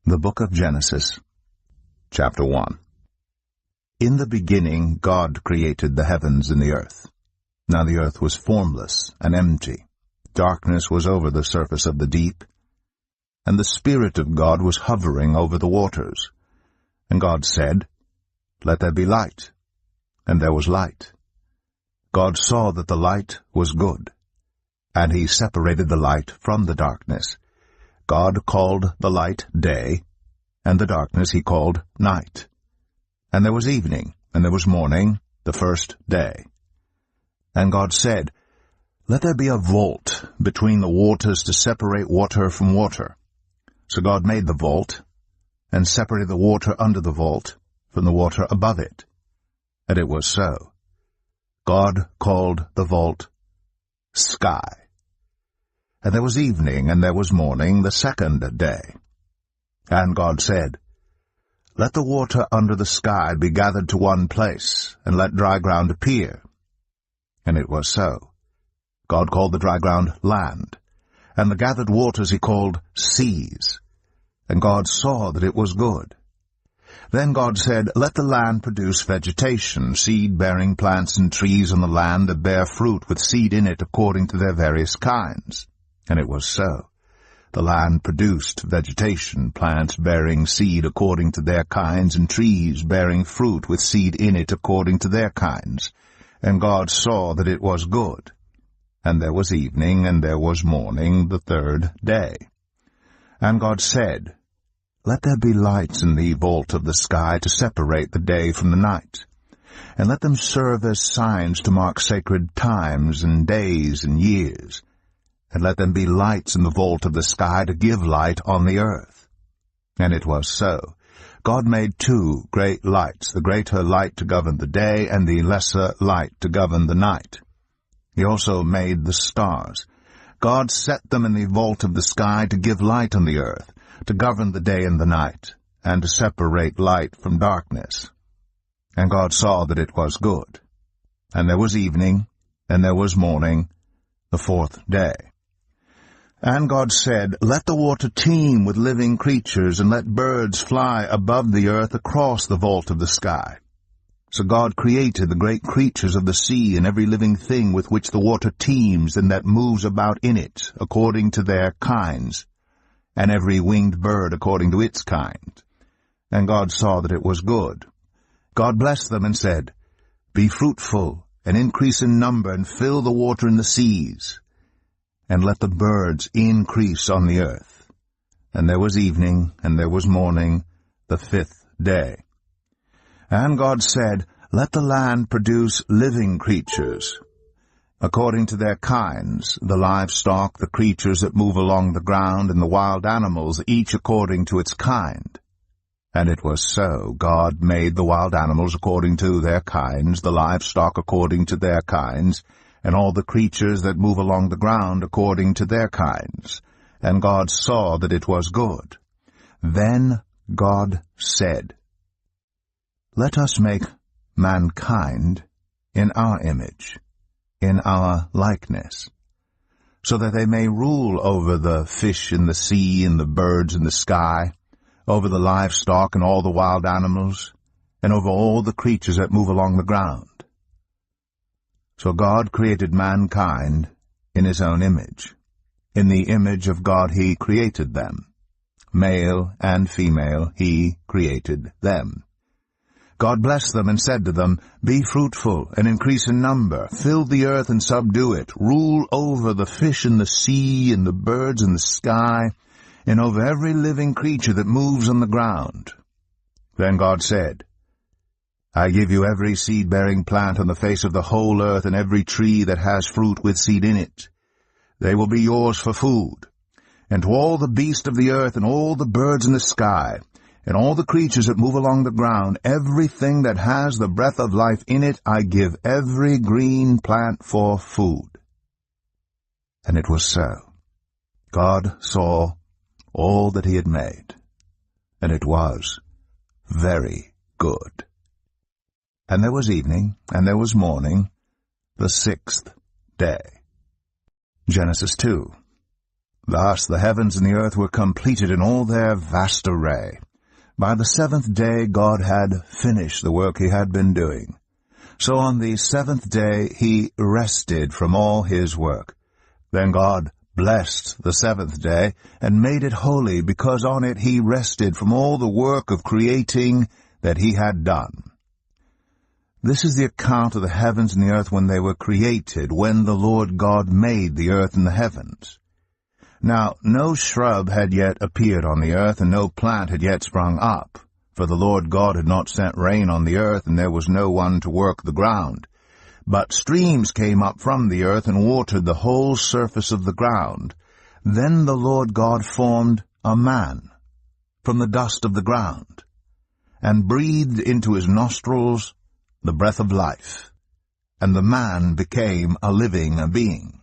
The Book of Genesis, Chapter 1. In the beginning God created the heavens and the earth. Now the earth was formless and empty. Darkness was over the surface of the deep, and the Spirit of God was hovering over the waters. And God said, "Let there be light." And there was light. God saw that the light was good, and he separated the light from the darkness. God called the light day, and the darkness he called night. And there was evening, and there was morning, the first day. And God said, "Let there be a vault between the waters to separate water from water." So God made the vault, and separated the water under the vault from the water above it. And it was so. God called the vault sky. And there was evening, and there was morning, the second day. And God said, "Let the water under the sky be gathered to one place, and let dry ground appear." And it was so. God called the dry ground land, and the gathered waters he called seas. And God saw that it was good. Then God said, "Let the land produce vegetation, seed-bearing plants and trees on the land that bear fruit with seed in it according to their various kinds." And it was so. The land produced vegetation, plants bearing seed according to their kinds, and trees bearing fruit with seed in it according to their kinds. And God saw that it was good. And there was evening, and there was morning, the third day. And God said, "Let there be lights in the vault of the sky to separate the day from the night, and let them serve as signs to mark sacred times and days and years. And let them be lights in the vault of the sky to give light on the earth." And it was so. God made two great lights, the greater light to govern the day, and the lesser light to govern the night. He also made the stars. God set them in the vault of the sky to give light on the earth, to govern the day and the night, and to separate light from darkness. And God saw that it was good. And there was evening, and there was morning, the fourth day. And God said, "Let the water teem with living creatures, and let birds fly above the earth across the vault of the sky." So God created the great creatures of the sea, and every living thing with which the water teems and that moves about in it, according to their kinds, and every winged bird according to its kind. And God saw that it was good. God blessed them and said, "Be fruitful, and increase in number, and fill the water in the seas, and let the birds increase on the earth." And there was evening, and there was morning, the fifth day. And God said, "Let the land produce living creatures, according to their kinds, the livestock, the creatures that move along the ground, and the wild animals, each according to its kind." And it was so. God made the wild animals according to their kinds, the livestock according to their kinds, and all the creatures that move along the ground according to their kinds. And God saw that it was good. Then God said, "Let us make mankind in our image, in our likeness, so that they may rule over the fish in the sea and the birds in the sky, over the livestock and all the wild animals, and over all the creatures that move along the ground." So God created mankind in his own image. In the image of God he created them. Male and female he created them. God blessed them and said to them, "Be fruitful and increase in number, fill the earth and subdue it, rule over the fish in the sea and the birds in the sky, and over every living creature that moves on the ground." Then God said, "I give you every seed-bearing plant on the face of the whole earth, and every tree that has fruit with seed in it. They will be yours for food. And to all the beasts of the earth, and all the birds in the sky, and all the creatures that move along the ground, everything that has the breath of life in it, I give every green plant for food." And it was so. God saw all that he had made, and it was very good. And there was evening, and there was morning, the sixth day. Genesis 2. Thus the heavens and the earth were completed in all their vast array. By the seventh day God had finished the work he had been doing. So on the seventh day he rested from all his work. Then God blessed the seventh day and made it holy, because on it he rested from all the work of creating that he had done. This is the account of the heavens and the earth when they were created, when the Lord God made the earth and the heavens. Now no shrub had yet appeared on the earth, and no plant had yet sprung up, for the Lord God had not sent rain on the earth, and there was no one to work the ground. But streams came up from the earth and watered the whole surface of the ground. Then the Lord God formed a man from the dust of the ground, and breathed into his nostrils the breath of life, and the man became a living being.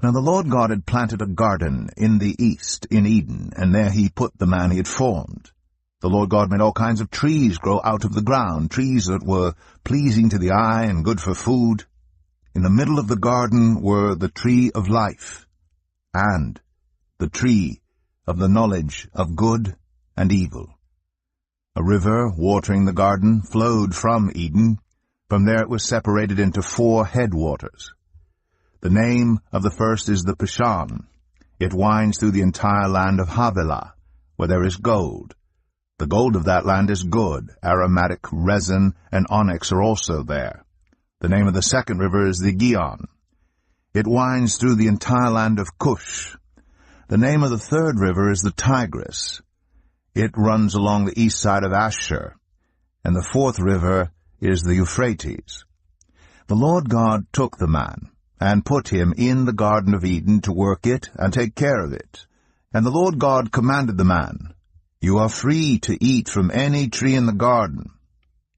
Now the Lord God had planted a garden in the east, in Eden, and there he put the man he had formed. The Lord God made all kinds of trees grow out of the ground, trees that were pleasing to the eye and good for food. In the middle of the garden were the tree of life, and the tree of the knowledge of good and evil. A river, watering the garden, flowed from Eden. From there it was separated into 4 headwaters. The name of the first is the Pishon. It winds through the entire land of Havilah, where there is gold. The gold of that land is good. Aromatic resin and onyx are also there. The name of the second river is the Gihon. It winds through the entire land of Cush. The name of the third river is the Tigris. It runs along the east side of Asher. And the fourth river is the Euphrates. The Lord God took the man and put him in the Garden of Eden to work it and take care of it. And the Lord God commanded the man, "You are free to eat from any tree in the garden,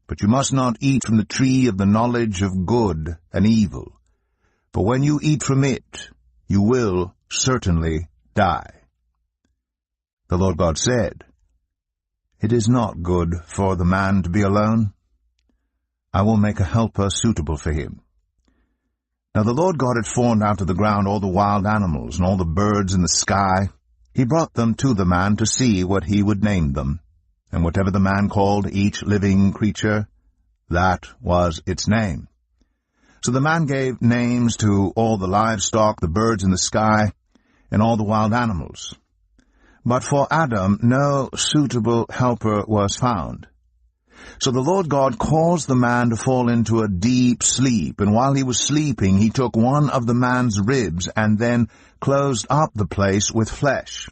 but you must not eat from the tree of the knowledge of good and evil. For when you eat from it, you will certainly die." The Lord God said, "It is not good for the man to be alone. I will make a helper suitable for him." Now the Lord God had formed out of the ground all the wild animals and all the birds in the sky. He brought them to the man to see what he would name them. And whatever the man called each living creature, that was its name. So the man gave names to all the livestock, the birds in the sky, and all the wild animals. But for Adam no suitable helper was found. So the Lord God caused the man to fall into a deep sleep, and while he was sleeping he took one of the man's ribs and then closed up the place with flesh.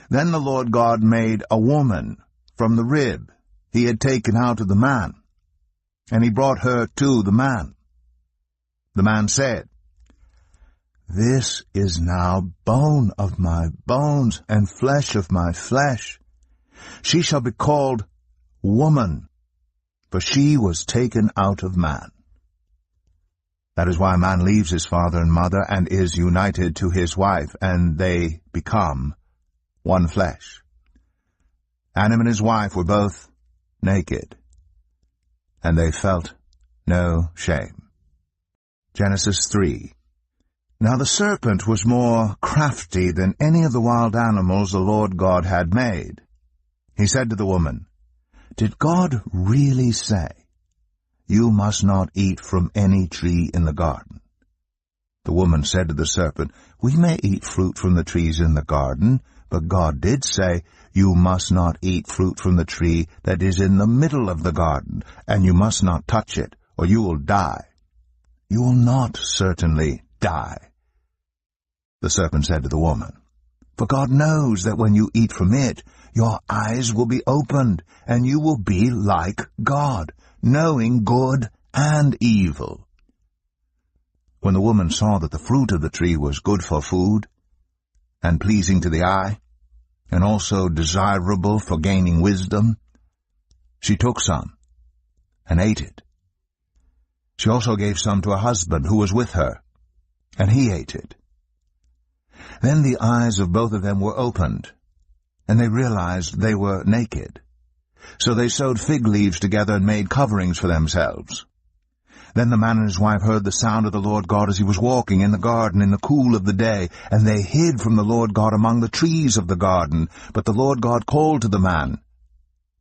Then the Lord God made a woman from the rib he had taken out of the man, and he brought her to the man. The man said, "This is now bone of my bones and flesh of my flesh. She shall be called woman, for she was taken out of man." That is why a man leaves his father and mother and is united to his wife, and they become one flesh. Adam and his wife were both naked, and they felt no shame. Genesis 3. Now the serpent was more crafty than any of the wild animals the Lord God had made. He said to the woman, "Did God really say, 'You must not eat from any tree in the garden'?" The woman said to the serpent, "We may eat fruit from the trees in the garden, but God did say, 'You must not eat fruit from the tree that is in the middle of the garden, and you must not touch it, or you will die.' You will not certainly die." The serpent said to the woman, "For God knows that when you eat from it, your eyes will be opened, and you will be like God, knowing good and evil." When the woman saw that the fruit of the tree was good for food, and pleasing to the eye, and also desirable for gaining wisdom, she took some and ate it. She also gave some to her husband who was with her, and he ate it. Then the eyes of both of them were opened, and they realized they were naked. So they sewed fig leaves together and made coverings for themselves. Then the man and his wife heard the sound of the Lord God as he was walking in the garden in the cool of the day, and they hid from the Lord God among the trees of the garden. But the Lord God called to the man,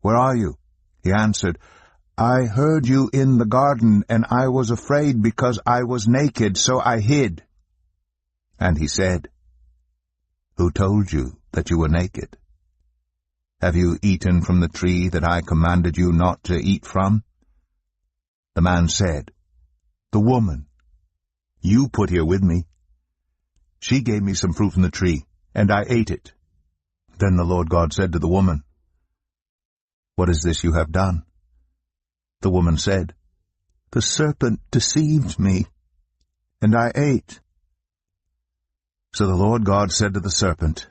"Where are you?" He answered, "I heard you in the garden, and I was afraid because I was naked, so I hid." And he said, "Who told you that you were naked? Have you eaten from the tree that I commanded you not to eat from?" The man said, "The woman you put here with me, she gave me some fruit from the tree, and I ate it." Then the Lord God said to the woman, "What is this you have done?" The woman said, "The serpent deceived me, and I ate." So the Lord God said to the serpent,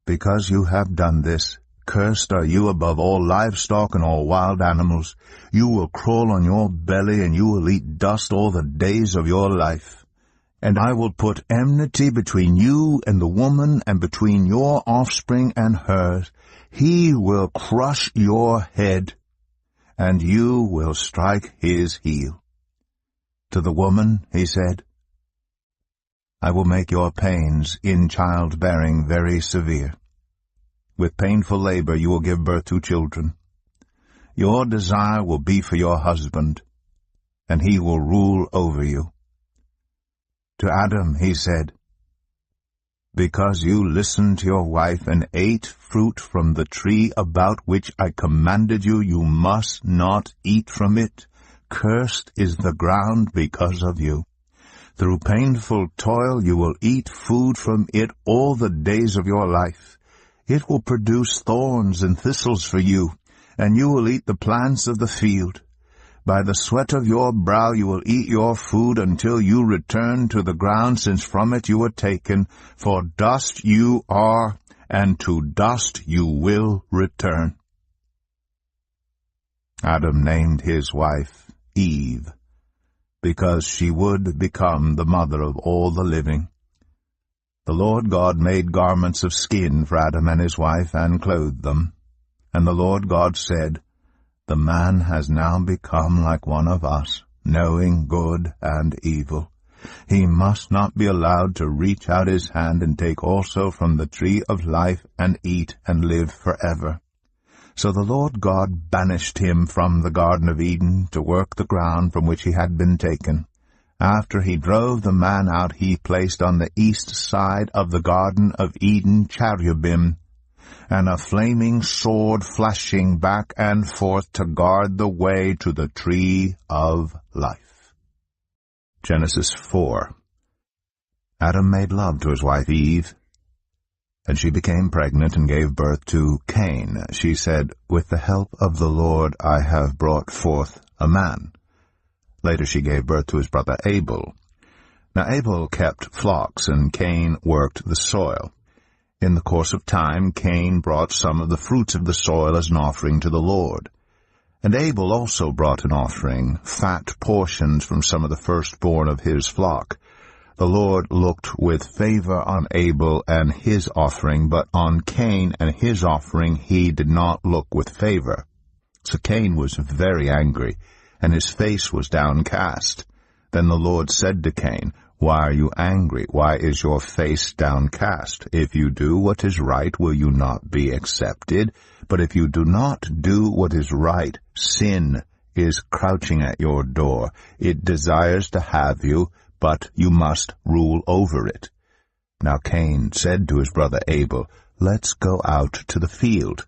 "Because you have done this, cursed are you above all livestock and all wild animals. You will crawl on your belly, and you will eat dust all the days of your life. And I will put enmity between you and the woman, and between your offspring and hers. He will crush your head, and you will strike his heel." To the woman he said, "I will make your pains in childbearing very severe. With painful labor you will give birth to children. Your desire will be for your husband, and he will rule over you." To Adam he said, "Because you listened to your wife and ate fruit from the tree about which I commanded you, you must not eat from it. Cursed is the ground because of you. Through painful toil you will eat food from it all the days of your life. It will produce thorns and thistles for you, and you will eat the plants of the field. By the sweat of your brow you will eat your food until you return to the ground, since from it you were taken. For dust you are, and to dust you will return." Adam named his wife Eve, because she would become the mother of all the living. The Lord God made garments of skin for Adam and his wife, and clothed them. And the Lord God said, "The man has now become like one of us, knowing good and evil. He must not be allowed to reach out his hand and take also from the tree of life and eat and live forever." So the Lord God banished him from the Garden of Eden to work the ground from which he had been taken. After he drove the man out, he placed on the east side of the Garden of Eden cherubim, and a flaming sword flashing back and forth to guard the way to the tree of life. Genesis 4. Adam made love to his wife Eve, and she became pregnant and gave birth to Cain. She said, "With the help of the Lord I have brought forth a man." Later she gave birth to his brother Abel. Now Abel kept flocks, and Cain worked the soil. In the course of time, Cain brought some of the fruits of the soil as an offering to the Lord. And Abel also brought an offering, fat portions from some of the firstborn of his flock. The Lord looked with favor on Abel and his offering, but on Cain and his offering he did not look with favor. So Cain was very angry, and his face was downcast. Then the Lord said to Cain, "Why are you angry? Why is your face downcast? If you do what is right, will you not be accepted? But if you do not do what is right, sin is crouching at your door. It desires to have you, but you must rule over it." Now Cain said to his brother Abel, "Let's go out to the field."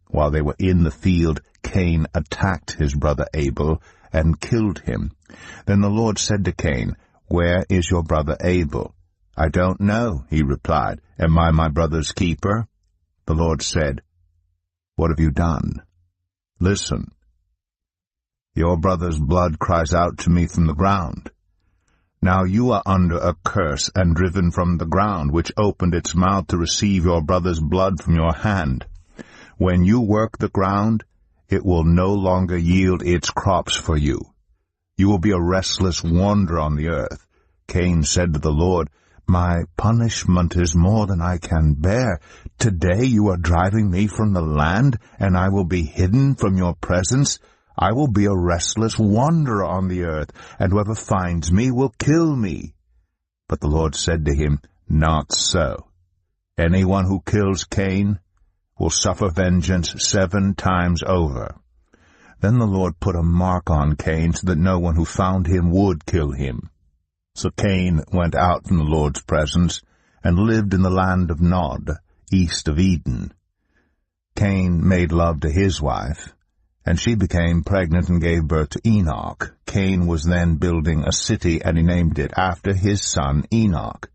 While they were in the field, Cain attacked his brother Abel and killed him. Then the Lord said to Cain, "Where is your brother Abel?" "I don't know," he replied. "Am I my brother's keeper?" The Lord said, "What have you done? Listen. Your brother's blood cries out to me from the ground. Now you are under a curse and driven from the ground, which opened its mouth to receive your brother's blood from your hand. When you work the ground, it will no longer yield its crops for you. You will be a restless wanderer on the earth." Cain said to the Lord, "My punishment is more than I can bear. Today you are driving me from the land, and I will be hidden from your presence. I will be a restless wanderer on the earth, and whoever finds me will kill me. But the Lord said to him, Not so. Anyone who kills Cain will suffer vengeance 7 times over. Then the Lord put a mark on Cain so that no one who found him would kill him. So Cain went out from the Lord's presence and lived in the land of Nod, east of Eden. Cain made love to his wife, and she became pregnant and gave birth to Enoch. Cain was then building a city, and he named it after his son Enoch.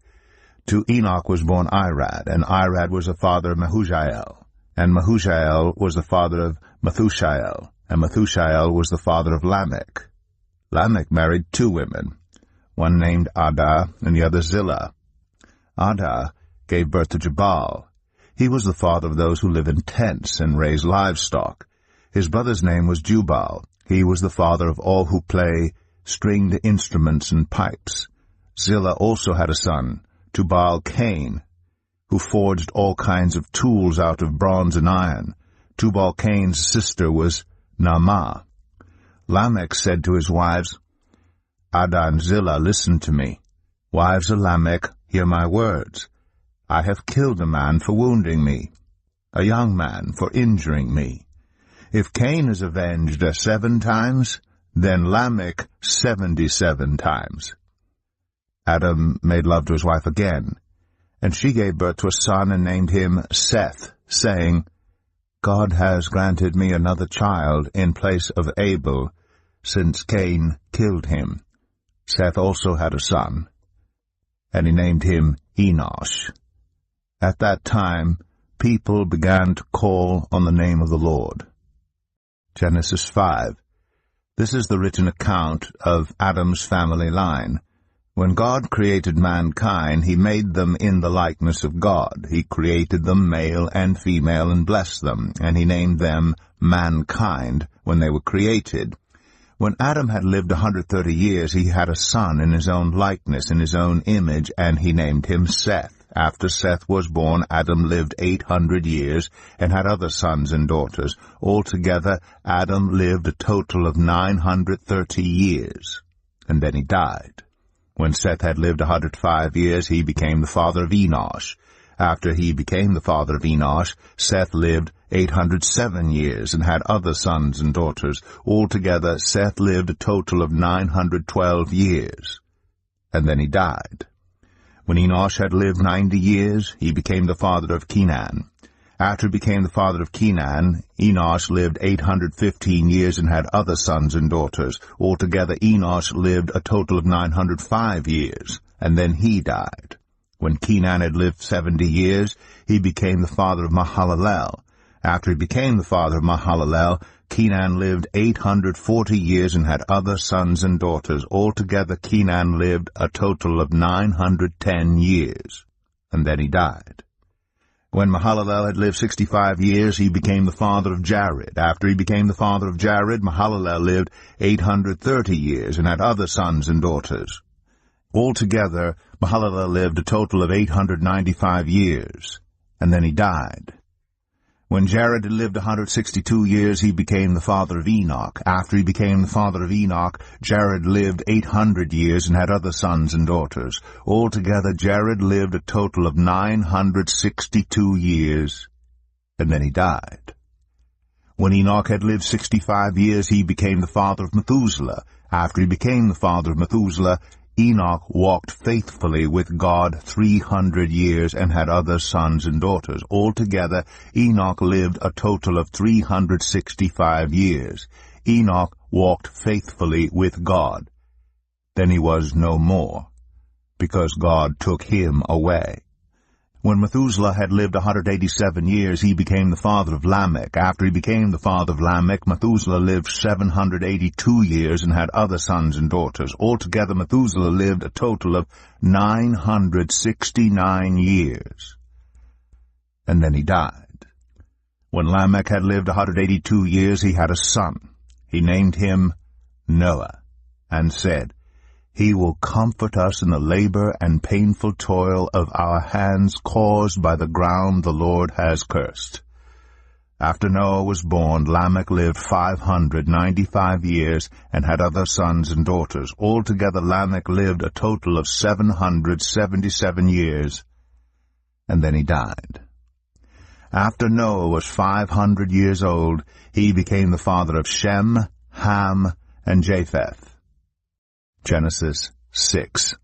To Enoch was born Irad, and Irad was the father of Mehujael, and Mehujael was the father of Methushael, and Methushael was the father of Lamech. Lamech married 2 women, one named Adah and the other Zillah. Adah gave birth to Jabal. He was the father of those who live in tents and raise livestock. His brother's name was Jubal. He was the father of all who play stringed instruments and pipes. Zillah also had a son, Tubal-Cain, who forged all kinds of tools out of bronze and iron. Tubal-Cain's sister was Naamah. Lamech said to his wives, Adah and Zillah, listen to me. Wives of Lamech, hear my words. I have killed a man for wounding me, a young man for injuring me. If Cain is avenged 7 times, then Lamech 77 times. Adam made love to his wife again, and she gave birth to a son and named him Seth, saying, God has granted me another child in place of Abel, since Cain killed him. Seth also had a son, and he named him Enosh. At that time, people began to call on the name of the Lord. Genesis 5. This is the written account of Adam's family line. When God created mankind, he made them in the likeness of God. He created them male and female and blessed them, and he named them mankind when they were created. When Adam had lived 130 years, he had a son in his own likeness, in his own image, and he named him Seth. After Seth was born, Adam lived 800 years and had other sons and daughters. Altogether, Adam lived a total of 930 years, and then he died. When Seth had lived 105 years, he became the father of Enosh. After he became the father of Enosh, Seth lived 807 years and had other sons and daughters. Altogether, Seth lived a total of 912 years, and then he died. When Enosh had lived 90 years, he became the father of Kenan. After he became the father of Kenan, Enosh lived 815 years and had other sons and daughters. Altogether, Enosh lived a total of 905 years, and then he died. When Kenan had lived 70 years, he became the father of Mahalalel. After he became the father of Mahalalel, Kenan lived 840 years and had other sons and daughters. Altogether, Kenan lived a total of 910 years, and then he died. When Mahalalel had lived 65 years, he became the father of Jared. After he became the father of Jared, Mahalalel lived 830 years and had other sons and daughters. Altogether, Mahalalel lived a total of 895 years, and then he died. When Jared had lived 162 years, he became the father of Enoch. After he became the father of Enoch, Jared lived 800 years and had other sons and daughters. Altogether, Jared lived a total of 962 years, and then he died. When Enoch had lived 65 years, he became the father of Methuselah. After he became the father of Methuselah, Enoch walked faithfully with God 300 years and had other sons and daughters. Altogether, Enoch lived a total of 365 years. Enoch walked faithfully with God. Then he was no more, because God took him away. When Methuselah had lived 187 years, he became the father of Lamech. After he became the father of Lamech, Methuselah lived 782 years and had other sons and daughters. Altogether, Methuselah lived a total of 969 years, and then he died. When Lamech had lived 182 years, he had a son. He named him Noah, and said, He will comfort us in the labor and painful toil of our hands caused by the ground the Lord has cursed. After Noah was born, Lamech lived 595 years and had other sons and daughters. Altogether Lamech lived a total of 777 years, and then he died. After Noah was 500 years old, he became the father of Shem, Ham, and Japheth. Genesis 6.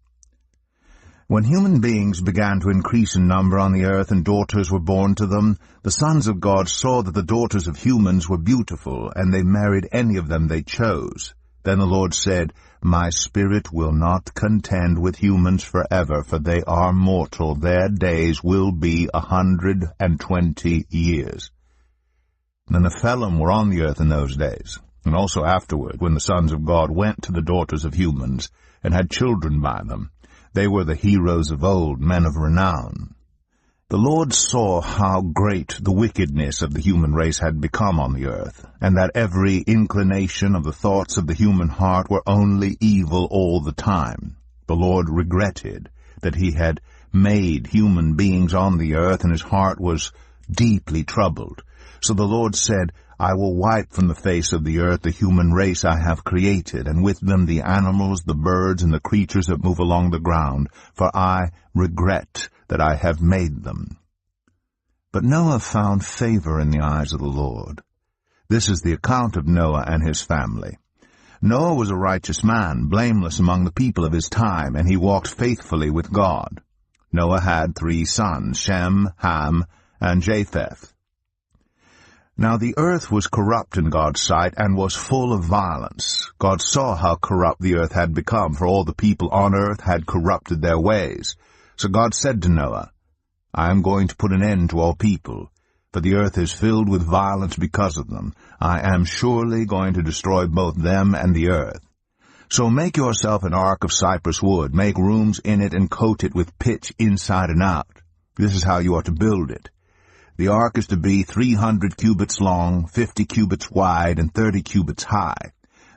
When human beings began to increase in number on the earth and daughters were born to them, the sons of God saw that the daughters of humans were beautiful, and they married any of them they chose. Then the Lord said, My spirit will not contend with humans forever, for they are mortal. Their days will be 120 years. The Nephilim were on the earth in those days, and also afterward, when the sons of God went to the daughters of humans and had children by them. They were the heroes of old, men of renown. The Lord saw how great the wickedness of the human race had become on the earth, and that every inclination of the thoughts of the human heart were only evil all the time. The Lord regretted that he had made human beings on the earth, and his heart was deeply troubled. So the Lord said, I will wipe from the face of the earth the human race I have created, and with them the animals, the birds, and the creatures that move along the ground, for I regret that I have made them. But Noah found favor in the eyes of the Lord. This is the account of Noah and his family. Noah was a righteous man, blameless among the people of his time, and he walked faithfully with God. Noah had 3 sons, Shem, Ham, and Japheth. Now the earth was corrupt in God's sight, and was full of violence. God saw how corrupt the earth had become, for all the people on earth had corrupted their ways. So God said to Noah, I am going to put an end to all people, for the earth is filled with violence because of them. I am surely going to destroy both them and the earth. So make yourself an ark of cypress wood, make rooms in it, and coat it with pitch inside and out. This is how you are to build it. The ark is to be 300 cubits long, 50 cubits wide, and 30 cubits high.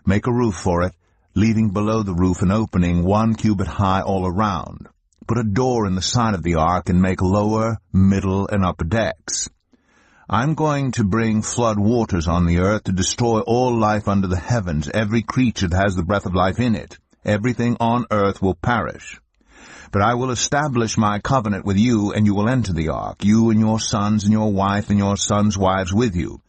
Make a roof for it, leaving below the roof an opening 1 cubit high all around. Put a door in the side of the ark, and make lower, middle, and upper decks. I'm going to bring flood waters on the earth to destroy all life under the heavens, every creature that has the breath of life in it. Everything on earth will perish. But I will establish my covenant with you, and you will enter the ark, you and your sons and your wife and your sons' wives with you.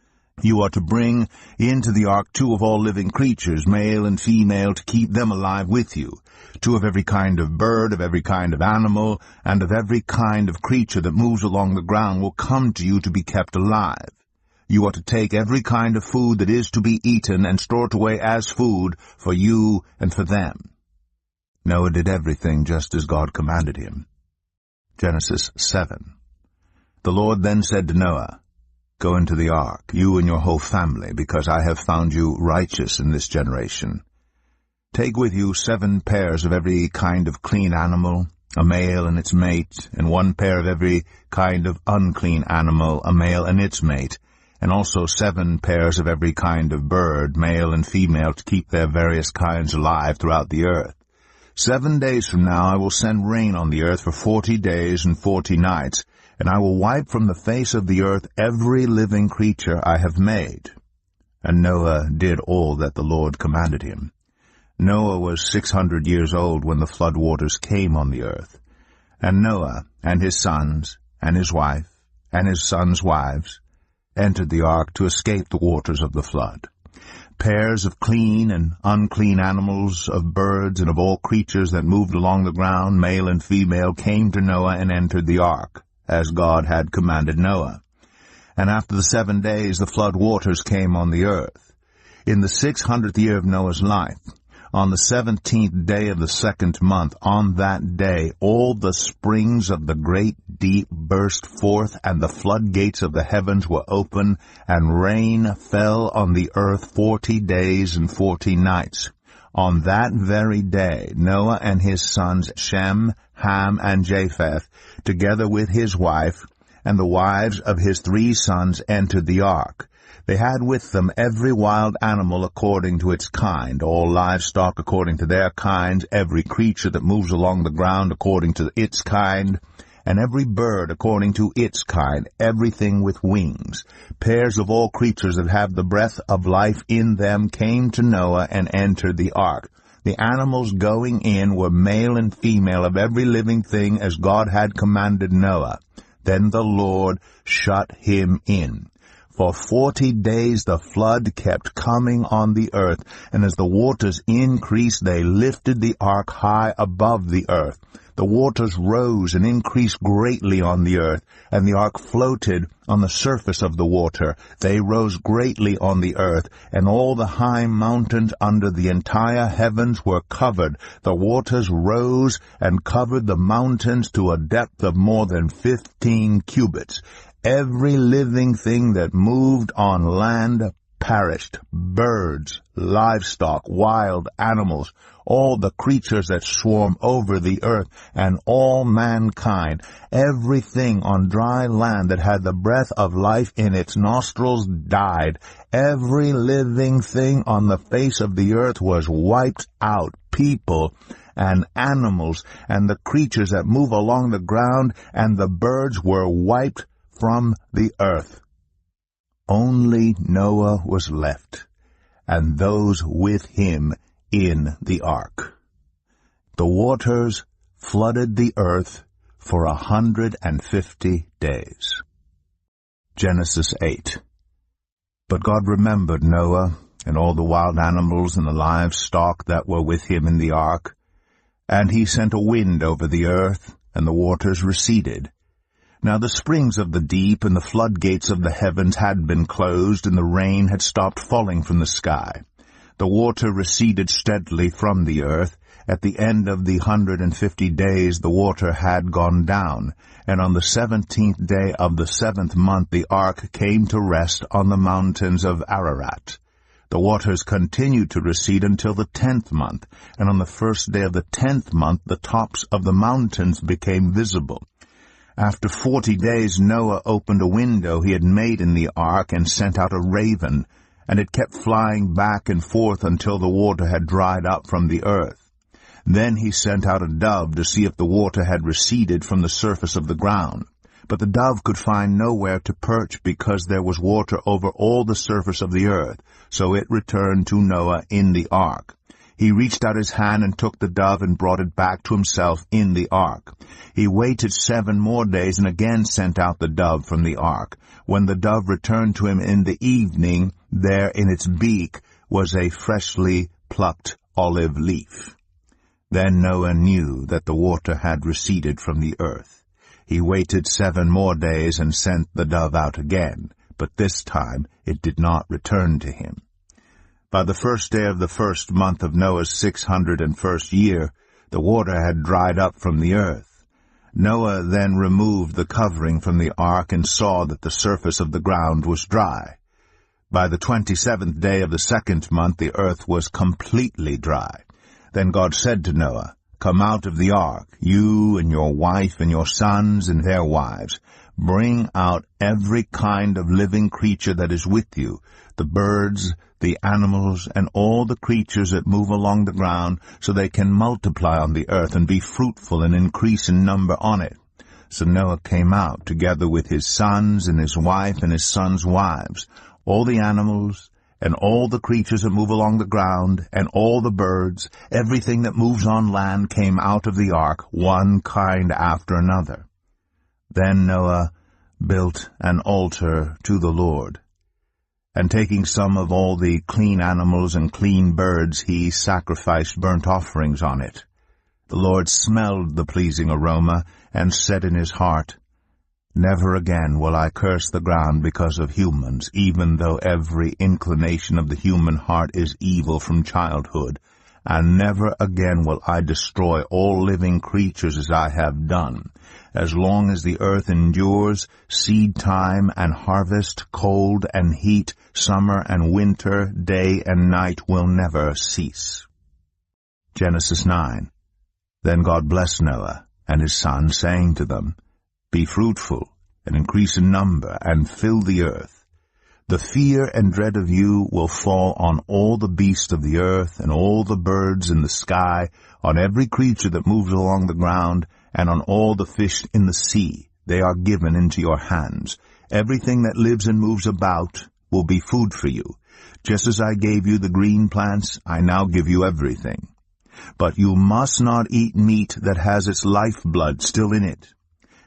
You are to bring into the ark 2 of all living creatures, male and female, to keep them alive with you. 2 of every kind of bird, of every kind of animal, and of every kind of creature that moves along the ground will come to you to be kept alive. You are to take every kind of food that is to be eaten and store it away as food for you and for them. Noah did everything just as God commanded him. Genesis 7. The Lord then said to Noah, Go into the ark, you and your whole family, because I have found you righteous in this generation. Take with you 7 pairs of every kind of clean animal, a male and its mate, and 1 pair of every kind of unclean animal, a male and its mate, and also 7 pairs of every kind of bird, male and female, to keep their various kinds alive throughout the earth. 7 days from now I will send rain on the earth for 40 days and 40 nights, and I will wipe from the face of the earth every living creature I have made. And Noah did all that the Lord commanded him. Noah was 600 years old when the flood waters came on the earth. And Noah and his sons and his wife and his sons' wives entered the ark to escape the waters of the flood. Pairs of clean and unclean animals, of birds, and of all creatures that moved along the ground, male and female, came to Noah and entered the ark, as God had commanded Noah. And after the 7 days the flood waters came on the earth. In the 600th year of Noah's life, on the 17th day of the 2nd month, on that day all the springs of the great deep burst forth, and the floodgates of the heavens were open, and rain fell on the earth 40 days and 40 nights. On that very day Noah and his sons Shem, Ham, and Japheth, together with his wife, and the wives of his 3 sons, entered the ark. They had with them every wild animal according to its kind, all livestock according to their kinds, every creature that moves along the ground according to its kind, and every bird according to its kind, everything with wings. Pairs of all creatures that have the breath of life in them came to Noah and entered the ark. The animals going in were male and female of every living thing as God had commanded Noah. Then the Lord shut him in. For 40 days the flood kept coming on the earth, and as the waters increased, they lifted the ark high above the earth. The waters rose and increased greatly on the earth, and the ark floated on the surface of the water. They rose greatly on the earth, and all the high mountains under the entire heavens were covered. The waters rose and covered the mountains to a depth of more than 15 cubits. Every living thing that moved on land perished, birds, livestock, wild animals, all the creatures that swarm over the earth, and all mankind. Everything on dry land that had the breath of life in its nostrils died. Every living thing on the face of the earth was wiped out, people and animals, and the creatures that move along the ground, and the birds were wiped from the earth. Only Noah was left, and those with him in the ark. The waters flooded the earth for 150 days. Genesis 8. But God remembered Noah, and all the wild animals and the livestock that were with him in the ark, and he sent a wind over the earth, and the waters receded. Now the springs of the deep and the floodgates of the heavens had been closed, and the rain had stopped falling from the sky. The water receded steadily from the earth. At the end of the 150 days the water had gone down, and on the 17th day of the 7th month the ark came to rest on the mountains of Ararat. The waters continued to recede until the 10th month, and on the first day of the 10th month the tops of the mountains became visible. After 40 days Noah opened a window he had made in the ark and sent out a raven, and it kept flying back and forth until the water had dried up from the earth. Then he sent out a dove to see if the water had receded from the surface of the ground. But the dove could find nowhere to perch because there was water over all the surface of the earth, so it returned to Noah in the ark. He reached out his hand and took the dove and brought it back to himself in the ark. He waited 7 more days and again sent out the dove from the ark. When the dove returned to him in the evening, there in its beak was a freshly plucked olive leaf. Then Noah knew that the water had receded from the earth. He waited 7 more days and sent the dove out again, but this time it did not return to him. By the first day of the 1st month of Noah's 601st year, the water had dried up from the earth. Noah then removed the covering from the ark and saw that the surface of the ground was dry. By the 27th day of the 2nd month the earth was completely dry. Then God said to Noah, "Come out of the ark, you and your wife and your sons and their wives. Bring out every kind of living creature that is with you, the birds, the animals, and all the creatures that move along the ground, so they can multiply on the earth and be fruitful and increase in number on it." So Noah came out, together with his sons and his wife and his sons' wives, all the animals, and all the creatures that move along the ground, and all the birds, everything that moves on land came out of the ark, one kind after another. Then Noah built an altar to the Lord. And taking some of all the clean animals and clean birds, he sacrificed burnt offerings on it. The Lord smelled the pleasing aroma, and said in his heart, "Never again will I curse the ground because of humans, even though every inclination of the human heart is evil from childhood, and never again will I destroy all living creatures as I have done. As long as the earth endures, seed time and harvest, cold and heat, summer and winter, day and night will never cease." Genesis 9. Then God blessed Noah and his sons, saying to them, "Be fruitful, and increase in number, and fill the earth. The fear and dread of you will fall on all the beasts of the earth, and all the birds in the sky, on every creature that moves along the ground, and on all the fish in the sea. They are given into your hands. Everything that lives and moves about will be food for you. Just as I gave you the green plants, I now give you everything. But you must not eat meat that has its lifeblood still in it.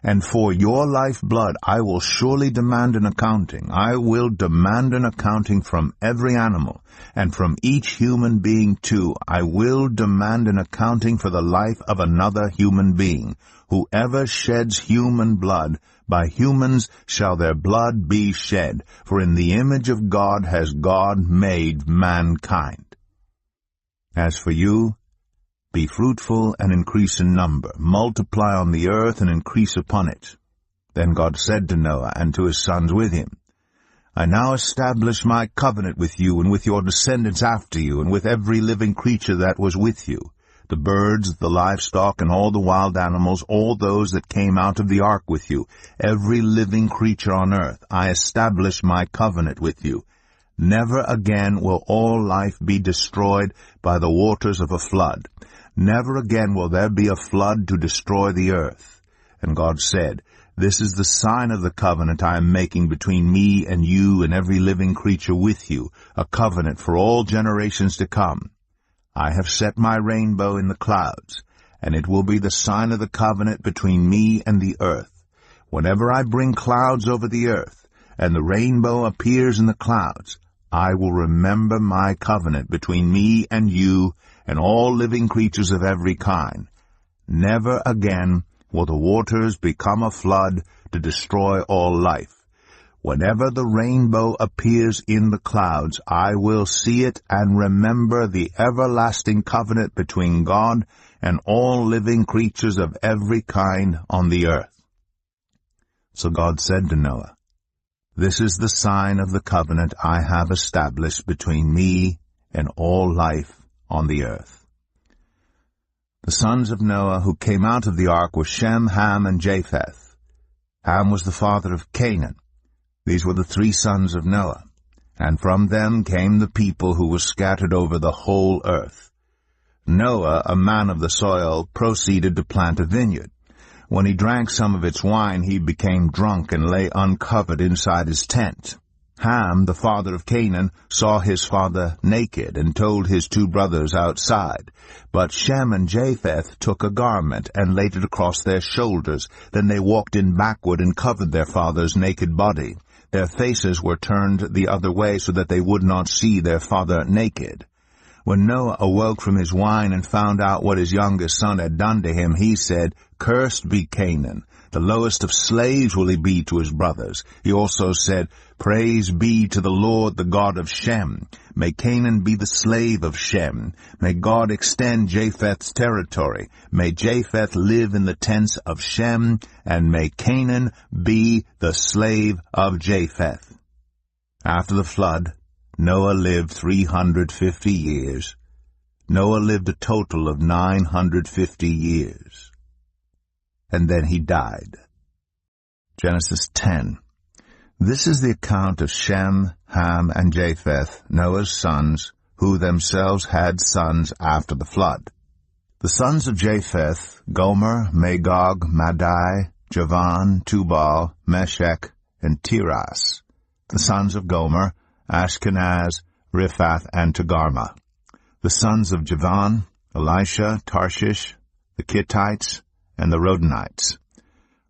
And for your lifeblood I will surely demand an accounting. I will demand an accounting from every animal, and from each human being too. I will demand an accounting for the life of another human being. Whoever sheds human blood, by humans shall their blood be shed, for in the image of God has God made mankind. As for you, be fruitful and increase in number. Multiply on the earth and increase upon it. Then God said to Noah and to his sons with him, I now establish my covenant with you and with your descendants after you, and with every living creature that was with you, the birds, the livestock, and all the wild animals, all those that came out of the ark with you, every living creature on earth. I establish my covenant with you. Never again will all life be destroyed by the waters of a flood. Never again will there be a flood to destroy the earth. And God said, This is the sign of the covenant I am making between me and you and every living creature with you, a covenant for all generations to come. I have set my rainbow in the clouds, and it will be the sign of the covenant between me and the earth. Whenever I bring clouds over the earth, and the rainbow appears in the clouds, I will remember my covenant between me and you and all living creatures of every kind. Never again will the waters become a flood to destroy all life. Whenever the rainbow appears in the clouds, I will see it and remember the everlasting covenant between God and all living creatures of every kind on the earth. So God said to Noah, This is the sign of the covenant I have established between me and all life on the earth. The sons of Noah who came out of the ark were Shem, Ham, and Japheth. Ham was the father of Canaan. These were the 3 sons of Noah, and from them came the people who were scattered over the whole earth. Noah, a man of the soil, proceeded to plant a vineyard. When he drank some of its wine, he became drunk and lay uncovered inside his tent. Ham, the father of Canaan, saw his father naked and told his 2 brothers outside. But Shem and Japheth took a garment and laid it across their shoulders. Then they walked in backward and covered their father's naked body. Their faces were turned the other way so that they would not see their father naked. When Noah awoke from his wine and found out what his youngest son had done to him, he said, Cursed be Canaan. The lowest of slaves will he be to his brothers. He also said, Praise be to the Lord, the God of Shem. May Canaan be the slave of Shem. May God extend Japheth's territory. May Japheth live in the tents of Shem, and may Canaan be the slave of Japheth. After the flood, Noah lived 350 years. Noah lived a total of 950 years. And then he died. Genesis 10. This is the account of Shem, Ham, and Japheth, Noah's sons, who themselves had sons after the flood. The sons of Japheth, Gomer, Magog, Madai, Javan, Tubal, Meshech, and Tiras. The sons of Gomer, Ashkenaz, Riphath, and Togarmah. The sons of Javan, Elisha, Tarshish, the Kittites, and the Rodanites.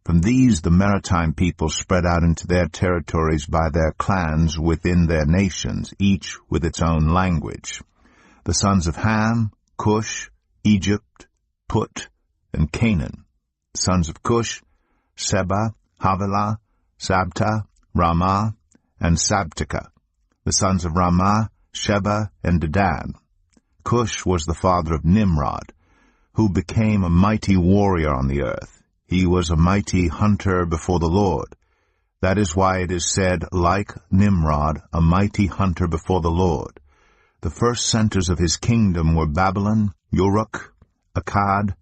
From these the maritime people spread out into their territories by their clans within their nations, each with its own language. The sons of Ham, Cush, Egypt, Put, and Canaan. The sons of Cush, Seba, Havilah, Sabta, Ramah, and Sabteka. The sons of Ramah, Sheba, and Dedan. Cush was the father of Nimrod, who became a mighty warrior on the earth. He was a mighty hunter before the Lord. That is why it is said, like Nimrod, a mighty hunter before the Lord. The first centers of his kingdom were Babylon, Uruk, Akkad,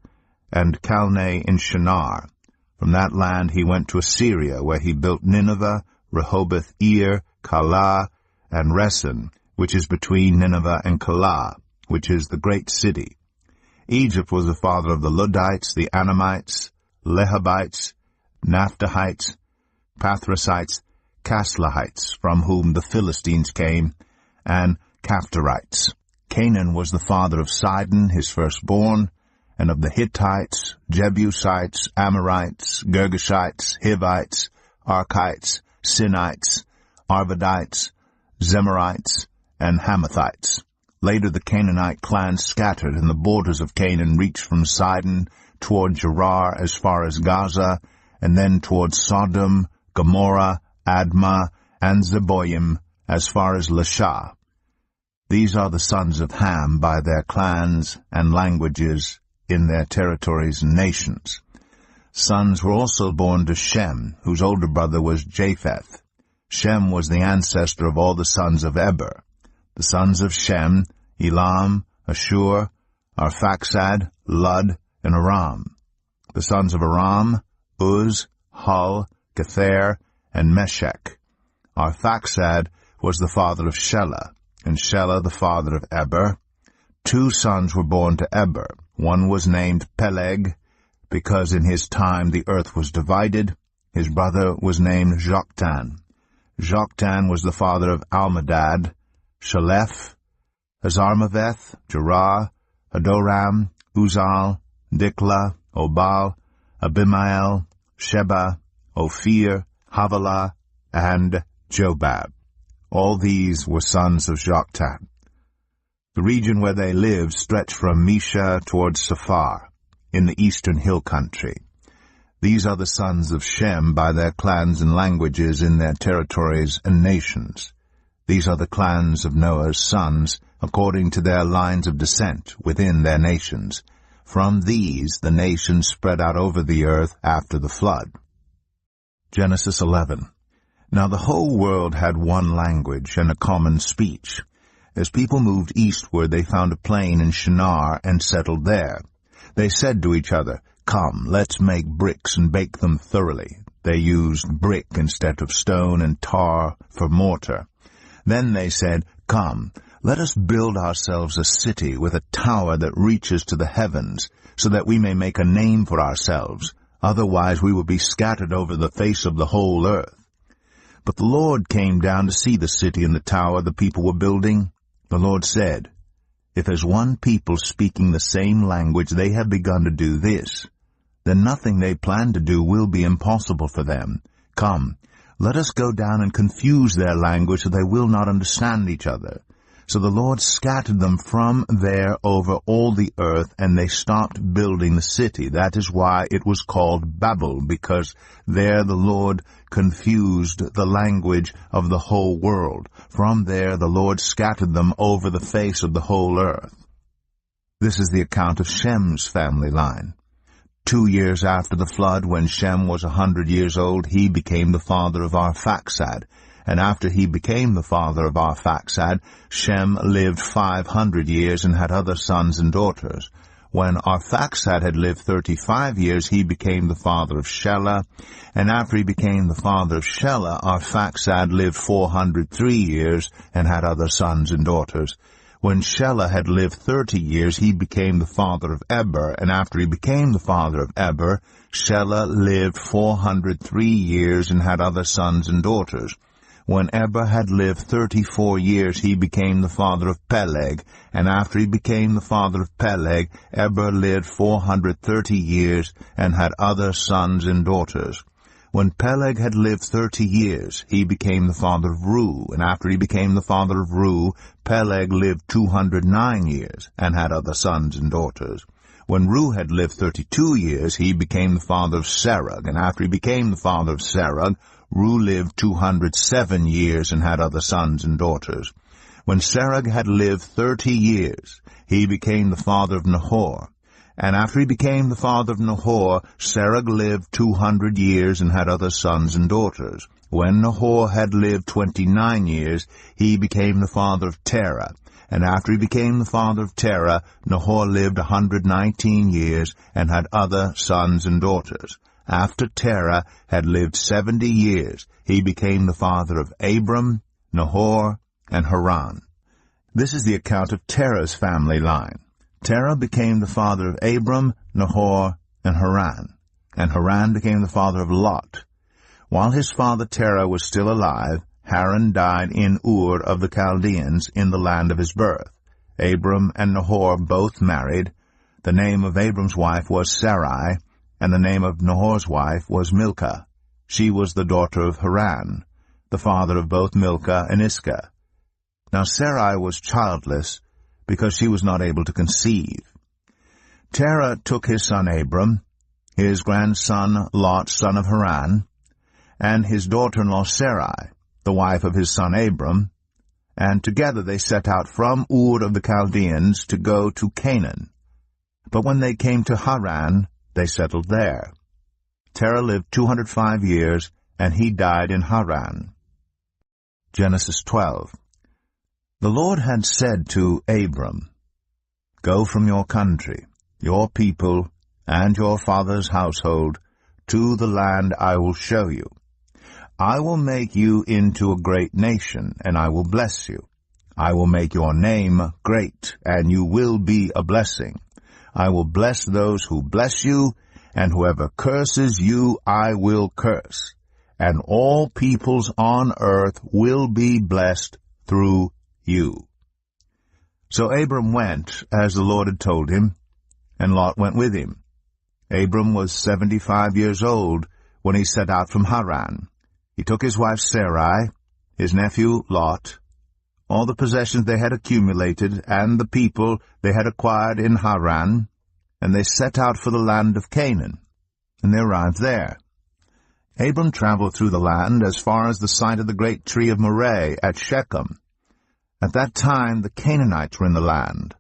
and Calneh in Shinar. From that land he went to Assyria, where he built Nineveh, Rehoboth-ir, Calah, and Resen, which is between Nineveh and Calah, which is the great city. Egypt was the father of the Ludites, the Anamites, Lehabites, Naphtuhites, Pathrusites, Caslahites, from whom the Philistines came, and Caphtorites. Canaan was the father of Sidon, his firstborn, and of the Hittites, Jebusites, Amorites, Girgashites, Hivites, Archites, Sinites, Arvadites, Zemarites, and Hamathites. Later the Canaanite clans scattered, and the borders of Canaan reached from Sidon toward Gerar as far as Gaza, and then toward Sodom, Gomorrah, Admah, and Zeboim as far as Lasha. These are the sons of Ham by their clans and languages in their territories and nations. Sons were also born to Shem, whose older brother was Japheth. Shem was the ancestor of all the sons of Eber. The sons of Shem, Elam, Ashur, Arphaxad, Lud, and Aram. The sons of Aram, Uz, Hul, Gether, and Meshech. Arphaxad was the father of Shelah, and Shelah the father of Eber. 2 sons were born to Eber. One was named Peleg, because in his time the earth was divided. His brother was named Joktan. Joktan was the father of Almadad, Shalef, Hazarmaveth, Jerah, Adoram, Uzal, Diklah, Obal, Abimael, Sheba, Ophir, Havilah, and Jobab. All these were sons of Joktan. The region where they lived stretched from Mesha towards Saphar, in the eastern hill country. These are the sons of Shem by their clans and languages in their territories and nations. These are the clans of Noah's sons, according to their lines of descent within their nations. From these the nations spread out over the earth after the flood. Genesis 11. Now the whole world had one language and a common speech. As people moved eastward, they found a plain in Shinar and settled there. They said to each other, "Come, let's make bricks and bake them thoroughly." They used brick instead of stone and tar for mortar. Then they said, "Come, let us build ourselves a city with a tower that reaches to the heavens, so that we may make a name for ourselves. Otherwise we will be scattered over the face of the whole earth." But the Lord came down to see the city and the tower the people were building. The Lord said, "If as one people speaking the same language they have begun to do this, then nothing they plan to do will be impossible for them. Come, let us go down and confuse their language so they will not understand each other." So the Lord scattered them from there over all the earth, and they stopped building the city. That is why it was called Babel, because there the Lord confused the language of the whole world. From there the Lord scattered them over the face of the whole earth. This is the account of Shem's family line. 2 years after the flood, when Shem was 100 years old, he became the father of Arphaxad. And after he became the father of Arphaxad, Shem lived 500 years and had other sons and daughters. When Arphaxad had lived 35 years, he became the father of Shelah. And after he became the father of Shelah, Arphaxad lived 403 years and had other sons and daughters. When Shelah had lived 30 years, he became the father of Eber. And after he became the father of Eber, Shelah lived 403 years and had other sons and daughters. When Eber had lived 34 years, he became the father of Peleg, and after he became the father of Peleg, Eber lived 430 years and had other sons and daughters. When Peleg had lived 30 years, he became the father of Reu, and after he became the father of Reu, Peleg lived 209 years and had other sons and daughters. When Reu had lived 32 years, he became the father of Serug, and after he became the father of Serug, Reu lived 207 years and had other sons and daughters. When Serug had lived 30 years, he became the father of Nahor. And after he became the father of Nahor, Serug lived 200 years and had other sons and daughters. When Nahor had lived 29 years, he became the father of Terah. And after he became the father of Terah, Nahor lived 119 years and had other sons and daughters. After Terah had lived 70 years, he became the father of Abram, Nahor, and Haran. This is the account of Terah's family line. Terah became the father of Abram, Nahor, and Haran. and Haran became the father of Lot. While his father Terah was still alive, Haran died in Ur of the Chaldeans in the land of his birth. Abram and Nahor both married. The name of Abram's wife was Sarai, and the name of Nahor's wife was Milcah. She was the daughter of Haran, the father of both Milcah and Iscah. Now Sarai was childless, because she was not able to conceive. Terah took his son Abram, his grandson Lot, son of Haran, and his daughter-in-law Sarai, the wife of his son Abram, and together they set out from Ur of the Chaldeans to go to Canaan. But when they came to Haran, they settled there. Terah lived 205 years, and he died in Haran. Genesis 12. The Lord had said to Abram, "Go from your country, your people, and your father's household, to the land I will show you. I will make you into a great nation, and I will bless you. I will make your name great, and you will be a blessing. I will bless those who bless you, and whoever curses you I will curse. And all peoples on earth will be blessed through you." So Abram went, as the Lord had told him, and Lot went with him. Abram was 75 years old when he set out from Haran. He took his wife Sarai, his nephew Lot, all the possessions they had accumulated, and the people they had acquired in Haran, and they set out for the land of Canaan, and they arrived there. Abram traveled through the land as far as the site of the great tree of Moreh at Shechem. At that time the Canaanites were in the land.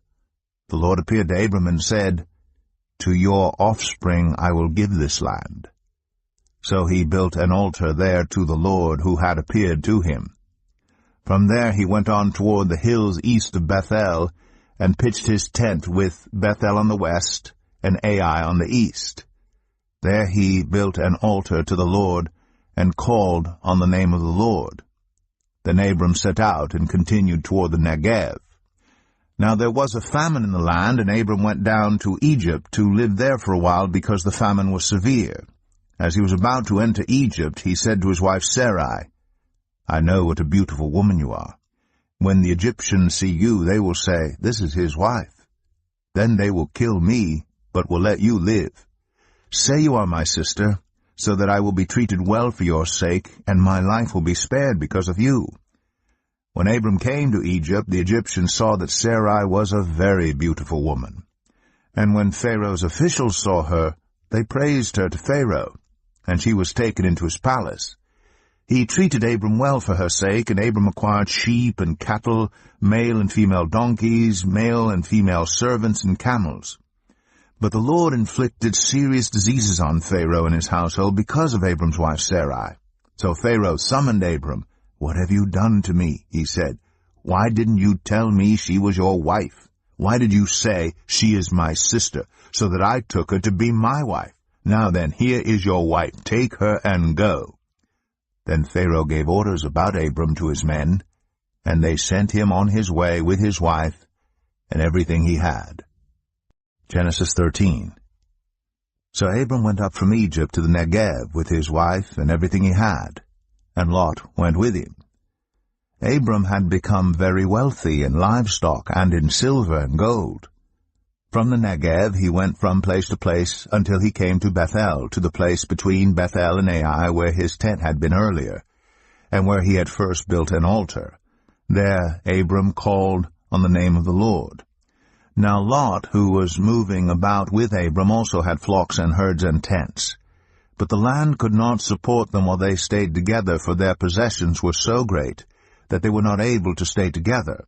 The Lord appeared to Abram and said, "To your offspring I will give this land." So he built an altar there to the Lord who had appeared to him. From there he went on toward the hills east of Bethel, and pitched his tent with Bethel on the west and Ai on the east. There he built an altar to the Lord, and called on the name of the Lord. Then Abram set out and continued toward the Negev. Now there was a famine in the land, and Abram went down to Egypt to live there for a while, because the famine was severe. As he was about to enter Egypt, he said to his wife Sarai, "I know what a beautiful woman you are. When the Egyptians see you, they will say, 'This is his wife.' Then they will kill me, but will let you live. Say you are my sister, so that I will be treated well for your sake, and my life will be spared because of you." When Abram came to Egypt, the Egyptians saw that Sarai was a very beautiful woman. And when Pharaoh's officials saw her, they praised her to Pharaoh, and she was taken into his palace. He treated Abram well for her sake, and Abram acquired sheep and cattle, male and female donkeys, male and female servants, and camels. But the Lord inflicted serious diseases on Pharaoh and his household because of Abram's wife Sarai. So Pharaoh summoned Abram. "What have you done to me?" he said. "Why didn't you tell me she was your wife? Why did you say, 'She is my sister,' so that I took her to be my wife? Now then, here is your wife. Take her and go." Then Pharaoh gave orders about Abram to his men, and they sent him on his way with his wife and everything he had. Genesis 13. So Abram went up from Egypt to the Negev with his wife and everything he had, and Lot went with him. Abram had become very wealthy in livestock and in silver and gold. From the Negev he went from place to place until he came to Bethel, to the place between Bethel and Ai where his tent had been earlier, and where he had first built an altar. There Abram called on the name of the Lord. Now Lot, who was moving about with Abram, also had flocks and herds and tents. But the land could not support them while they stayed together, for their possessions were so great that they were not able to stay together.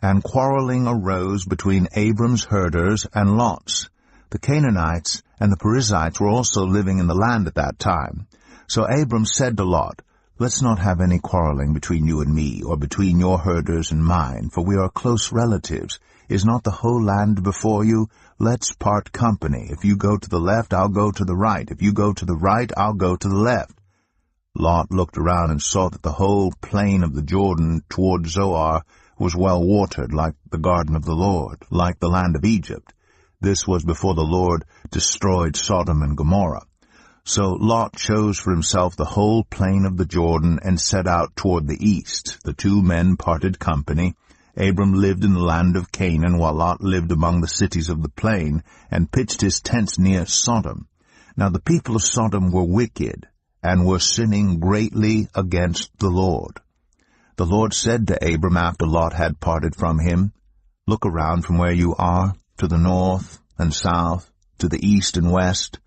And quarreling arose between Abram's herders and Lot's. The Canaanites and the Perizzites were also living in the land at that time. So Abram said to Lot, "Let's not have any quarreling between you and me, or between your herders and mine, for we are close relatives. Is not the whole land before you? Let's part company. If you go to the left, I'll go to the right. If you go to the right, I'll go to the left." Lot looked around and saw that the whole plain of the Jordan toward Zoar was well watered, like the garden of the Lord, like the land of Egypt. This was before the Lord destroyed Sodom and Gomorrah. So Lot chose for himself the whole plain of the Jordan and set out toward the east. The two men parted company. Abram lived in the land of Canaan, while Lot lived among the cities of the plain, and pitched his tents near Sodom. Now the people of Sodom were wicked, and were sinning greatly against the Lord. The Lord said to Abram after Lot had parted from him, "Look around from where you are, to the north and south, to the east and west.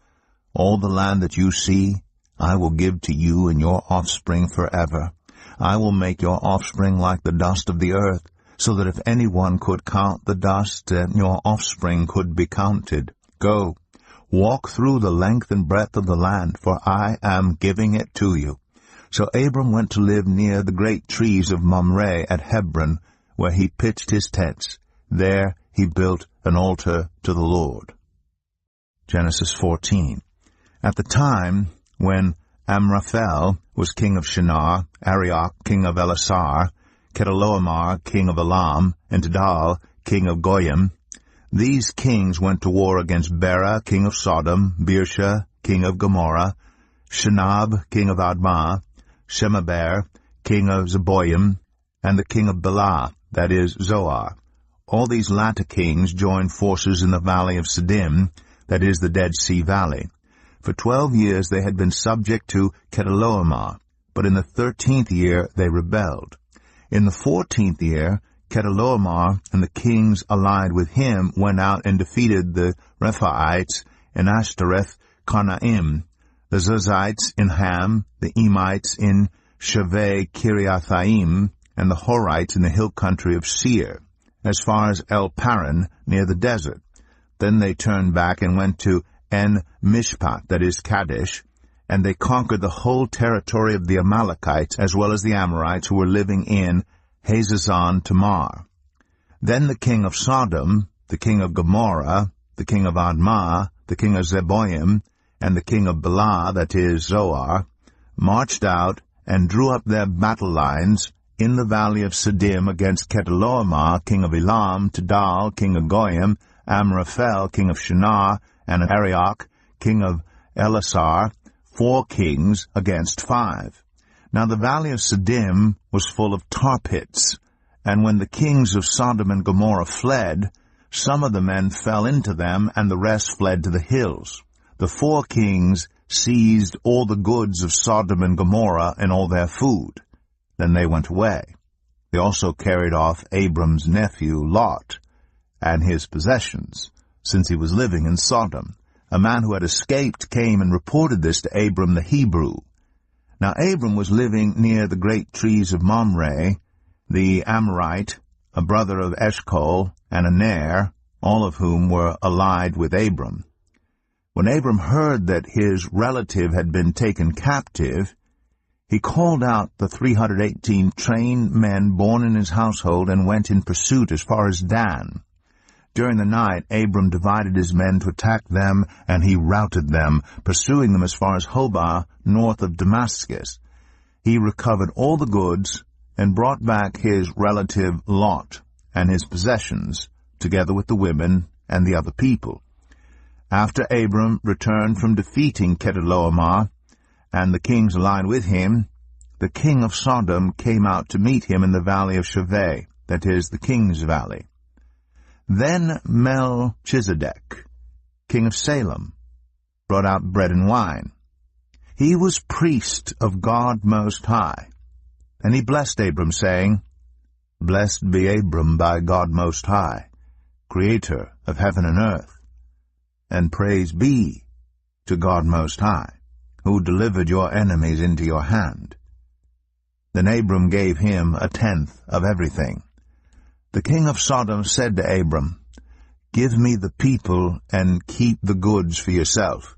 All the land that you see, I will give to you and your offspring forever. I will make your offspring like the dust of the earth, so that if anyone could count the dust, then your offspring could be counted. Go, walk through the length and breadth of the land, for I am giving it to you." So Abram went to live near the great trees of Mamre at Hebron, where he pitched his tents. There he built an altar to the Lord. Genesis 14. At the time when Amraphel was king of Shinar, Arioch king of Elasar, Chedorlaomer king of Elam, and Tidal king of Goyim, these kings went to war against Bera king of Sodom, Birsha king of Gomorrah, Shinab king of Admah, Shemaber king of Zeboim, and the king of Bela, that is, Zoar. All these latter kings joined forces in the valley of Siddim, that is, the Dead Sea Valley. For 12 years they had been subject to Chedorlaomer, but in the 13th year they rebelled. In the 14th year, Chedorlaomer and the kings allied with him went out and defeated the Rephaites in Ashtoreth Karnaim, the Zuzites in Ham, the Emites in Shaveh Kiriathaim, and the Horites in the hill country of Seir, as far as El Paran near the desert. Then they turned back and went to En-Mishpat, that is Kadesh, and they conquered the whole territory of the Amalekites, as well as the Amorites who were living in Hazazon Tamar. Then the king of Sodom, the king of Gomorrah, the king of Admah, the king of Zeboim, and the king of Bela, that is Zoar, marched out and drew up their battle lines in the valley of Siddim against Chedorlaomer, king of Elam, Tidal, king of Goyim, Amraphel, king of Shinar, and Arioch, king of Elasar, 4 kings against 5. Now the valley of Siddim was full of tar pits, and when the kings of Sodom and Gomorrah fled, some of the men fell into them, and the rest fled to the hills. The 4 kings seized all the goods of Sodom and Gomorrah and all their food. Then they went away. They also carried off Abram's nephew Lot and his possessions, since he was living in Sodom. A man who had escaped came and reported this to Abram the Hebrew. Now Abram was living near the great trees of Mamre, the Amorite, a brother of Eshcol, and Aner, all of whom were allied with Abram. When Abram heard that his relative had been taken captive, he called out the 318 trained men born in his household and went in pursuit as far as Dan. During the night, Abram divided his men to attack them, and he routed them, pursuing them as far as Hobah, north of Damascus. He recovered all the goods and brought back his relative Lot and his possessions, together with the women and the other people. After Abram returned from defeating Chedorlaomer and the kings allied with him, the king of Sodom came out to meet him in the valley of Shaveh, that is, the king's valley. Then Melchizedek, king of Salem, brought out bread and wine. He was priest of God Most High, and he blessed Abram, saying, "Blessed be Abram by God Most High, creator of heaven and earth, and praise be to God Most High, who delivered your enemies into your hand." Then Abram gave him 1/10 of everything. The king of Sodom said to Abram, "Give me the people and keep the goods for yourself."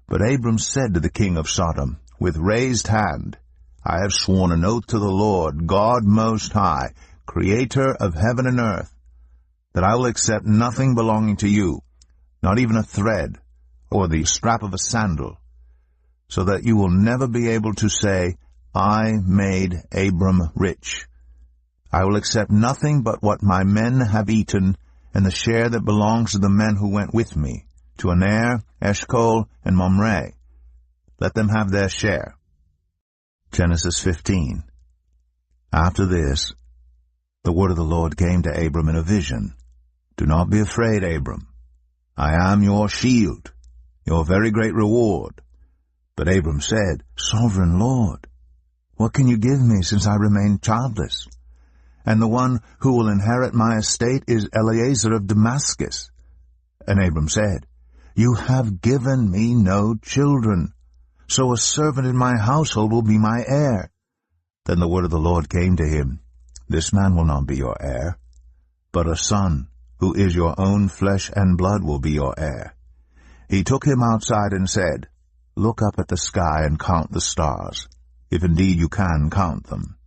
But Abram said to the king of Sodom, with raised hand, "I have sworn an oath to the Lord, God Most High, creator of heaven and earth, that I will accept nothing belonging to you, not even a thread or the strap of a sandal, so that you will never be able to say, 'I made Abram rich.' I will accept nothing but what my men have eaten, and the share that belongs to the men who went with me, to Aner, Eshcol, and Mamre. Let them have their share. Genesis 15. After this, the word of the Lord came to Abram in a vision. Do not be afraid, Abram. I am your shield, your very great reward. But Abram said, Sovereign Lord, what can you give me since I remain childless? And the one who will inherit my estate is Eliezer of Damascus. And Abram said, You have given me no children, so a servant in my household will be my heir. Then the word of the Lord came to him, This man will not be your heir, but a son, who is your own flesh and blood, will be your heir. He took him outside and said, Look up at the sky and count the stars, if indeed you can count them.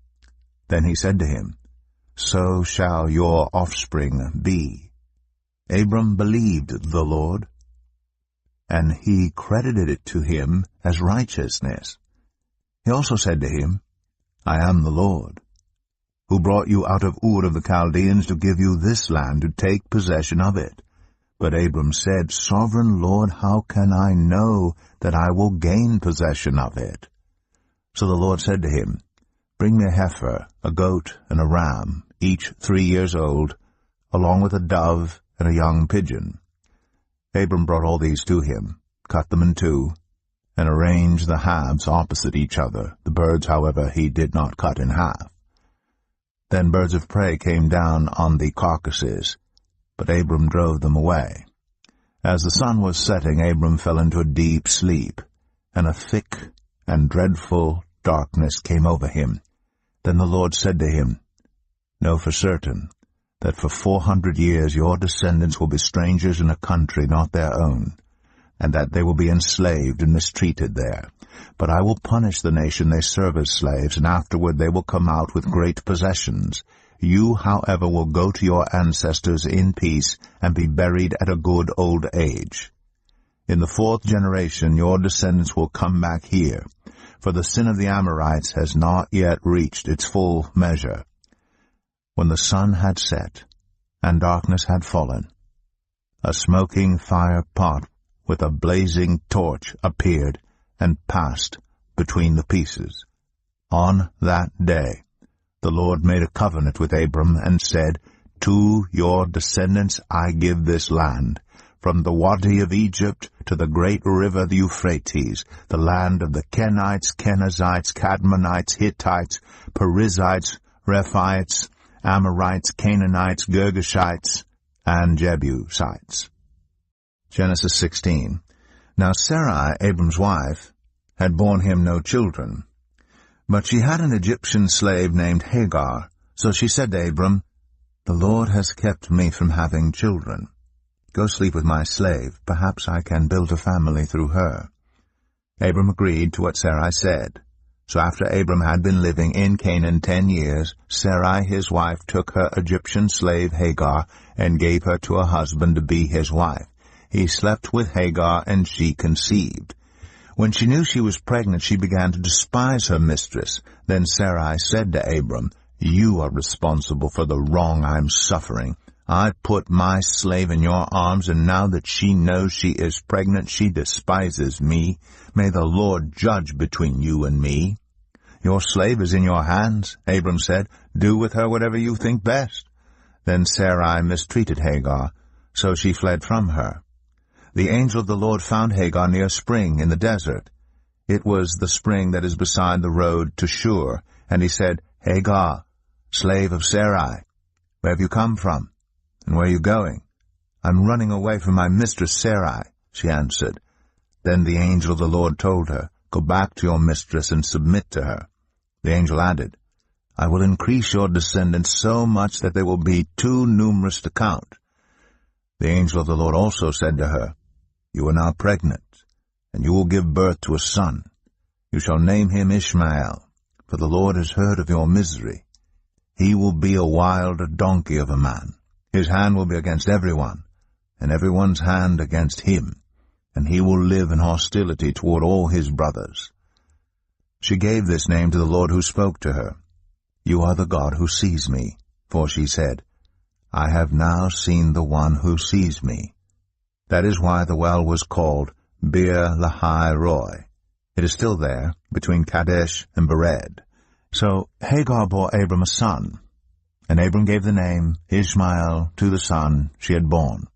Then he said to him, So shall your offspring be. Abram believed the Lord, and he credited it to him as righteousness. He also said to him, I am the Lord, who brought you out of Ur of the Chaldeans to give you this land to take possession of it. But Abram said, Sovereign Lord, how can I know that I will gain possession of it? So the Lord said to him, Bring me a heifer, a goat, and a ram, each 3 years old, along with a dove and a young pigeon. Abram brought all these to him, cut them in two, and arranged the halves opposite each other. The birds, however, he did not cut in half. Then birds of prey came down on the carcasses, but Abram drove them away. As the sun was setting, Abram fell into a deep sleep, and a thick and dreadful darkness came over him. Then the Lord said to him, Know for certain that for 400 years your descendants will be strangers in a country not their own, and that they will be enslaved and mistreated there. But I will punish the nation they serve as slaves, and afterward they will come out with great possessions. You, however, will go to your ancestors in peace and be buried at a good old age. In the 4th generation your descendants will come back here, for the sin of the Amorites has not yet reached its full measure. When the sun had set and darkness had fallen, a smoking fire pot with a blazing torch appeared and passed between the pieces. On that day the Lord made a covenant with Abram and said, To your descendants I give this land, from the Wadi of Egypt to the great river the Euphrates, the land of the Kenites, Kenizzites, Cadmonites, Hittites, Perizzites, Rephaites, Amorites, Canaanites, Girgashites, and Jebusites. Genesis 16. Now Sarai, Abram's wife, had borne him no children, but she had an Egyptian slave named Hagar. So she said to Abram, The Lord has kept me from having children. Go sleep with my slave. Perhaps I can build a family through her. Abram agreed to what Sarai said. So after Abram had been living in Canaan 10 years, Sarai his wife took her Egyptian slave Hagar and gave her to a husband to be his wife. He slept with Hagar, and she conceived. When she knew she was pregnant, she began to despise her mistress. Then Sarai said to Abram, You are responsible for the wrong I am suffering. I put my slave in your arms, and now that she knows she is pregnant, she despises me. May the Lord judge between you and me. Your slave is in your hands, Abram said. Do with her whatever you think best. Then Sarai mistreated Hagar, so she fled from her. The angel of the Lord found Hagar near a spring in the desert. It was the spring that is beside the road to Shur, and he said, Hagar, slave of Sarai, where have you come from, and where are you going? I'm running away from my mistress Sarai, she answered. Then the angel of the Lord told her, Go back to your mistress and submit to her. The angel added, I will increase your descendants so much that they will be too numerous to count. The angel of the Lord also said to her, You are now pregnant, and you will give birth to a son. You shall name him Ishmael, for the Lord has heard of your misery. He will be a wild donkey of a man. His hand will be against everyone, and everyone's hand against him, and he will live in hostility toward all his brothers. She gave this name to the Lord who spoke to her. You are the God who sees me, for she said, I have now seen the one who sees me. That is why the well was called Bir Lahai Roi, It is still there, between Kadesh and Bered. So Hagar bore Abram a son, and Abram gave the name Ishmael to the son she had borne.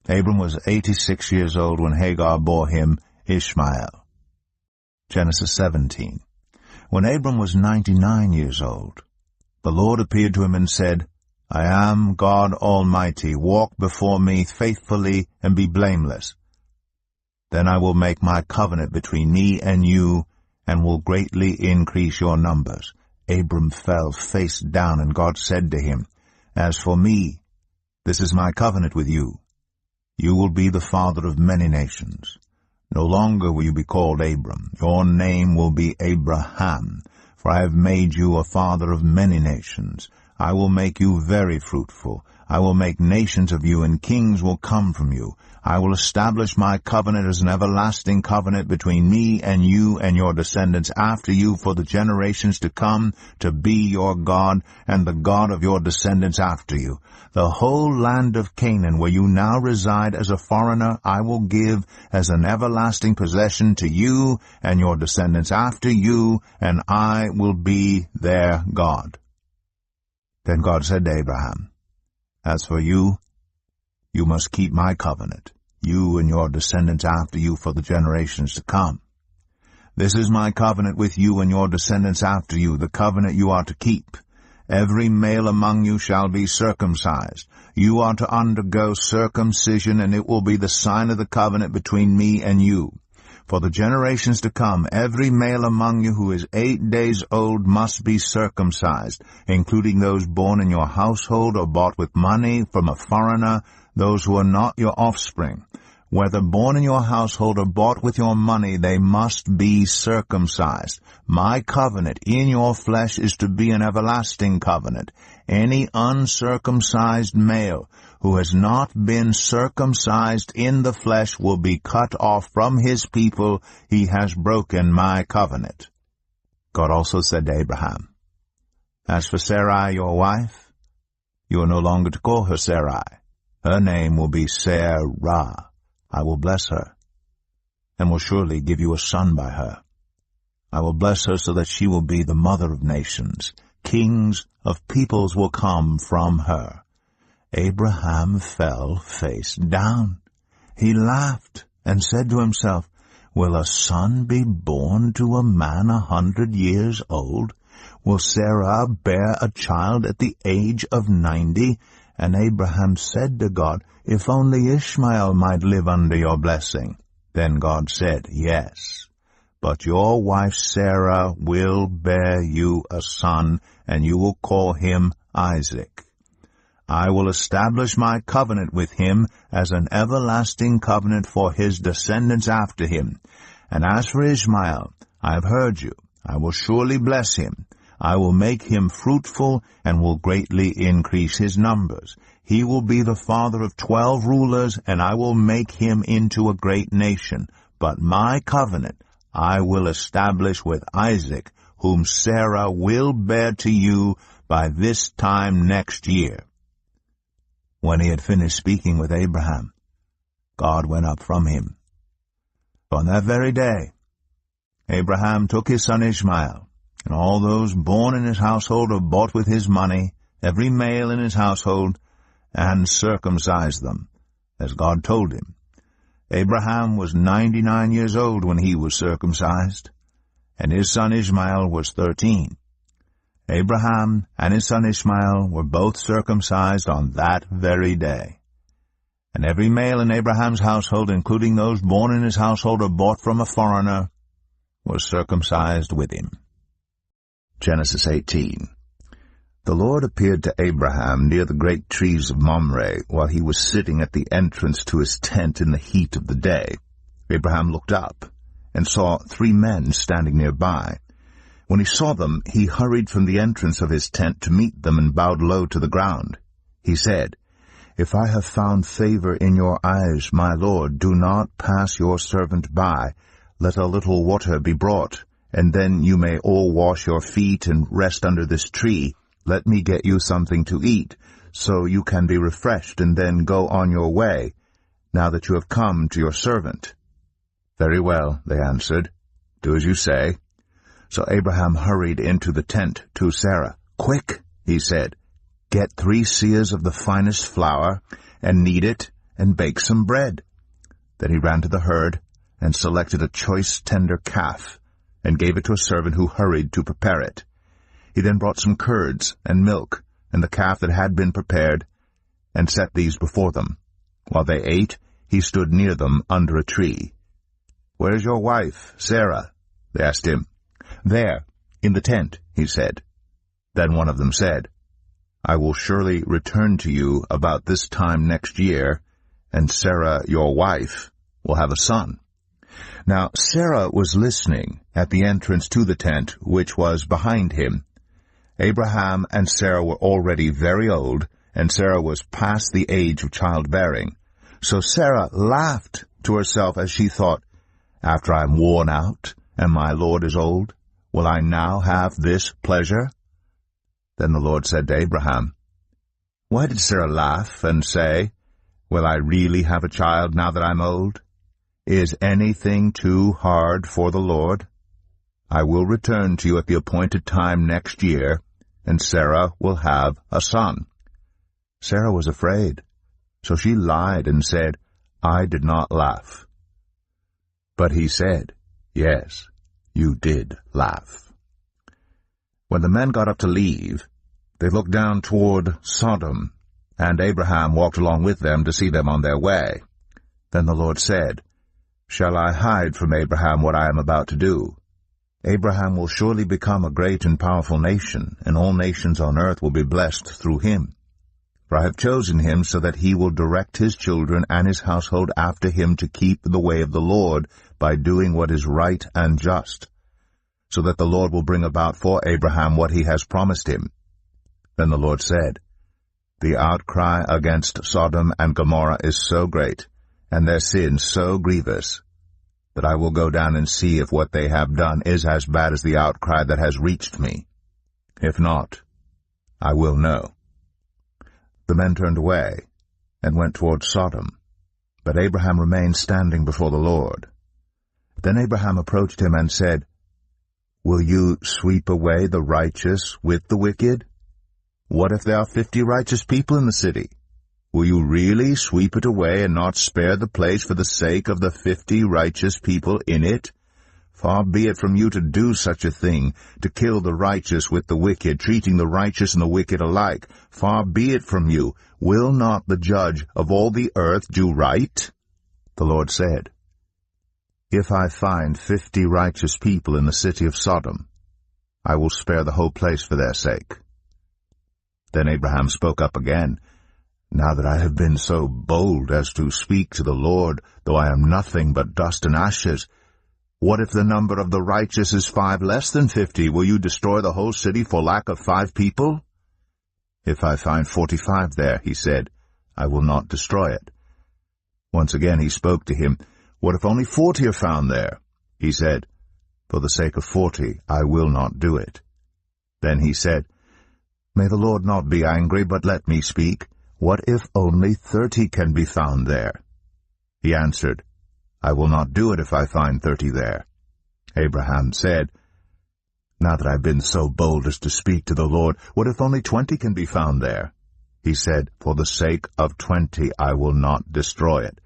Abram was 86 years old when Hagar bore him Ishmael. Genesis 17. When Abram was 99 years old, the Lord appeared to him and said, I am God Almighty. Walk before me faithfully and be blameless. Then I will make my covenant between me and you, and will greatly increase your numbers. Abram fell face down, and God said to him, As for me, this is my covenant with you. You will be the father of many nations. No longer will you be called Abram. Your name will be Abraham, for I have made you a father of many nations. I will make you very fruitful. I will make nations of you, and kings will come from you. I will establish my covenant as an everlasting covenant between me and you and your descendants after you for the generations to come, to be your God and the God of your descendants after you. The whole land of Canaan, where you now reside as a foreigner, I will give as an everlasting possession to you and your descendants after you, and I will be their God. Then God said to Abraham, As for you, you must keep my covenant, you and your descendants after you for the generations to come. This is my covenant with you and your descendants after you, the covenant you are to keep. Every male among you shall be circumcised. You are to undergo circumcision, and it will be the sign of the covenant between me and you. For the generations to come, every male among you who is 8 days old must be circumcised, including those born in your household or bought with money from a foreigner, those who are not your offspring. Whether born in your household or bought with your money, they must be circumcised. My covenant in your flesh is to be an everlasting covenant. Any uncircumcised male who has not been circumcised in the flesh will be cut off from his people. He has broken my covenant. God also said to Abraham, As for Sarai, your wife, you are no longer to call her Sarai. Her name will be Sarah. I will bless her, and will surely give you a son by her. I will bless her so that she will be the mother of nations. Kings of peoples will come from her. Abraham fell face down. He laughed and said to himself, Will a son be born to a man 100 years old? Will Sarah bear a child at the age of 90? And Abraham said to God, If only Ishmael might live under your blessing. Then God said, Yes, but your wife Sarah will bear you a son, and you will call him Isaac. I will establish my covenant with him as an everlasting covenant for his descendants after him. And as for Ishmael, I have heard you. I will surely bless him. I will make him fruitful and will greatly increase his numbers. He will be the father of 12 rulers, and I will make him into a great nation. But my covenant I will establish with Isaac, whom Sarah will bear to you by this time next year. When he had finished speaking with Abraham, God went up from him. On that very day, Abraham took his son Ishmael, and all those born in his household or bought with his money, every male in his household, and circumcised them, as God told him. Abraham was 99 years old when he was circumcised, and his son Ishmael was 13. Abraham and his son Ishmael were both circumcised on that very day. And every male in Abraham's household, including those born in his household or bought from a foreigner, was circumcised with him. Genesis 18. The Lord appeared to Abraham near the great trees of Mamre while he was sitting at the entrance to his tent in the heat of the day. Abraham looked up and saw 3 men standing nearby. When he saw them, he hurried from the entrance of his tent to meet them and bowed low to the ground. He said, If I have found favor in your eyes, my Lord, do not pass your servant by. Let a little water be brought, and then you may all wash your feet and rest under this tree. Let me get you something to eat, so you can be refreshed, and then go on your way, now that you have come to your servant. Very well, they answered. "Do as you say." So Abraham hurried into the tent to Sarah. "Quick," he said, "get 3 seahs of the finest flour, and knead it, and bake some bread." Then he ran to the herd, and selected a choice tender calf, and gave it to a servant who hurried to prepare it. He then brought some curds and milk, and the calf that had been prepared, and set these before them. While they ate, he stood near them under a tree. "Where is your wife, Sarah?" they asked him. "There, in the tent," he said. Then one of them said, "I will surely return to you about this time next year, and Sarah, your wife, will have a son." Now Sarah was listening at the entrance to the tent, which was behind him. Abraham and Sarah were already very old, and Sarah was past the age of childbearing. So Sarah laughed to herself as she thought, "After I am worn out, and my Lord is old, will I now have this pleasure?" Then the Lord said to Abraham, "Why did Sarah laugh and say, 'Will I really have a child now that I'm old?' Is anything too hard for the Lord? I will return to you at the appointed time next year, and Sarah will have a son." Sarah was afraid, so she lied and said, "I did not laugh." But he said, "Yes, you did laugh." When the men got up to leave, they looked down toward Sodom, and Abraham walked along with them to see them on their way. Then the Lord said, "Shall I hide from Abraham what I am about to do? Abraham will surely become a great and powerful nation, and all nations on earth will be blessed through him. For I have chosen him so that he will direct his children and his household after him to keep the way of the Lord by doing what is right and just, so that the Lord will bring about for Abraham what he has promised him." Then the Lord said, "The outcry against Sodom and Gomorrah is so great, and their sin so grievous, that I will go down and see if what they have done is as bad as the outcry that has reached me. If not, I will know." The men turned away and went toward Sodom, but Abraham remained standing before the Lord. Then Abraham approached him and said, "Will you sweep away the righteous with the wicked? What if there are 50 righteous people in the city? Will you really sweep it away and not spare the place for the sake of the 50 righteous people in it? Far be it from you to do such a thing, to kill the righteous with the wicked, treating the righteous and the wicked alike. Far be it from you. Will not the judge of all the earth do right?" The Lord said, "If I find 50 righteous people in the city of Sodom, I will spare the whole place for their sake." Then Abraham spoke up again, "Now that I have been so bold as to speak to the Lord, though I am nothing but dust and ashes, what if the number of the righteous is 5 less than 50? Will you destroy the whole city for lack of 5 people? If I find 45 there," he said, "I will not destroy it." Once again he spoke to him, "What if only 40 are found there?" He said, "For the sake of 40, I will not do it." Then he said, "May the Lord not be angry, but let me speak. What if only 30 can be found there?" He answered, "I will not do it if I find 30 there." Abraham said, "Now that I've been so bold as to speak to the Lord, what if only 20 can be found there?" He said, "For the sake of 20 I will not destroy it."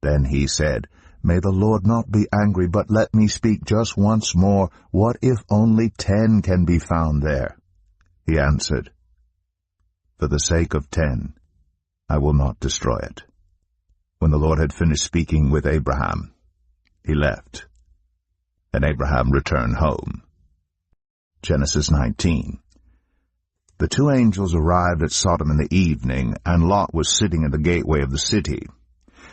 Then he said, "May the Lord not be angry, but let me speak just once more. What if only 10 can be found there?" He answered, "For the sake of 10, I will not destroy it." When the Lord had finished speaking with Abraham, he left, and Abraham returned home. Genesis 19. The 2 angels arrived at Sodom in the evening, and Lot was sitting in the gateway of the city.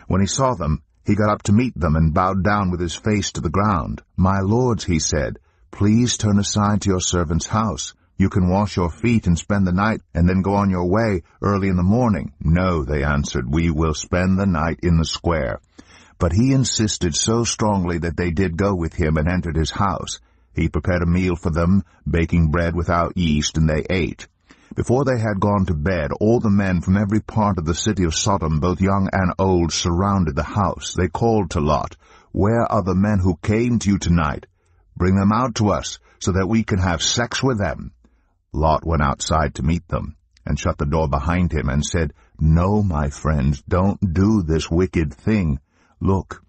When he saw them, he got up to meet them and bowed down with his face to the ground. "My lords," he said, "please turn aside to your servant's house. You can wash your feet and spend the night, and then go on your way early in the morning." "No," they answered, "we will spend the night in the square." But he insisted so strongly that they did go with him and entered his house. He prepared a meal for them, baking bread without yeast, and they ate. Before they had gone to bed, all the men from every part of the city of Sodom, both young and old, surrounded the house. They called to Lot, "Where are the men who came to you tonight? Bring them out to us, so that we can have sex with them." Lot went outside to meet them, and shut the door behind him, and said, "No, my friends, don't do this wicked thing. Look,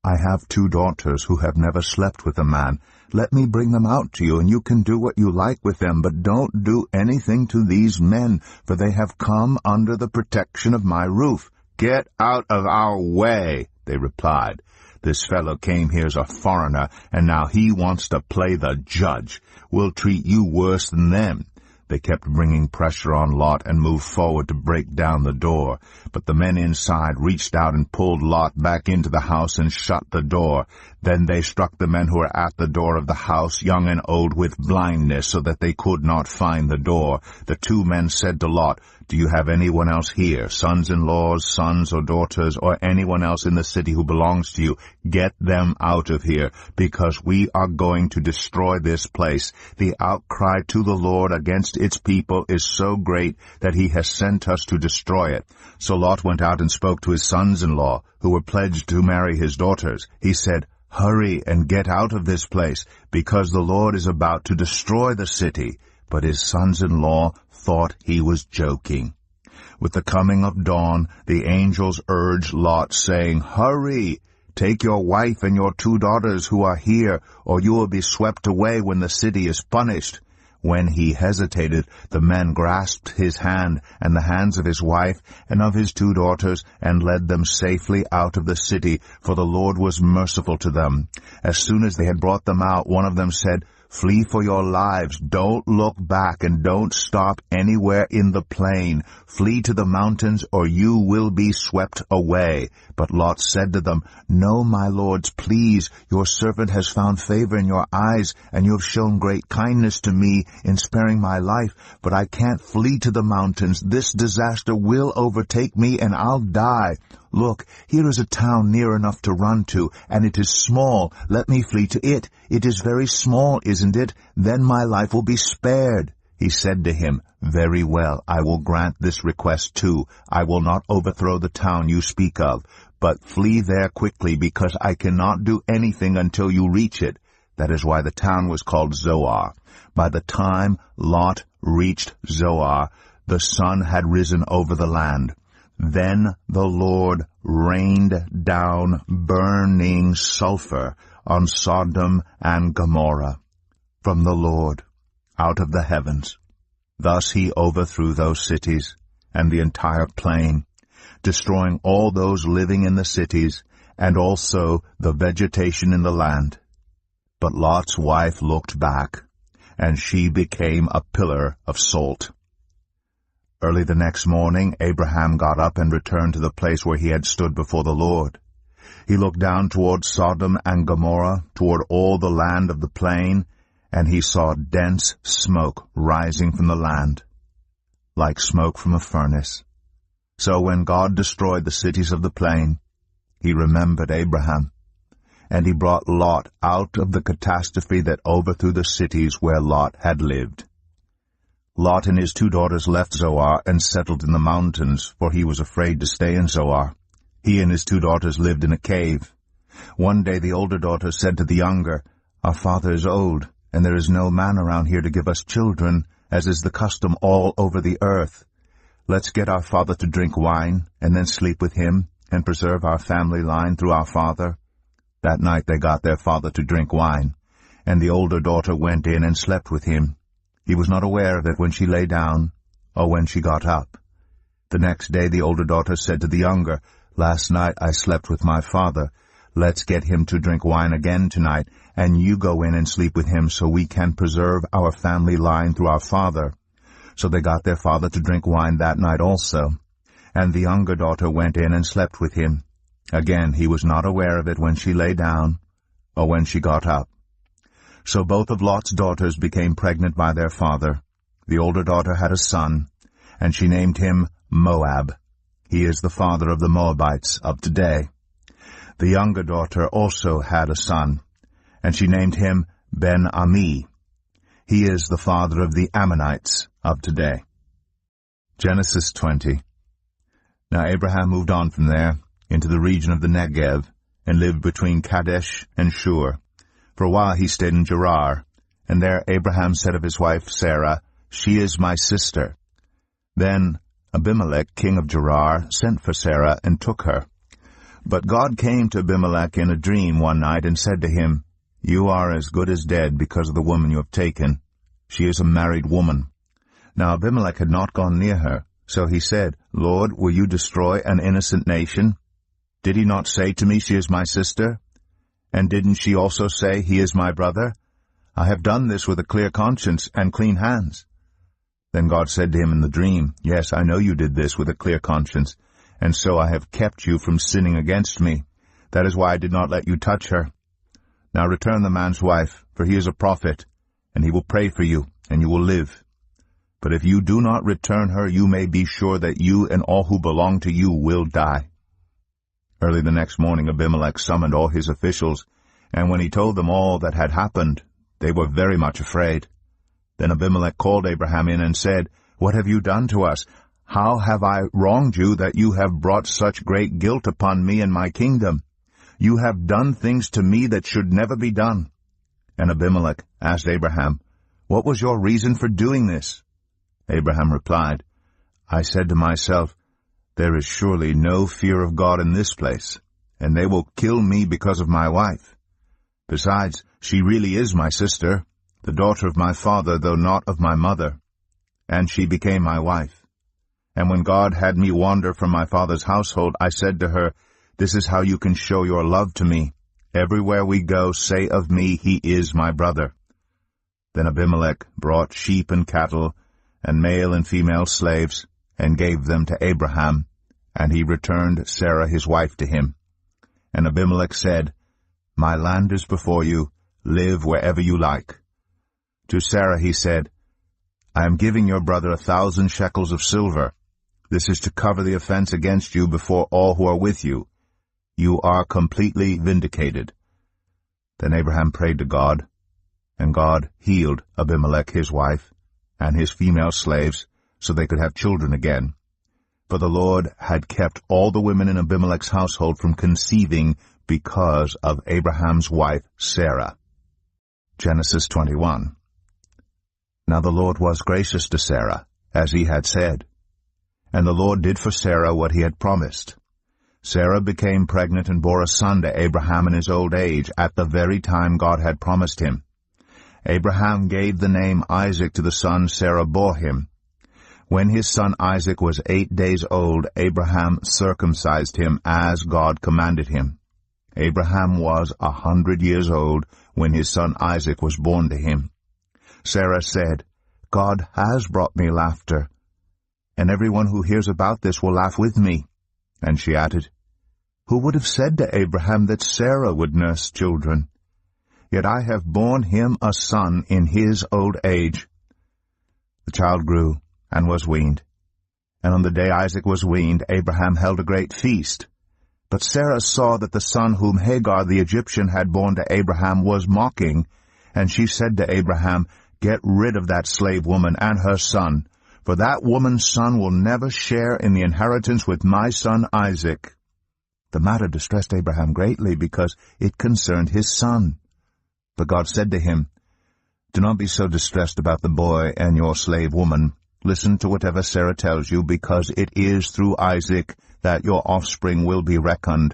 I have 2 daughters who have never slept with a man. Let me bring them out to you, and you can do what you like with them, but don't do anything to these men, for they have come under the protection of my roof." "Get out of our way," they replied. "This fellow came here as a foreigner, and now he wants to play the judge. We'll treat you worse than them." They kept bringing pressure on Lot and moved forward to break down the door. But the men inside reached out and pulled Lot back into the house and shut the door. Then they struck the men who were at the door of the house, young and old, with blindness, so that they could not find the door. The 2 men said to Lot, "Do you have anyone else here, sons-in-laws, sons or daughters, or anyone else in the city who belongs to you? Get them out of here, because we are going to destroy this place. The outcry to the Lord against its people is so great that he has sent us to destroy it." So Lot went out and spoke to his sons-in-law, who were pledged to marry his daughters. He said, "Hurry and get out of this place, because the Lord is about to destroy the city." But his sons-in-law thought he was joking. With the coming of dawn, the angels urged Lot, saying, "Hurry! Take your wife and your 2 daughters who are here, or you will be swept away when the city is punished." When he hesitated, the men grasped his hand and the hands of his wife and of his 2 daughters, and led them safely out of the city, for the Lord was merciful to them. As soon as they had brought them out, one of them said, "Flee for your lives. Don't look back, and don't stop anywhere in the plain. Flee to the mountains, or you will be swept away." But Lot said to them, "No, my lords, please. Your servant has found favor in your eyes, and you have shown great kindness to me in sparing my life. But I can't flee to the mountains. This disaster will overtake me, and I'll die. Look, here is a town near enough to run to, and it is small. Let me flee to it. It is very small, isn't it? Then my life will be spared." He said to him, "Very well, I will grant this request too. I will not overthrow the town you speak of, but flee there quickly, because I cannot do anything until you reach it." That is why the town was called Zoar. By the time Lot reached Zoar, the sun had risen over the land. Then the Lord rained down burning sulfur on Sodom and Gomorrah from the Lord out of the heavens. Thus he overthrew those cities and the entire plain, destroying all those living in the cities and also the vegetation in the land. But Lot's wife looked back, and she became a pillar of salt. Early the next morning, Abraham got up and returned to the place where he had stood before the Lord. He looked down toward Sodom and Gomorrah, toward all the land of the plain, and he saw dense smoke rising from the land, like smoke from a furnace. So when God destroyed the cities of the plain, he remembered Abraham, and he brought Lot out of the catastrophe that overthrew the cities where Lot had lived. Lot and his 2 daughters left Zoar and settled in the mountains, for he was afraid to stay in Zoar. He and his 2 daughters lived in a cave. One day the older daughter said to the younger, "Our father is old, and there is no man around here to give us children, as is the custom all over the earth. Let's get our father to drink wine, and then sleep with him, and preserve our family line through our father." That night they got their father to drink wine, and the older daughter went in and slept with him. He was not aware of it when she lay down or when she got up. The next day the older daughter said to the younger, "Last night I slept with my father. Let's get him to drink wine again tonight, and you go in and sleep with him so we can preserve our family line through our father." So they got their father to drink wine that night also, and the younger daughter went in and slept with him. Again he was not aware of it when she lay down or when she got up. So both of Lot's daughters became pregnant by their father. The older daughter had a son, and she named him Moab. He is the father of the Moabites of today. The younger daughter also had a son, and she named him Ben-Ami. He is the father of the Ammonites of today. Genesis 20. Now Abraham moved on from there into the region of the Negev, and lived between Kadesh and Shur. For a while he stayed in Gerar, and there Abraham said of his wife Sarah, "She is my sister." Then Abimelech, king of Gerar, sent for Sarah and took her. But God came to Abimelech in a dream one night and said to him, "You are as good as dead because of the woman you have taken. She is a married woman." Now Abimelech had not gone near her, so he said, "Lord, will you destroy an innocent nation? Did he not say to me, 'She is my sister'? And didn't she also say, 'He is my brother'? I have done this with a clear conscience and clean hands." Then God said to him in the dream, "Yes, I know you did this with a clear conscience, and so I have kept you from sinning against me. That is why I did not let you touch her. Now return the man's wife, for he is a prophet, and he will pray for you, and you will live. But if you do not return her, you may be sure that you and all who belong to you will die." Early the next morning Abimelech summoned all his officials, and when he told them all that had happened, they were very much afraid. Then Abimelech called Abraham in and said, "What have you done to us? How have I wronged you that you have brought such great guilt upon me and my kingdom? You have done things to me that should never be done." And Abimelech asked Abraham, "What was your reason for doing this?" Abraham replied, "I said to myself, 'There is surely no fear of God in this place, and they will kill me because of my wife. Besides, she really is my sister, the daughter of my father, though not of my mother. And she became my wife. And when God had me wander from my father's household, I said to her, This is how you can show your love to me. Everywhere we go, say of me, he is my brother.' Then Abimelech brought sheep and cattle, and male and female slaves, and gave them to Abraham, and he returned Sarah his wife to him. And Abimelech said, 'My land is before you, live wherever you like.' To Sarah he said, 'I am giving your brother 1,000 shekels of silver. This is to cover the offense against you before all who are with you. You are completely vindicated.' Then Abraham prayed to God, and God healed Abimelech his wife, and his female slaves, so they could have children again. For the Lord had kept all the women in Abimelech's household from conceiving because of Abraham's wife Sarah. Genesis 21. Now the Lord was gracious to Sarah, as he had said. And the Lord did for Sarah what he had promised. Sarah became pregnant and bore a son to Abraham in his old age, at the very time God had promised him. Abraham gave the name Isaac to the son Sarah bore him. When his son Isaac was 8 days old, Abraham circumcised him as God commanded him. Abraham was 100 years old when his son Isaac was born to him. Sarah said, "God has brought me laughter, and everyone who hears about this will laugh with me." And she added, "Who would have said to Abraham that Sarah would nurse children? Yet I have borne him a son in his old age." The child grew and was weaned. And on the day Isaac was weaned, Abraham held a great feast. But Sarah saw that the son whom Hagar the Egyptian had borne to Abraham was mocking, and she said to Abraham, "Get rid of that slave woman and her son, for that woman's son will never share in the inheritance with my son Isaac." The matter distressed Abraham greatly, because it concerned his son. But God said to him, "Do not be so distressed about the boy and your slave woman. Listen to whatever Sarah tells you, because it is through Isaac that your offspring will be reckoned.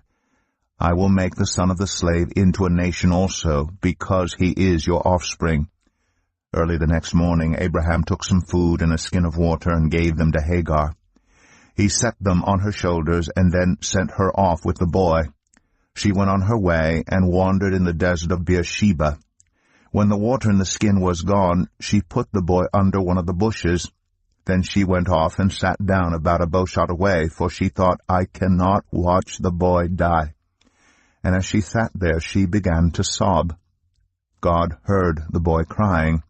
I will make the son of the slave into a nation also, because he is your offspring." Early the next morning Abraham took some food and a skin of water and gave them to Hagar. He set them on her shoulders and then sent her off with the boy. She went on her way and wandered in the desert of Beersheba. When the water in the skin was gone, she put the boy under one of the bushes. Then she went off and sat down about a bowshot away, for she thought, "I cannot watch the boy die." And as she sat there, she began to sob. God heard the boy crying,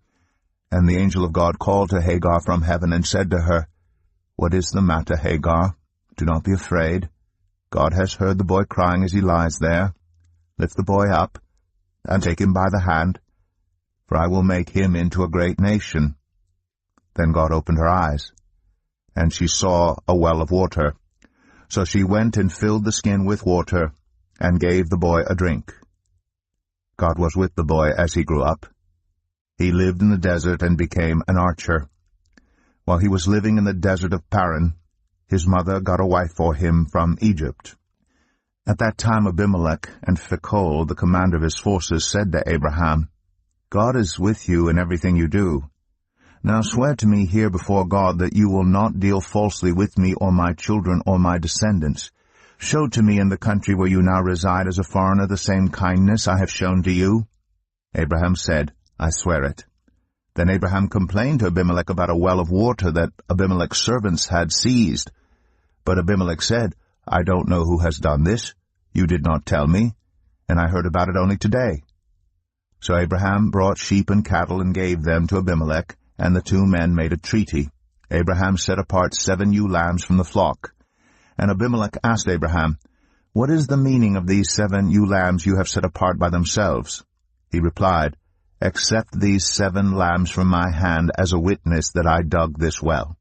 and the angel of God called to Hagar from heaven and said to her, "What is the matter, Hagar? Do not be afraid. God has heard the boy crying as he lies there. Lift the boy up, and take him by the hand, for I will make him into a great nation." Then God opened her eyes, and she saw a well of water. So she went and filled the skin with water, and gave the boy a drink. God was with the boy as he grew up. He lived in the desert and became an archer. While he was living in the desert of Paran, his mother got a wife for him from Egypt. At that time Abimelech and Phicol, the commander of his forces, said to Abraham, God is with you in everything you do. Now swear to me here before God that you will not deal falsely with me or my children or my descendants. Show to me in the country where you now reside as a foreigner the same kindness I have shown to you. Abraham said, I swear it. Then Abraham complained to Abimelech about a well of water that Abimelech's servants had seized. But Abimelech said, I don't know who has done this. You did not tell me, and I heard about it only today. So Abraham brought sheep and cattle and gave them to Abimelech, and the two men made a treaty. Abraham set apart 7 ewe lambs from the flock. And Abimelech asked Abraham, What is the meaning of these 7 ewe lambs you have set apart by themselves? He replied, Accept these 7 lambs from my hand as a witness that I dug this well.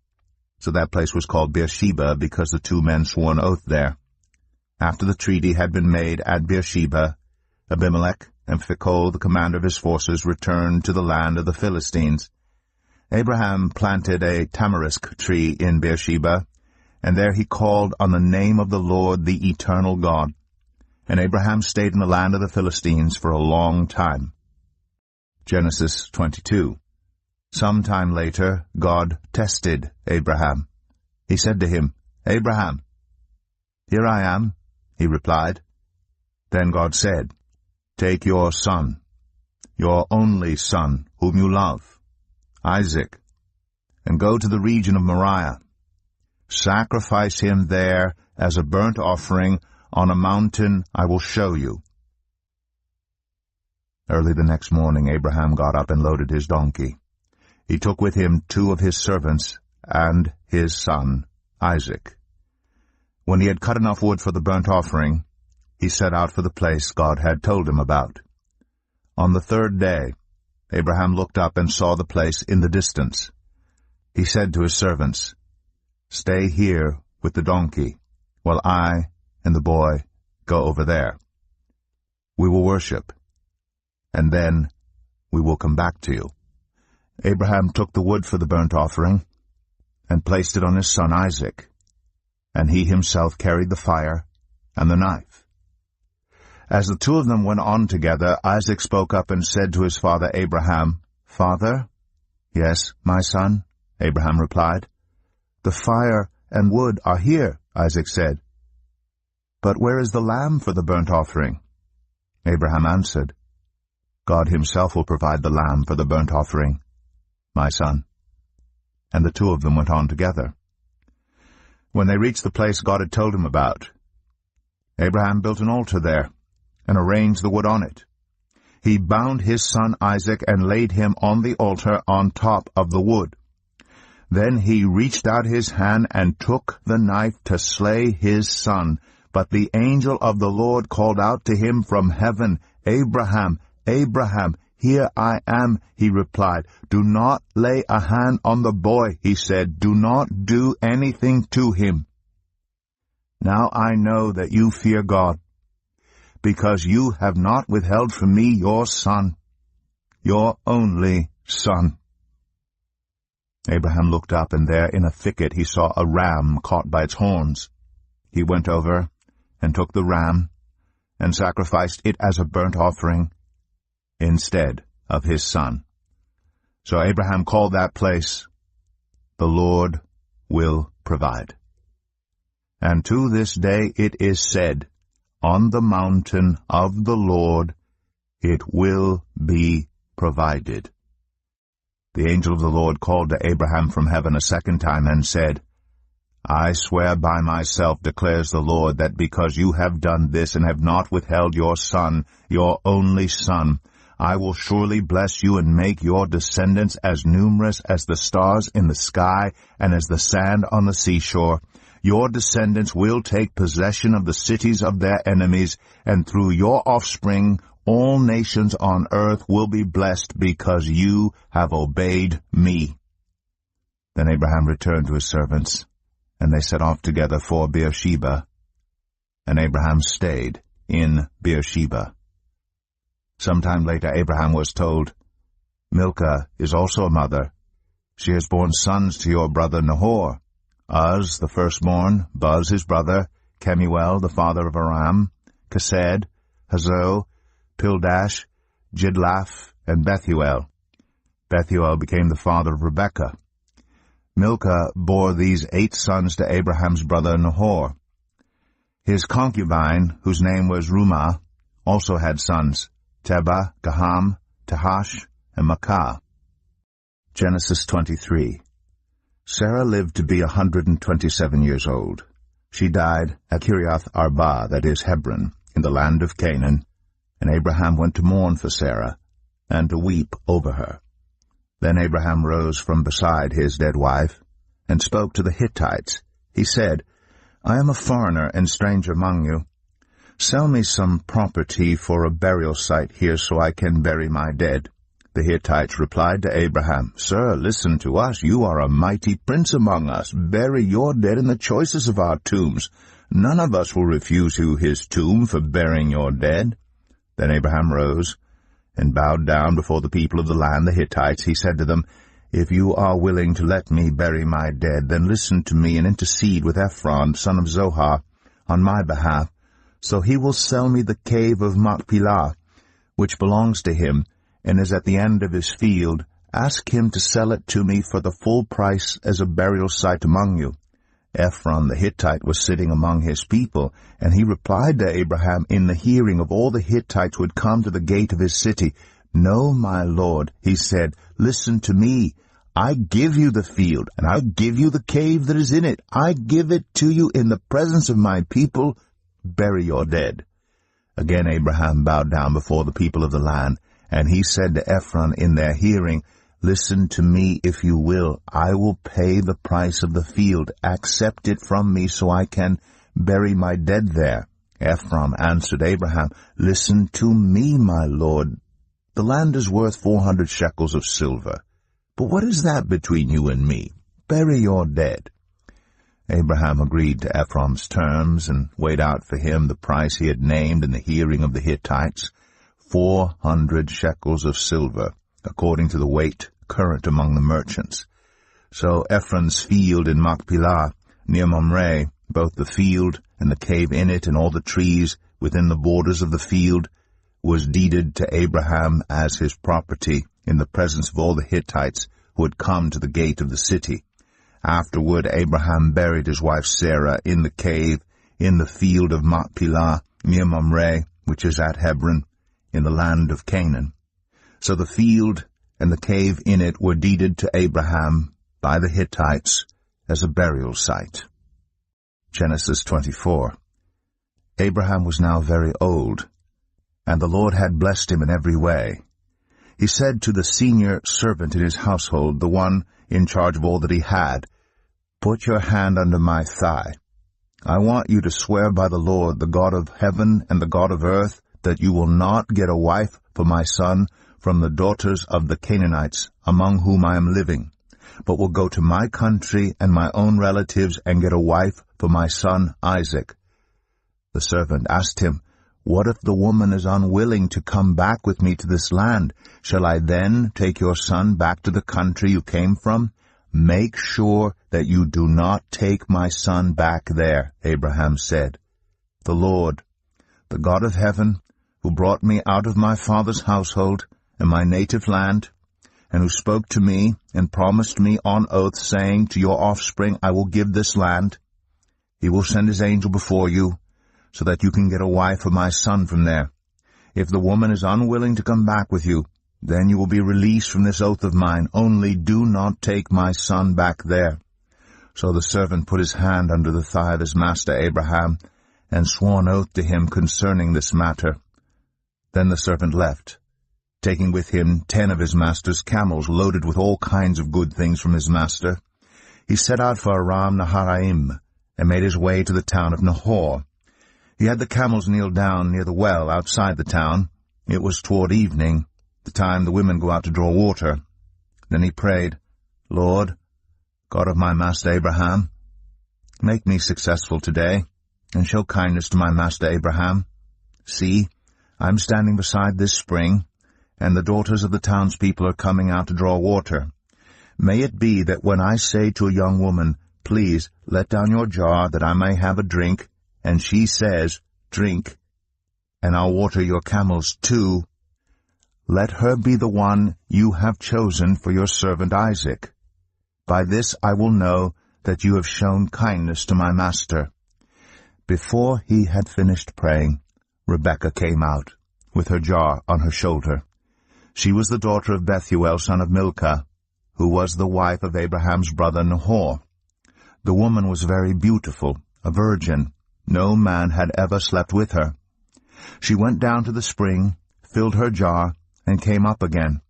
So that place was called Beersheba, because the 2 men swore an oath there. After the treaty had been made at Beersheba, Abimelech and Phicol, the commander of his forces, returned to the land of the Philistines. Abraham planted a tamarisk tree in Beersheba, and there he called on the name of the Lord, the eternal God. And Abraham stayed in the land of the Philistines for a long time. Genesis 22. Some time later, God tested Abraham. He said to him, Abraham. Here I am, he replied. Then God said, Take your son, your only son, whom you love, Isaac, and go to the region of Moriah. Sacrifice him there as a burnt offering on a mountain I will show you. Early the next morning Abraham got up and loaded his donkey. He took with him 2 of his servants and his son, Isaac. When he had cut enough wood for the burnt offering, he set out for the place God had told him about. On the 3rd day, Abraham looked up and saw the place in the distance. He said to his servants, Stay here with the donkey, while I and the boy go over there. We will worship, and then we will come back to you. Abraham took the wood for the burnt offering and placed it on his son Isaac, and he himself carried the fire and the knife. As the 2 of them went on together, Isaac spoke up and said to his father Abraham, Father? Yes, my son, Abraham replied. The fire and wood are here, Isaac said. But where is the lamb for the burnt offering? Abraham answered, God himself will provide the lamb for the burnt offering, my son. And the 2 of them went on together. When they reached the place God had told him about, Abraham built an altar there and arranged the wood on it. He bound his son Isaac and laid him on the altar on top of the wood. Then he reached out his hand and took the knife to slay his son. But the angel of the Lord called out to him from heaven, Abraham, Abraham, here I am, he replied. Do not lay a hand on the boy, he said. Do not do anything to him. Now I know that you fear God, because you have not withheld from me your son, your only son. Abraham looked up, and there in a thicket he saw a ram caught by its horns. He went over and took the ram and sacrificed it as a burnt offering instead of his son. So Abraham called that place, The Lord Will Provide. And to this day it is said, On the mountain of the Lord it will be provided. The angel of the Lord called to Abraham from heaven a second time and said, I swear by myself, declares the Lord, that because you have done this and have not withheld your son, your only son, I will surely bless you and make your descendants as numerous as the stars in the sky and as the sand on the seashore. Your descendants will take possession of the cities of their enemies, and through your offspring all nations on earth will be blessed because you have obeyed me. Then Abraham returned to his servants, and they set off together for Beersheba, and Abraham stayed in Beersheba. Sometime later Abraham was told, Milcah is also a mother. She has borne sons to your brother Nahor, Uz the firstborn, Buz his brother, Kemuel the father of Aram, Kesed, Hazo, Pildash, Jidlaph, and Bethuel. Bethuel became the father of Rebekah. Milcah bore these 8 sons to Abraham's brother Nahor. His concubine, whose name was Rumah, also had sons, Tebah, Gaham, Tahash, and Makkah. Genesis 23. Sarah lived to be 127 years old. She died at Kiriath Arba, that is Hebron, in the land of Canaan, and Abraham went to mourn for Sarah, and to weep over her. Then Abraham rose from beside his dead wife, and spoke to the Hittites. He said, I am a foreigner and stranger among you. Sell me some property for a burial site here so I can bury my dead. The Hittites replied to Abraham, Sir, listen to us. You are a mighty prince among us. Bury your dead in the choicest of our tombs. None of us will refuse you his tomb for burying your dead. Then Abraham rose and bowed down before the people of the land, the Hittites. He said to them, If you are willing to let me bury my dead, then listen to me and intercede with Ephron, son of Zohar, on my behalf. So he will sell me the cave of Machpelah, which belongs to him, and is at the end of his field. Ask him to sell it to me for the full price as a burial site among you. Ephron the Hittite was sitting among his people, and he replied to Abraham in the hearing of all the Hittites who had come to the gate of his city, No, my lord, he said, listen to me. I give you the field, and I give you the cave that is in it. I give it to you in the presence of my people. Bury your dead. Again Abraham bowed down before the people of the land, and he said to Ephron in their hearing, Listen to me if you will. I will pay the price of the field. Accept it from me so I can bury my dead there. Ephron answered Abraham, Listen to me, my lord. The land is worth 400 shekels of silver. But what is that between you and me? Bury your dead. Abraham agreed to Ephron's terms and weighed out for him the price he had named in the hearing of the Hittites, 400 shekels of silver, according to the weight current among the merchants. So Ephron's field in Machpelah, near Mamre, both the field and the cave in it and all the trees within the borders of the field, was deeded to Abraham as his property in the presence of all the Hittites who had come to the gate of the city. Afterward Abraham buried his wife Sarah in the cave in the field of Machpelah, near Mamre, which is at Hebron, in the land of Canaan. So the field and the cave in it were deeded to Abraham by the Hittites as a burial site. Genesis 24. Abraham was now very old, and the Lord had blessed him in every way. He said to the senior servant in his household, the one in charge of all that he had, Put your hand under my thigh. I want you to swear by the Lord, the God of heaven and the God of earth, that you will not get a wife for my son from the daughters of the Canaanites among whom I am living, but will go to my country and my own relatives and get a wife for my son Isaac. The servant asked him, What if the woman is unwilling to come back with me to this land? Shall I then take your son back to the country you came from? Make sure that you do not take my son back there, Abraham said. The Lord, the God of heaven, who brought me out of my father's household and my native land, and who spoke to me and promised me on oath, saying, To your offspring I will give this land. He will send his angel before you, so that you can get a wife for my son from there. If the woman is unwilling to come back with you, then you will be released from this oath of mine. Only do not take my son back there. So the servant put his hand under the thigh of his master Abraham, and swore an oath to him concerning this matter. Then the servant left, taking with him 10 of his master's camels loaded with all kinds of good things from his master. He set out for Aram Naharaim, and made his way to the town of Nahor. He had the camels kneel down near the well outside the town. It was toward evening, the time the women go out to draw water. Then he prayed, Lord, God of my master Abraham, make me successful today, and show kindness to my master Abraham. See, I'm standing beside this spring, and the daughters of the townspeople are coming out to draw water. May it be that when I say to a young woman, 'Please, let down your jar that I may have a drink,' and she says, 'Drink, and I'll water your camels too,' let her be the one you have chosen for your servant Isaac. By this I will know that you have shown kindness to my master." Before he had finished praying, Rebekah came out, with her jar on her shoulder. She was the daughter of Bethuel, son of Milcah, who was the wife of Abraham's brother Nahor. The woman was very beautiful, a virgin. No man had ever slept with her. She went down to the spring, filled her jar, and came up again.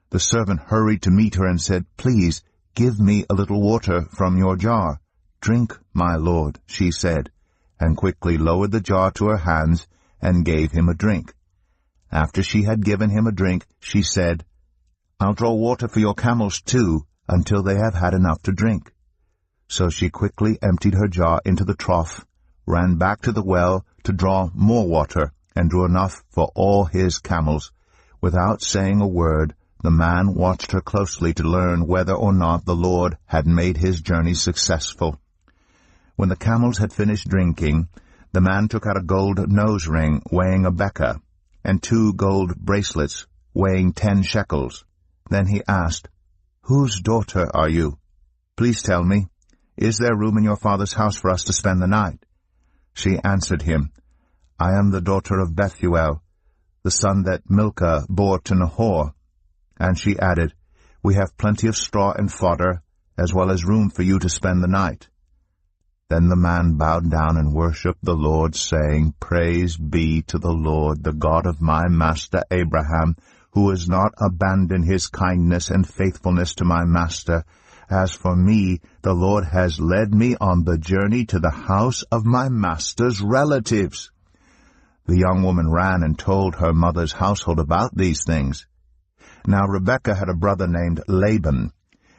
The servant hurried to meet her and said, "Please, give me a little water from your jar." "Drink, my lord," she said, and quickly lowered the jar to her hands and gave him a drink. After she had given him a drink, she said, "I'll draw water for your camels too, until they have had enough to drink." So she quickly emptied her jar into the trough, ran back to the well to draw more water, and drew enough for all his camels. Without saying a word, the man watched her closely to learn whether or not the Lord had made his journey successful. When the camels had finished drinking, the man took out a gold nose ring weighing a beka, and 2 gold bracelets weighing 10 shekels. Then he asked, "Whose daughter are you? Please tell me, is there room in your father's house for us to spend the night?" She answered him, "I am the daughter of Bethuel, the son that Milcah bore to Nahor." And she added, "We have plenty of straw and fodder, as well as room for you to spend the night." Then the man bowed down and worshipped the Lord, saying, "Praise be to the Lord, the God of my master Abraham, who has not abandoned his kindness and faithfulness to my master. As for me, the Lord has led me on the journey to the house of my master's relatives." The young woman ran and told her mother's household about these things. Now Rebekah had a brother named Laban,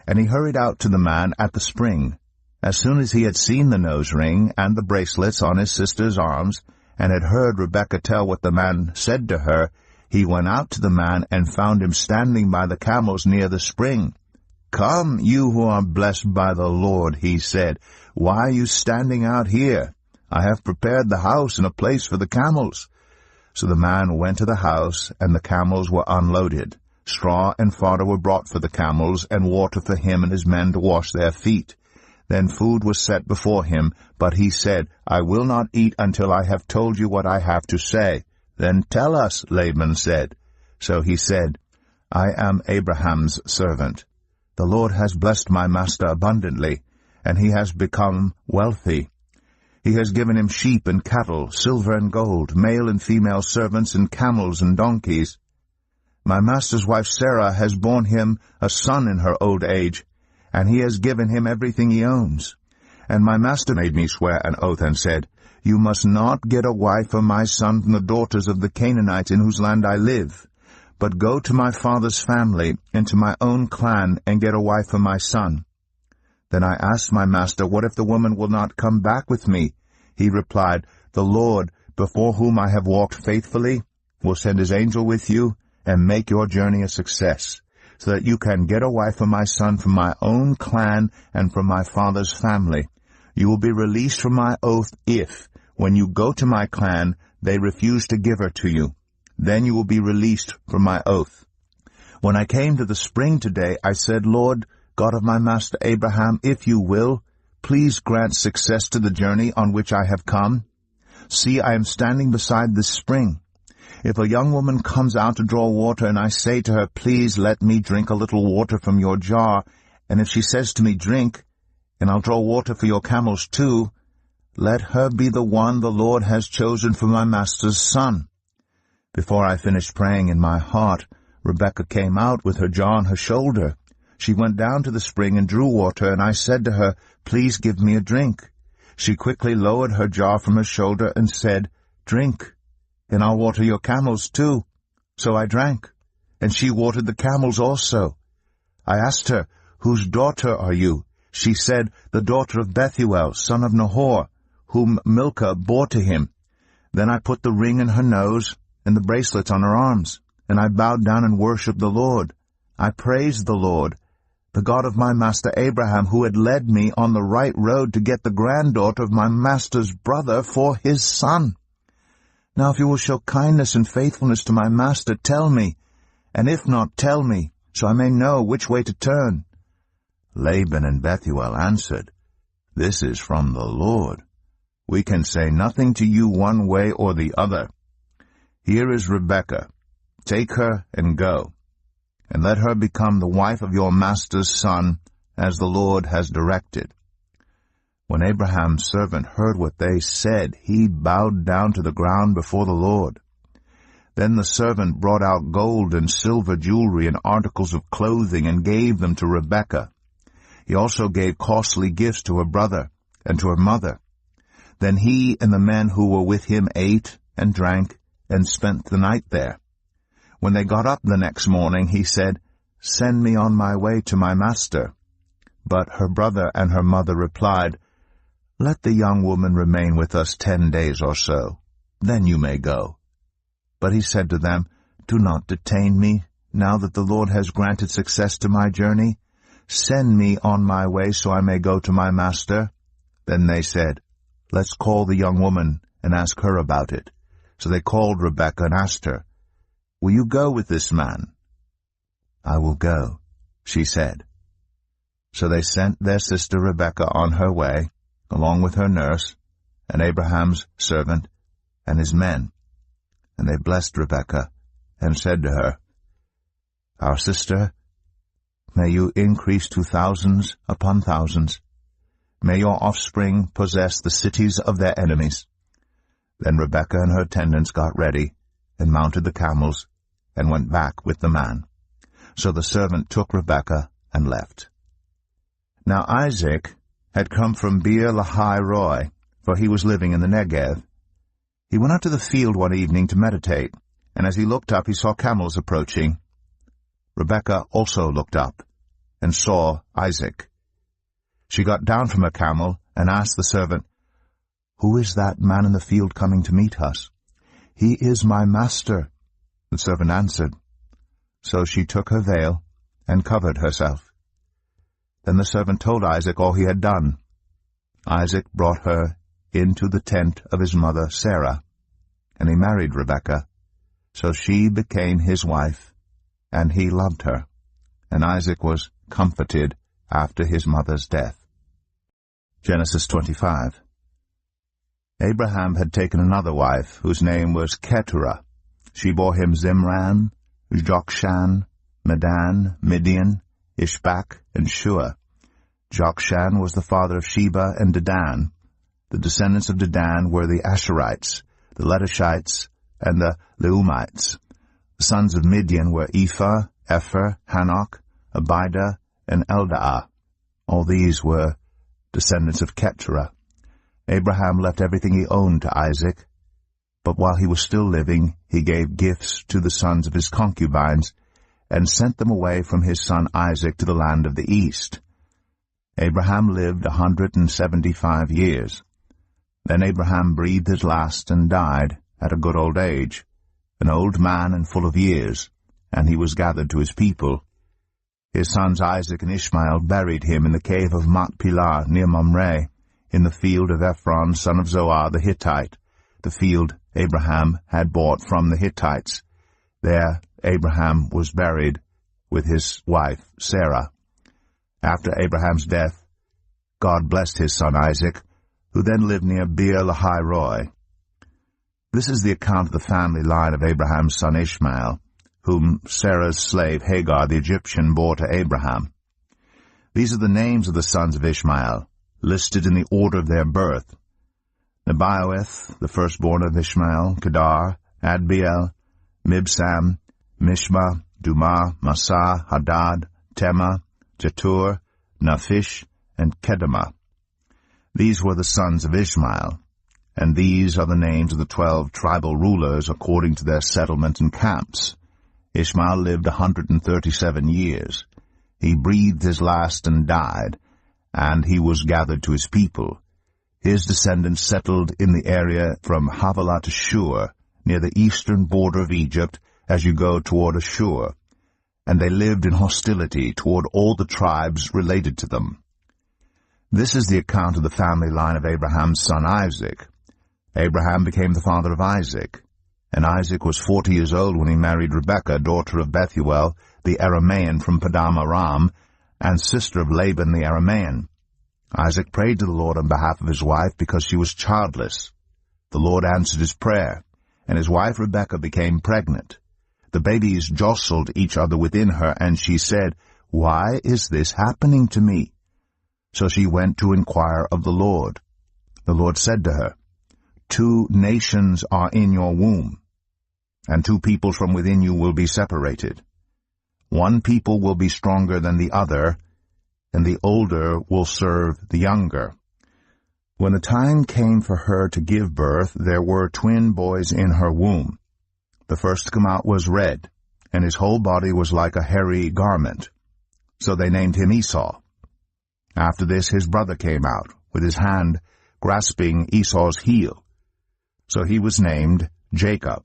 and he hurried out to the man at the spring. As soon as he had seen the nose ring and the bracelets on his sister's arms, and had heard Rebekah tell what the man said to her, he went out to the man and found him standing by the camels near the spring. "Come, you who are blessed by the Lord," he said. "Why are you standing out here? I have prepared the house and a place for the camels." So the man went to the house, and the camels were unloaded. Straw and fodder were brought for the camels, and water for him and his men to wash their feet. Then food was set before him, but he said, "I will not eat until I have told you what I have to say." "Then tell us," Laban said. So he said, "I am Abraham's servant. The Lord has blessed my master abundantly, and he has become wealthy. He has given him sheep and cattle, silver and gold, male and female servants, and camels and donkeys. My master's wife Sarah has borne him a son in her old age, and he has given him everything he owns. And my master made me swear an oath and said, 'You must not get a wife for my son from the daughters of the Canaanites in whose land I live, but go to my father's family and to my own clan and get a wife for my son.' Then I asked my master, 'What if the woman will not come back with me?' He replied, 'The Lord, before whom I have walked faithfully, will send his angel with you and make your journey a success, so that you can get a wife for my son from my own clan and from my father's family. You will be released from my oath if, when you go to my clan, they refuse to give her to you. Then you will be released from my oath.' When I came to the spring today, I said, 'Lord, God of my master Abraham, if you will, please grant success to the journey on which I have come. See, I am standing beside this spring. If a young woman comes out to draw water, and I say to her, "Please let me drink a little water from your jar," and if she says to me, "Drink, and I'll draw water for your camels too," let her be the one the Lord has chosen for my master's son." Before I finished praying in my heart, Rebekah came out with her jar on her shoulder. She went down to the spring and drew water, and I said to her, "Please give me a drink." She quickly lowered her jar from her shoulder and said, "Drink, and I'll water your camels too." So I drank, and she watered the camels also. I asked her, "Whose daughter are you?" She said, "The daughter of Bethuel, son of Nahor, whom Milcah bore to him." Then I put the ring in her nose and the bracelets on her arms, and I bowed down and worshipped the Lord. I praised the Lord, the God of my master Abraham, who had led me on the right road to get the granddaughter of my master's brother for his son. Now if you will show kindness and faithfulness to my master, tell me, and if not, tell me, so I may know which way to turn." Laban and Bethuel answered, "This is from the Lord. We can say nothing to you one way or the other. Here is Rebekah. Take her and go, and let her become the wife of your master's son, as the Lord has directed." When Abraham's servant heard what they said, he bowed down to the ground before the Lord. Then the servant brought out gold and silver jewelry and articles of clothing and gave them to Rebekah. He also gave costly gifts to her brother and to her mother. Then he and the men who were with him ate and drank and spent the night there. When they got up the next morning, he said, "Send me on my way to my master." But her brother and her mother replied, "Let the young woman remain with us 10 days or so. Then you may go." But he said to them, "Do not detain me, now that the Lord has granted success to my journey. Send me on my way so I may go to my master." Then they said, "Let's call the young woman and ask her about it." So they called Rebekah and asked her, "Will you go with this man?" "I will go," she said. So they sent their sister Rebekah on her way, along with her nurse, and Abraham's servant, and his men. And they blessed Rebekah, and said to her, "Our sister, may you increase to thousands upon thousands. May your offspring possess the cities of their enemies." Then Rebekah and her attendants got ready, and mounted the camels, and went back with the man. So the servant took Rebekah and left. Now Isaac had come from Beer-lahai-roi, for he was living in the Negev. He went out to the field one evening to meditate, and as he looked up he saw camels approaching. Rebekah also looked up, and saw Isaac. She got down from her camel, and asked the servant, "Who is that man in the field coming to meet us?" "He is my master," the servant answered. So she took her veil, and covered herself. Then the servant told Isaac all he had done. Isaac brought her into the tent of his mother Sarah, and he married Rebekah. So she became his wife, and he loved her. And Isaac was comforted after his mother's death. Genesis 25. Abraham had taken another wife, whose name was Keturah. She bore him Zimran, Jokshan, Medan, Midian, Ishbak, and Shua. Jokshan was the father of Sheba and Dedan. The descendants of Dedan were the Asherites, the Letushites, and the Leumites. The sons of Midian were Ephah, Epher, Hanok, Abidah, and Eldaah. All these were descendants of Keturah. Abraham left everything he owned to Isaac, but while he was still living, he gave gifts to the sons of his concubines, and sent them away from his son Isaac to the land of the east. Abraham lived 175 years. Then Abraham breathed his last and died at a good old age, an old man and full of years, and he was gathered to his people. His sons Isaac and Ishmael buried him in the cave of Machpelah near Mamre, in the field of Ephron son of Zoar the Hittite, the field Abraham had bought from the Hittites. There Abraham was buried with his wife Sarah. After Abraham's death, God blessed his son Isaac, who then lived near Beer-lahai-roi. This is the account of the family line of Abraham's son Ishmael, whom Sarah's slave Hagar the Egyptian bore to Abraham. These are the names of the sons of Ishmael, listed in the order of their birth: Nebaioth, the firstborn of Ishmael, Kedar, Adbeel, Mibsam, Mishma, Dumah, Massa, Hadad, Tema, Jetur, Naphish, and Kedemah. These were the sons of Ishmael, and these are the names of the 12 tribal rulers according to their settlement and camps. Ishmael lived 137 years. He breathed his last and died, and he was gathered to his people. His descendants settled in the area from Havilah to Shur, near the eastern border of Egypt, as you go toward Ashur, and they lived in hostility toward all the tribes related to them. This is the account of the family line of Abraham's son Isaac. Abraham became the father of Isaac, and Isaac was 40 years old when he married Rebekah, daughter of Bethuel, the Aramean from Padan Aram, and sister of Laban the Aramean. Isaac prayed to the Lord on behalf of his wife because she was childless. The Lord answered his prayer, and his wife Rebekah became pregnant. The babies jostled each other within her, and she said, "Why is this happening to me?" So she went to inquire of the Lord. The Lord said to her, "2 nations are in your womb, and 2 peoples from within you will be separated. One people will be stronger than the other, and the older will serve the younger." When the time came for her to give birth, there were twin boys in her womb. The first to come out was red, and his whole body was like a hairy garment. So they named him Esau. After this his brother came out, with his hand grasping Esau's heel. So he was named Jacob.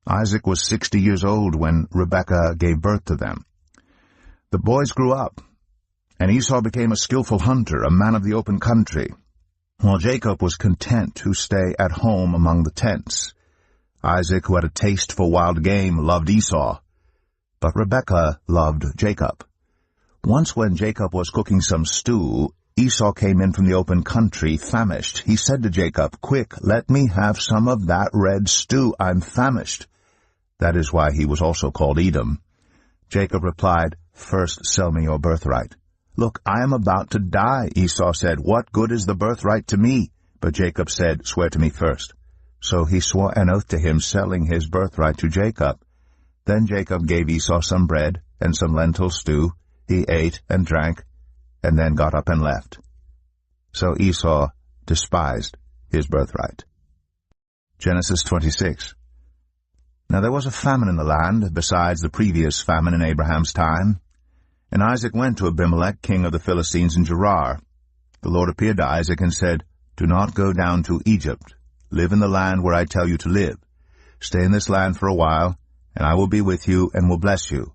Isaac was 60 years old when Rebekah gave birth to them. The boys grew up, and Esau became a skillful hunter, a man of the open country, while Jacob was content to stay at home among the tents. Isaac, who had a taste for wild game, loved Esau, but Rebekah loved Jacob. Once when Jacob was cooking some stew, Esau came in from the open country, famished. He said to Jacob, "Quick, let me have some of that red stew. I'm famished." That is why he was also called Edom. Jacob replied, "First sell me your birthright." "Look, I am about to die," Esau said. "What good is the birthright to me?" But Jacob said, "Swear to me first." So he swore an oath to him, selling his birthright to Jacob. Then Jacob gave Esau some bread and some lentil stew. He ate and drank, and then got up and left. So Esau despised his birthright. Genesis 26. Now there was a famine in the land, besides the previous famine in Abraham's time. And Isaac went to Abimelech, king of the Philistines, in Gerar. The Lord appeared to Isaac and said, "Do not go down to Egypt. Live in the land where I tell you to live. Stay in this land for a while, and I will be with you and will bless you.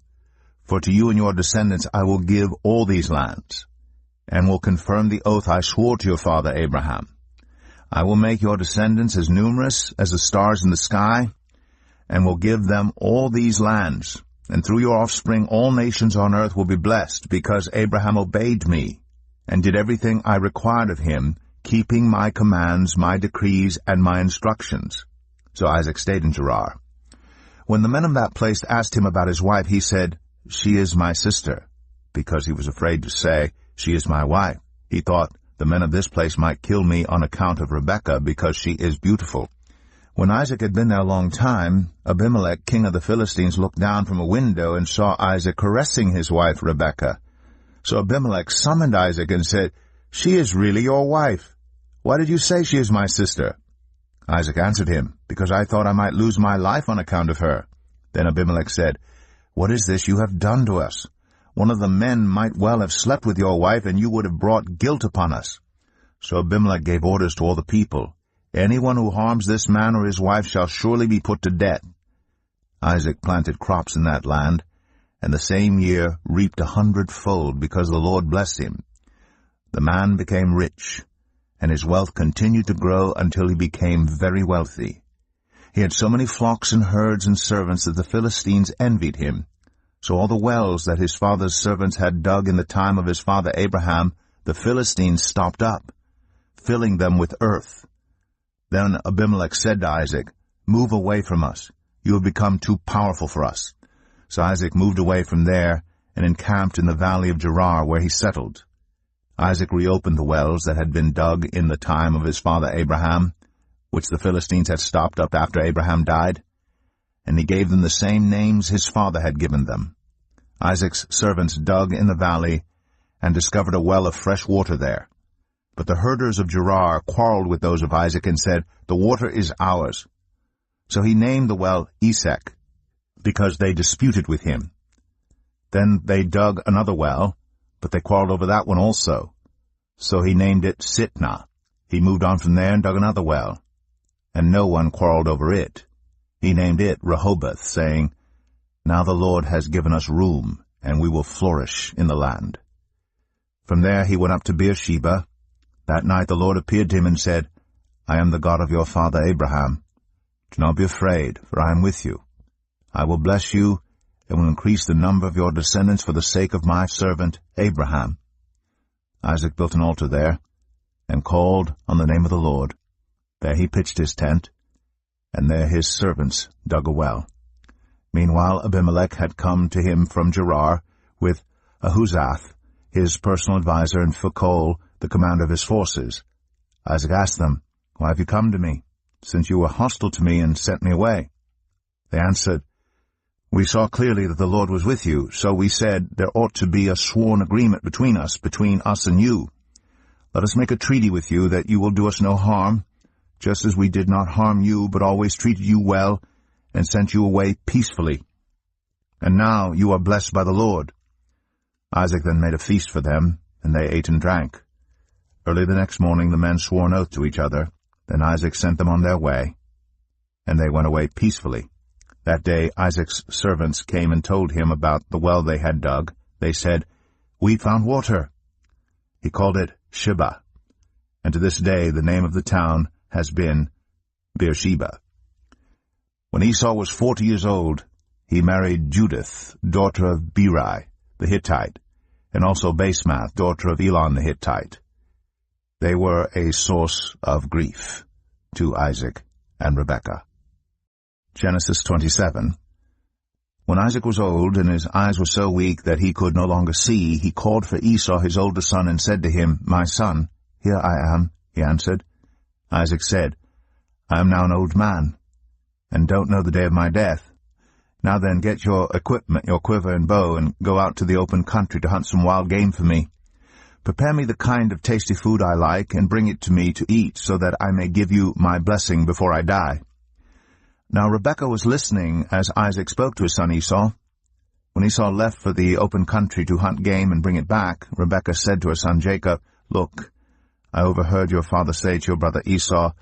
For to you and your descendants I will give all these lands, and will confirm the oath I swore to your father Abraham. I will make your descendants as numerous as the stars in the sky, and will give them all these lands. And through your offspring all nations on earth will be blessed, because Abraham obeyed me, and did everything I required of him, keeping my commands, my decrees, and my instructions." So Isaac stayed in Gerar. When the men of that place asked him about his wife, he said, "She is my sister," because he was afraid to say, "She is my wife." He thought, "The men of this place might kill me on account of Rebekah, because she is beautiful." When Isaac had been there a long time, Abimelech, king of the Philistines, looked down from a window and saw Isaac caressing his wife Rebekah. So Abimelech summoned Isaac and said, "She is really your wife. Why did you say she is my sister?" Isaac answered him, "Because I thought I might lose my life on account of her." Then Abimelech said, "What is this you have done to us? One of the men might well have slept with your wife, and you would have brought guilt upon us." So Abimelech gave orders to all the people, "Anyone who harms this man or his wife shall surely be put to death." Isaac planted crops in that land, and the same year reaped 100-fold, because the Lord blessed him. The man became rich, and his wealth continued to grow until he became very wealthy. He had so many flocks and herds and servants that the Philistines envied him. So all the wells that his father's servants had dug in the time of his father Abraham, the Philistines stopped up, filling them with earth. Then Abimelech said to Isaac, "Move away from us. You have become too powerful for us." So Isaac moved away from there and encamped in the valley of Gerar, where he settled. Isaac reopened the wells that had been dug in the time of his father Abraham, which the Philistines had stopped up after Abraham died, and he gave them the same names his father had given them. Isaac's servants dug in the valley and discovered a well of fresh water there. But the herders of Gerar quarreled with those of Isaac and said, "The water is ours." So he named the well Esek, because they disputed with him. Then they dug another well, but they quarreled over that one also. So he named it Sitnah. He moved on from there and dug another well, and no one quarreled over it. He named it Rehoboth, saying, "Now the Lord has given us room, and we will flourish in the land." From there he went up to Beersheba. That night the Lord appeared to him and said, "I am the God of your father Abraham. Do not be afraid, for I am with you. I will bless you, and will increase the number of your descendants for the sake of my servant Abraham." Isaac built an altar there, and called on the name of the Lord. There he pitched his tent, and there his servants dug a well. Meanwhile Abimelech had come to him from Gerar, with Ahuzath, his personal adviser, and Phicol, the commander of his forces. Isaac asked them, "Why have you come to me, since you were hostile to me and sent me away?" They answered, "We saw clearly that the Lord was with you, so we said, there ought to be a sworn agreement between us and you. Let us make a treaty with you that you will do us no harm, just as we did not harm you, but always treated you well, and sent you away peacefully. And now you are blessed by the Lord." Isaac then made a feast for them, and they ate and drank. Early the next morning the men swore an oath to each other. Then Isaac sent them on their way, and they went away peacefully. That day Isaac's servants came and told him about the well they had dug. They said, "We found water." He called it Sheba, and to this day the name of the town has been Beersheba. When Esau was 40 years old, he married Judith, daughter of Beeri the Hittite, and also Basemath, daughter of Elon the Hittite. They were a source of grief to Isaac and Rebekah. Genesis 27. When Isaac was old, and his eyes were so weak that he could no longer see, he called for Esau his older son, and said to him, "My son." "Here I am," he answered. Isaac said, "I am now an old man, and don't know the day of my death. Now then, get your equipment, your quiver and bow, and go out to the open country to hunt some wild game for me. Prepare me the kind of tasty food I like, and bring it to me to eat, so that I may give you my blessing before I die." Now Rebekah was listening as Isaac spoke to his son Esau. When Esau left for the open country to hunt game and bring it back, Rebekah said to her son Jacob, "Look, I overheard your father say to your brother Esau,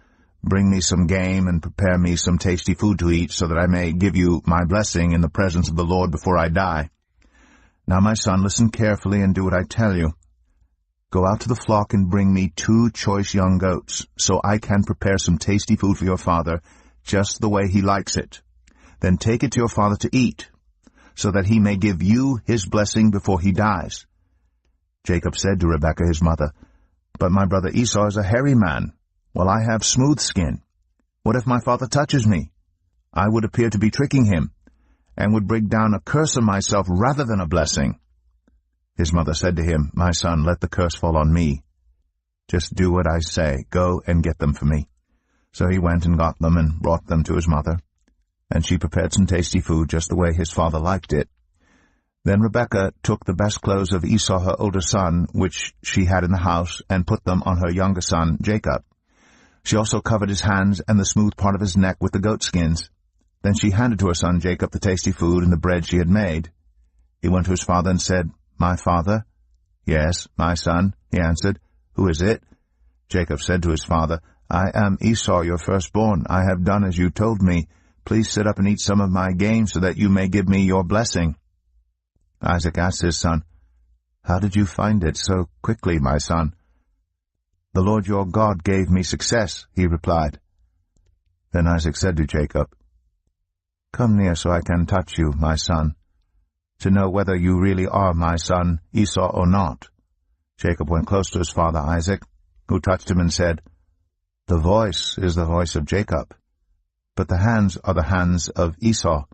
'Bring me some game and prepare me some tasty food to eat, so that I may give you my blessing in the presence of the Lord before I die.' Now, my son, listen carefully and do what I tell you. Go out to the flock and bring me 2 choice young goats, so I can prepare some tasty food for your father, just the way he likes it. Then take it to your father to eat, so that he may give you his blessing before he dies." Jacob said to Rebekah his mother, "But my brother Esau is a hairy man, while I have smooth skin. What if my father touches me? I would appear to be tricking him, and would bring down a curse on myself rather than a blessing." His mother said to him, "My son, let the curse fall on me. Just do what I say. Go and get them for me." So he went and got them and brought them to his mother, and she prepared some tasty food just the way his father liked it. Then Rebekah took the best clothes of Esau her older son, which she had in the house, and put them on her younger son Jacob. She also covered his hands and the smooth part of his neck with the goatskins. Then she handed to her son Jacob the tasty food and the bread she had made. He went to his father and said, "My father?" "Yes, my son," he answered. "Who is it?" Jacob said to his father, "I am Esau, your firstborn. I have done as you told me. Please sit up and eat some of my game, so that you may give me your blessing." Isaac asked his son, "How did you find it so quickly, my son?" "The Lord your God gave me success," he replied. Then Isaac said to Jacob, "Come near so I can touch you, my son, to know whether you really are my son Esau or not." Jacob went close to his father Isaac, who touched him and said, "The voice is the voice of Jacob, but the hands are the hands of Esau."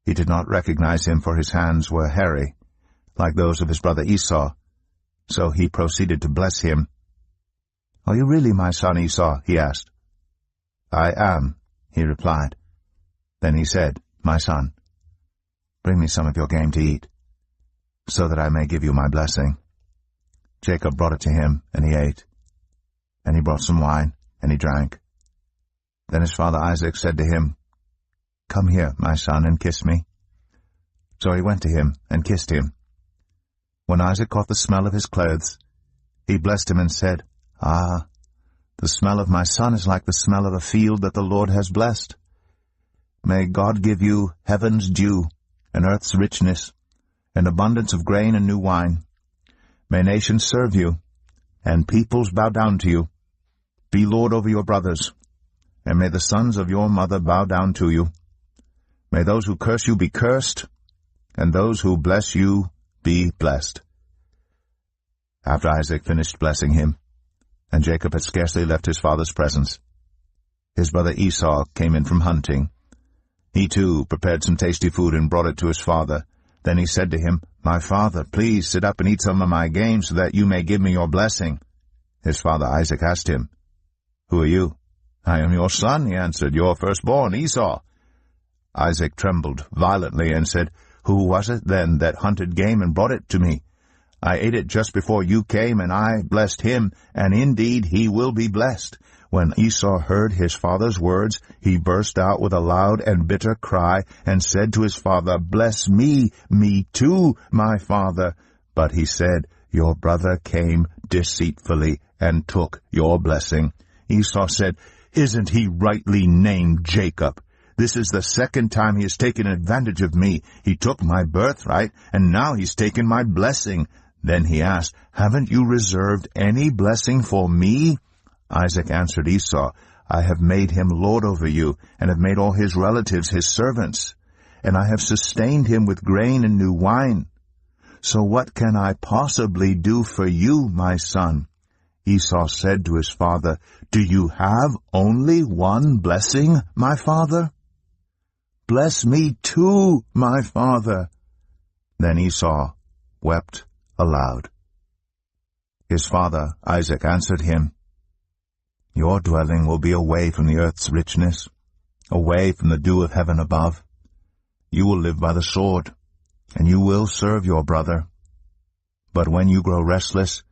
He did not recognize him, for his hands were hairy, like those of his brother Esau, so he proceeded to bless him. "Are you really my son Esau?" he asked. "I am," he replied. Then he said, "My son, bring me some of your game to eat, so that I may give you my blessing." Jacob brought it to him, and he ate. And he brought some wine, and he drank. Then his father Isaac said to him, "Come here, my son, and kiss me." So he went to him and kissed him. When Isaac caught the smell of his clothes, he blessed him and said, "Ah, The smell of my son is like the smell of a field that the Lord has blessed. May God give you heaven's dew, and earth's richness, and abundance of grain and new wine. May nations serve you, and peoples bow down to you. Be Lord over your brothers, and may the sons of your mother bow down to you. May those who curse you be cursed, and those who bless you be blessed." After Isaac finished blessing him, and Jacob had scarcely left his father's presence, his brother Esau came in from hunting. He too prepared some tasty food and brought it to his father. Then he said to him, "My father, please sit up and eat some of my game so that you may give me your blessing." His father Isaac asked him, "Who are you?" "I am your son," he answered, "your firstborn, Esau." Isaac trembled violently and said, "Who was it then that hunted game and brought it to me? I ate it just before you came, and I blessed him, and indeed he will be blessed." When Esau heard his father's words, he burst out with a loud and bitter cry, and said to his father, "Bless me, me too, my father." But he said, "Your brother came deceitfully and took your blessing." Esau said, "Isn't he rightly named Jacob? This is the second time he has taken advantage of me. He took my birthright, and now he's taken my blessing." Then he asked, "Haven't you reserved any blessing for me?" Isaac answered Esau, "I have made him lord over you, and have made all his relatives his servants, and I have sustained him with grain and new wine. So what can I possibly do for you, my son?" Esau said to his father, "Do you have only one blessing, my father?" "Bless me too, my father." Then Esau wept aloud. His father Isaac answered him, "Your dwelling will be away from the earth's richness, away from the dew of heaven above. You will live by the sword, and you will serve your brother. But when you grow restless,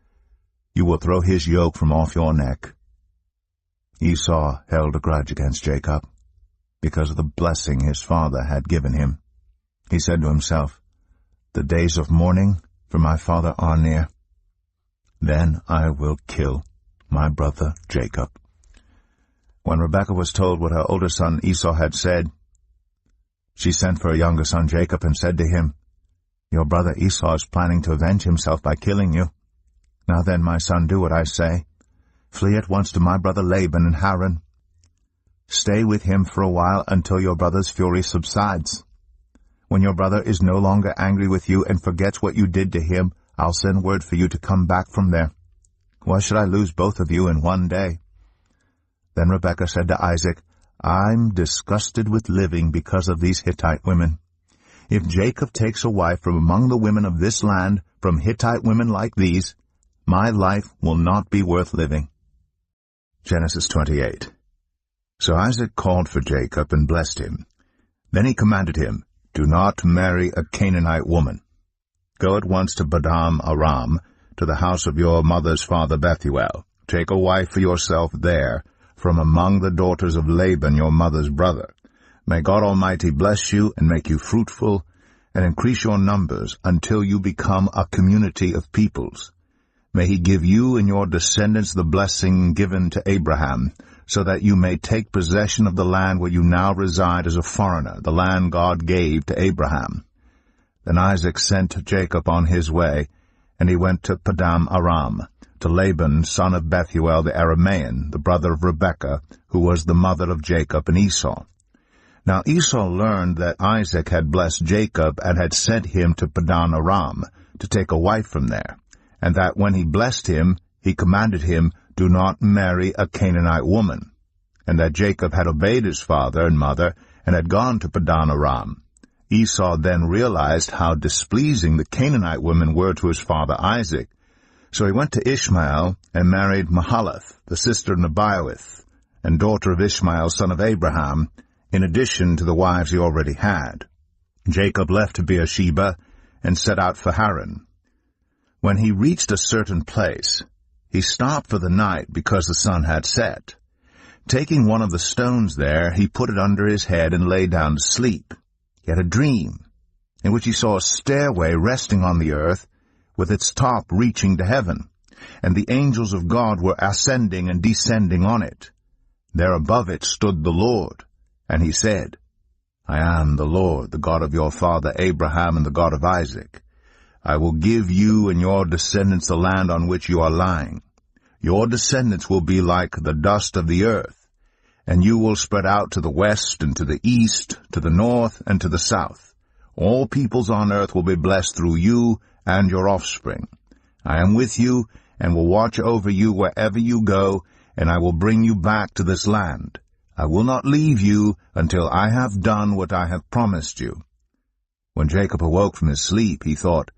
you will throw his yoke from off your neck." Esau held a grudge against Jacob because of the blessing his father had given him. He said to himself, "The days of mourning for my father are near. Then I will kill my brother Jacob." When Rebekah was told what her older son Esau had said, she sent for her younger son Jacob and said to him, "Your brother Esau is planning to avenge himself by killing you. Now then, my son, do what I say. Flee at once to my brother Laban in Haran. Stay with him for a while until your brother's fury subsides. When your brother is no longer angry with you and forgets what you did to him, I'll send word for you to come back from there. Why should I lose both of you in one day?" Then Rebekah said to Isaac, "I'm disgusted with living because of these Hittite women. If Jacob takes a wife from among the women of this land, from Hittite women like these, my life will not be worth living." Genesis 28. So Isaac called for Jacob and blessed him. Then he commanded him, "Do not marry a Canaanite woman. Go at once to Padan Aram, to the house of your mother's father Bethuel. Take a wife for yourself there, from among the daughters of Laban your mother's brother. May God Almighty bless you and make you fruitful, and increase your numbers until you become a community of peoples. May he give you and your descendants the blessing given to Abraham, so that you may take possession of the land where you now reside as a foreigner, the land God gave to Abraham." Then Isaac sent Jacob on his way, and he went to Padan Aram, to Laban, son of Bethuel the Aramean, the brother of Rebekah, who was the mother of Jacob and Esau. Now Esau learned that Isaac had blessed Jacob and had sent him to Padan Aram to take a wife from there, and that when he blessed him, he commanded him, "Do not marry a Canaanite woman," and that Jacob had obeyed his father and mother and had gone to Padan Aram. Esau then realized how displeasing the Canaanite women were to his father Isaac. So he went to Ishmael and married Mahalath, the sister of Nebaioth, and daughter of Ishmael, son of Abraham, in addition to the wives he already had. Jacob left Beersheba and set out for Haran. When he reached a certain place, he stopped for the night because the sun had set. Taking one of the stones there, he put it under his head and lay down to sleep. He had a dream, in which he saw a stairway resting on the earth, with its top reaching to heaven. and the angels of God were ascending and descending on it. There above it stood the Lord, and he said, I am the Lord, the God of your father Abraham and the God of Isaac. I will give you and your descendants the land on which you are lying. Your descendants will be like the dust of the earth, and you will spread out to the west and to the east, to the north and to the south. All peoples on earth will be blessed through you and your offspring. I am with you and will watch over you wherever you go, and I will bring you back to this land. I will not leave you until I have done what I have promised you. When Jacob awoke from his sleep, he thought,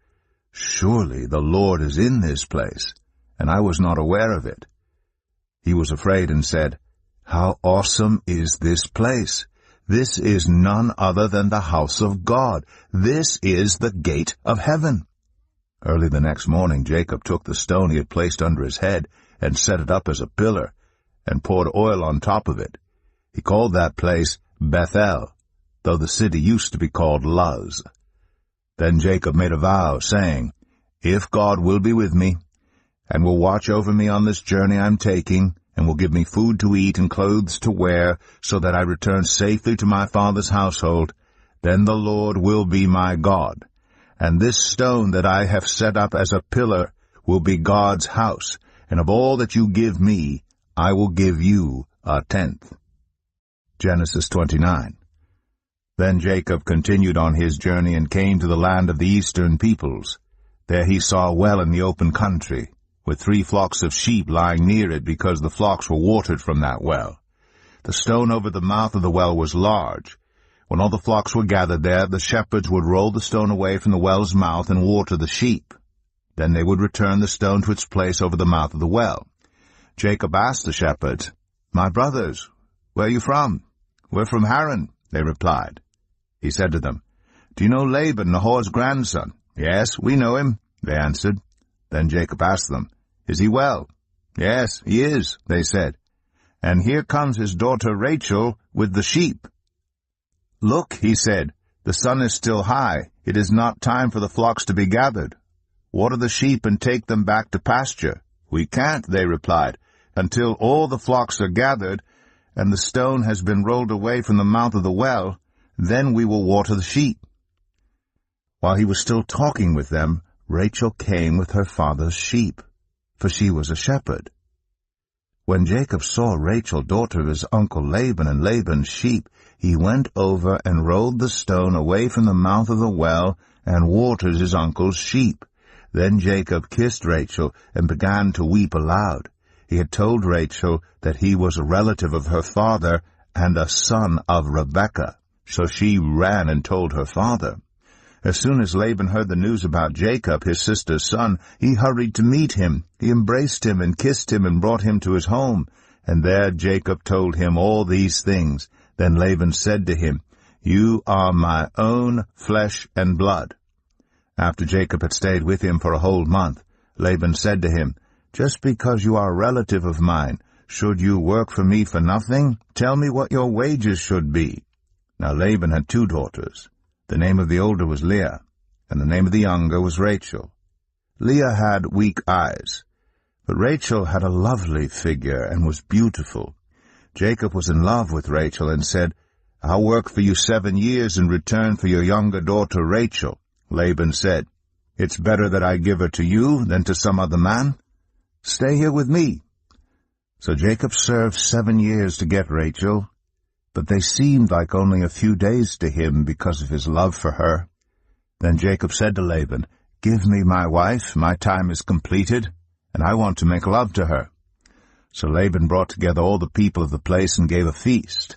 Surely the Lord is in this place, and I was not aware of it. He was afraid and said, How awesome is this place! This is none other than the house of God. This is the gate of heaven. Early the next morning Jacob took the stone he had placed under his head and set it up as a pillar, and poured oil on top of it. He called that place Bethel, though the city used to be called Luz. Then Jacob made a vow, saying, If God will be with me, and will watch over me on this journey I am taking, and will give me food to eat and clothes to wear, so that I return safely to my father's household, then the Lord will be my God. And this stone that I have set up as a pillar will be God's house, and of all that you give me, I will give you a tenth. Genesis 29. Then Jacob continued on his journey and came to the land of the eastern peoples. There he saw a well in the open country, with 3 flocks of sheep lying near it, because the flocks were watered from that well. The stone over the mouth of the well was large. When all the flocks were gathered there, the shepherds would roll the stone away from the well's mouth and water the sheep. Then they would return the stone to its place over the mouth of the well. Jacob asked the shepherds, My brothers, where are you from? We're from Haran, they replied. He said to them, Do you know Laban, Nahor's grandson? Yes, we know him, they answered. Then Jacob asked them, Is he well? Yes, he is, they said. And here comes his daughter Rachel with the sheep. Look, he said, the sun is still high. It is not time for the flocks to be gathered. Water the sheep and take them back to pasture. We can't, they replied, until all the flocks are gathered, and the stone has been rolled away from the mouth of the well. Then we will water the sheep. While he was still talking with them, Rachel came with her father's sheep, for she was a shepherd. When Jacob saw Rachel, daughter of his uncle Laban, and Laban's sheep, he went over and rolled the stone away from the mouth of the well and watered his uncle's sheep. Then Jacob kissed Rachel and began to weep aloud. He had told Rachel that he was a relative of her father and a son of Rebekah. So she ran and told her father. As soon as Laban heard the news about Jacob, his sister's son, he hurried to meet him. He embraced him and kissed him and brought him to his home. And there Jacob told him all these things. Then Laban said to him, You are my own flesh and blood. After Jacob had stayed with him for a whole month, Laban said to him, Just because you are a relative of mine, should you work for me for nothing? Tell me what your wages should be. Now Laban had 2 daughters. The name of the older was Leah, and the name of the younger was Rachel. Leah had weak eyes, but Rachel had a lovely figure and was beautiful. Jacob was in love with Rachel and said, I'll work for you 7 years in return for your younger daughter Rachel. Laban said, It's better that I give her to you than to some other man. Stay here with me. So Jacob served 7 years to get Rachel, but they seemed like only a few days to him because of his love for her. Then Jacob said to Laban, Give me my wife, my time is completed, and I want to make love to her. So Laban brought together all the people of the place and gave a feast.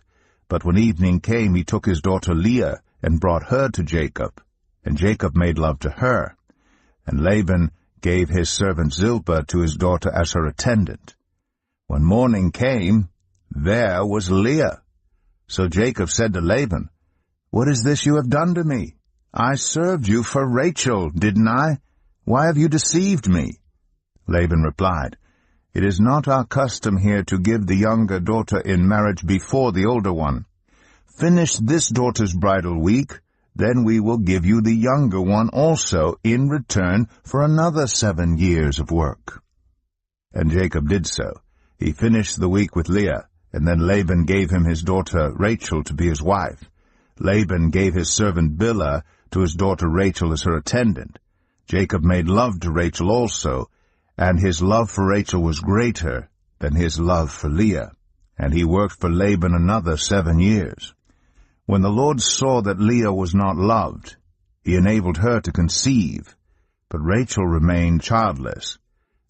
But when evening came, he took his daughter Leah and brought her to Jacob, and Jacob made love to her. And Laban gave his servant Zilpah to his daughter as her attendant. When morning came, there was Leah. So Jacob said to Laban, What is this you have done to me? I served you for Rachel, didn't I? Why have you deceived me? Laban replied, It is not our custom here to give the younger daughter in marriage before the older one. Finish this daughter's bridal week, then we will give you the younger one also in return for another 7 years of work. and Jacob did so. He finished the week with Leah, and then Laban gave him his daughter Rachel to be his wife. Laban gave his servant Bilhah to his daughter Rachel as her attendant. Jacob made love to Rachel also, and his love for Rachel was greater than his love for Leah. And he worked for Laban another 7 years. When the Lord saw that Leah was not loved, he enabled her to conceive, but Rachel remained childless.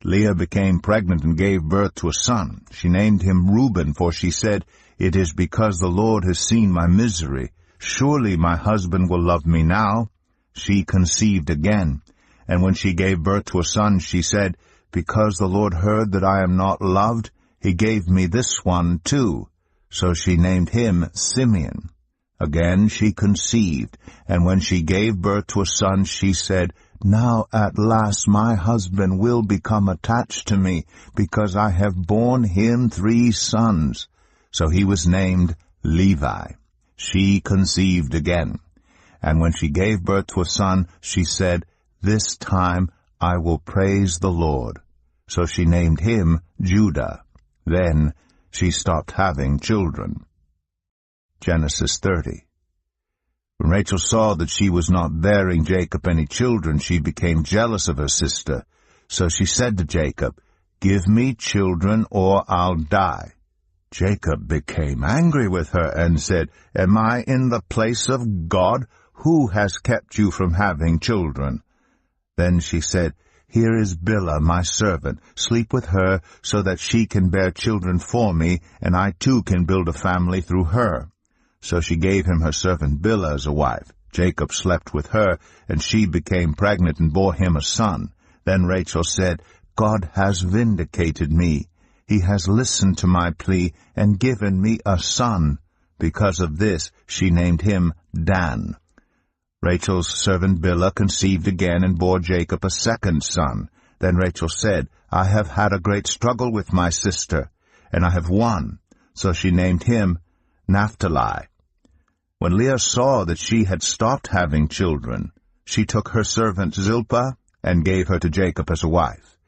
Leah became pregnant and gave birth to a son. She named him Reuben, for she said, "It is because the Lord has seen my misery. Surely my husband will love me now." She conceived again, and when she gave birth to a son, she said, "Because the Lord heard that I am not loved, he gave me this one too." So she named him Simeon. Again she conceived, and when she gave birth to a son, she said, "Now at last my husband will become attached to me, because I have borne him 3 sons. So he was named Levi. She conceived again, and when she gave birth to a son, she said, "This time I will praise the Lord." So she named him Judah. Then she stopped having children. Genesis 30. When Rachel saw that she was not bearing Jacob any children, she became jealous of her sister. So she said to Jacob, "Give me children or I'll die." Jacob became angry with her and said, "Am I in the place of God? Who has kept you from having children?" Then she said, "Here is Bilhah, my servant. Sleep with her, so that she can bear children for me, and I too can build a family through her." So she gave him her servant Bilhah as a wife. Jacob slept with her, and she became pregnant and bore him a son. Then Rachel said, "God has vindicated me. He has listened to my plea and given me a son." Because of this she named him Dan. Rachel's servant Bilhah conceived again and bore Jacob a second son. Then Rachel said, "I have had a great struggle with my sister, and I have won." So she named him Naphtali. When Leah saw that she had stopped having children, she took her servant Zilpah and gave her to Jacob as a wife.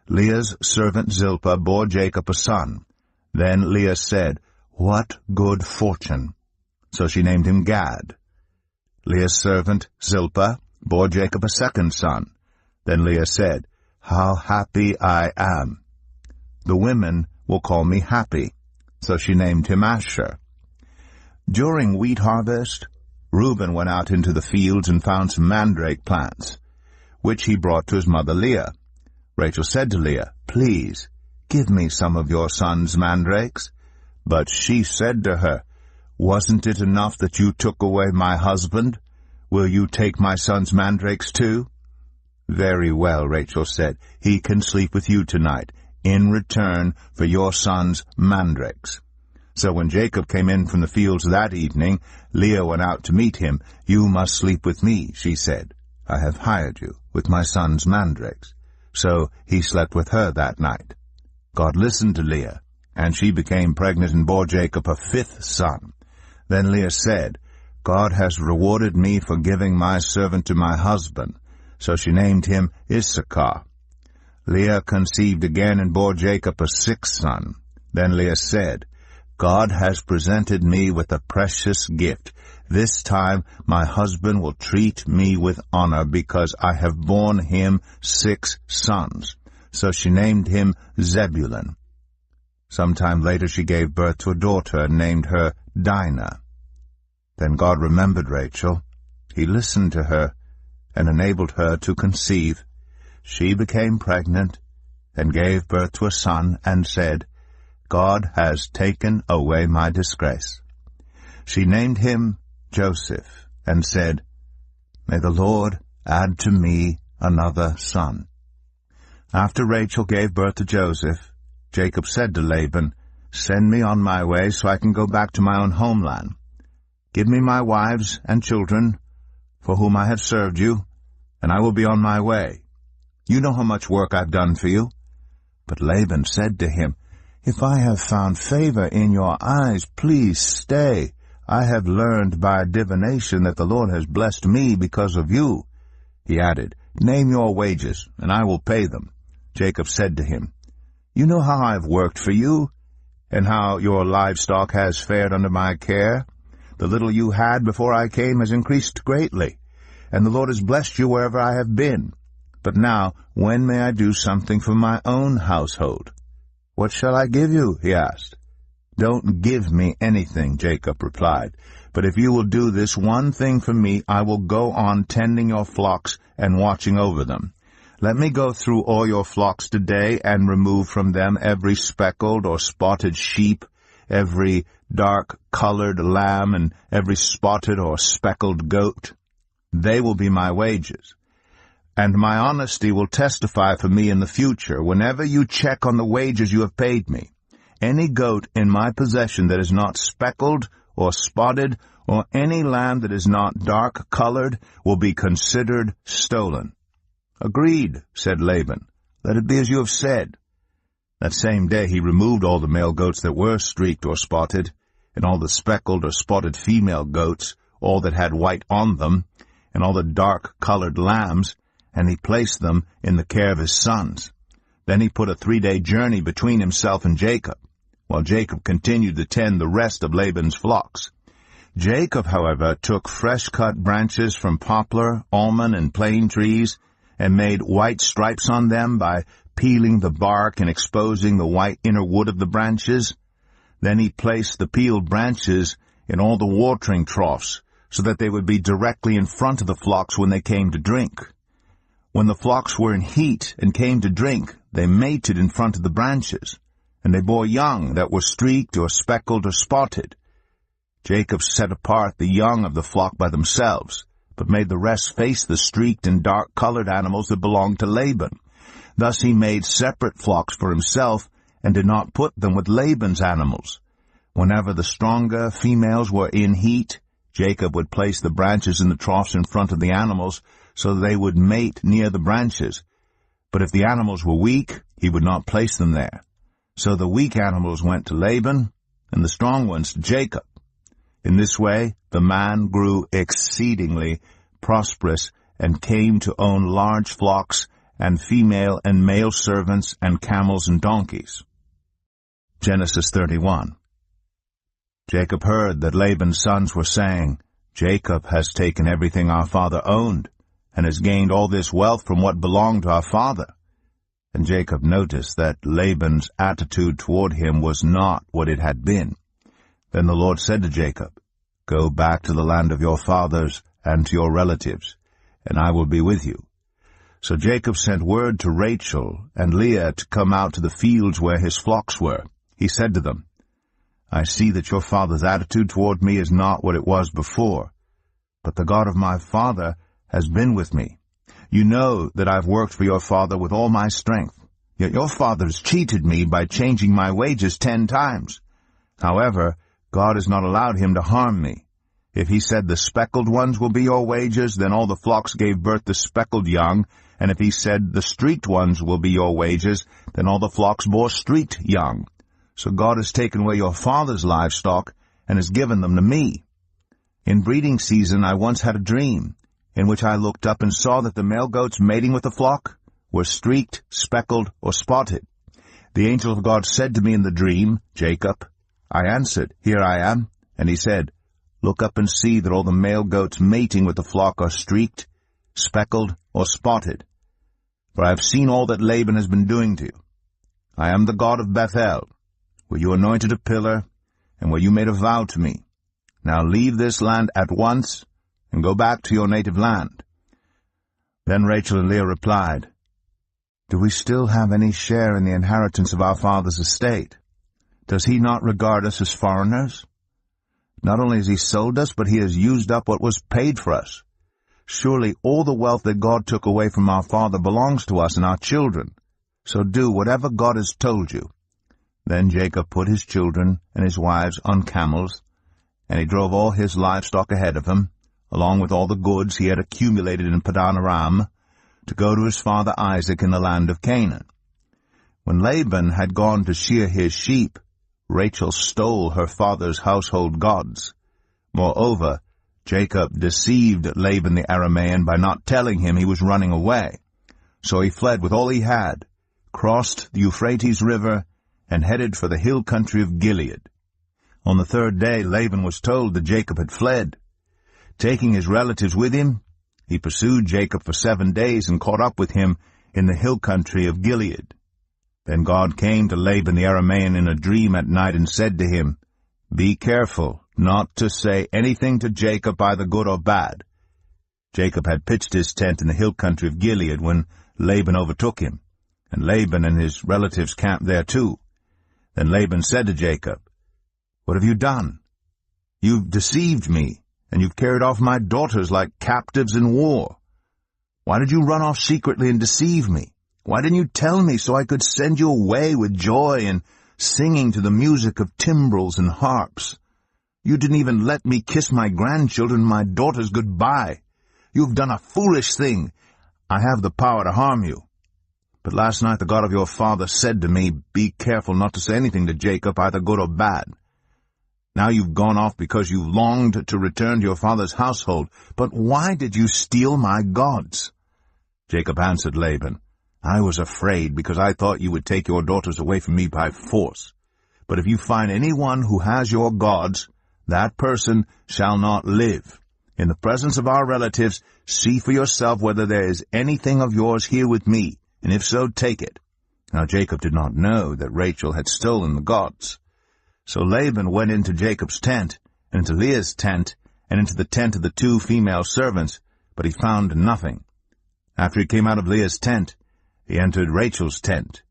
Leah's servant Zilpah bore Jacob a son. Then Leah said, "What good fortune!" So she named him Gad. Leah's servant Zilpah bore Jacob a second son. Then Leah said, "How happy I am! The women will call me happy." So she named him Asher. During wheat harvest, Reuben went out into the fields and found some mandrake plants, which he brought to his mother Leah. Rachel said to Leah, "Please, give me some of your son's mandrakes." But she said to her, "Wasn't it enough that you took away my husband? Will you take my son's mandrakes too?" "Very well," Rachel said, "he can sleep with you tonight, in return for your son's mandrakes." So when Jacob came in from the fields that evening, Leah went out to meet him. "You must sleep with me," she said. "I have hired you with my son's mandrakes." So he slept with her that night. God listened to Leah, and she became pregnant and bore Jacob a 5th son. Then Leah said, "God has rewarded me for giving my servant to my husband." So she named him Issachar. Leah conceived again and bore Jacob a 6th son. Then Leah said, "God has presented me with a precious gift. This time my husband will treat me with honor, because I have borne him 6 sons. So she named him Zebulun. Sometime later she gave birth to a daughter and named her Dinah. Then God remembered Rachel. He listened to her and enabled her to conceive. She became pregnant and gave birth to a son and said, "God has taken away my disgrace." She named him Joseph and said, "May the Lord add to me another son." After Rachel gave birth to Joseph, Jacob said to Laban, "Send me on my way so I can go back to my own homeland. Give me my wives and children, for whom I have served you, and I will be on my way. You know how much work I've done for you." But Laban said to him, "If I have found favor in your eyes, please stay. I have learned by divination that the Lord has blessed me because of you." He added, "Name your wages, and I will pay them." Jacob said to him, You know how I have worked for you, and how your livestock has fared under my care. The little you had before I came has increased greatly, and the Lord has blessed you wherever I have been. But now, when may I do something for my own household?" "What shall I give you?" he asked. "Don't give me anything," Jacob replied. "But if you will do this one thing for me, I will go on tending your flocks and watching over them. Let me go through all your flocks today and remove from them every speckled or spotted sheep, every dark-colored lamb, and every spotted or speckled goat. They will be my wages. And my honesty will testify for me in the future, whenever you check on the wages you have paid me. Any goat in my possession that is not speckled or spotted, or any lamb that is not dark-colored, will be considered stolen." "Agreed," said Laban. "Let it be as you have said." That same day he removed all the male goats that were streaked or spotted, and all the speckled or spotted female goats, all that had white on them, and all the dark-colored lambs, and he placed them in the care of his sons. Then he put a 3-day journey between himself and Jacob, while Jacob continued to tend the rest of Laban's flocks. Jacob, however, took fresh-cut branches from poplar, almond, and plane trees, and made white stripes on them by peeling the bark and exposing the white inner wood of the branches. Then he placed the peeled branches in all the watering troughs, so that they would be directly in front of the flocks when they came to drink. When the flocks were in heat and came to drink, they mated in front of the branches, and they bore young that were streaked or speckled or spotted. Jacob set apart the young of the flock by themselves, but made the rest face the streaked and dark-colored animals that belonged to Laban. Thus he made separate flocks for himself, and did not put them with Laban's animals. Whenever the stronger females were in heat, Jacob would place the branches in the troughs in front of the animals, so that they would mate near the branches. But if the animals were weak, he would not place them there. So the weak animals went to Laban, and the strong ones to Jacob. In this way the man grew exceedingly prosperous, and came to own large flocks, and female and male servants, and camels and donkeys. Genesis 31. Jacob heard that Laban's sons were saying, "Jacob has taken everything our father owned, and has gained all this wealth from what belonged to our father." And Jacob noticed that Laban's attitude toward him was not what it had been. Then the Lord said to Jacob, "Go back to the land of your fathers and to your relatives, and I will be with you." So Jacob sent word to Rachel and Leah to come out to the fields where his flocks were. He said to them, "I see that your father's attitude toward me is not what it was before, but the God of my father has been with me. You know that I've worked for your father with all my strength, yet your father has cheated me by changing my wages 10 times. However, God has not allowed him to harm me. If he said the speckled ones will be your wages, then all the flocks gave birth to speckled young, and if he said the streaked ones will be your wages, then all the flocks bore streaked young. So God has taken away your father's livestock, and has given them to me. In breeding season I once had a dream, in which I looked up and saw that the male goats mating with the flock were streaked, speckled, or spotted. The angel of God said to me in the dream, 'Jacob.' I answered, 'Here I am.' And he said, 'Look up and see that all the male goats mating with the flock are streaked, speckled, or spotted. For I have seen all that Laban has been doing to you. I am the God of Bethel, where you anointed a pillar, and where you made a vow to me. Now leave this land at once, and go back to your native land.' Then Rachel and Leah replied, 'Do we still have any share in the inheritance of our father's estate? Does he not regard us as foreigners? Not only has he sold us, but he has used up what was paid for us. Surely all the wealth that God took away from our father belongs to us and our children. So do whatever God has told you.' Then Jacob put his children and his wives on camels, and he drove all his livestock ahead of him, along with all the goods he had accumulated in Padan Aram, to go to his father Isaac in the land of Canaan. When Laban had gone to shear his sheep, Rachel stole her father's household gods. Moreover, Jacob deceived Laban the Aramean by not telling him he was running away. So he fled with all he had, crossed the Euphrates River, and headed for the hill country of Gilead. On the third day, Laban was told that Jacob had fled. Taking his relatives with him, he pursued Jacob for 7 days and caught up with him in the hill country of Gilead. Then God came to Laban the Aramean in a dream at night and said to him, "Be careful not to say anything to Jacob, either good or bad." Jacob had pitched his tent in the hill country of Gilead when Laban overtook him, and Laban and his relatives camped there too. Then Laban said to Jacob, "What have you done? You've deceived me, and you've carried off my daughters like captives in war. Why did you run off secretly and deceive me? Why didn't you tell me so I could send you away with joy and singing to the music of timbrels and harps? You didn't even let me kiss my grandchildren and my daughters goodbye. You've done a foolish thing. I have the power to harm you. But last night the God of your father said to me, 'Be careful not to say anything to Jacob, either good or bad.' Now you've gone off because you longed to return to your father's household. But why did you steal my gods?" Jacob answered Laban, "I was afraid, because I thought you would take your daughters away from me by force. But if you find anyone who has your gods, that person shall not live. In the presence of our relatives, see for yourself whether there is anything of yours here with me, and if so, take it." Now Jacob did not know that Rachel had stolen the gods. So Laban went into Jacob's tent, and into Leah's tent, and into the tent of the 2 female servants, but he found nothing. After he came out of Leah's tent, he entered Rachel's tent.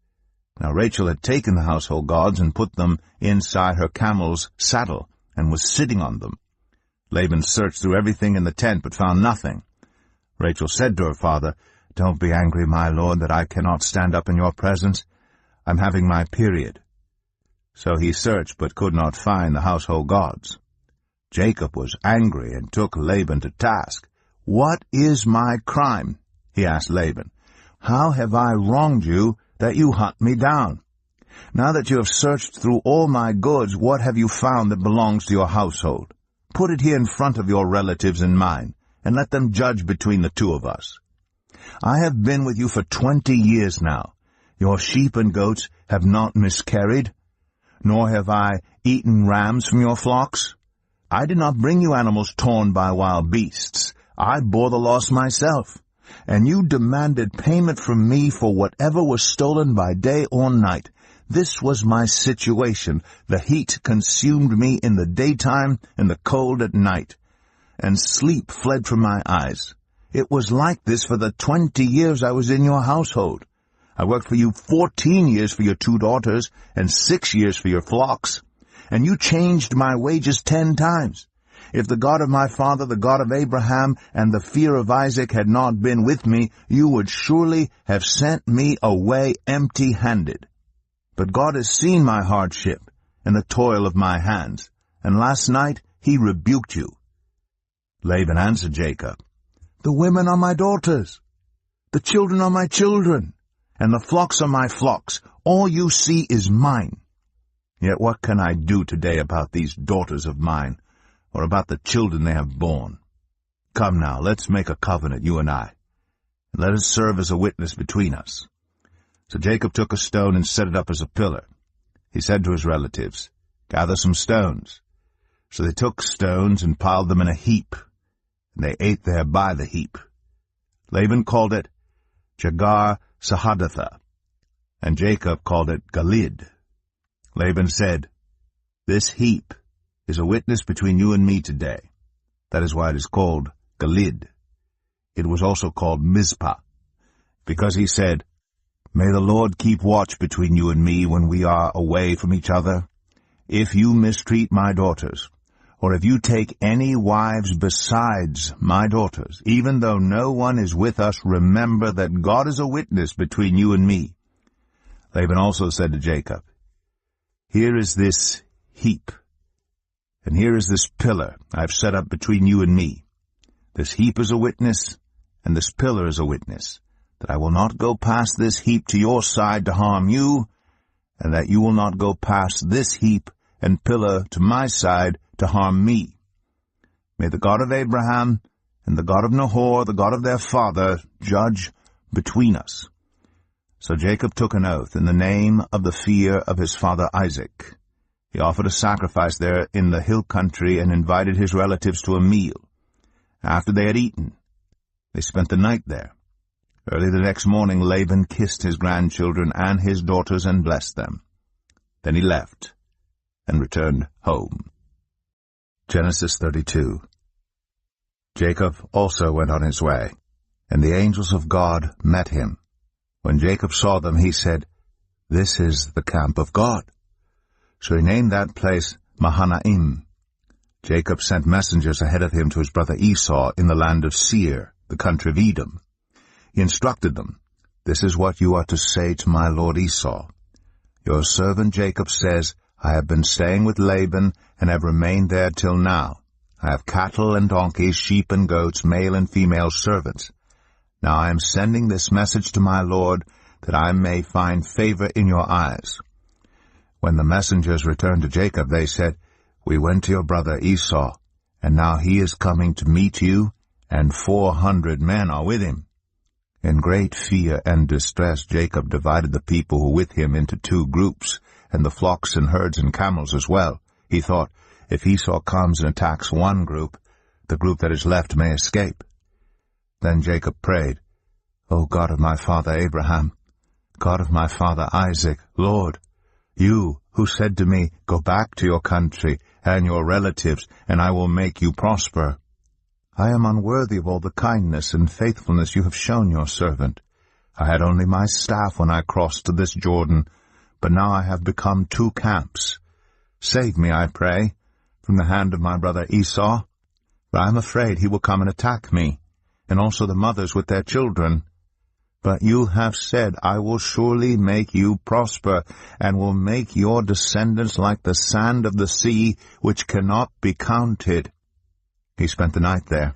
Now Rachel had taken the household gods and put them inside her camel's saddle, and was sitting on them. Laban searched through everything in the tent, but found nothing. Rachel said to her father, "Don't be angry, my lord, that I cannot stand up in your presence. I'm having my period." So he searched, but could not find the household gods. Jacob was angry and took Laban to task. "What is my crime?" he asked Laban. "How have I wronged you that you hunt me down? Now that you have searched through all my goods, what have you found that belongs to your household? Put it here in front of your relatives and mine, and let them judge between the 2 of us. I have been with you for 20 years now. Your sheep and goats have not miscarried, nor have I eaten rams from your flocks. I did not bring you animals torn by wild beasts. I bore the loss myself, and you demanded payment from me for whatever was stolen by day or night. This was my situation. The heat consumed me in the daytime and the cold at night, and sleep fled from my eyes. It was like this for the 20 years I was in your household. I worked for you 14 years for your 2 daughters and 6 years for your flocks, and you changed my wages 10 times. If the God of my father, the God of Abraham, and the fear of Isaac had not been with me, you would surely have sent me away empty-handed. But God has seen my hardship and the toil of my hands, and last night he rebuked you." Laban answered Jacob, "The women are my daughters, the children are my children, and the flocks are my flocks. All you see is mine. Yet what can I do today about these daughters of mine, or about the children they have borne? Come now, let's make a covenant, you and I, and let us serve as a witness between us." So Jacob took a stone and set it up as a pillar. He said to his relatives, "Gather some stones." So they took stones and piled them in a heap, and they ate there by the heap. Laban called it Jegar-Sahadathah, and Jacob called it Gilead. Laban said, "This heap is a witness between you and me today." That is why it is called Gilead. It was also called Mizpah, because he said, "May the Lord keep watch between you and me when we are away from each other. If you mistreat my daughters, or if you take any wives besides my daughters, even though no one is with us, remember that God is a witness between you and me." Laban also said to Jacob, "Here is this heap, and here is this pillar I have set up between you and me. This heap is a witness, and this pillar is a witness, that I will not go past this heap to your side to harm you, and that you will not go past this heap and pillar to my side to harm me. May the God of Abraham and the God of Nahor, the God of their father, judge between us." So Jacob took an oath in the name of the fear of his father Isaac. He offered a sacrifice there in the hill country and invited his relatives to a meal. After they had eaten, they spent the night there. Early the next morning Laban kissed his grandchildren and his daughters and blessed them. Then he left and returned home. Genesis 32. Jacob also went on his way, and the angels of God met him. When Jacob saw them, he said, "This is the camp of God." So he named that place Mahanaim. Jacob sent messengers ahead of him to his brother Esau in the land of Seir, the country of Edom. He instructed them, "This is what you are to say to my lord Esau. Your servant Jacob says, I have been staying with Laban and have remained there till now. I have cattle and donkeys, sheep and goats, male and female servants. Now I am sending this message to my lord, that I may find favor in your eyes." When the messengers returned to Jacob, they said, "We went to your brother Esau, and now he is coming to meet you, and 400 men are with him." In great fear and distress Jacob divided the people who were with him into 2 groups, and the flocks and herds and camels as well. He thought, if Esau comes and attacks one group, the group that is left may escape. Then Jacob prayed, "O God of my father Abraham, God of my father Isaac, Lord, you who said to me, 'Go back to your country and your relatives, and I will make you prosper,' I am unworthy of all the kindness and faithfulness you have shown your servant. I had only my staff when I crossed to this Jordan, but now I have become 2 camps. Save me, I pray, from the hand of my brother Esau, for I am afraid he will come and attack me, and also the mothers with their children. But you have said, I will surely make you prosper, and will make your descendants like the sand of the sea, which cannot be counted." He spent the night there,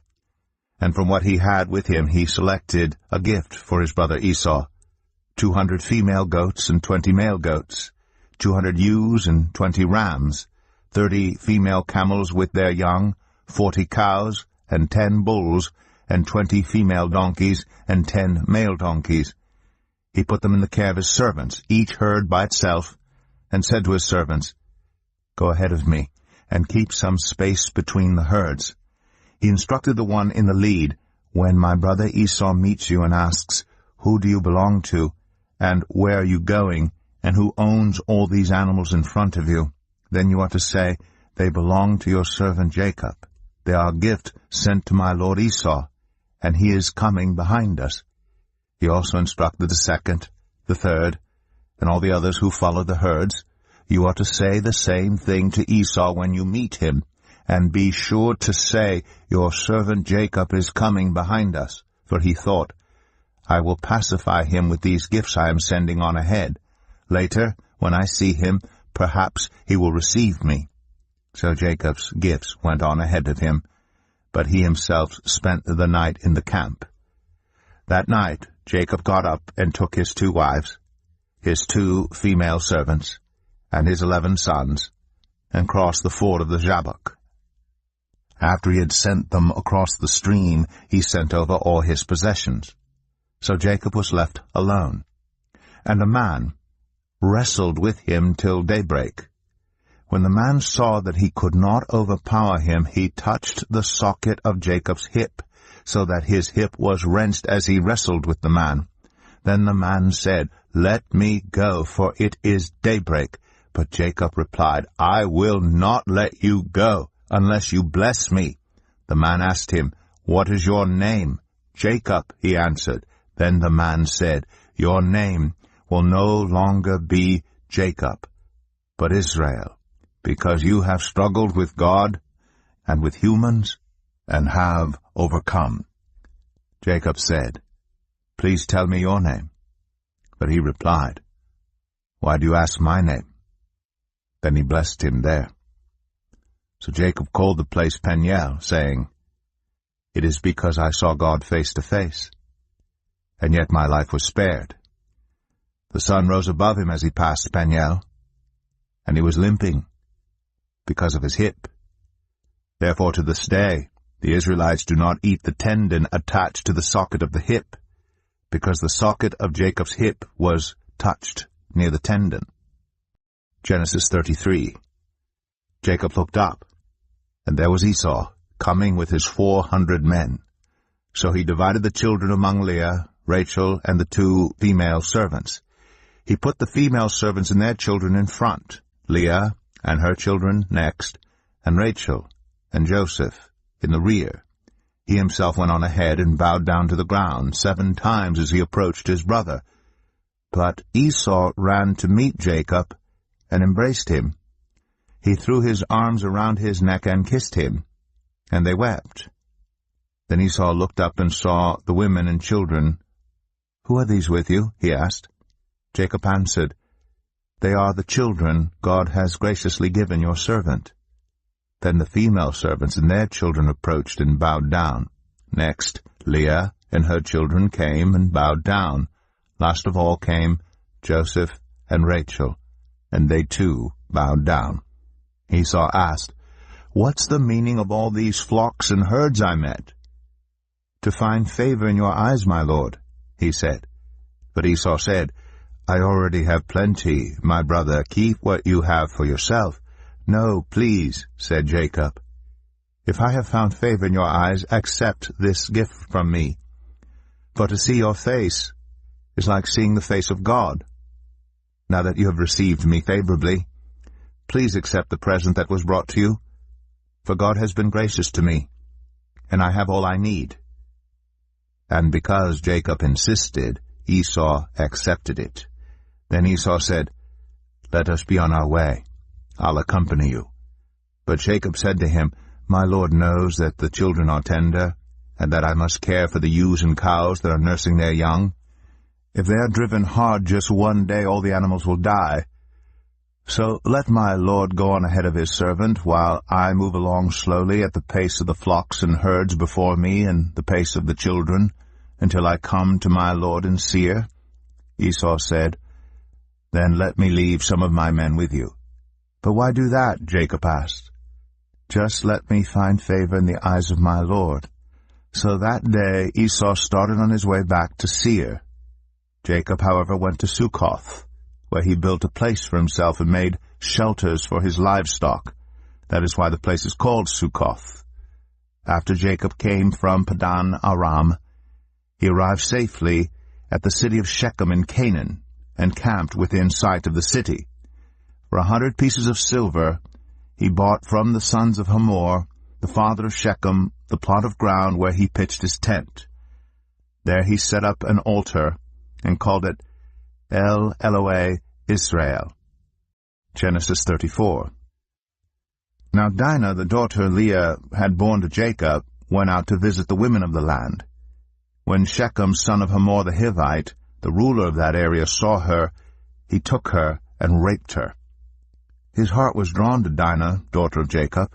and from what he had with him he selected a gift for his brother Esau, 200 female goats and 20 male goats, 200 ewes and 20 rams, 30 female camels with their young, 40 cows and 10 bulls, and 20 female donkeys and 10 male donkeys. He put them in the care of his servants, each herd by itself, and said to his servants, "Go ahead of me, and keep some space between the herds." He instructed the one in the lead, "When my brother Esau meets you and asks, 'Who do you belong to, and where are you going, and who owns all these animals in front of you?' then you are to say, 'They belong to your servant Jacob. They are a gift sent to my lord Esau, and he is coming behind us.'" He also instructed the second, the third, and all the others who followed the herds, "You are to say the same thing to Esau when you meet him, and be sure to say, 'Your servant Jacob is coming behind us,' for he thought, 'I will pacify him with these gifts I am sending on ahead. Later, when I see him, perhaps he will receive me.' So Jacob's gifts went on ahead of him, but he himself spent the night in the camp. That night Jacob got up and took his 2 wives, his 2 female servants, and his 11 sons, and crossed the ford of the Jabbok. After he had sent them across the stream, he sent over all his possessions. So Jacob was left alone, and a man wrestled with him till daybreak. When the man saw that he could not overpower him, he touched the socket of Jacob's hip, so that his hip was wrenched as he wrestled with the man. Then the man said, "Let me go, for it is daybreak." But Jacob replied, "I will not let you go, unless you bless me." The man asked him, "What is your name?" "Jacob," he answered. Then the man said, "Your name will no longer be Jacob, but Israel, because you have struggled with God and with humans, and have overcome." Jacob said, "Please tell me your name." But he replied, "Why do you ask my name?" Then he blessed him there. So Jacob called the place Peniel, saying, "It is because I saw God face to face, and yet my life was spared." The sun rose above him as he passed Peniel, and he was limping because of his hip. Therefore to this day the Israelites do not eat the tendon attached to the socket of the hip, because the socket of Jacob's hip was touched near the tendon. Genesis 33. Jacob looked up, and there was Esau, coming with his 400 men. So he divided the children among Leah, Rachel, and the 2 female servants. He put the female servants and their children in front, Leah and her children next, and Rachel and Joseph in the rear. He himself went on ahead and bowed down to the ground 7 times as he approached his brother. But Esau ran to meet Jacob and embraced him. He threw his arms around his neck and kissed him, and they wept. Then Esau looked up and saw the women and children. "Who are these with you?" he asked. Jacob answered, "They are the children God has graciously given your servant." Then the female servants and their children approached and bowed down. Next, Leah and her children came and bowed down. Last of all came Joseph and Rachel, and they too bowed down. Esau asked, "What's the meaning of all these flocks and herds I met?" "To find favor in your eyes, my lord," he said. But Esau said, "I already have plenty, my brother. Keep what you have for yourself." "No, please," said Jacob. "If I have found favor in your eyes, accept this gift from me. For to see your face is like seeing the face of God. Now that you have received me favorably, please accept the present that was brought to you, for God has been gracious to me, and I have all I need." And because Jacob insisted, Esau accepted it. Then Esau said, "Let us be on our way. I'll accompany you." But Jacob said to him, "My lord knows that the children are tender, and that I must care for the ewes and cows that are nursing their young. If they are driven hard just one day, all the animals will die. So let my lord go on ahead of his servant, while I move along slowly at the pace of the flocks and herds before me and the pace of the children, until I come to my lord in Seir." Esau said, "Then let me leave some of my men with you." "But why do that?" Jacob asked. "Just let me find favor in the eyes of my lord." So that day Esau started on his way back to Seir. Jacob, however, went to Succoth, where he built a place for himself and made shelters for his livestock. That is why the place is called Succoth. After Jacob came from Padan Aram, he arrived safely at the city of Shechem in Canaan, and camped within sight of the city. For 100 pieces of silver he bought from the sons of Hamor, the father of Shechem, the plot of ground where he pitched his tent. There he set up an altar, and called it El Elohe Israel. Genesis 34. Now Dinah, the daughter Leah had borne to Jacob, went out to visit the women of the land. When Shechem, son of Hamor the Hivite, the ruler of that area, saw her, he took her and raped her. His heart was drawn to Dinah, daughter of Jacob.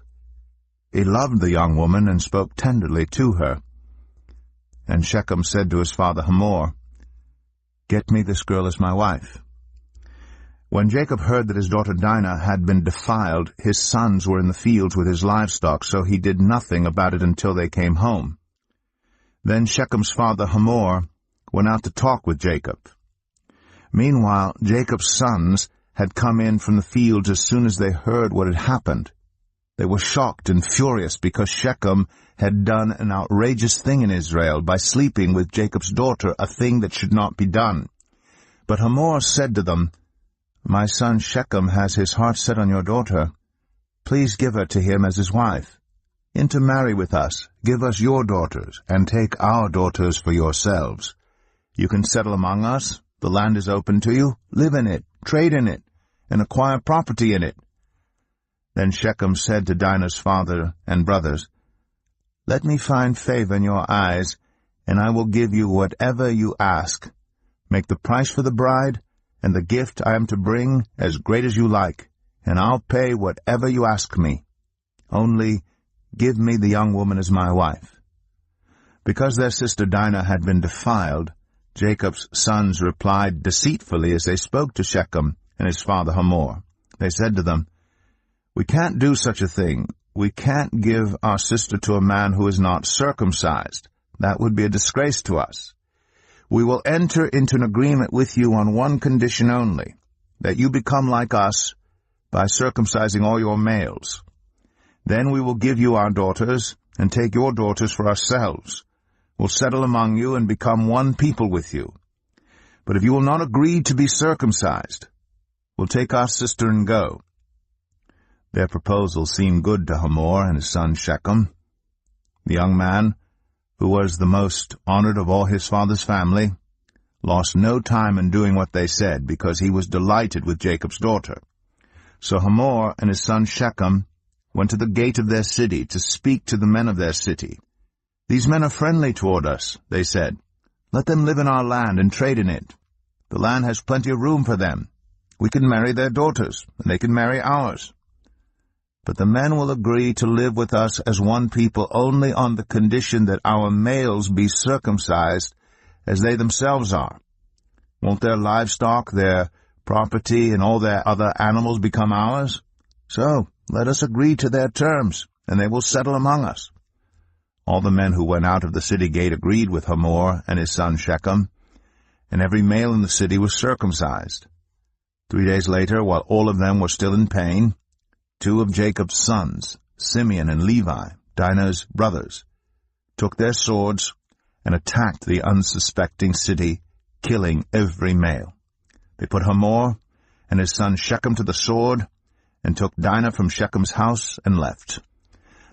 He loved the young woman and spoke tenderly to her. And Shechem said to his father Hamor, "Get me this girl as my wife." When Jacob heard that his daughter Dinah had been defiled, his sons were in the fields with his livestock, so he did nothing about it until they came home. Then Shechem's father Hamor went out to talk with Jacob. Meanwhile, Jacob's sons had come in from the fields as soon as they heard what had happened. They were shocked and furious because Shechem had done an outrageous thing in Israel by sleeping with Jacob's daughter, a thing that should not be done. But Hamor said to them, "My son Shechem has his heart set on your daughter. Please give her to him as his wife. Intermarry with us, give us your daughters, and take our daughters for yourselves. You can settle among us, the land is open to you, live in it, trade in it, and acquire property in it." Then Shechem said to Dinah's father and brothers, "Let me find favor in your eyes, and I will give you whatever you ask. Make the price for the bride and the gift I am to bring as great as you like, and I'll pay whatever you ask me. Only give me the young woman as my wife." Because their sister Dinah had been defiled, Jacob's sons replied deceitfully as they spoke to Shechem and his father Hamor. They said to them, "We can't do such a thing. We can't give our sister to a man who is not circumcised. That would be a disgrace to us. We will enter into an agreement with you on one condition only, that you become like us by circumcising all your males. Then we will give you our daughters, and take your daughters for ourselves. We'll settle among you and become one people with you. But if you will not agree to be circumcised, we'll take our sister and go." Their proposal seemed good to Hamor and his son Shechem. The young man, who was the most honored of all his father's family, lost no time in doing what they said, because he was delighted with Jacob's daughter. So Hamor and his son Shechem went to the gate of their city to speak to the men of their city. "These men are friendly toward us," they said. "Let them live in our land and trade in it. The land has plenty of room for them. We can marry their daughters, and they can marry ours. But the men will agree to live with us as one people only on the condition that our males be circumcised as they themselves are. Won't their livestock, their property, and all their other animals become ours? So let us agree to their terms, and they will settle among us." All the men who went out of the city gate agreed with Hamor and his son Shechem, and every male in the city was circumcised. 3 days later, while all of them were still in pain, 2 of Jacob's sons, Simeon and Levi, Dinah's brothers, took their swords and attacked the unsuspecting city, killing every male. They put Hamor and his son Shechem to the sword, and took Dinah from Shechem's house and left.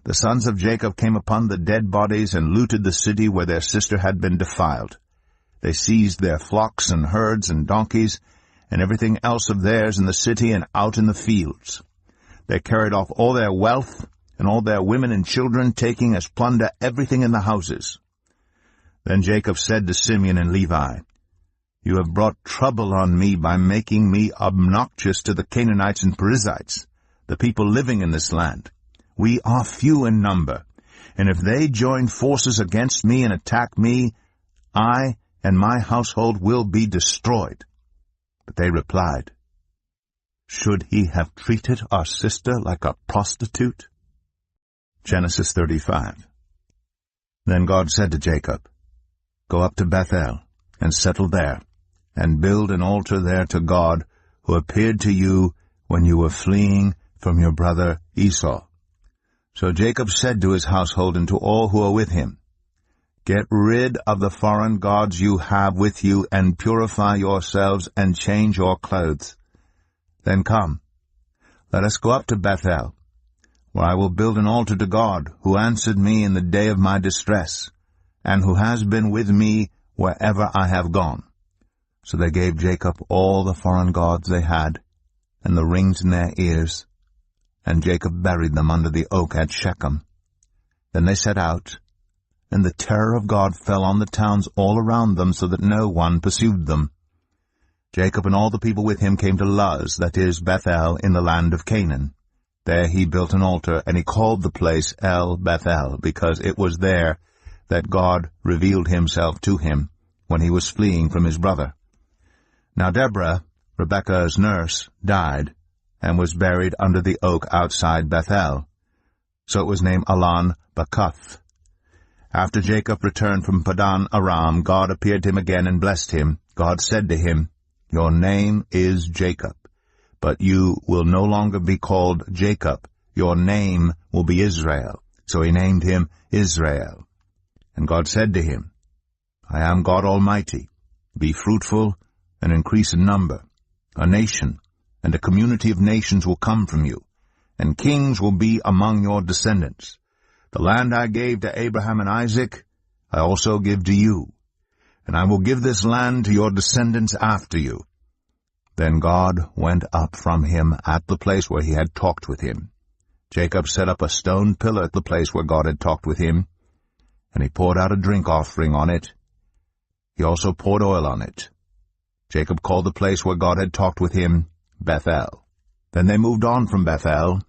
The sons of Jacob came upon the dead bodies and looted the city where their sister had been defiled. They seized their flocks and herds and donkeys, and everything else of theirs in the city and out in the fields. They carried off all their wealth and all their women and children, taking as plunder everything in the houses. Then Jacob said to Simeon and Levi, "You have brought trouble on me by making me obnoxious to the Canaanites and Perizzites, the people living in this land. We are few in number, and if they join forces against me and attack me, I and my household will be destroyed." But they replied, "Should he have treated our sister like a prostitute?" Genesis 35. Then God said to Jacob, "Go up to Bethel and settle there, and build an altar there to God, who appeared to you when you were fleeing from your brother Esau." So Jacob said to his household and to all who are with him, "Get rid of the foreign gods you have with you, and purify yourselves, and change your clothes. Then come, let us go up to Bethel, where I will build an altar to God, who answered me in the day of my distress, and who has been with me wherever I have gone." So they gave Jacob all the foreign gods they had, and the rings in their ears, and Jacob buried them under the oak at Shechem. Then they set out, and the terror of God fell on the towns all around them, so that no one pursued them. Jacob and all the people with him came to Luz, that is, Bethel, in the land of Canaan. There he built an altar, and he called the place El Bethel, because it was there that God revealed himself to him when he was fleeing from his brother. Now Deborah, Rebekah's nurse, died, and was buried under the oak outside Bethel. So it was named Allon Bacuth. After Jacob returned from Padan Aram, God appeared to him again and blessed him. God said to him, "Your name is Jacob, but you will no longer be called Jacob. Your name will be Israel." So he named him Israel. And God said to him, "I am God Almighty. Be fruitful and increase in number. A nation and a community of nations will come from you, and kings will be among your descendants. The land I gave to Abraham and Isaac, I also give to you, and I will give this land to your descendants after you." Then God went up from him at the place where he had talked with him. Jacob set up a stone pillar at the place where God had talked with him, and he poured out a drink offering on it. He also poured oil on it. Jacob called the place where God had talked with him Bethel. Then they moved on from Bethel.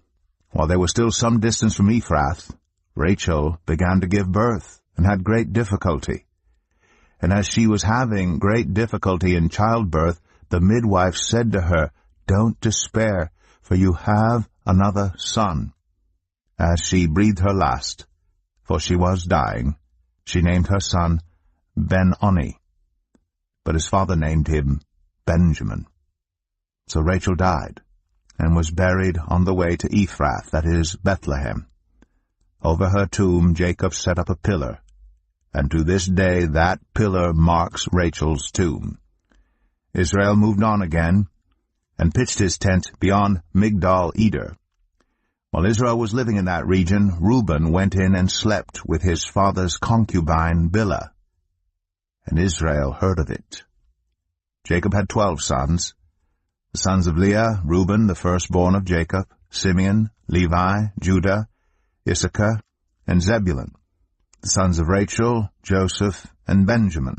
While they were still some distance from Ephrath, Rachel began to give birth and had great difficulty. And as she was having great difficulty in childbirth, the midwife said to her, "Don't despair, for you have another son." As she breathed her last, for she was dying, she named her son Ben-Oni. but his father named him Benjamin. So Rachel died, and was buried on the way to Ephrath, that is, Bethlehem. Over her tomb Jacob set up a pillar, and to this day that pillar marks Rachel's tomb. Israel moved on again, and pitched his tent beyond Migdal-eder. While Israel was living in that region, Reuben went in and slept with his father's concubine Bilhah, and Israel heard of it. Jacob had 12 sons. The sons of Leah, Reuben, the firstborn of Jacob, Simeon, Levi, Judah, Issachar, and Zebulun. The sons of Rachel, Joseph, and Benjamin.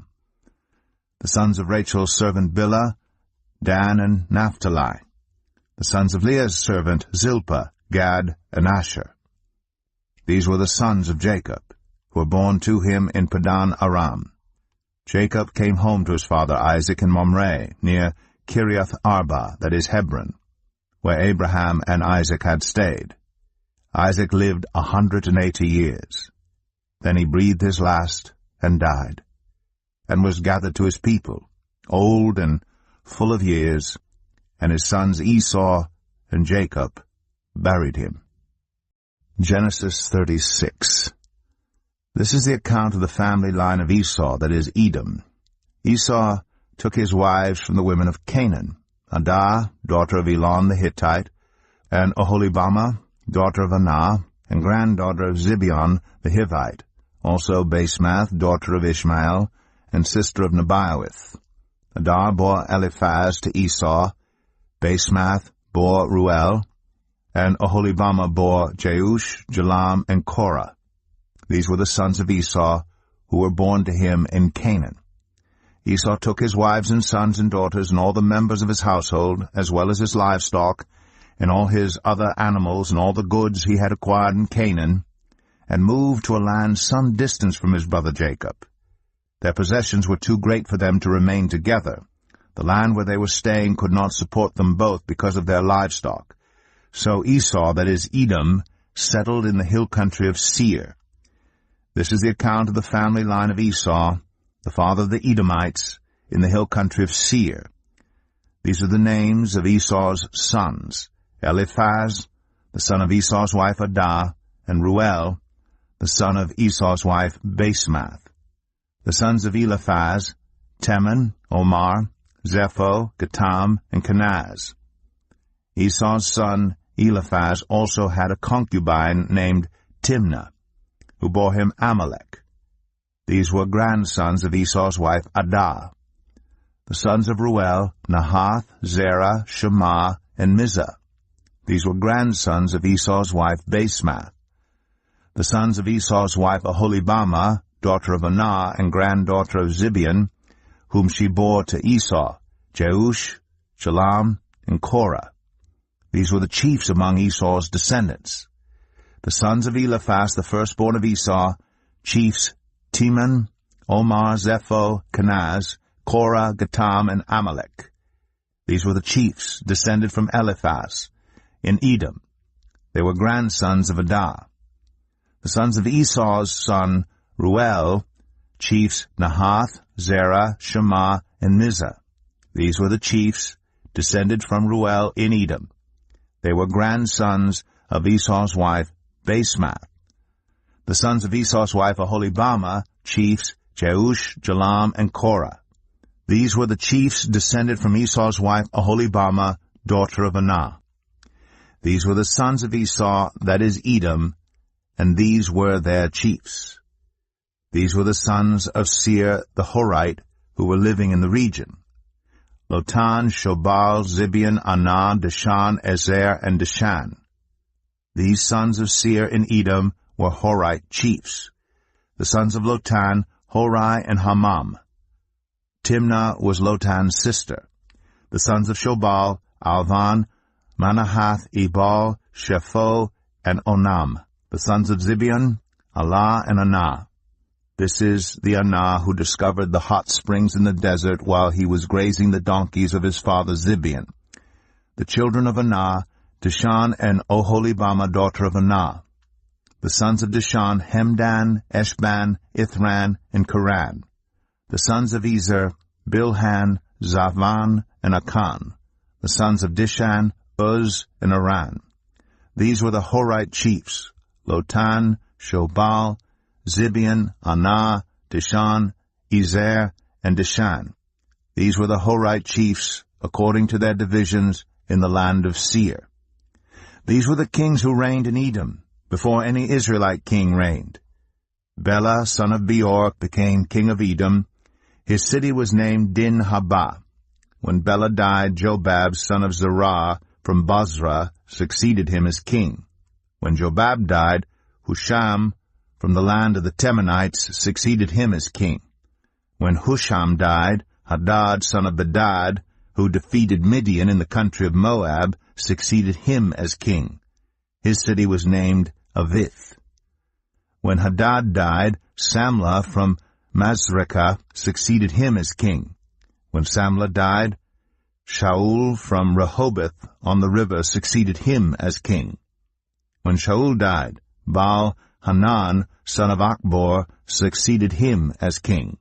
The sons of Rachel's servant Bilhah, Dan and Naphtali. The sons of Leah's servant Zilpah, Gad, and Asher. These were the sons of Jacob, who were born to him in Padan Aram. Jacob came home to his father Isaac in Mamre, near Kiriath Arba, that is Hebron, where Abraham and Isaac had stayed. Isaac lived 180 years. Then he breathed his last and died, and was gathered to his people, old and full of years, and his sons Esau and Jacob buried him. Genesis 36. This is the account of the family line of Esau, that is Edom. Esau took his wives from the women of Canaan, Adah, daughter of Elon the Hittite, and Oholibamah, daughter of Anah, and granddaughter of Zibeon the Hivite, also Basemath, daughter of Ishmael, and sister of Nebaioth. Adah bore Eliphaz to Esau, Basemath bore Ruel, and Oholibamah bore Jeush, Jalam, and Korah. These were the sons of Esau, who were born to him in Canaan. Esau took his wives and sons and daughters and all the members of his household, as well as his livestock, and all his other animals and all the goods he had acquired in Canaan, and moved to a land some distance from his brother Jacob. Their possessions were too great for them to remain together. The land where they were staying could not support them both because of their livestock. So Esau, that is Edom, settled in the hill country of Seir. This is the account of the family line of Esau, the father of the Edomites, in the hill country of Seir. These are the names of Esau's sons: Eliphaz, the son of Esau's wife Adah, and Ruel, the son of Esau's wife Basemath. The sons of Eliphaz: Teman, Omar, Zepho, Gatam, and Kenaz. Esau's son Eliphaz also had a concubine named Timnah, who bore him Amalek. These were grandsons of Esau's wife Adah. The sons of Ruel: Nahath, Zerah, Shema, and Mizah. These were grandsons of Esau's wife Basemath. The sons of Esau's wife Oholibamah, daughter of Anah and granddaughter of Zibeon, whom she bore to Esau: Jeush, Jalam, and Korah. These were the chiefs among Esau's descendants. The sons of Eliphaz, the firstborn of Esau, chiefs Teman, Omar, Zepho, Kenaz, Korah, Gatam, and Amalek. These were the chiefs descended from Eliphaz in Edom. They were grandsons of Adah. The sons of Esau's son Ruel, chiefs Nahath, Zerah, Shema, and Mizah. These were the chiefs descended from Ruel in Edom. They were grandsons of Esau's wife Basemath. The sons of Esau's wife Oholibamah, chiefs Jeush, Jalam, and Korah. These were the chiefs descended from Esau's wife Oholibamah, daughter of Anah. These were the sons of Esau, that is Edom, and these were their chiefs. These were the sons of Seir the Horite, who were living in the region: Lotan, Shobal, Zibeon, Anah, Dishan, Ezer, and Dishan. These sons of Seir in Edom were Horite chiefs. The sons of Lotan: Hori and Hamam. Timnah was Lotan's sister. The sons of Shobal: Alvan, Manahath, Ebal, Shepho, and Onam. The sons of Zibeon: Allah and Anah. This is the Anah who discovered the hot springs in the desert while he was grazing the donkeys of his father Zibeon. The children of Anah: Dishan and Oholibamah, daughter of Anah. The sons of Dishan: Hemdan, Eshban, Ithran, and Keran. The sons of Ezer: Bilhan, Zavan, and Akan. The sons of Dishan, Uz, and Aran. These were the Horite chiefs, Lotan, Shobal, Zibeon, Anah, Dishan, Ezer, and Dishan. These were the Horite chiefs, according to their divisions, in the land of Seir. These were the kings who reigned in Edom, before any Israelite king reigned. Bela, son of Beor, became king of Edom. His city was named Din-Habah. When Bela died, Jobab, son of Zerah, from Bozrah, succeeded him as king. When Jobab died, Husham, from the land of the Temanites, succeeded him as king. When Husham died, Hadad, son of Bedad, who defeated Midian in the country of Moab, succeeded him as king. His city was named Avith. When Hadad died, Samlah from Masrekah succeeded him as king. When Samlah died, Shaul from Rehoboth on the river succeeded him as king. When Shaul died, Baal-Hanan, son of Achbor, succeeded him as king.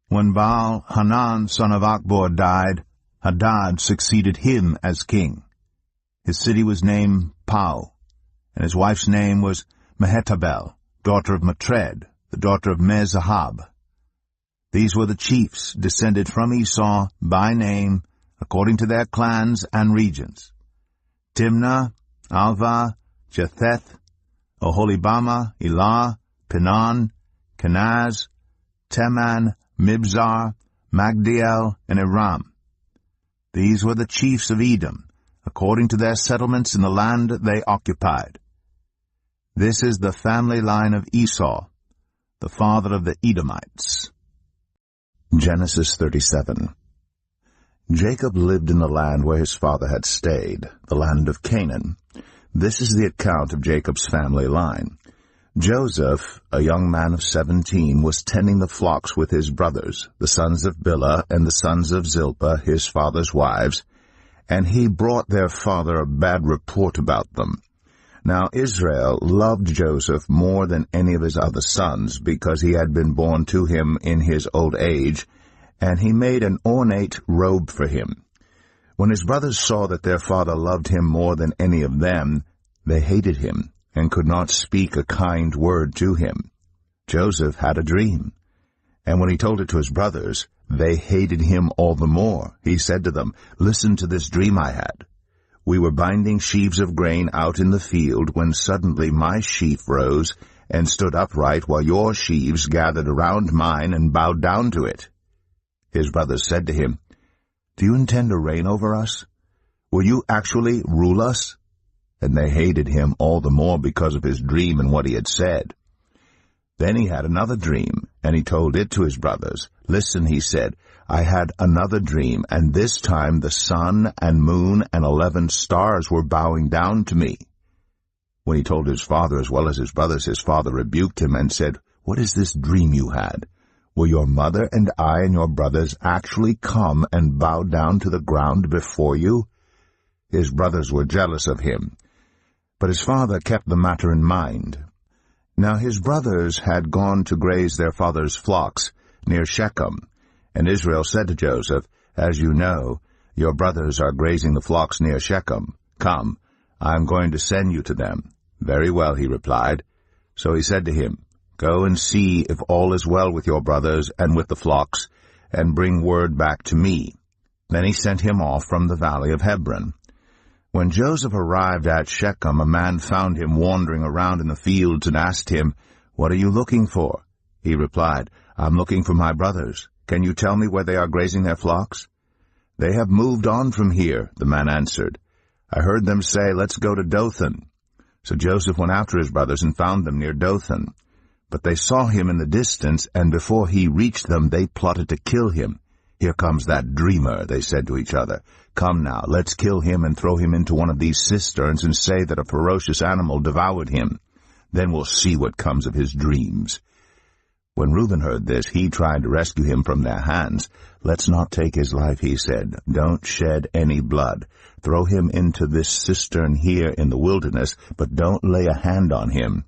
When Baal-Hanan, son of Achbor, died, Hadad succeeded him as king. His city was named Pau, and his wife's name was Mehetabel, daughter of Matred, the daughter of Mezahab. These were the chiefs descended from Esau by name, according to their clans and regions: Timnah, Alvah, Jetheth, Oholibamah, Elah, Pinon, Kenaz, Teman, Mibzar, Magdiel, and Aram. These were the chiefs of Edom, according to their settlements in the land they occupied. This is the family line of Esau, the father of the Edomites. Genesis 37. Jacob lived in the land where his father had stayed, the land of Canaan. This is the account of Jacob's family line. Joseph, a young man of 17, was tending the flocks with his brothers, the sons of Bilhah and the sons of Zilpah, his father's wives, and he brought their father a bad report about them. Now Israel loved Joseph more than any of his other sons, because he had been born to him in his old age, and he made an ornate robe for him. When his brothers saw that their father loved him more than any of them, they hated him, and could not speak a kind word to him. Joseph had a dream, and when he told it to his brothers, they hated him all the more. He said to them, "Listen to this dream I had. We were binding sheaves of grain out in the field, when suddenly my sheaf rose and stood upright, while your sheaves gathered around mine and bowed down to it." His brothers said to him, "Do you intend to reign over us? Will you actually rule us?" And they hated him all the more because of his dream and what he had said. Then he had another dream, and he told it to his brothers. "Listen," he said, "I had another dream, and this time the sun and moon and 11 stars were bowing down to me." When he told his father as well as his brothers, his father rebuked him and said, "What is this dream you had? Will your mother and I and your brothers actually come and bow down to the ground before you?" His brothers were jealous of him, but his father kept the matter in mind. Now his brothers had gone to graze their father's flocks near Shechem, and Israel said to Joseph, "As you know, your brothers are grazing the flocks near Shechem. Come, I am going to send you to them." "Very well," he replied. So he said to him, "Go and see if all is well with your brothers and with the flocks, and bring word back to me." Then he sent him off from the valley of Hebron. When Joseph arrived at Shechem, a man found him wandering around in the fields and asked him, "What are you looking for?" He replied, "I'm looking for my brothers. Can you tell me where they are grazing their flocks?" "They have moved on from here," the man answered. "I heard them say, 'Let's go to Dothan.'" So Joseph went after his brothers and found them near Dothan. But they saw him in the distance, and before he reached them, they plotted to kill him. "Here comes that dreamer," they said to each other. "Come now, let's kill him and throw him into one of these cisterns and say that a ferocious animal devoured him. Then we'll see what comes of his dreams." When Reuben heard this, he tried to rescue him from their hands. "Let's not take his life," he said. "Don't shed any blood. Throw him into this cistern here in the wilderness, but don't lay a hand on him."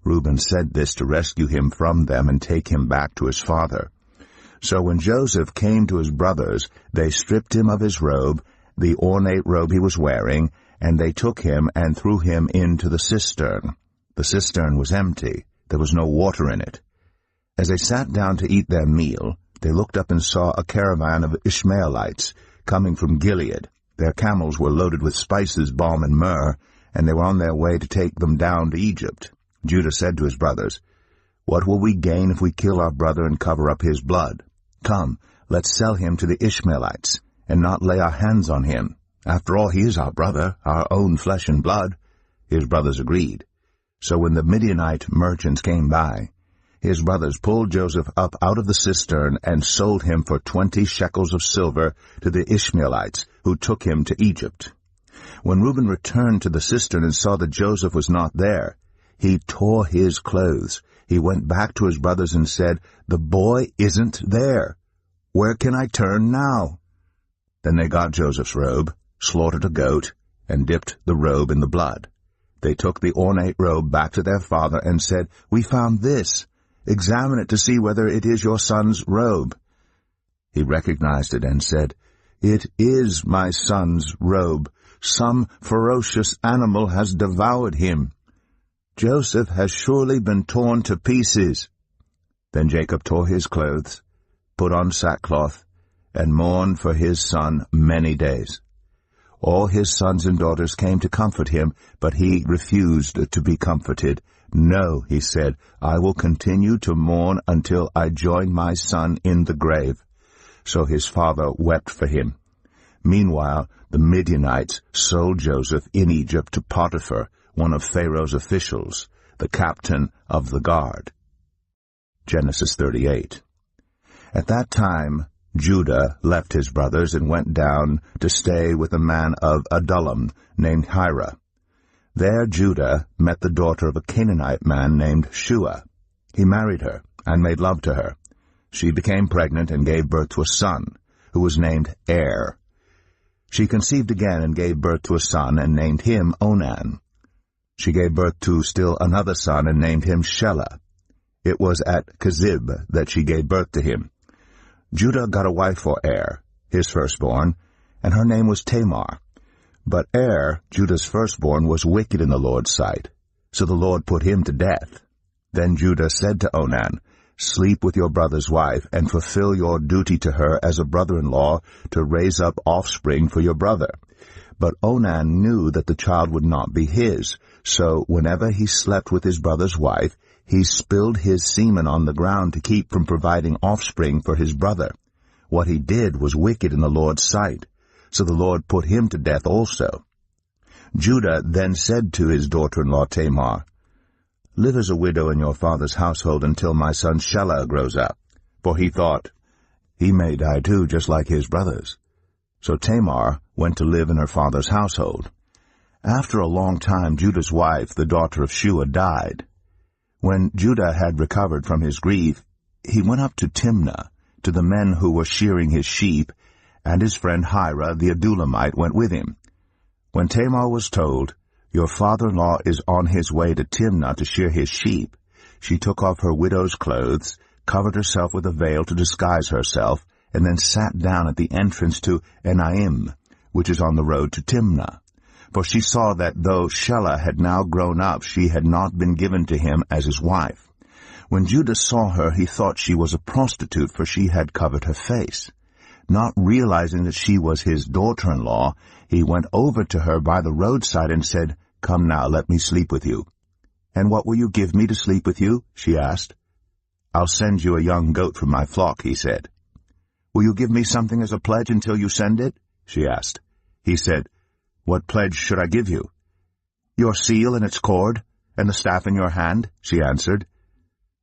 Reuben said this to rescue him from them and take him back to his father. So when Joseph came to his brothers, they stripped him of his robe, the ornate robe he was wearing, and they took him and threw him into the cistern. The cistern was empty. There was no water in it. As they sat down to eat their meal, they looked up and saw a caravan of Ishmaelites coming from Gilead. Their camels were loaded with spices, balm, and myrrh, and they were on their way to take them down to Egypt. Judah said to his brothers, "What will we gain if we kill our brother and cover up his blood? Come, let's sell him to the Ishmaelites, and not lay our hands on him. After all, he is our brother, our own flesh and blood." His brothers agreed. So when the Midianite merchants came by, his brothers pulled Joseph up out of the cistern and sold him for 20 shekels of silver to the Ishmaelites, who took him to Egypt. When Reuben returned to the cistern and saw that Joseph was not there, he tore his clothes. He went back to his brothers and said, "The boy isn't there. Where can I turn now?" Then they got Joseph's robe, slaughtered a goat, and dipped the robe in the blood. They took the ornate robe back to their father and said, "We found this. Examine it to see whether it is your son's robe." He recognized it and said, "It is my son's robe. Some ferocious animal has devoured him. Joseph has surely been torn to pieces." Then Jacob tore his clothes, put on sackcloth, and mourned for his son many days. All his sons and daughters came to comfort him, but he refused to be comforted. "No," he said, "I will continue to mourn until I join my son in the grave." So his father wept for him. Meanwhile, the Midianites sold Joseph in Egypt to Potiphar, one of Pharaoh's officials, the captain of the guard. Genesis 38. At that time, Judah left his brothers and went down to stay with a man of Adullam named Hira. There Judah met the daughter of a Canaanite man named Shua. He married her and made love to her. She became pregnant and gave birth to a son, who was named Er. She conceived again and gave birth to a son and named him Onan. She gave birth to still another son and named him Shelah. It was at Kezib that she gave birth to him. Judah got a wife for Er, his firstborn, and her name was Tamar. But Er, Judah's firstborn, was wicked in the Lord's sight, so the Lord put him to death. Then Judah said to Onan, "Sleep with your brother's wife, and fulfill your duty to her as a brother-in-law to raise up offspring for your brother." But Onan knew that the child would not be his, so whenever he slept with his brother's wife, he spilled his semen on the ground to keep from providing offspring for his brother. What he did was wicked in the Lord's sight, so the Lord put him to death also. Judah then said to his daughter-in-law Tamar, "Live as a widow in your father's household until my son Shelah grows up." For he thought, "He may die too, just like his brothers." So Tamar went to live in her father's household. After a long time, Judah's wife, the daughter of Shua, died. When Judah had recovered from his grief, he went up to Timnah, to the men who were shearing his sheep, and his friend Hira the Adullamite went with him. When Tamar was told, "Your father-in-law is on his way to Timnah to shear his sheep," she took off her widow's clothes, covered herself with a veil to disguise herself, and then sat down at the entrance to Enaim, which is on the road to Timnah. For she saw that though Shelah had now grown up, she had not been given to him as his wife. When Judah saw her, he thought she was a prostitute, for she had covered her face. Not realizing that she was his daughter-in-law, he went over to her by the roadside and said, "Come now, let me sleep with you." "And what will you give me to sleep with you?" she asked. "I'll send you a young goat from my flock," he said. "Will you give me something as a pledge until you send it?" she asked. He said, "What pledge should I give you?" "Your seal and its cord, and the staff in your hand," she answered.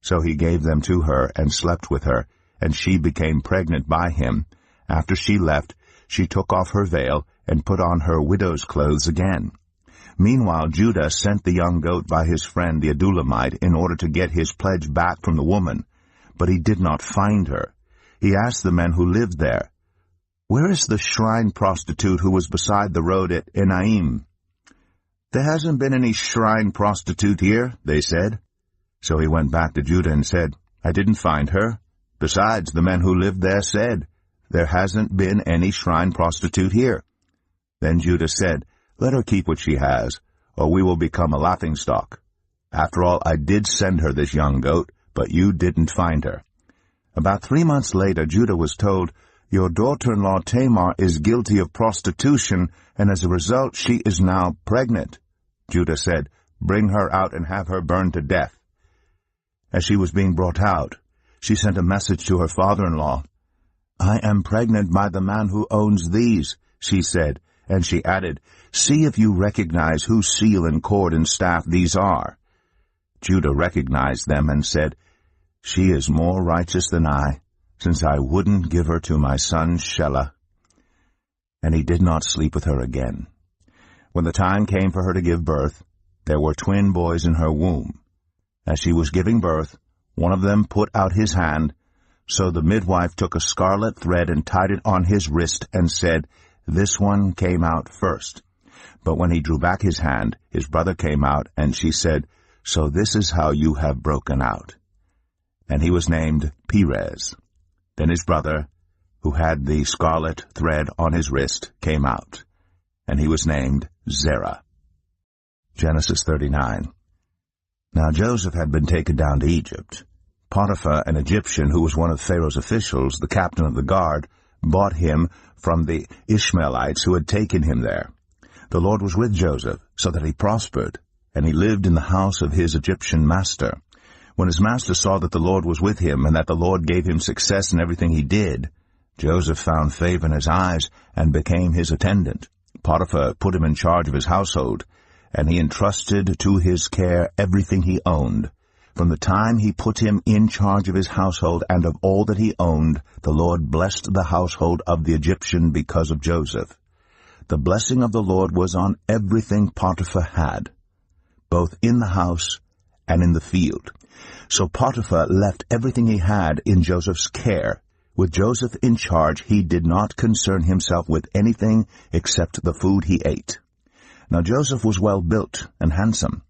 So he gave them to her and slept with her, and she became pregnant by him. After she left, she took off her veil and put on her widow's clothes again. Meanwhile, Judah sent the young goat by his friend the Adullamite in order to get his pledge back from the woman, but he did not find her. He asked the men who lived there, "Where is the shrine prostitute who was beside the road at Enaim?" "There hasn't been any shrine prostitute here," they said. So he went back to Judah and said, "I didn't find her, Besides, the men who lived there said, "There hasn't been any shrine prostitute here." Then Judah said, "Let her keep what she has, or we will become a laughingstock. After all, I did send her this young goat, but you didn't find her." About 3 months later, Judah was told, "Your daughter-in-law Tamar is guilty of prostitution, and as a result she is now pregnant." Judah said, "Bring her out and have her burned to death." As she was being brought out, she sent a message to her father-in-law. "I am pregnant by the man who owns these," she said, and she added, "See if you recognize whose seal and cord and staff these are." Judah recognized them and said, "She is more righteous than I, since I wouldn't give her to my son Shelah." And he did not sleep with her again. When the time came for her to give birth, there were twin boys in her womb. As she was giving birth, one of them put out his hand, so the midwife took a scarlet thread and tied it on his wrist and said, "This one came out first." But when he drew back his hand, his brother came out, and she said, "So this is how you have broken out." And he was named Perez. Then his brother, who had the scarlet thread on his wrist, came out, and he was named Zerah. Genesis 39. Now Joseph had been taken down to Egypt. Potiphar, an Egyptian who was one of Pharaoh's officials, the captain of the guard, bought him from the Ishmaelites who had taken him there. The Lord was with Joseph, so that he prospered, and he lived in the house of his Egyptian master. When his master saw that the Lord was with him, and that the Lord gave him success in everything he did, Joseph found favor in his eyes and became his attendant. Potiphar put him in charge of his household, and he entrusted to his care everything he owned. From the time he put him in charge of his household and of all that he owned, the Lord blessed the household of the Egyptian because of Joseph. The blessing of the Lord was on everything Potiphar had, both in the house and in the field. So Potiphar left everything he had in Joseph's care. With Joseph in charge, he did not concern himself with anything except the food he ate. Now Joseph was well built and handsome.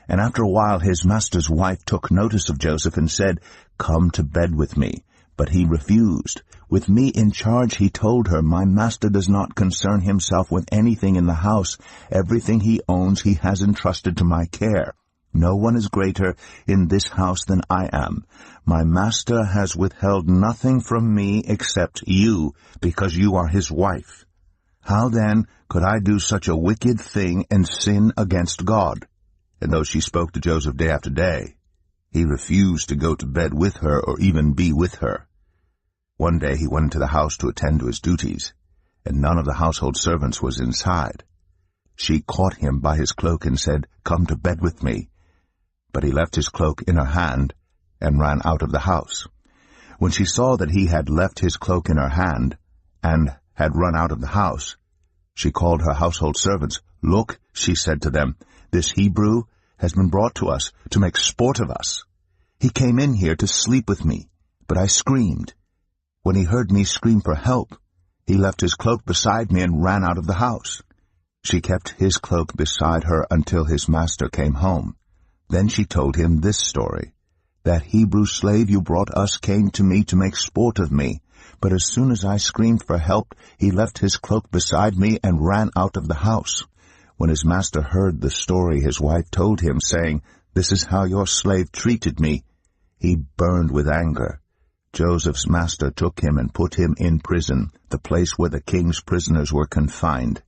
And after a while his master's wife took notice of Joseph and said, "Come to bed with me." But he refused. With me in charge, he told her, "My master does not concern himself with anything in the house. Everything he owns he has entrusted to my care. No one is greater in this house than I am. My master has withheld nothing from me except you, because you are his wife. How then could I do such a wicked thing and sin against God?" And though she spoke to Joseph day after day, he refused to go to bed with her or even be with her. One day he went into the house to attend to his duties, and none of the household servants was inside. She caught him by his cloak and said, "Come to bed with me." But he left his cloak in her hand and ran out of the house. When she saw that he had left his cloak in her hand and had run out of the house, she called her household servants. "Look," she said to them, "this Hebrew has been brought to us to make sport of us. He came in here to sleep with me, but I screamed. When he heard me scream for help, he left his cloak beside me and ran out of the house." She kept his cloak beside her until his master came home. Then she told him this story. "That Hebrew slave you brought us came to me to make sport of me, but as soon as I screamed for help, he left his cloak beside me and ran out of the house." When his master heard the story his wife told him, saying, "This is how your slave treated me," he burned with anger. Joseph's master took him and put him in prison, the place where the king's prisoners were confined.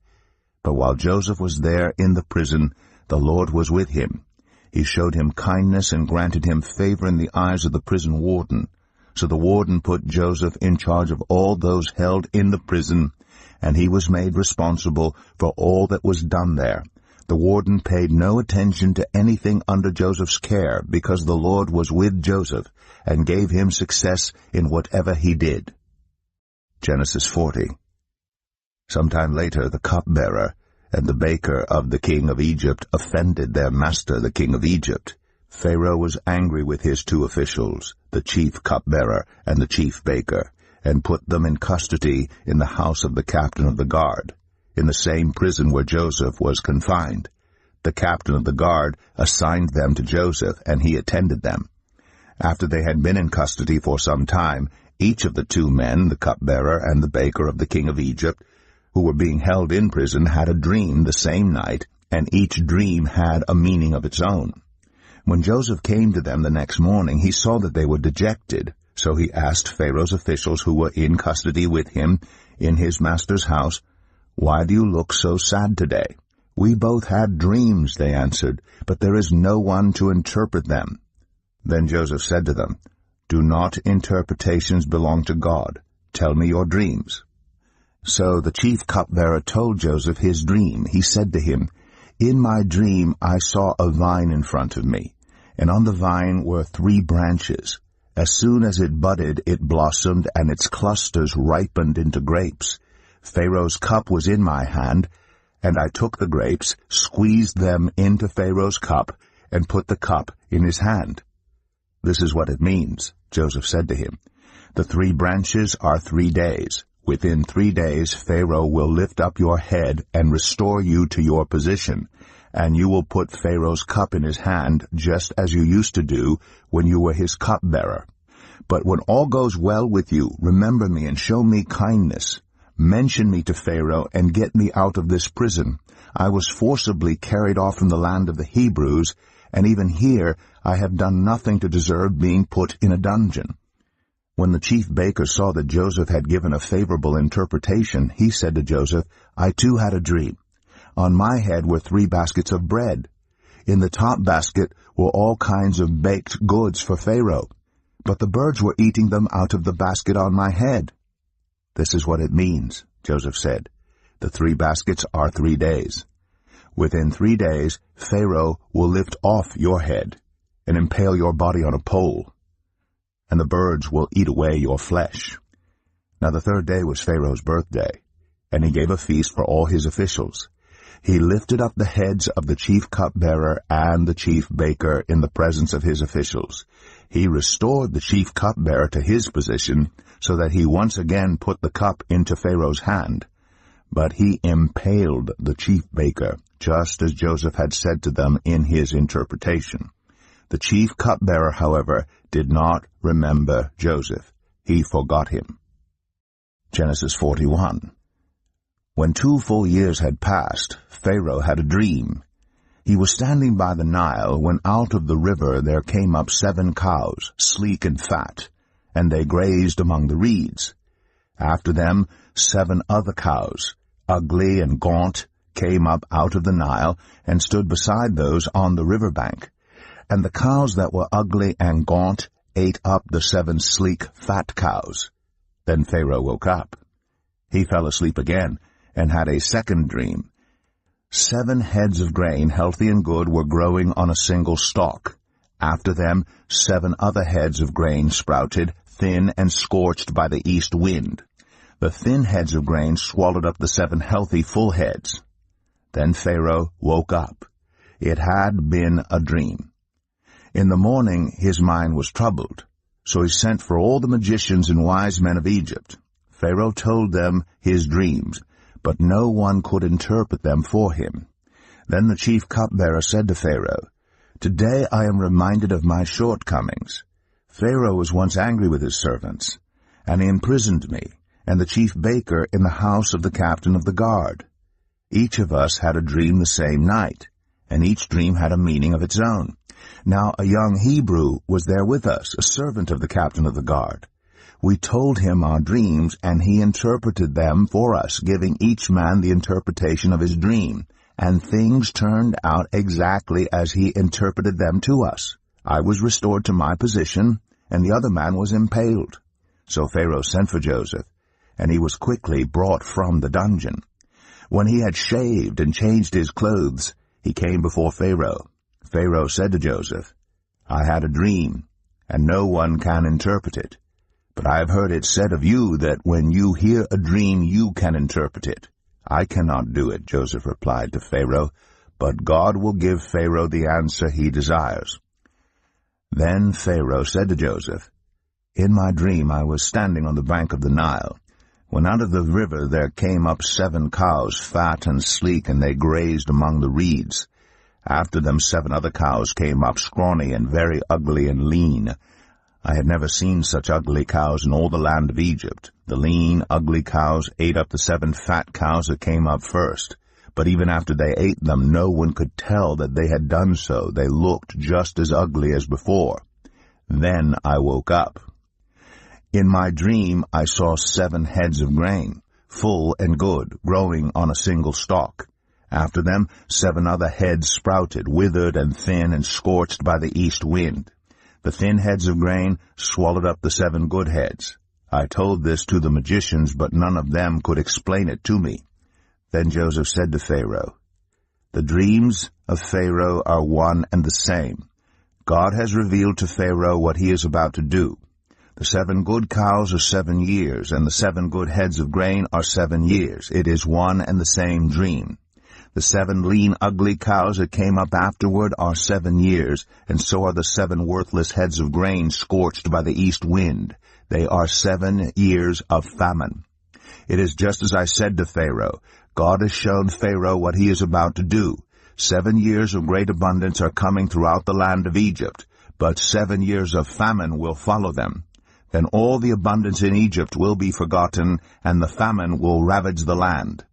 But while Joseph was there in the prison, the Lord was with him. He showed him kindness and granted him favor in the eyes of the prison warden. So the warden put Joseph in charge of all those held in the prison, and he was made responsible for all that was done there. The warden paid no attention to anything under Joseph's care, because the Lord was with Joseph and gave him success in whatever he did. Genesis 40. Sometime later, the cupbearer and the baker of the king of Egypt offended their master, the king of Egypt. Pharaoh was angry with his two officials, the chief cupbearer and the chief baker, and put them in custody in the house of the captain of the guard, in the same prison where Joseph was confined. The captain of the guard assigned them to Joseph, and he attended them. After they had been in custody for some time, each of the two men, the cupbearer and the baker of the king of Egypt, who were being held in prison, had a dream the same night, and each dream had a meaning of its own. When Joseph came to them the next morning, he saw that they were dejected. So he asked Pharaoh's officials who were in custody with him in his master's house, "Why do you look so sad today?" "We both had dreams," they answered, "but there is no one to interpret them." Then Joseph said to them, "Do not interpretations belong to God? Tell me your dreams." So the chief cupbearer told Joseph his dream. He said to him, "In my dream I saw a vine in front of me, and on the vine were 3 branches. As soon as it budded, it blossomed, and its clusters ripened into grapes. Pharaoh's cup was in my hand, and I took the grapes, squeezed them into Pharaoh's cup, and put the cup in his hand." "This is what it means," Joseph said to him. "The 3 branches are 3 days. Within 3 days Pharaoh will lift up your head and restore you to your position, and you will put Pharaoh's cup in his hand, just as you used to do when you were his cupbearer. But when all goes well with you, remember me and show me kindness. Mention me to Pharaoh and get me out of this prison. I was forcibly carried off from the land of the Hebrews, and even here I have done nothing to deserve being put in a dungeon." When the chief baker saw that Joseph had given a favorable interpretation, he said to Joseph, "I too had a dream. On my head were 3 baskets of bread. In the top basket were all kinds of baked goods for Pharaoh, but the birds were eating them out of the basket on my head." "This is what it means," Joseph said. "The 3 baskets are 3 days. Within 3 days Pharaoh will lift off your head and impale your body on a pole, and the birds will eat away your flesh." Now the 3rd day was Pharaoh's birthday, and he gave a feast for all his officials. He lifted up the heads of the chief cupbearer and the chief baker in the presence of his officials. He restored the chief cupbearer to his position, so that he once again put the cup into Pharaoh's hand. But he impaled the chief baker, just as Joseph had said to them in his interpretation. The chief cupbearer, however, did not remember Joseph. He forgot him. Genesis 41. When 2 full years had passed, Pharaoh had a dream. He was standing by the Nile when out of the river there came up 7 cows, sleek and fat, and they grazed among the reeds. After them 7 other cows, ugly and gaunt, came up out of the Nile and stood beside those on the river bank. And the cows that were ugly and gaunt ate up the 7 sleek, fat cows. Then Pharaoh woke up. He fell asleep again, and had a second dream. 7 heads of grain, healthy and good, were growing on a single stalk. After them 7 other heads of grain sprouted, thin and scorched by the east wind. The thin heads of grain swallowed up the 7 healthy full heads. Then Pharaoh woke up. It had been a dream. In the morning his mind was troubled, so he sent for all the magicians and wise men of Egypt. Pharaoh told them his dreams, but no one could interpret them for him. Then the chief cupbearer said to Pharaoh, "Today I am reminded of my shortcomings. Pharaoh was once angry with his servants, and he imprisoned me and the chief baker in the house of the captain of the guard. Each of us had a dream the same night, and each dream had a meaning of its own. Now a young Hebrew was there with us, a servant of the captain of the guard. We told him our dreams, and he interpreted them for us, giving each man the interpretation of his dream, and things turned out exactly as he interpreted them to us. I was restored to my position, and the other man was impaled." So Pharaoh sent for Joseph, and he was quickly brought from the dungeon. When he had shaved and changed his clothes, he came before Pharaoh. Pharaoh said to Joseph, "I had a dream, and no one can interpret it. But I have heard it said of you that when you hear a dream you can interpret it." "I cannot do it," Joseph replied to Pharaoh, "but God will give Pharaoh the answer he desires." Then Pharaoh said to Joseph, "In my dream I was standing on the bank of the Nile, when out of the river there came up 7 cows, fat and sleek, and they grazed among the reeds. After them 7 other cows came up, scrawny and very ugly and lean. I had never seen such ugly cows in all the land of Egypt. The lean, ugly cows ate up the 7 fat cows that came up first. But even after they ate them, no one could tell that they had done so. They looked just as ugly as before. Then I woke up. In my dream I saw 7 heads of grain, full and good, growing on a single stalk. After them 7 other heads sprouted, withered and thin and scorched by the east wind. The thin heads of grain swallowed up the 7 good heads. I told this to the magicians, but none of them could explain it to me. Then Joseph said to Pharaoh, "The dreams of Pharaoh are one and the same. God has revealed to Pharaoh what he is about to do. The 7 good cows are 7 years, and the 7 good heads of grain are 7 years. It is one and the same dream. The 7 lean, ugly cows that came up afterward are 7 years, and so are the 7 worthless heads of grain scorched by the east wind. They are 7 years of famine. It is just as I said to Pharaoh. God has shown Pharaoh what he is about to do. 7 years of great abundance are coming throughout the land of Egypt, but 7 years of famine will follow them. Then all the abundance in Egypt will be forgotten, and the famine will ravage the land.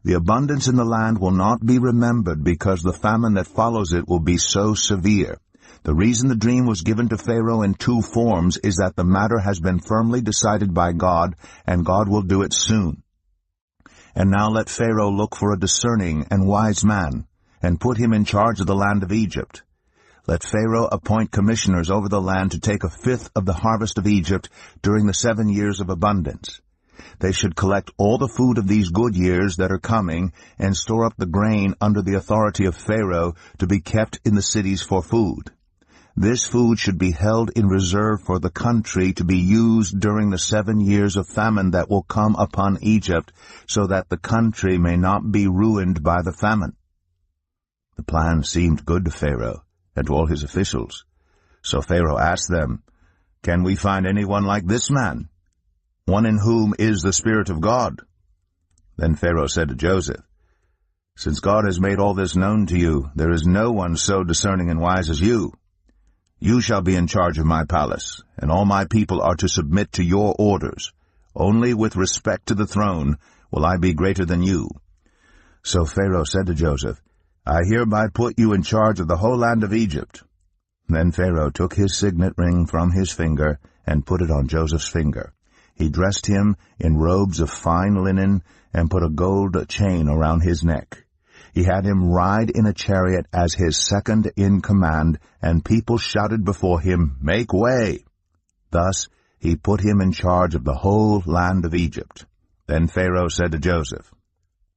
The abundance in the land will not be remembered, because the famine that follows it will be so severe. The reason the dream was given to Pharaoh in 2 forms is that the matter has been firmly decided by God, and God will do it soon. And now let Pharaoh look for a discerning and wise man, and put him in charge of the land of Egypt. Let Pharaoh appoint commissioners over the land to take 1/5 of the harvest of Egypt during the 7 years of abundance. They should collect all the food of these good years that are coming, and store up the grain under the authority of Pharaoh to be kept in the cities for food. This food should be held in reserve for the country to be used during the 7 years of famine that will come upon Egypt, so that the country may not be ruined by the famine." The plan seemed good to Pharaoh and to all his officials. So Pharaoh asked them, "Can we find anyone like this man, one in whom is the Spirit of God?" Then Pharaoh said to Joseph, "Since God has made all this known to you, there is no one so discerning and wise as you. You shall be in charge of my palace, and all my people are to submit to your orders. Only with respect to the throne will I be greater than you." So Pharaoh said to Joseph, "I hereby put you in charge of the whole land of Egypt." Then Pharaoh took his signet ring from his finger and put it on Joseph's finger. He dressed him in robes of fine linen and put a gold chain around his neck. He had him ride in a chariot as his second in command, and people shouted before him, "Make way!" Thus he put him in charge of the whole land of Egypt. Then Pharaoh said to Joseph,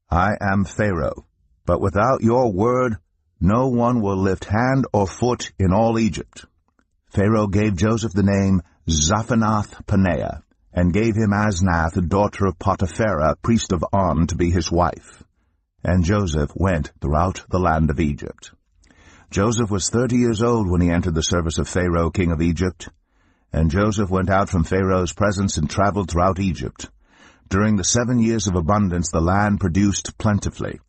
"I am Pharaoh, but without your word no one will lift hand or foot in all Egypt." Pharaoh gave Joseph the name Zaphenath-Paneah, and gave him Asnath, daughter of Potipherah, priest of On, to be his wife. And Joseph went throughout the land of Egypt. Joseph was 30 years old when he entered the service of Pharaoh, king of Egypt. And Joseph went out from Pharaoh's presence and traveled throughout Egypt. During the 7 years of abundance the land produced plentifully.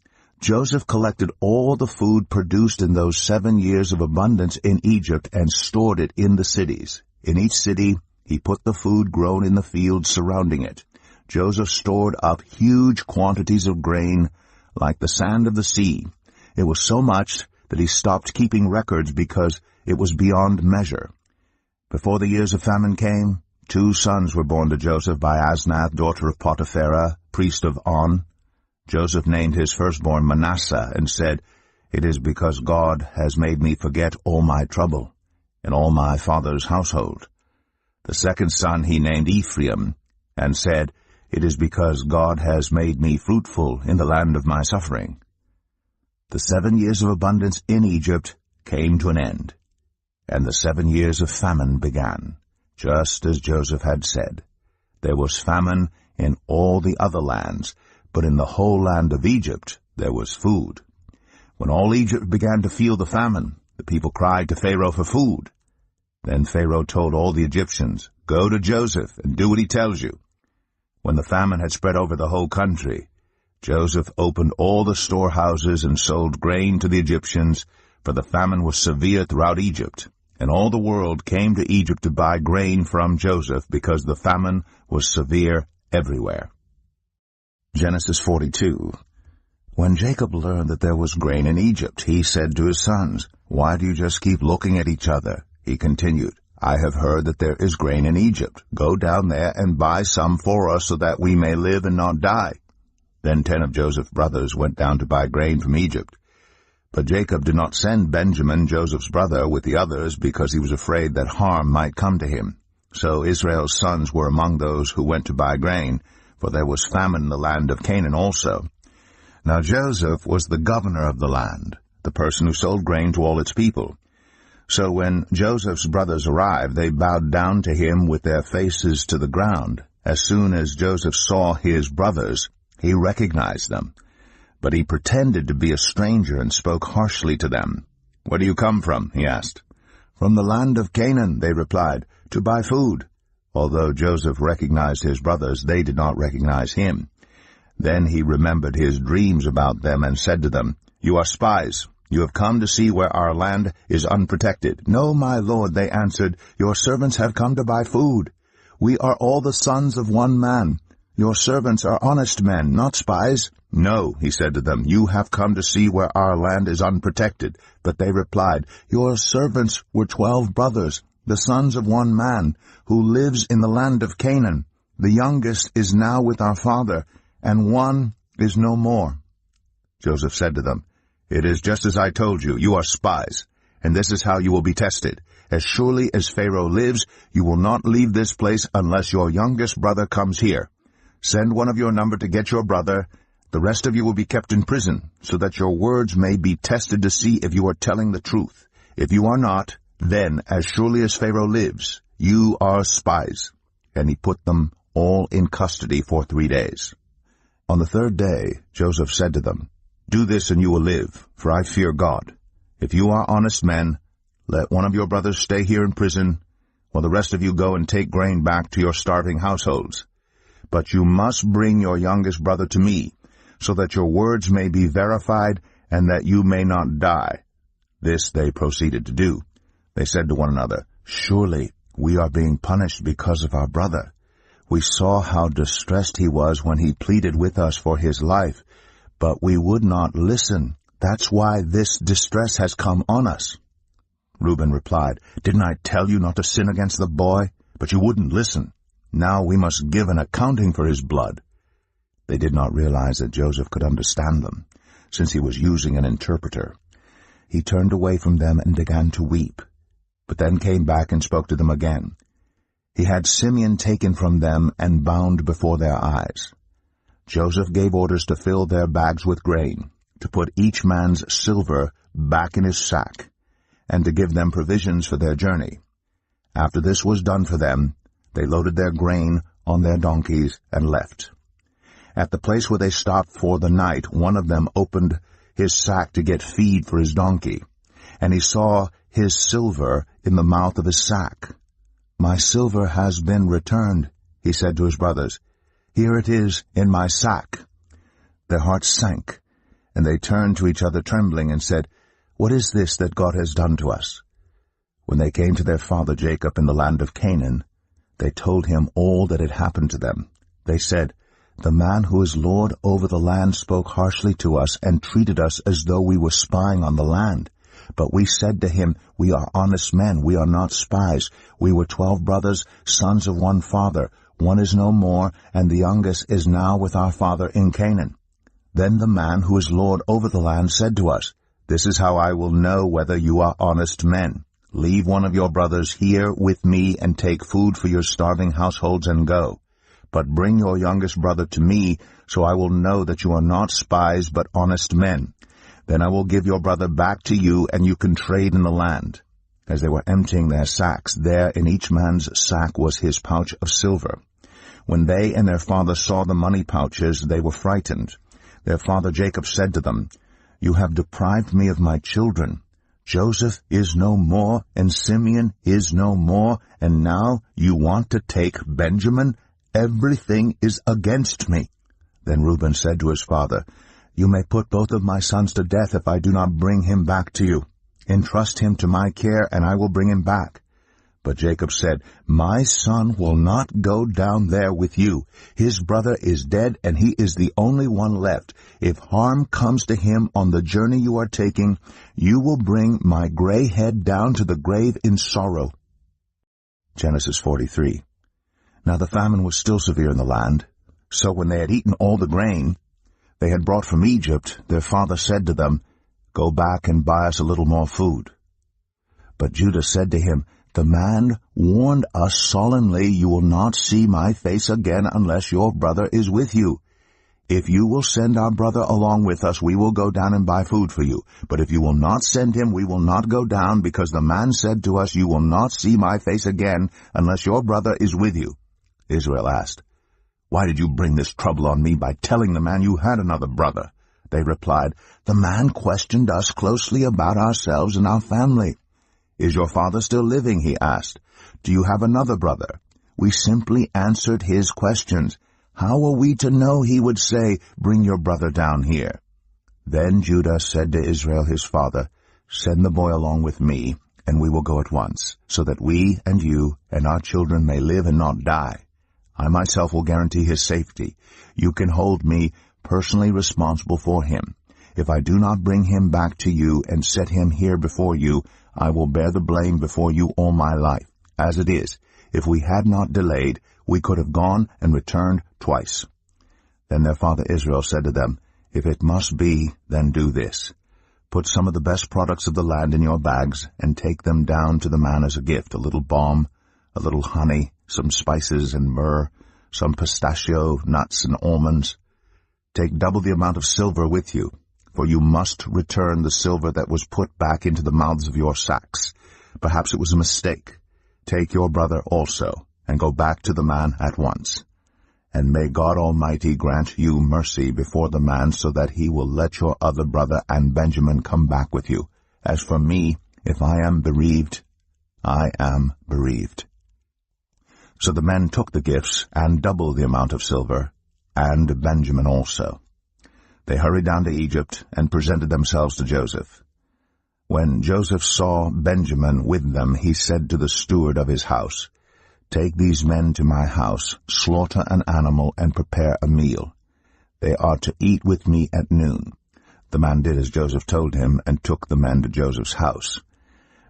Joseph collected all the food produced in those 7 years of abundance in Egypt and stored it in the cities. In each city he put the food grown in the fields surrounding it. Joseph stored up huge quantities of grain, like the sand of the sea. It was so much that he stopped keeping records because it was beyond measure. Before the years of famine came, 2 sons were born to Joseph by Asnath, daughter of Potipherah, priest of On. Joseph named his firstborn Manasseh and said, "It is because God has made me forget all my trouble and all my father's household." The second son he named Ephraim and said, "It is because God has made me fruitful in the land of my suffering." The 7 years of abundance in Egypt came to an end, and the 7 years of famine began, just as Joseph had said. There was famine in all the other lands, but in the whole land of Egypt there was food. When all Egypt began to feel the famine, the people cried to Pharaoh for food. Then Pharaoh told all the Egyptians, "Go to Joseph and do what he tells you." When the famine had spread over the whole country, Joseph opened all the storehouses and sold grain to the Egyptians, for the famine was severe throughout Egypt, and all the world came to Egypt to buy grain from Joseph, because the famine was severe everywhere. Genesis 42. When Jacob learned that there was grain in Egypt, he said to his sons, "Why do you just keep looking at each other?" He continued, "I have heard that there is grain in Egypt. Go down there and buy some for us, so that we may live and not die." Then 10 of Joseph's brothers went down to buy grain from Egypt. But Jacob did not send Benjamin, Joseph's brother, with the others, because he was afraid that harm might come to him. So Israel's sons were among those who went to buy grain, for there was famine in the land of Canaan also. Now Joseph was the governor of the land, the person who sold grain to all its people. So when Joseph's brothers arrived, they bowed down to him with their faces to the ground. As soon as Joseph saw his brothers, he recognized them. But he pretended to be a stranger and spoke harshly to them. "Where do you come from?" he asked. "From the land of Canaan," they replied, "to buy food." Although Joseph recognized his brothers, they did not recognize him. Then he remembered his dreams about them and said to them, "You are spies. You have come to see where our land is unprotected." "No, my lord," they answered, "your servants have come to buy food. We are all the sons of one man. Your servants are honest men, not spies." "No," he said to them, "you have come to see where our land is unprotected." But they replied, "Your servants were 12 brothers, the sons of one man, who lives in the land of Canaan. The youngest is now with our father, and one is no more." Joseph said to them, "It is just as I told you. You are spies, and this is how you will be tested. As surely as Pharaoh lives, you will not leave this place unless your youngest brother comes here. Send one of your number to get your brother. The rest of you will be kept in prison, so that your words may be tested to see if you are telling the truth. If you are not, then, as surely as Pharaoh lives, you are spies." And he put them all in custody for 3 days. On the 3rd day, Joseph said to them, "Do this and you will live, for I fear God. If you are honest men, let one of your brothers stay here in prison, while the rest of you go and take grain back to your starving households. But you must bring your youngest brother to me, so that your words may be verified and that you may not die." This they proceeded to do. They said to one another, "Surely we are being punished because of our brother. We saw how distressed he was when he pleaded with us for his life, but we would not listen. That's why this distress has come on us." Reuben replied, "Didn't I tell you not to sin against the boy? But you wouldn't listen. Now we must give an accounting for his blood." They did not realize that Joseph could understand them, since he was using an interpreter. He turned away from them and began to weep, but then came back and spoke to them again. He had Simeon taken from them and bound before their eyes. Joseph gave orders to fill their bags with grain, to put each man's silver back in his sack, and to give them provisions for their journey. After this was done for them, they loaded their grain on their donkeys and left. At the place where they stopped for the night, one of them opened his sack to get feed for his donkey, and he saw his silver in the mouth of his sack. "My silver has been returned," he said to his brothers. "Here it is in my sack." Their hearts sank, and they turned to each other trembling and said, "What is this that God has done to us?" When they came to their father Jacob in the land of Canaan, they told him all that had happened to them. They said, "The man who is lord over the land spoke harshly to us and treated us as though we were spying on the land. But we said to him, 'We are honest men, we are not spies. We were 12 brothers, sons of one father. One is no more, and the youngest is now with our father in Canaan.' Then the man who is lord over the land said to us, 'This is how I will know whether you are honest men. Leave one of your brothers here with me and take food for your starving households and go. But bring your youngest brother to me, so I will know that you are not spies but honest men. Then I will give your brother back to you, and you can trade in the land." As they were emptying their sacks, there in each man's sack was his pouch of silver. When they and their father saw the money pouches, they were frightened. Their father Jacob said to them, "You have deprived me of my children. Joseph is no more, and Simeon is no more, and now you want to take Benjamin? Everything is against me." Then Reuben said to his father, "You may put both of my sons to death if I do not bring him back to you." Entrust him to my care, and I will bring him back." But Jacob said, "My son will not go down there with you. His brother is dead, and he is the only one left. If harm comes to him on the journey you are taking, you will bring my gray head down to the grave in sorrow." Genesis 43. Now the famine was still severe in the land. So when they had eaten all the grain they had brought from Egypt, their father said to them, "Go back and buy us a little more food." But Judah said to him, "The man warned us solemnly, 'You will not see my face again unless your brother is with you. If you will send our brother along with us, we will go down and buy food for you. But if you will not send him, we will not go down, because the man said to us, You will not see my face again unless your brother is with you." Israel asked, "Why did you bring this trouble on me by telling the man you had another brother?" They replied, "The man questioned us closely about ourselves and our family." "Is your father still living?" he asked. "Do you have another brother?" We simply answered his questions. How were we to know he would say, "Bring your brother down here"? Then Judah said to Israel his father, "Send the boy along with me, and we will go at once, so that we and you and our children may live and not die. I myself will guarantee his safety. You can hold me personally responsible for him. If I do not bring him back to you and set him here before you, I will bear the blame before you all my life. As it is, if we had not delayed, we could have gone and returned twice." Then their father Israel said to them, "If it must be, then do this. Put some of the best products of the land in your bags, and take them down to the man as a gift, a little balm, a little honey, some spices and myrrh, some pistachio nuts and almonds. Take double the amount of silver with you, for you must return the silver that was put back into the mouths of your sacks. Perhaps it was a mistake. Take your brother also, and go back to the man at once. And may God Almighty grant you mercy before the man, so that he will let your other brother and Benjamin come back with you. As for me, if I am bereaved, I am bereaved." So the men took the gifts and double the amount of silver, and Benjamin also. They hurried down to Egypt and presented themselves to Joseph. When Joseph saw Benjamin with them, he said to the steward of his house, "Take these men to my house, slaughter an animal, and prepare a meal. They are to eat with me at noon." The man did as Joseph told him, and took the men to Joseph's house.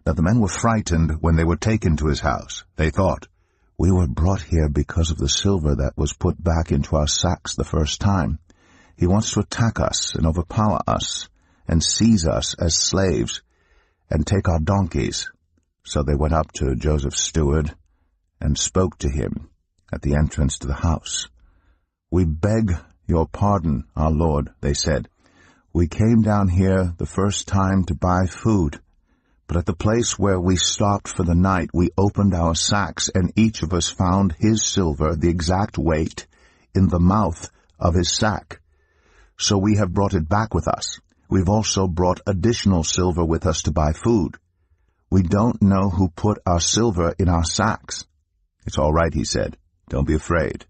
Now the men were frightened when they were taken to his house. They thought, "We were brought here because of the silver that was put back into our sacks the first time. He wants to attack us and overpower us, and seize us as slaves, and take our donkeys." So they went up to Joseph's steward and spoke to him at the entrance to the house. "We beg your pardon, our lord," they said. "We came down here the first time to buy food, but at the place where we stopped for the night we opened our sacks, and each of us found his silver, the exact weight, in the mouth of his sack. So we have brought it back with us. We've also brought additional silver with us to buy food. We don't know who put our silver in our sacks." "It's all right," he said. "Don't be afraid.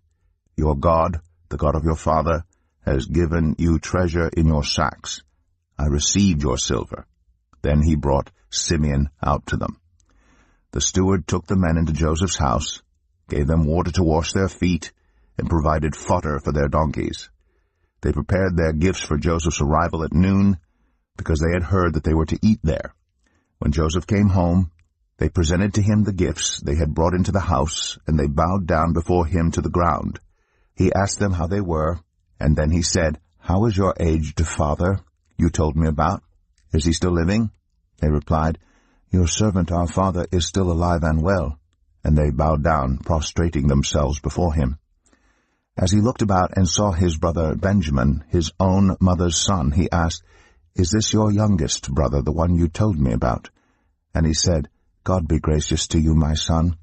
Your God, the God of your father, has given you treasure in your sacks. I received your silver." Then he brought Simeon out to them. The steward took the men into Joseph's house, gave them water to wash their feet, and provided fodder for their donkeys. They prepared their gifts for Joseph's arrival at noon, because they had heard that they were to eat there. When Joseph came home, they presented to him the gifts they had brought into the house, and they bowed down before him to the ground. He asked them how they were, and then he said, "How is your aged father you told me about? Is he still living?" They replied, "Your servant our father is still alive and well." And they bowed down, prostrating themselves before him. As he looked about and saw his brother Benjamin, his own mother's son, he asked, "Is this your youngest brother, the one you told me about?" And he said, "God be gracious to you, my son."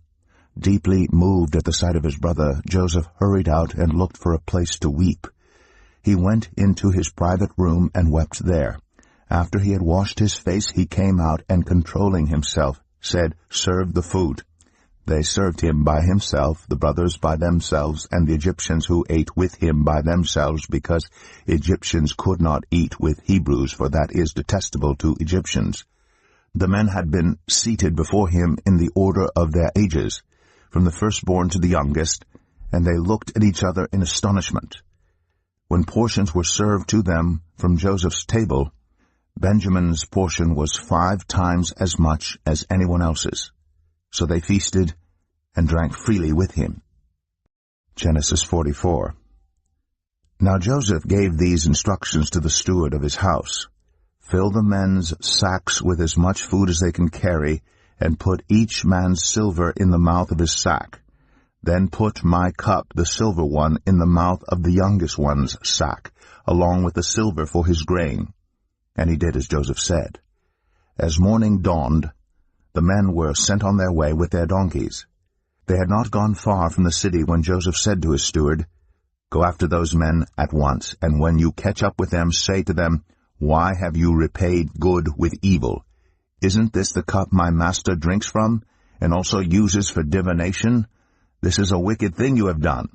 Deeply moved at the sight of his brother, Joseph hurried out and looked for a place to weep. He went into his private room and wept there. After he had washed his face, he came out and, controlling himself, said, "Serve the food." They served him by himself, the brothers by themselves, and the Egyptians who ate with him by themselves, because Egyptians could not eat with Hebrews, for that is detestable to Egyptians. The men had been seated before him in the order of their ages, from the firstborn to the youngest, and they looked at each other in astonishment. When portions were served to them from Joseph's table, Benjamin's portion was 5 times as much as anyone else's. So they feasted and drank freely with him. Genesis 44. Now Joseph gave these instructions to the steward of his house. Fill the men's sacks with as much food as they can carry, and put each man's silver in the mouth of his sack. Then put my cup, the silver one, in the mouth of the youngest one's sack, along with the silver for his grain. And he did as Joseph said. As morning dawned, the men were sent on their way with their donkeys. They had not gone far from the city when Joseph said to his steward, Go after those men at once, and when you catch up with them, say to them, Why have you repaid good with evil? Isn't this the cup my master drinks from, and also uses for divination? This is a wicked thing you have done.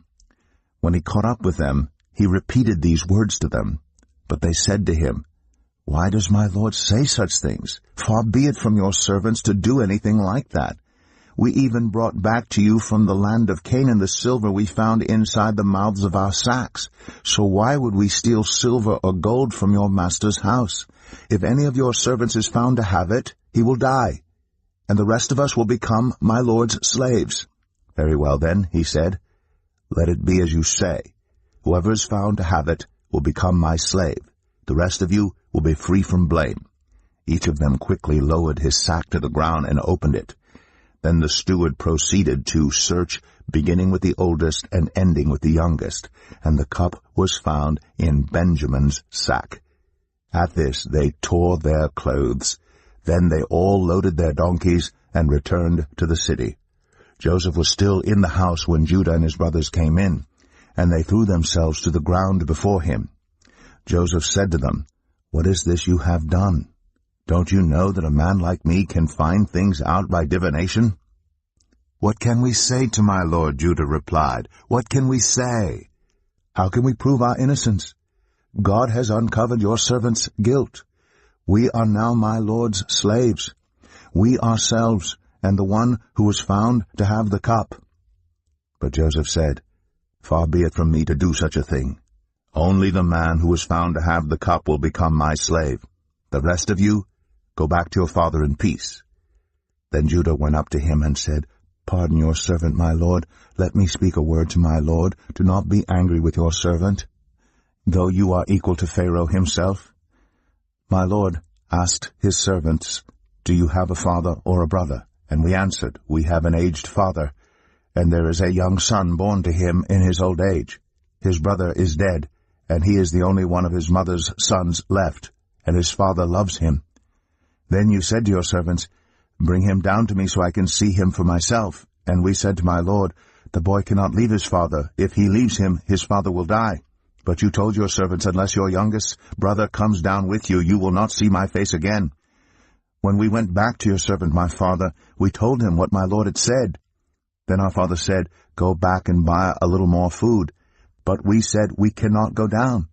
When he caught up with them, he repeated these words to them. But they said to him, Why does my lord say such things? Far be it from your servants to do anything like that. We even brought back to you from the land of Canaan the silver we found inside the mouths of our sacks. So why would we steal silver or gold from your master's house? If any of your servants is found to have it, he will die, and the rest of us will become my lord's slaves. Very well then, he said, Let it be as you say. Whoever is found to have it will become my slave. The rest of you will be free from blame. Each of them quickly lowered his sack to the ground and opened it. Then the steward proceeded to search, beginning with the oldest and ending with the youngest, and the cup was found in Benjamin's sack. At this they tore their clothes. Then they all loaded their donkeys and returned to the city. Joseph was still in the house when Judah and his brothers came in, and they threw themselves to the ground before him. Joseph said to them, What is this you have done? Don't you know that a man like me can find things out by divination? What can we say to my lord? Judah replied. What can we say? How can we prove our innocence? God has uncovered your servant's guilt. We are now my lord's slaves, we ourselves, and the one who was found to have the cup. But Joseph said, Far be it from me to do such a thing. Only the man who was found to have the cup will become my slave. The rest of you, go back to your father in peace. Then Judah went up to him and said, Pardon your servant, my lord. Let me speak a word to my lord. Do not be angry with your servant, though you are equal to Pharaoh himself. My lord asked his servants, Do you have a father or a brother? And we answered, We have an aged father, and there is a young son born to him in his old age. His brother is dead, and he is the only one of his mother's sons left, and his father loves him. Then you said to your servants, Bring him down to me so I can see him for myself. And we said to my lord, The boy cannot leave his father. If he leaves him, his father will die. But you told your servants, Unless your youngest brother comes down with you, you will not see my face again. When we went back to your servant my father, we told him what my lord had said. Then our father said, Go back and buy a little more food. But we said, We cannot go down.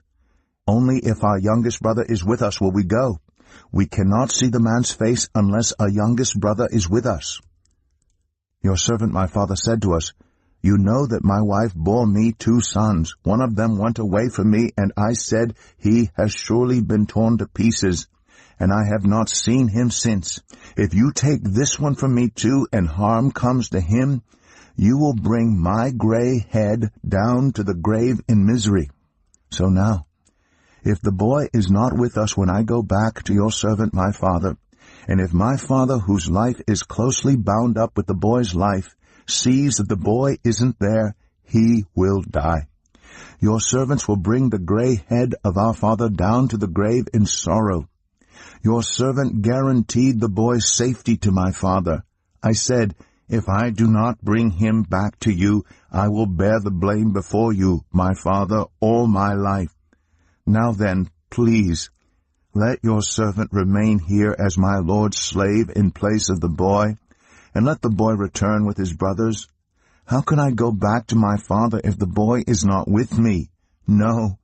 Only if our youngest brother is with us will we go. We cannot see the man's face unless our youngest brother is with us. Your servant my father said to us, You know that my wife bore me 2 sons. One of them went away from me, and I said, He has surely been torn to pieces, and I have not seen him since. If you take this one from me too, and harm comes to him, you will bring my gray head down to the grave in misery. So now, if the boy is not with us when I go back to your servant my father, and if my father, whose life is closely bound up with the boy's life, sees that the boy isn't there, he will die. Your servants will bring the gray head of our father down to the grave in sorrow. Your servant guaranteed the boy's safety to my father. I said, If I do not bring him back to you, I will bear the blame before you, my father, all my life. Now then, please, let your servant remain here as my lord's slave in place of the boy, and let the boy return with his brothers. How can I go back to my father if the boy is not with me? No,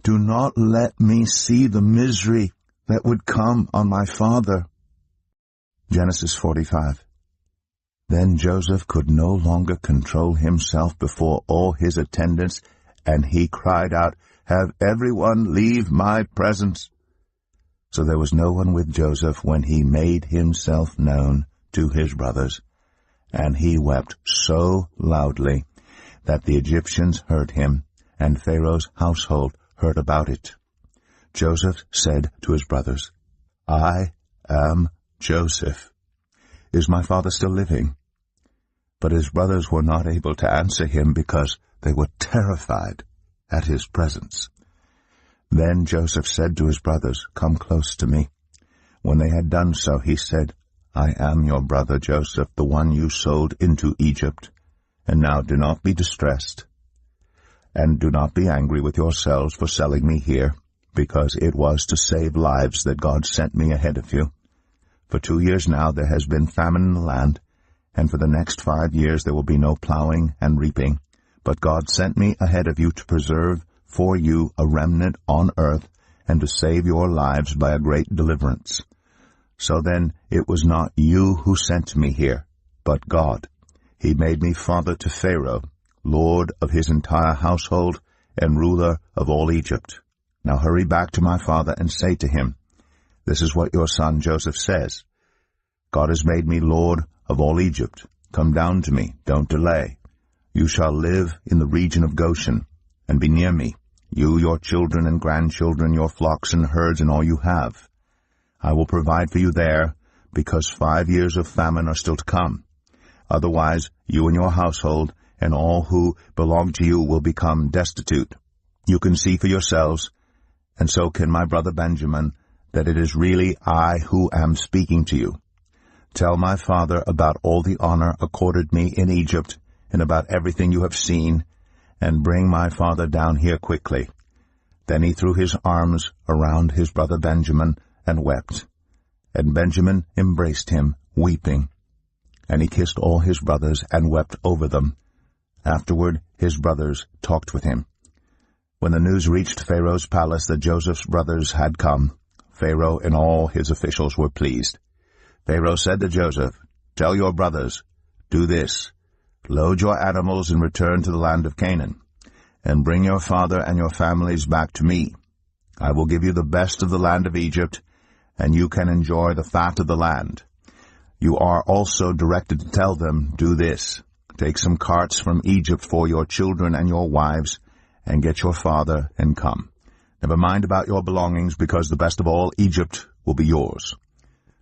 do not let me see the misery that would come on my father. Genesis 45. Then Joseph could no longer control himself before all his attendants, and he cried out, "Have everyone leave my presence." So there was no one with Joseph when he made himself known to his brothers. And he wept so loudly that the Egyptians heard him, and Pharaoh's household heard about it. Joseph said to his brothers, "I am Joseph. Is my father still living?" But his brothers were not able to answer him because they were terrified at his presence. Then Joseph said to his brothers, "Come close to me." When they had done so, he said, "I am your brother Joseph, the one you sold into Egypt. And now do not be distressed, and do not be angry with yourselves for selling me here, because it was to save lives that God sent me ahead of you. For 2 years now there has been famine in the land, and for the next 5 years there will be no plowing and reaping. But God sent me ahead of you to preserve for you a remnant on earth, and to save your lives by a great deliverance. So then it was not you who sent me here, but God. He made me father to Pharaoh, lord of his entire household, and ruler of all Egypt. Now hurry back to my father and say to him, 'This is what your son Joseph says. God has made me lord of all Egypt. Come down to me, don't delay. You shall live in the region of Goshen, and be near me, you, your children and grandchildren, your flocks and herds, and all you have. I will provide for you there, because 5 years of famine are still to come. Otherwise, you and your household and all who belong to you will become destitute. You can see for yourselves, and so can my brother Benjamin, that it is really I who am speaking to you. Tell my father about all the honor accorded me in Egypt, and about everything you have seen, and bring my father down here quickly." Then he threw his arms around his brother Benjamin and wept. And Benjamin embraced him, weeping. And he kissed all his brothers and wept over them. Afterward his brothers talked with him. When the news reached Pharaoh's palace that Joseph's brothers had come, Pharaoh and all his officials were pleased. Pharaoh said to Joseph, "Tell your brothers, do this. Load your animals and return to the land of Canaan, and bring your father and your families back to me. I will give you the best of the land of Egypt, and you can enjoy the fat of the land. You are also directed to tell them, do this. Take some carts from Egypt for your children and your wives, and get your father and come. Never mind about your belongings, because the best of all Egypt will be yours."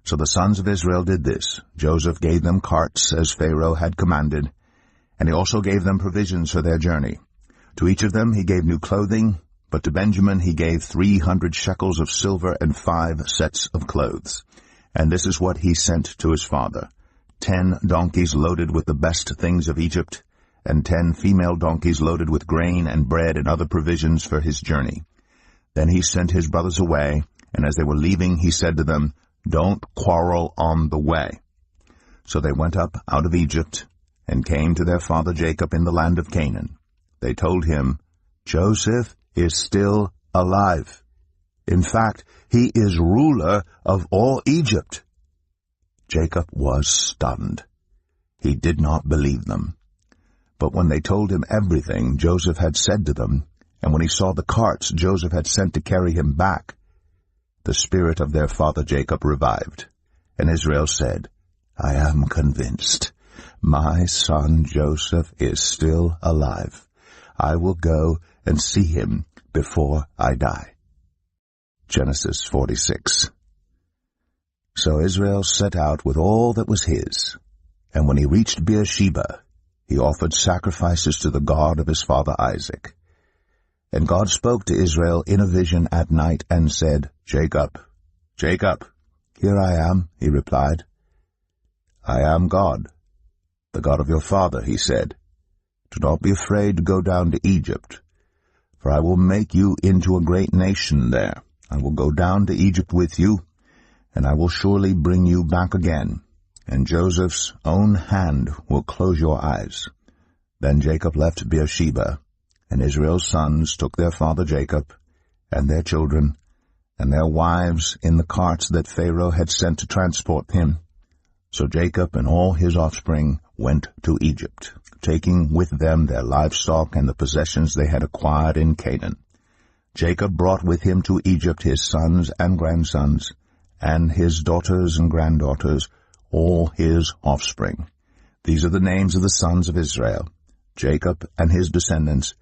So the sons of Israel did this. Joseph gave them carts, as Pharaoh had commanded, and he also gave them provisions for their journey. To each of them he gave new clothing, but to Benjamin he gave 300 shekels of silver and 5 sets of clothes. And this is what he sent to his father: 10 donkeys loaded with the best things of Egypt, and 10 female donkeys loaded with grain and bread and other provisions for his journey. Then he sent his brothers away, and as they were leaving he said to them, "Don't quarrel on the way." So they went up out of Egypt, and came to their father Jacob in the land of Canaan. They told him, "Joseph is still alive. In fact, he is ruler of all Egypt." Jacob was stunned. He did not believe them. But when they told him everything Joseph had said to them, and when he saw the carts Joseph had sent to carry him back, the spirit of their father Jacob revived. And Israel said, "I am convinced. My son Joseph is still alive. I will go and see him before I die." Genesis 46. So Israel set out with all that was his, and when he reached Beersheba, he offered sacrifices to the God of his father Isaac. And God spoke to Israel in a vision at night and said, "Jacob, Jacob." "Here I am," he replied. "I am God, the God of your father," he said. "Do not be afraid to go down to Egypt, for I will make you into a great nation there. I will go down to Egypt with you, and I will surely bring you back again, and Joseph's own hand will close your eyes." Then Jacob left Beersheba, and Israel's sons took their father Jacob, and their children, and their wives in the carts that Pharaoh had sent to transport him. So Jacob and all his offspring went to Egypt, taking with them their livestock and the possessions they had acquired in Canaan. Jacob brought with him to Egypt his sons and grandsons, and his daughters and granddaughters, all his offspring. These are the names of the sons of Israel, Jacob and his descendants,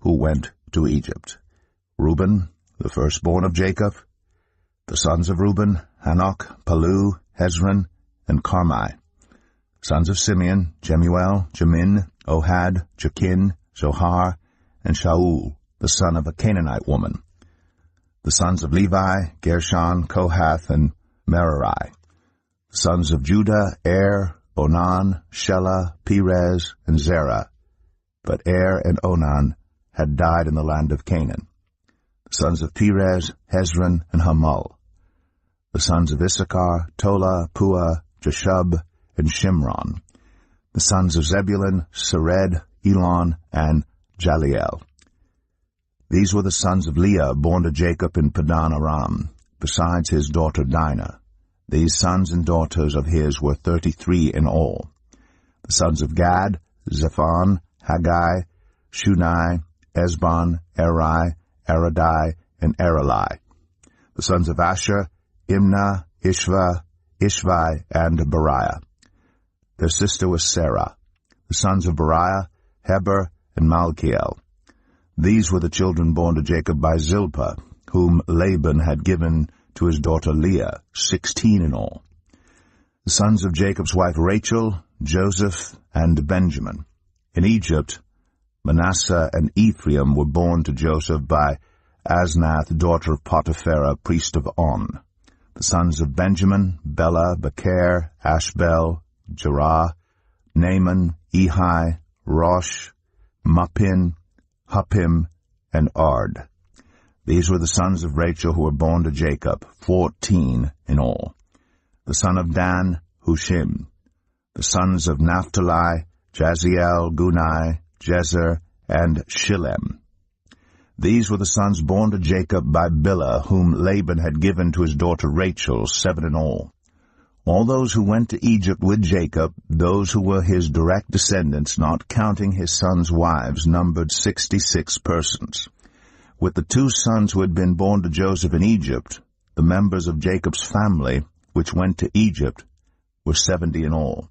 who went to Egypt. Reuben, the firstborn of Jacob. The sons of Reuben, Hanok, Palu, Hezron, and Carmi. Sons of Simeon, Jemuel, Jamin, Ohad, Jachin, Zohar, and Shaul, the son of a Canaanite woman. The sons of Levi, Gershon, Kohath, and Merari. The sons of Judah, Er, Onan, Shelah, Perez, and Zerah. But Er and Onan had died in the land of Canaan. The sons of Perez, Hezron, and Hamul. The sons of Issachar, Tola, Puah, Jeshub, and Shimron. The sons of Zebulun, Sered, Elon, and Jaliel. These were the sons of Leah, born to Jacob in Padan Aram, besides his daughter Dinah. These sons and daughters of his were 33 in all. The sons of Gad, Zephon, Haggai, Shunai, Esbon, Eri, Aradai, and Erelai. The sons of Asher, Imnah, Ishva, Ishvi, and Beriah. Their sister was Sarah. The sons of Beriah, Heber, and Malchiel. These were the children born to Jacob by Zilpah, whom Laban had given to his daughter Leah, 16 in all. The sons of Jacob's wife Rachel, Joseph, and Benjamin. In Egypt, Manasseh and Ephraim were born to Joseph by Asnath, daughter of Potipharah, priest of On. The sons of Benjamin, Bela, Becher, Ashbel, Jerah, Naaman, Ehi, Rosh, Muppim, Huppim, and Ard. These were the sons of Rachel who were born to Jacob, 14 in all. The son of Dan, Hushim. The sons of Naphtali, Jaziel, Gunai, Jezer, and Shillem. These were the sons born to Jacob by Bilhah, whom Laban had given to his daughter Rachel, 7 in all. All those who went to Egypt with Jacob, those who were his direct descendants, not counting his sons' wives, numbered 66 persons. With the 2 sons who had been born to Joseph in Egypt, the members of Jacob's family, which went to Egypt, were 70 in all.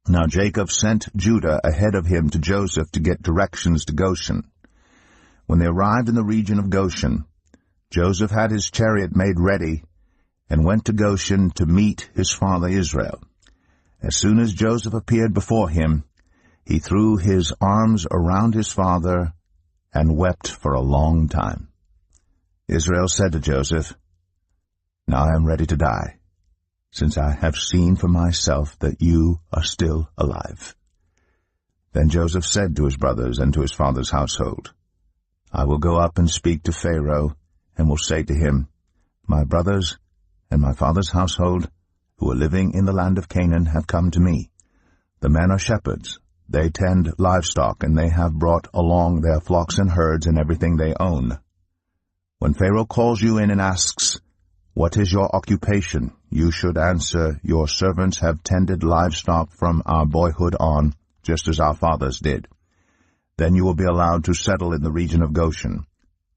Now Jacob sent Judah ahead of him to Joseph to get directions to Goshen. When they arrived in the region of Goshen, Joseph had his chariot made ready and went to Goshen to meet his father Israel. As soon as Joseph appeared before him, he threw his arms around his father and wept for a long time. Israel said to Joseph, "Now I am ready to die, since I have seen for myself that you are still alive." Then Joseph said to his brothers and to his father's household, "I will go up and speak to Pharaoh, and will say to him, 'My brothers and my father's household, who are living in the land of Canaan, have come to me. The men are shepherds. They tend livestock, and they have brought along their flocks and herds and everything they own. When Pharaoh calls you in and asks, "What is your occupation?" you should answer, "Your servants have tended livestock from our boyhood on, just as our fathers did." Then you will be allowed to settle in the region of Goshen,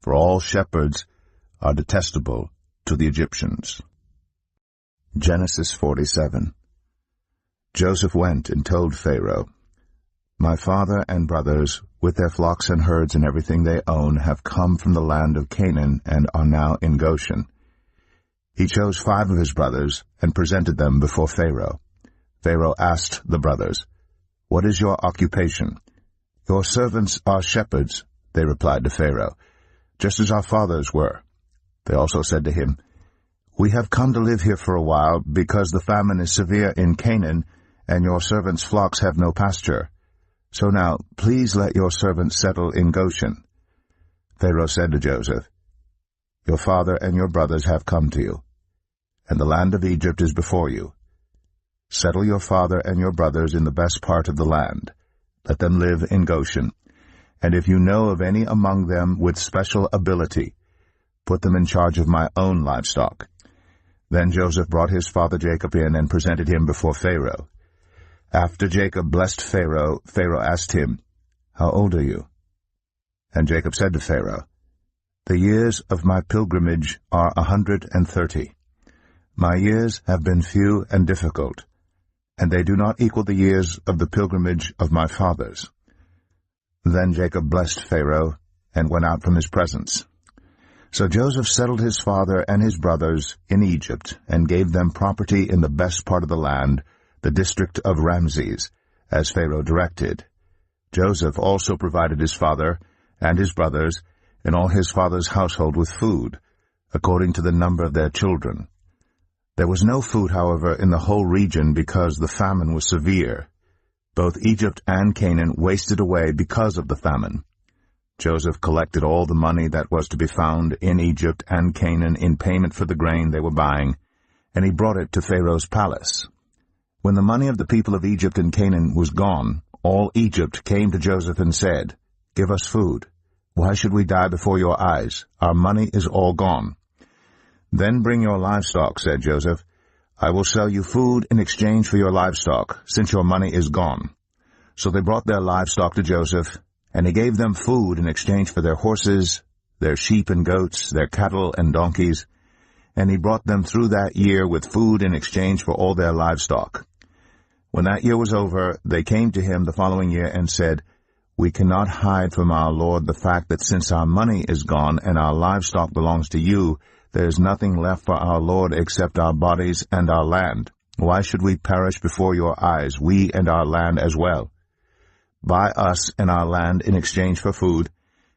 for all shepherds are detestable to the Egyptians. Genesis 47. Joseph went and told Pharaoh, "My father and brothers, with their flocks and herds and everything they own, have come from the land of Canaan and are now in Goshen." He chose 5 of his brothers and presented them before Pharaoh. Pharaoh asked the brothers, "What is your occupation?" "Your servants are shepherds," they replied to Pharaoh, "just as our fathers were." They also said to him, "We have come to live here for a while, because the famine is severe in Canaan, and your servants' flocks have no pasture. So now, please let your servants settle in Goshen." Pharaoh said to Joseph, "Your father and your brothers have come to you, and the land of Egypt is before you. Settle your father and your brothers in the best part of the land. Let them live in Goshen, and if you know of any among them with special ability, put them in charge of my own livestock. Then Joseph brought his father Jacob in and presented him before Pharaoh. After Jacob blessed Pharaoh, Pharaoh asked him, "How old are you?" And Jacob said to Pharaoh, "The years of my pilgrimage are 130. My years have been few and difficult, and they do not equal the years of the pilgrimage of my fathers." Then Jacob blessed Pharaoh and went out from his presence. So Joseph settled his father and his brothers in Egypt and gave them property in the best part of the land, the district of Ramses, as Pharaoh directed. Joseph also provided his father and his brothers and all his father's household with food, according to the number of their children. There was no food, however, in the whole region because the famine was severe. Both Egypt and Canaan wasted away because of the famine. Joseph collected all the money that was to be found in Egypt and Canaan in payment for the grain they were buying, and he brought it to Pharaoh's palace. When the money of the people of Egypt and Canaan was gone, all Egypt came to Joseph and said, "Give us food. Why should we die before your eyes? Our money is all gone." "Then bring your livestock," said Joseph. "I will sell you food in exchange for your livestock, since your money is gone." So they brought their livestock to Joseph, and he gave them food in exchange for their horses, their sheep and goats, their cattle and donkeys, and he brought them through that year with food in exchange for all their livestock. When that year was over, they came to him the following year and said, "We cannot hide from our Lord the fact that since our money is gone and our livestock belongs to you, there is nothing left for our Lord except our bodies and our land. Why should we perish before your eyes, we and our land as well? Buy us and our land in exchange for food,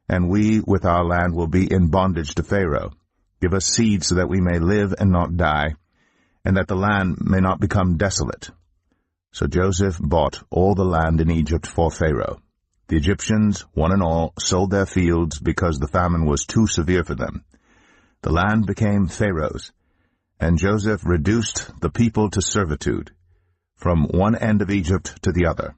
and we with our land will be in bondage to Pharaoh. Give us seed so that we may live and not die, and that the land may not become desolate." So Joseph bought all the land in Egypt for Pharaoh. The Egyptians, one and all, sold their fields because the famine was too severe for them. The land became Pharaoh's, and Joseph reduced the people to servitude, from one end of Egypt to the other.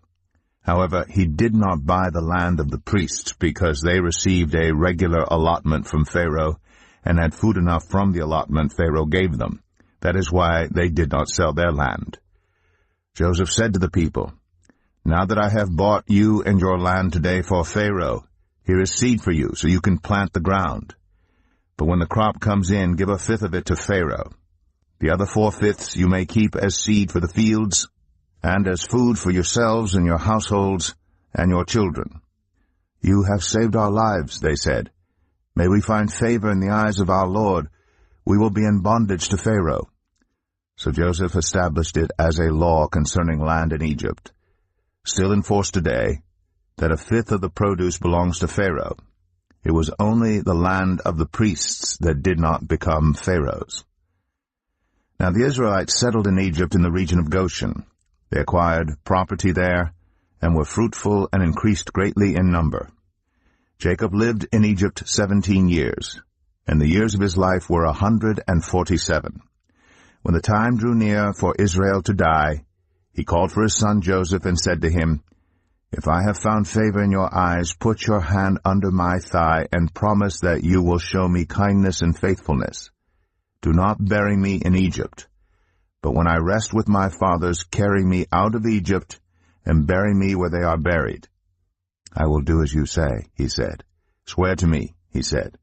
However, he did not buy the land of the priests, because they received a regular allotment from Pharaoh, and had food enough from the allotment Pharaoh gave them. That is why they did not sell their land. Joseph said to the people, "Now that I have bought you and your land today for Pharaoh, here is seed for you, so you can plant the ground. But when the crop comes in, give 1/5 of it to Pharaoh. The other 4/5 you may keep as seed for the fields, and as food for yourselves and your households and your children." "You have saved our lives," they said. "May we find favor in the eyes of our Lord. We will be in bondage to Pharaoh." So Joseph established it as a law concerning land in Egypt, still in force today, that 1/5 of the produce belongs to Pharaoh. It was only the land of the priests that did not become Pharaoh's. Now the Israelites settled in Egypt in the region of Goshen. They acquired property there, and were fruitful and increased greatly in number. Jacob lived in Egypt 17 years, and the years of his life were 147. When the time drew near for Israel to die, he called for his son Joseph and said to him, "If I have found favor in your eyes, put your hand under my thigh and promise that you will show me kindness and faithfulness. Do not bury me in Egypt. But when I rest with my fathers, carry me out of Egypt and bury me where they are buried." "I will do as you say," he said. "Swear to me," he said.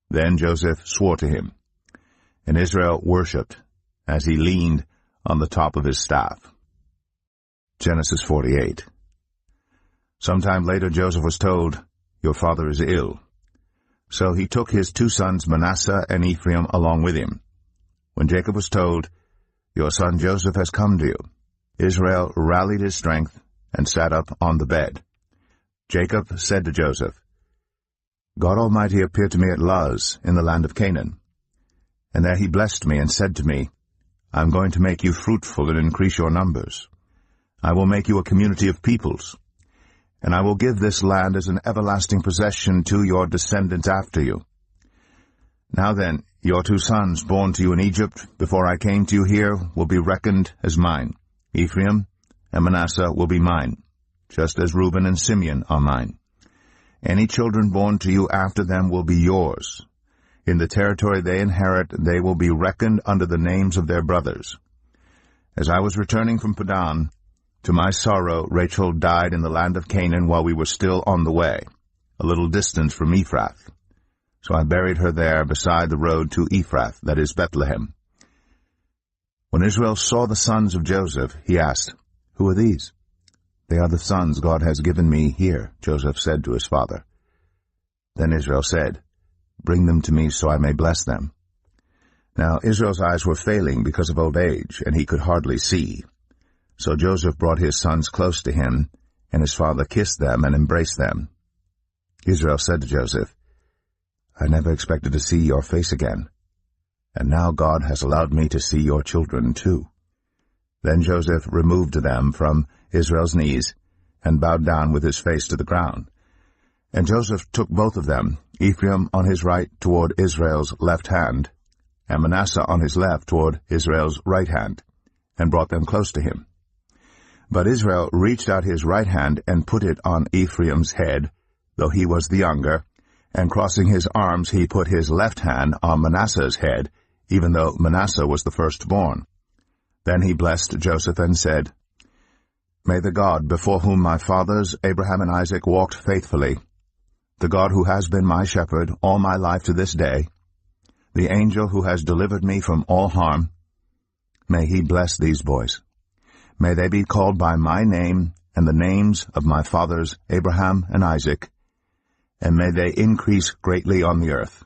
Then Joseph swore to him, and Israel worshipped as he leaned on the top of his staff. Genesis 48. Sometime later Joseph was told, "Your father is ill." So he took his 2 sons Manasseh and Ephraim along with him. When Jacob was told, "Your son Joseph has come to you," Israel rallied his strength and sat up on the bed. Jacob said to Joseph, "God Almighty appeared to me at Luz in the land of Canaan. And there he blessed me and said to me, 'I am going to make you fruitful and increase your numbers. I will make you a community of peoples, and I will give this land as an everlasting possession to your descendants after you. Now then, your 2 sons born to you in Egypt before I came to you here will be reckoned as mine. Ephraim and Manasseh will be mine, just as Reuben and Simeon are mine. Any children born to you after them will be yours. In the territory they inherit, they will be reckoned under the names of their brothers. As I was returning from Padan, to my sorrow Rachel died in the land of Canaan while we were still on the way, a little distance from Ephrath. So I buried her there beside the road to Ephrath, that is Bethlehem. When Israel saw the sons of Joseph, he asked, "Who are these?" "They are the sons God has given me here," Joseph said to his father. Then Israel said, "Bring them to me so I may bless them." Now Israel's eyes were failing because of old age, and he could hardly see. So Joseph brought his sons close to him, and his father kissed them and embraced them. Israel said to Joseph, "I never expected to see your face again, and now God has allowed me to see your children too." Then Joseph removed them from Israel's knees and bowed down with his face to the ground. And Joseph took both of them, Ephraim on his right toward Israel's left hand, and Manasseh on his left toward Israel's right hand, and brought them close to him. But Israel reached out his right hand and put it on Ephraim's head, though he was the younger, and crossing his arms he put his left hand on Manasseh's head, even though Manasseh was the firstborn. Then he blessed Joseph and said, "May the God before whom my fathers Abraham and Isaac walked faithfully, the God who has been my shepherd all my life to this day, the angel who has delivered me from all harm, may he bless these boys. May they be called by my name and the names of my fathers Abraham and Isaac, and may they increase greatly on the earth."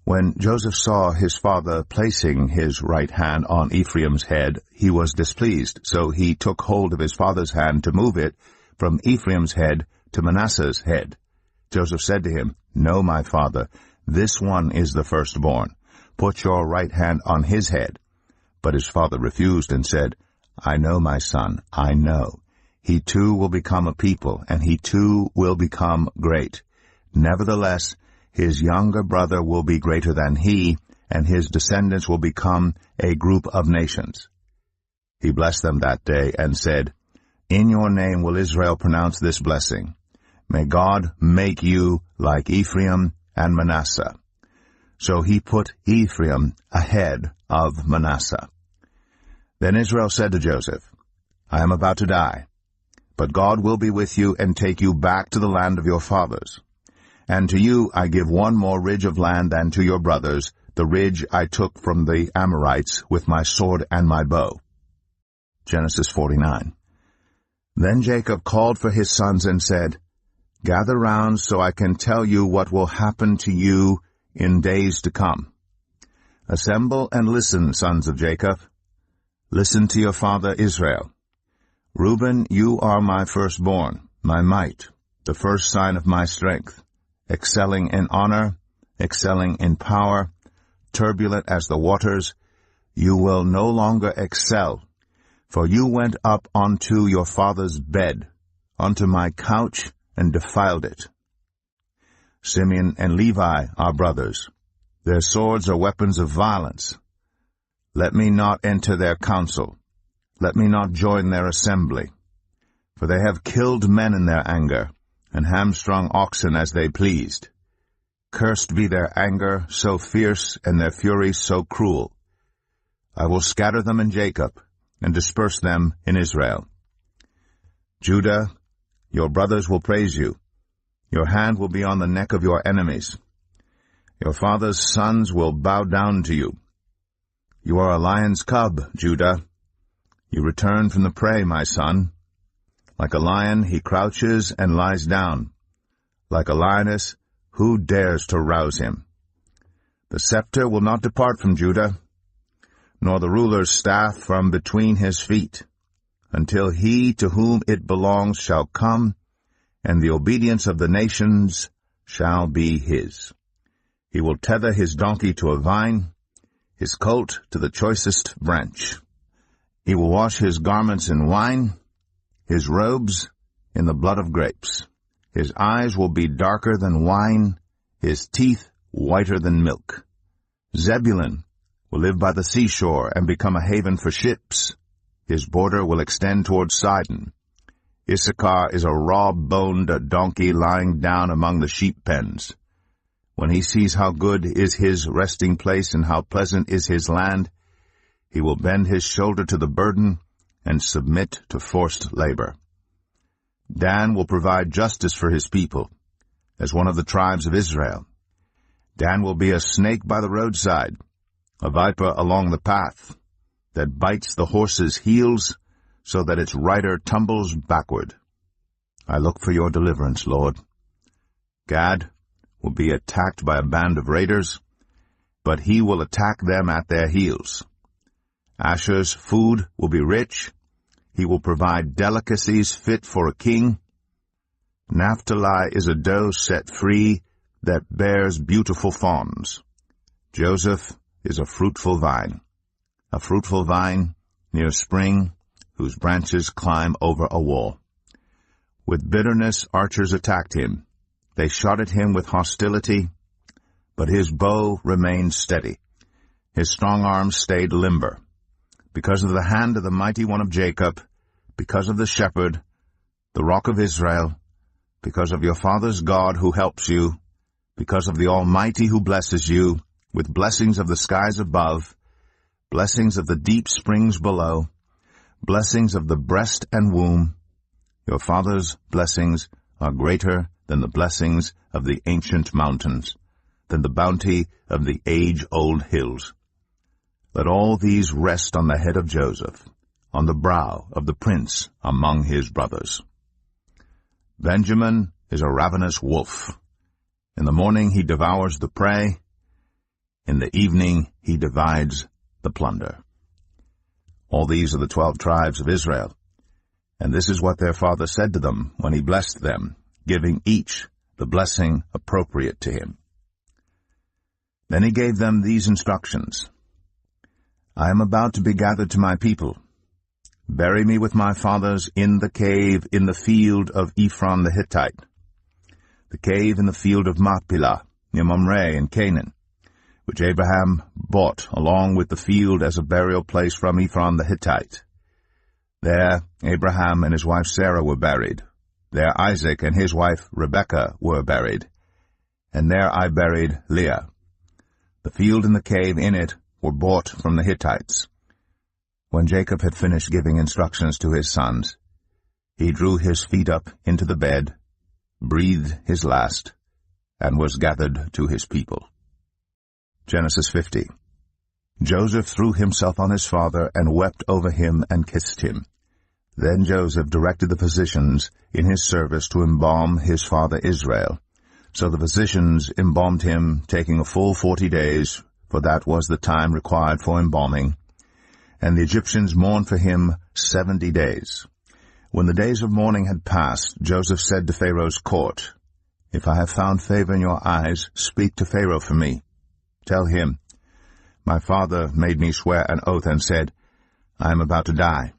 When Joseph saw his father placing his right hand on Ephraim's head, he was displeased, so he took hold of his father's hand to move it from Ephraim's head to Manasseh's head. Joseph said to him, "No, my father, this one is the firstborn. Put your right hand on his head." But his father refused and said, "I know, my son, I know. He too will become a people, and he too will become great. Nevertheless, his younger brother will be greater than he, and his descendants will become a group of nations." He blessed them that day and said, "In your name will Israel pronounce this blessing. May God make you like Ephraim and Manasseh." So he put Ephraim ahead of Manasseh. Then Israel said to Joseph, "I am about to die, but God will be with you and take you back to the land of your fathers. And to you I give one more ridge of land than to your brothers, the ridge I took from the Amorites with my sword and my bow." Genesis 49. Then Jacob called for his sons and said, "Gather round so I can tell you what will happen to you in days to come. Assemble and listen, sons of Jacob. Listen to your father Israel. Reuben, you are my firstborn, my might, the first sign of my strength, excelling in honor, excelling in power, turbulent as the waters. You will no longer excel, for you went up onto your father's bed, onto my couch, and defiled it. Simeon and Levi are brothers. Their swords are weapons of violence. Let me not enter their council. Let me not join their assembly. For they have killed men in their anger, and hamstrung oxen as they pleased. Cursed be their anger so fierce, and their fury so cruel. I will scatter them in Jacob, and disperse them in Israel. Judah, your brothers will praise you. Your hand will be on the neck of your enemies. Your father's sons will bow down to you. You are a lion's cub, Judah. You return from the prey, my son. Like a lion he crouches and lies down. Like a lioness, who dares to rouse him? The scepter will not depart from Judah, nor the ruler's staff from between his feet, until he to whom it belongs shall come, and the obedience of the nations shall be his. He will tether his donkey to a vine, his colt to the choicest branch. He will wash his garments in wine, his robes in the blood of grapes. His eyes will be darker than wine, his teeth whiter than milk. Zebulun will live by the seashore and become a haven for ships. His border will extend toward Sidon. Issachar is a raw-boned donkey lying down among the sheep pens. When he sees how good is his resting place and how pleasant is his land, he will bend his shoulder to the burden and submit to forced labor. Dan will provide justice for his people, as one of the tribes of Israel. Dan will be a snake by the roadside, a viper along the path, that bites the horse's heels so that its rider tumbles backward. I look for your deliverance, Lord. Gad will be attacked by a band of raiders, but he will attack them at their heels. Asher's food will be rich. He will provide delicacies fit for a king. Naphtali is a doe set free that bears beautiful fawns. Joseph is a fruitful vine near a spring whose branches climb over a wall. With bitterness archers attacked him. They shot at him with hostility, but his bow remained steady. His strong arm stayed limber. Because of the hand of the mighty one of Jacob, because of the shepherd, the rock of Israel, because of your father's God who helps you, because of the Almighty who blesses you, with blessings of the skies above, blessings of the deep springs below, blessings of the breast and womb, your father's blessings are greater than the blessings of the ancient mountains, than the bounty of the age-old hills. Let all these rest on the head of Joseph, on the brow of the prince among his brothers. Benjamin is a ravenous wolf. In the morning he devours the prey. In the evening he divides the plunder. All these are the 12 tribes of Israel, and this is what their father said to them when he blessed them, giving each the blessing appropriate to him. Then he gave them these instructions. I am about to be gathered to my people. Bury me with my fathers in the cave in the field of Ephron the Hittite, the cave in the field of Machpelah, near Mamre in Canaan, which Abraham bought along with the field as a burial place from Ephron the Hittite. There Abraham and his wife Sarah were buried. There Isaac and his wife Rebekah were buried. And there I buried Leah. The field and the cave in it were bought from the Hittites. When Jacob had finished giving instructions to his sons, he drew his feet up into the bed, breathed his last, and was gathered to his people. Genesis 50. Joseph threw himself on his father and wept over him and kissed him. Then Joseph directed the physicians in his service to embalm his father Israel. So the physicians embalmed him, taking a full 40 days, for that was the time required for embalming. And the Egyptians mourned for him 70 days. When the days of mourning had passed, Joseph said to Pharaoh's court, If I have found favor in your eyes, speak to Pharaoh for me. Tell him, My father made me swear an oath and said, I am about to die.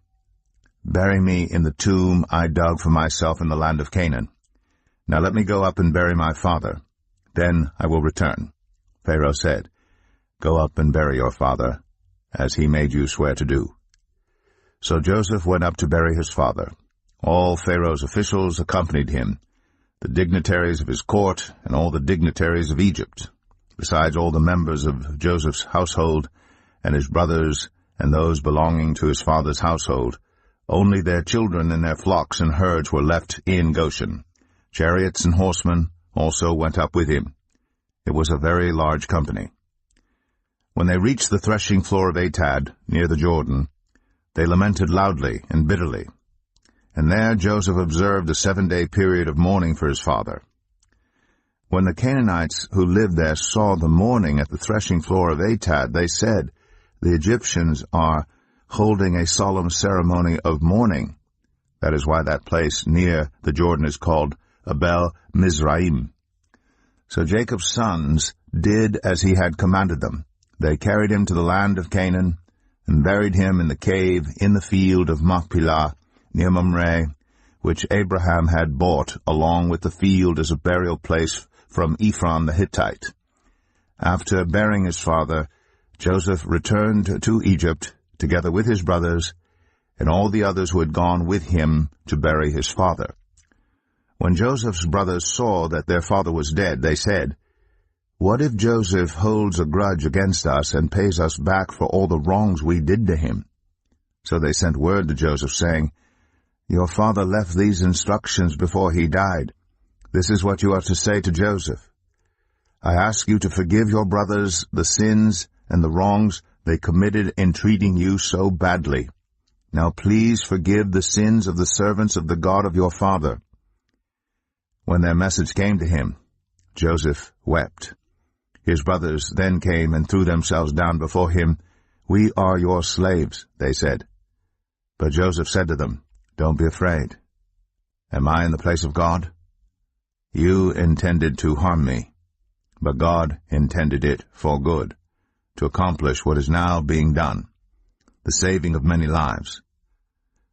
Bury me in the tomb I dug for myself in the land of Canaan. Now let me go up and bury my father. Then I will return. Pharaoh said, Go up and bury your father, as he made you swear to do. So Joseph went up to bury his father. All Pharaoh's officials accompanied him, the dignitaries of his court and all the dignitaries of Egypt, besides all the members of Joseph's household and his brothers and those belonging to his father's household. Only their children and their flocks and herds were left in Goshen. Chariots and horsemen also went up with him. It was a very large company. When they reached the threshing floor of Atad, near the Jordan, they lamented loudly and bitterly. And there Joseph observed a 7-day period of mourning for his father. When the Canaanites who lived there saw the mourning at the threshing floor of Atad, they said, The Egyptians are holding a solemn ceremony of mourning. That is why that place near the Jordan is called Abel Mizraim. So Jacob's sons did as he had commanded them. They carried him to the land of Canaan and buried him in the cave in the field of Machpelah near Mamre, which Abraham had bought along with the field as a burial place from Ephron the Hittite. After burying his father, Joseph returned to Egypt together with his brothers and all the others who had gone with him to bury his father. When Joseph's brothers saw that their father was dead, they said, "What if Joseph holds a grudge against us and pays us back for all the wrongs we did to him?" So they sent word to Joseph, saying, "Your father left these instructions before he died. This is what you are to say to Joseph. I ask you to forgive your brothers the sins and the wrongs they committed in treating you so badly. Now please forgive the sins of the servants of the God of your father." When their message came to him, Joseph wept. His brothers then came and threw themselves down before him. "We are your slaves," they said. But Joseph said to them, "Don't be afraid. Am I in the place of God? You intended to harm me, but God intended it for good, to accomplish what is now being done, the saving of many lives.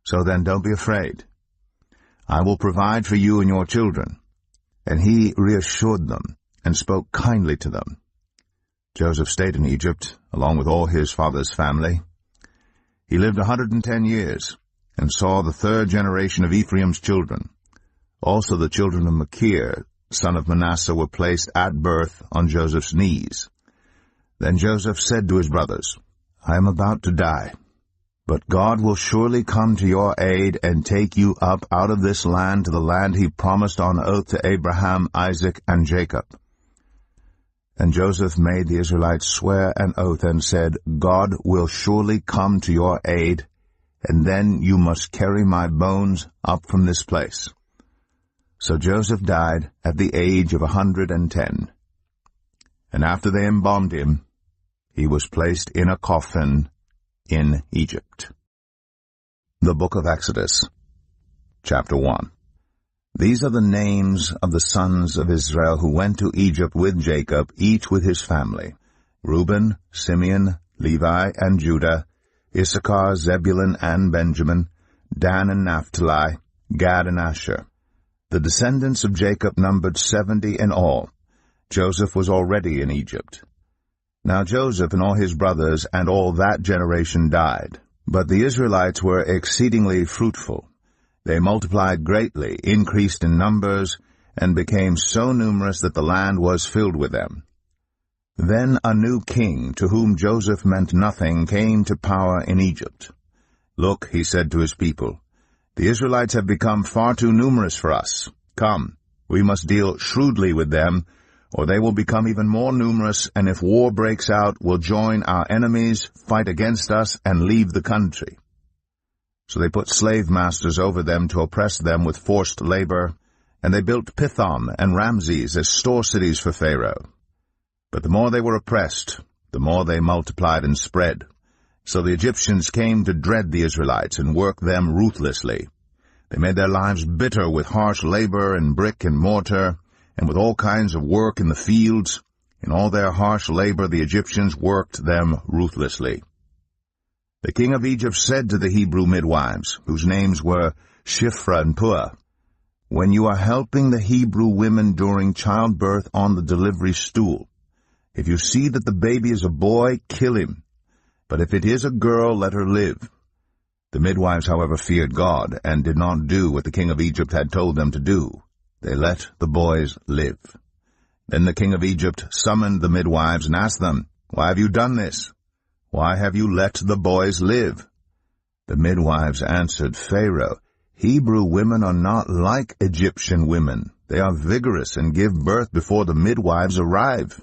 So then don't be afraid. I will provide for you and your children." And he reassured them and spoke kindly to them. Joseph stayed in Egypt, along with all his father's family. He lived 110 years, and saw the third generation of Ephraim's children. Also the children of Machir, son of Manasseh, were placed at birth on Joseph's knees. Then Joseph said to his brothers, "I am about to die, but God will surely come to your aid and take you up out of this land to the land he promised on oath to Abraham, Isaac, and Jacob." And Joseph made the Israelites swear an oath and said, "God will surely come to your aid, and then you must carry my bones up from this place." So Joseph died at the age of 110. And after they embalmed him, he was placed in a coffin in Egypt. The Book of Exodus, Chapter 1. These are the names of the sons of Israel who went to Egypt with Jacob, each with his family: Reuben, Simeon, Levi, and Judah, Issachar, Zebulun, and Benjamin, Dan and Naphtali, Gad and Asher. The descendants of Jacob numbered 70 in all. Joseph was already in Egypt. Now Joseph and all his brothers and all that generation died. But the Israelites were exceedingly fruitful. They multiplied greatly, increased in numbers, and became so numerous that the land was filled with them. Then a new king, to whom Joseph meant nothing, came to power in Egypt. "Look," he said to his people, "the Israelites have become far too numerous for us. Come, we must deal shrewdly with them, or they will become even more numerous, and if war breaks out, will join our enemies, fight against us, and leave the country." So they put slave masters over them to oppress them with forced labor, and they built Pithom and Ramses as store cities for Pharaoh. But the more they were oppressed, the more they multiplied and spread. So the Egyptians came to dread the Israelites and worked them ruthlessly. They made their lives bitter with harsh labor and brick and mortar, and with all kinds of work in the fields. In all their harsh labor the Egyptians worked them ruthlessly. The king of Egypt said to the Hebrew midwives, whose names were Shiphrah and Puah, "When you are helping the Hebrew women during childbirth on the delivery stool, if you see that the baby is a boy, kill him. But if it is a girl, let her live." The midwives, however, feared God, and did not do what the king of Egypt had told them to do. They let the boys live. Then the king of Egypt summoned the midwives and asked them, "Why have you done this? Why have you let the boys live?" The midwives answered Pharaoh, "Hebrew women are not like Egyptian women. They are vigorous and give birth before the midwives arrive."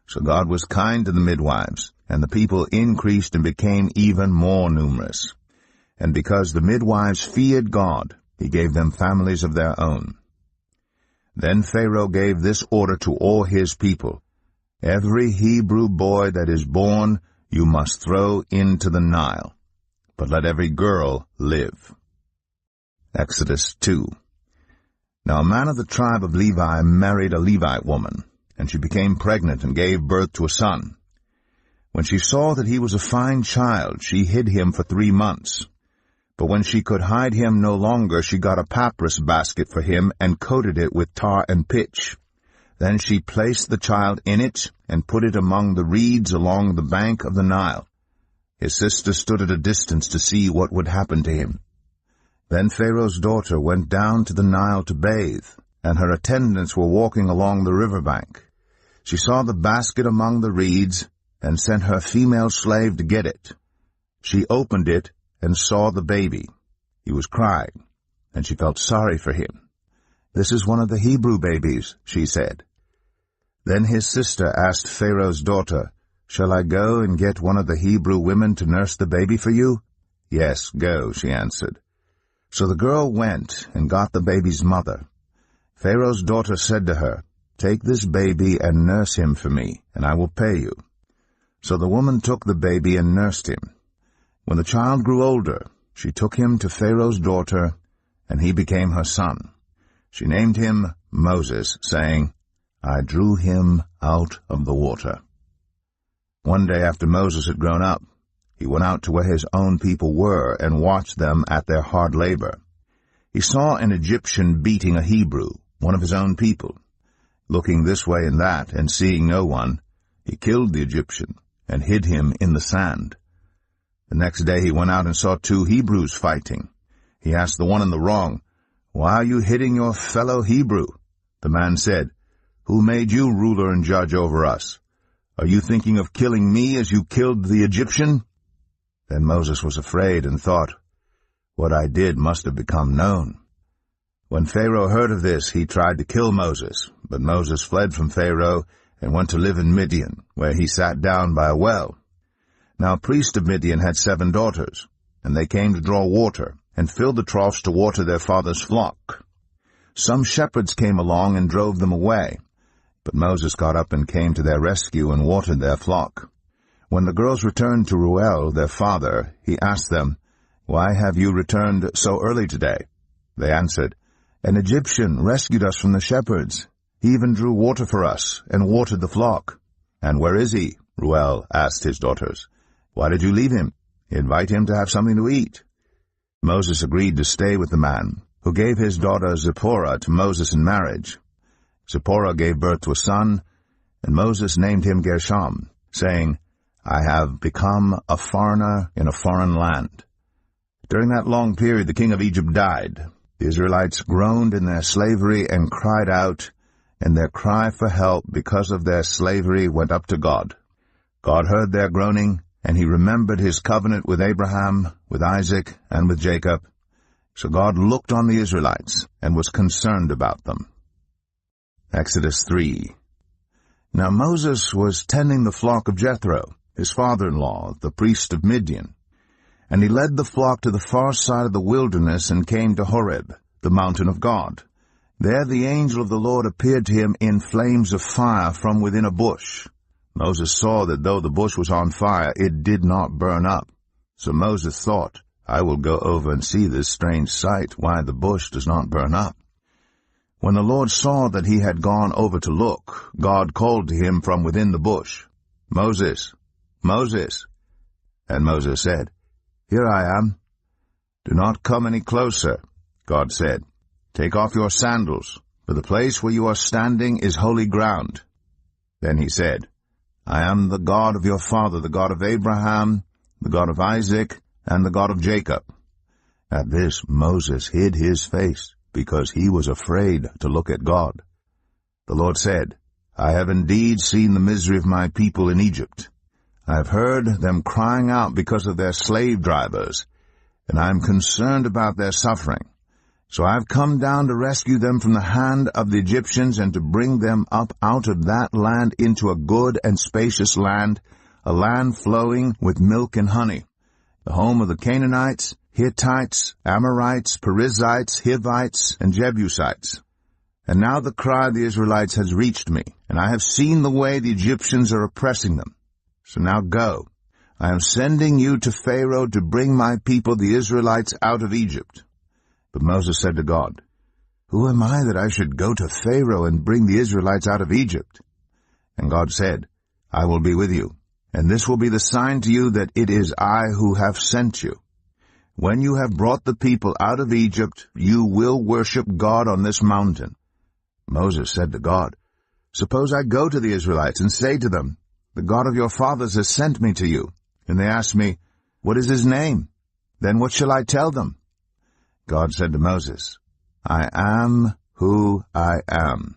So God was kind to the midwives, and the people increased and became even more numerous. And because the midwives feared God, he gave them families of their own. Then Pharaoh gave this order to all his people: "Every Hebrew boy that is born you must throw into the Nile, but let every girl live." Exodus 2. Now a man of the tribe of Levi married a Levite woman, and she became pregnant and gave birth to a son. When she saw that he was a fine child, she hid him for 3 months. But when she could hide him no longer, she got a papyrus basket for him and coated it with tar and pitch. Then she placed the child in it and put it among the reeds along the bank of the Nile. His sister stood at a distance to see what would happen to him. Then Pharaoh's daughter went down to the Nile to bathe, and her attendants were walking along the river bank. She saw the basket among the reeds, and sent her female slave to get it. She opened it, and saw the baby. He was crying, and she felt sorry for him. "This is one of the Hebrew babies," she said. Then his sister asked Pharaoh's daughter, "Shall I go and get one of the Hebrew women to nurse the baby for you?" "Yes, go," she answered. So the girl went and got the baby's mother. Pharaoh's daughter said to her, "Take this baby and nurse him for me, and I will pay you." So the woman took the baby and nursed him. When the child grew older, she took him to Pharaoh's daughter, and he became her son. She named him Moses, saying, "I drew him out of the water." One day after Moses had grown up, he went out to where his own people were and watched them at their hard labor. He saw an Egyptian beating a Hebrew, one of his own people. Looking this way and that, and seeing no one, he killed the Egyptian and hid him in the sand. The next day he went out and saw 2 Hebrews fighting. He asked the one in the wrong, "Why are you hitting your fellow Hebrew?" The man said, "Who made you ruler and judge over us? Are you thinking of killing me as you killed the Egyptian?" Then Moses was afraid and thought, "What I did must have become known." When Pharaoh heard of this, he tried to kill Moses, but Moses fled from Pharaoh and went to live in Midian, where he sat down by a well. Now a priest of Midian had 7 daughters, and they came to draw water, and filled the troughs to water their father's flock. Some shepherds came along and drove them away, but Moses got up and came to their rescue and watered their flock. When the girls returned to Reuel, their father, he asked them, "Why have you returned so early today?" They answered, "An Egyptian rescued us from the shepherds. He even drew water for us and watered the flock." "And where is he?" Reuel asked his daughters. "Why did you leave him? Invite him to have something to eat." Moses agreed to stay with the man, who gave his daughter Zipporah to Moses in marriage. Zipporah gave birth to a son, and Moses named him Gershom, saying, "I have become a foreigner in a foreign land." During that long period the king of Egypt died. The Israelites groaned in their slavery and cried out, and their cry for help because of their slavery went up to God. God heard their groaning, and he remembered his covenant with Abraham, with Isaac, and with Jacob. So God looked on the Israelites and was concerned about them. Exodus 3. Now Moses was tending the flock of Jethro, his father-in-law, the priest of Midian. And he led the flock to the far side of the wilderness and came to Horeb, the mountain of God. There the angel of the Lord appeared to him in flames of fire from within a bush. Moses saw that though the bush was on fire, it did not burn up. So Moses thought, "I will go over and see this strange sight, why the bush does not burn up." When the Lord saw that he had gone over to look, God called to him from within the bush, "Moses, Moses." And Moses said, "Here I am." "Do not come any closer," God said. "Take off your sandals, for the place where you are standing is holy ground." Then he said, "I am the God of your father, the God of Abraham, the God of Isaac, and the God of Jacob." At this Moses hid his face, because he was afraid to look at God. The Lord said, "I have indeed seen the misery of my people in Egypt. I have heard them crying out because of their slave drivers, and I am concerned about their suffering. So I have come down to rescue them from the hand of the Egyptians and to bring them up out of that land into a good and spacious land, a land flowing with milk and honey, the home of the Canaanites, Hittites, Amorites, Perizzites, Hivites, and Jebusites. And now the cry of the Israelites has reached me, and I have seen the way the Egyptians are oppressing them. So now go. I am sending you to Pharaoh to bring my people, the Israelites, out of Egypt." But Moses said to God, "Who am I that I should go to Pharaoh and bring the Israelites out of Egypt?" And God said, "I will be with you, and this will be the sign to you that it is I who have sent you. When you have brought the people out of Egypt, you will worship God on this mountain." Moses said to God, "Suppose I go to the Israelites and say to them, 'The God of your fathers has sent me to you,' and they ask me, 'What is his name?' Then what shall I tell them?" God said to Moses, "I am who I am.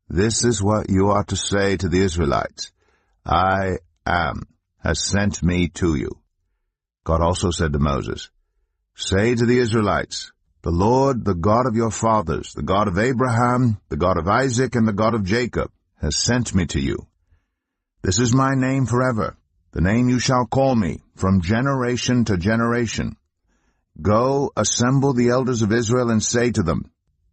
This is what you are to say to the Israelites. I am has sent me to you. God also said to Moses, Say to the Israelites, The Lord, the God of your fathers, the God of Abraham, the God of Isaac, and the God of Jacob, has sent me to you. This is my name forever, the name you shall call me, from generation to generation. Go, assemble the elders of Israel, and say to them,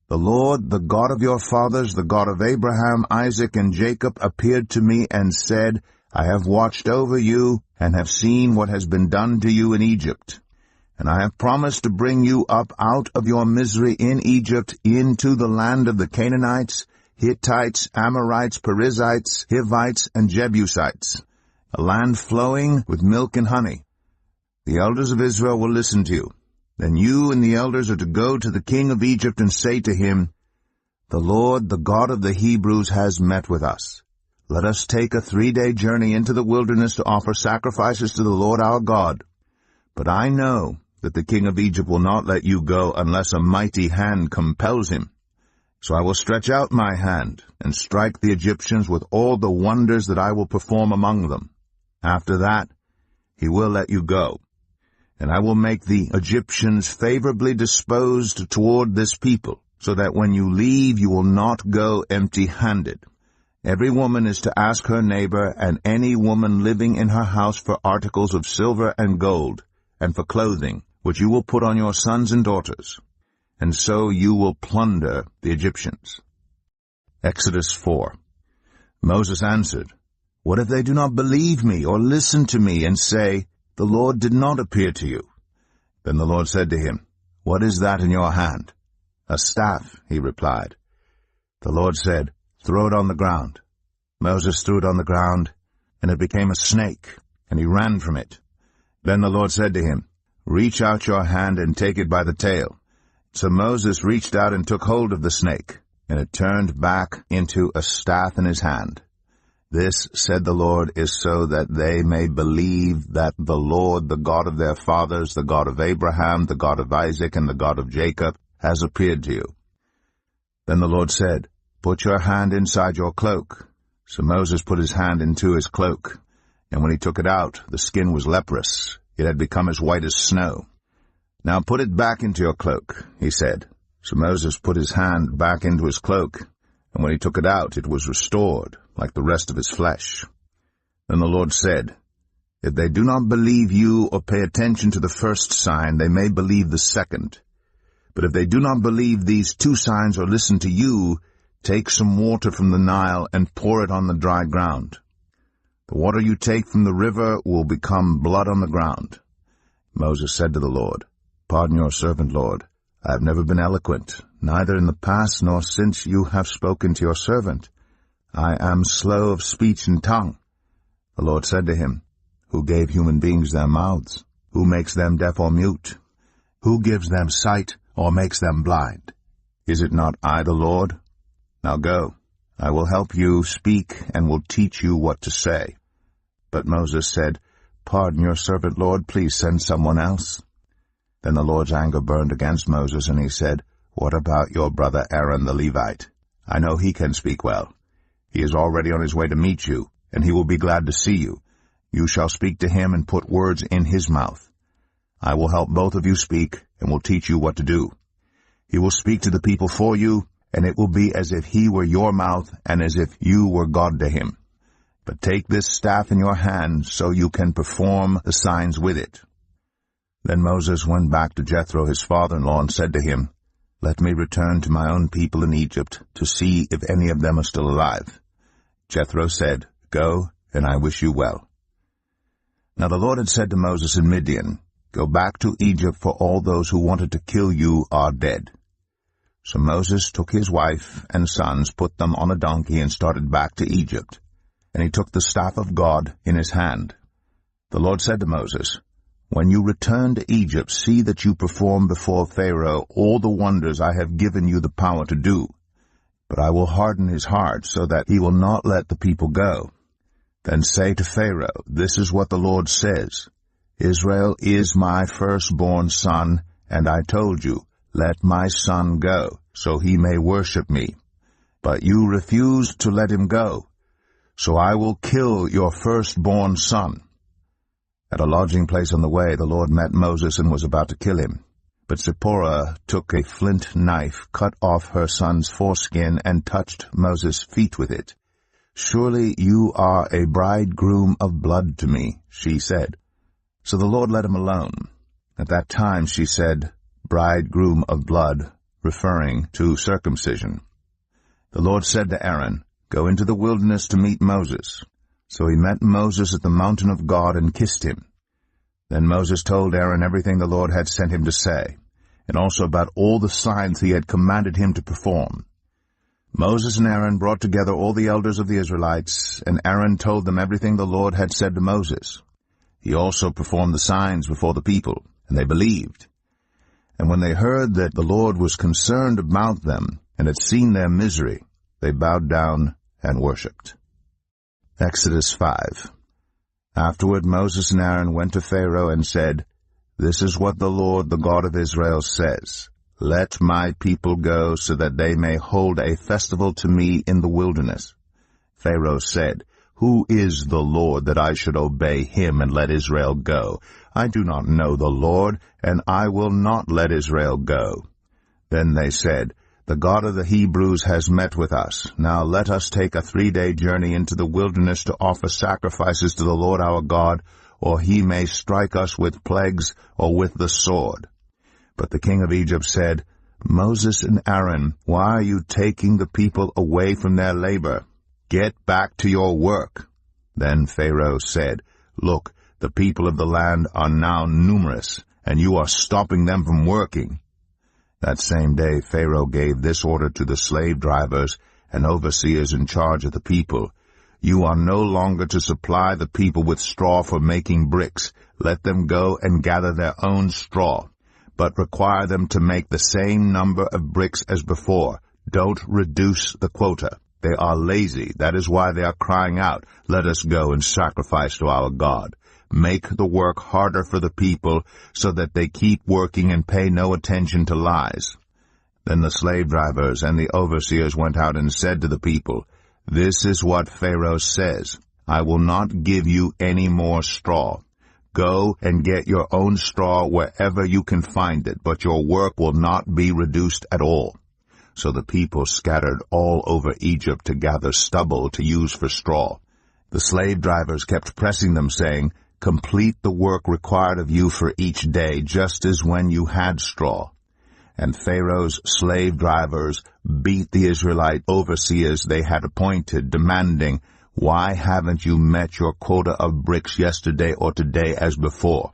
The Lord, the God of your fathers, the God of Abraham, Isaac, and Jacob, appeared to me and said, I have watched over you, and have seen what has been done to you in Egypt. And I have promised to bring you up out of your misery in Egypt into the land of the Canaanites, Hittites, Amorites, Perizzites, Hivites, and Jebusites, a land flowing with milk and honey. The elders of Israel will listen to you. Then you and the elders are to go to the king of Egypt and say to him, The Lord, the God of the Hebrews, has met with us. Let us take a 3-day journey into the wilderness to offer sacrifices to the Lord our God. But I know that the king of Egypt will not let you go unless a mighty hand compels him. So I will stretch out my hand and strike the Egyptians with all the wonders that I will perform among them. After that, he will let you go. And I will make the Egyptians favorably disposed toward this people, so that when you leave you will not go empty-handed. Every woman is to ask her neighbor and any woman living in her house for articles of silver and gold, and for clothing, which you will put on your sons and daughters. And so you will plunder the Egyptians. Exodus 4. Moses answered, What if they do not believe me or listen to me and say, The Lord did not appear to you? Then the Lord said to him, What is that in your hand? A staff, he replied. The Lord said, Throw it on the ground. Moses threw it on the ground, and it became a snake, and he ran from it. Then the Lord said to him, Reach out your hand and take it by the tail. So Moses reached out and took hold of the snake, and it turned back into a staff in his hand. This, said the Lord, is so that they may believe that the Lord, the God of their fathers, the God of Abraham, the God of Isaac, and the God of Jacob, has appeared to you. Then the Lord said, Put your hand inside your cloak. So Moses put his hand into his cloak, and when he took it out, the skin was leprous. It had become as white as snow. Now put it back into your cloak, he said. So Moses put his hand back into his cloak, and when he took it out, it was restored, like the rest of his flesh. Then the Lord said, If they do not believe you or pay attention to the first sign, they may believe the second. But if they do not believe these 2 signs or listen to you, take some water from the Nile and pour it on the dry ground. The water you take from the river will become blood on the ground. Moses said to the Lord, Pardon your servant, Lord. I have never been eloquent, neither in the past nor since you have spoken to your servant. I am slow of speech and tongue. The Lord said to him, Who gave human beings their mouths? Who makes them deaf or mute? Who gives them sight or makes them blind? Is it not I, the Lord? Now go, I will help you speak and will teach you what to say. But Moses said, Pardon your servant, Lord, please send someone else. Then the Lord's anger burned against Moses, and he said, What about your brother Aaron the Levite? I know he can speak well. He is already on his way to meet you, and he will be glad to see you. You shall speak to him and put words in his mouth. I will help both of you speak, and will teach you what to do. He will speak to the people for you, and it will be as if he were your mouth, and as if you were God to him. But take this staff in your hand, so you can perform the signs with it. Then Moses went back to Jethro his father-in-law and said to him, Let me return to my own people in Egypt, to see if any of them are still alive. Jethro said, Go, and I wish you well. Now the Lord had said to Moses in Midian, Go back to Egypt, for all those who wanted to kill you are dead. So Moses took his wife and sons, put them on a donkey, and started back to Egypt. And he took the staff of God in his hand. The Lord said to Moses, When you return to Egypt, see that you perform before Pharaoh all the wonders I have given you the power to do. But I will harden his heart, so that he will not let the people go. Then say to Pharaoh, This is what the Lord says, Israel is my firstborn son, and I told you, Let my son go, so he may worship me. but you refused to let him go. So I will kill your firstborn son." At a lodging place on the way, the Lord met Moses and was about to kill him. But Zipporah took a flint knife, cut off her son's foreskin, and touched Moses' feet with it. "Surely you are a bridegroom of blood to me," she said. So the Lord let him alone. At that time she said, "bridegroom of blood," referring to circumcision. The Lord said to Aaron, "Go into the wilderness to meet Moses." So he met Moses at the mountain of God and kissed him. Then Moses told Aaron everything the Lord had sent him to say, and also about all the signs he had commanded him to perform. Moses and Aaron brought together all the elders of the Israelites, and Aaron told them everything the Lord had said to Moses. He also performed the signs before the people, and they believed. And when they heard that the Lord was concerned about them and had seen their misery, they bowed down and worshipped. Exodus 5. Afterward Moses and Aaron went to Pharaoh and said, "This is what the Lord, the God of Israel, says. Let my people go so that they may hold a festival to me in the wilderness." Pharaoh said, "Who is the Lord that I should obey him and let Israel go? I do not know the Lord, and I will not let Israel go." Then they said, "The God of the Hebrews has met with us. Now let us take a 3-day journey into the wilderness to offer sacrifices to the Lord our God, or he may strike us with plagues or with the sword." But the king of Egypt said, "Moses and Aaron, why are you taking the people away from their labor? Get back to your work." Then Pharaoh said, "Look, the people of the land are now numerous, and you are stopping them from working." That same day Pharaoh gave this order to the slave drivers and overseers in charge of the people, "You are no longer to supply the people with straw for making bricks. Let them go and gather their own straw, but require them to make the same number of bricks as before. Don't reduce the quota. They are lazy. That is why they are crying out, 'Let us go and sacrifice to our God.' Make the work harder for the people so that they keep working and pay no attention to lies." Then the slave drivers and the overseers went out and said to the people, "This is what Pharaoh says. I will not give you any more straw. Go and get your own straw wherever you can find it, but your work will not be reduced at all." So the people scattered all over Egypt to gather stubble to use for straw. The slave drivers kept pressing them, saying, "Complete the work required of you for each day, just as when you had straw." And Pharaoh's slave drivers beat the Israelite overseers they had appointed, demanding, "Why haven't you met your quota of bricks yesterday or today as before?"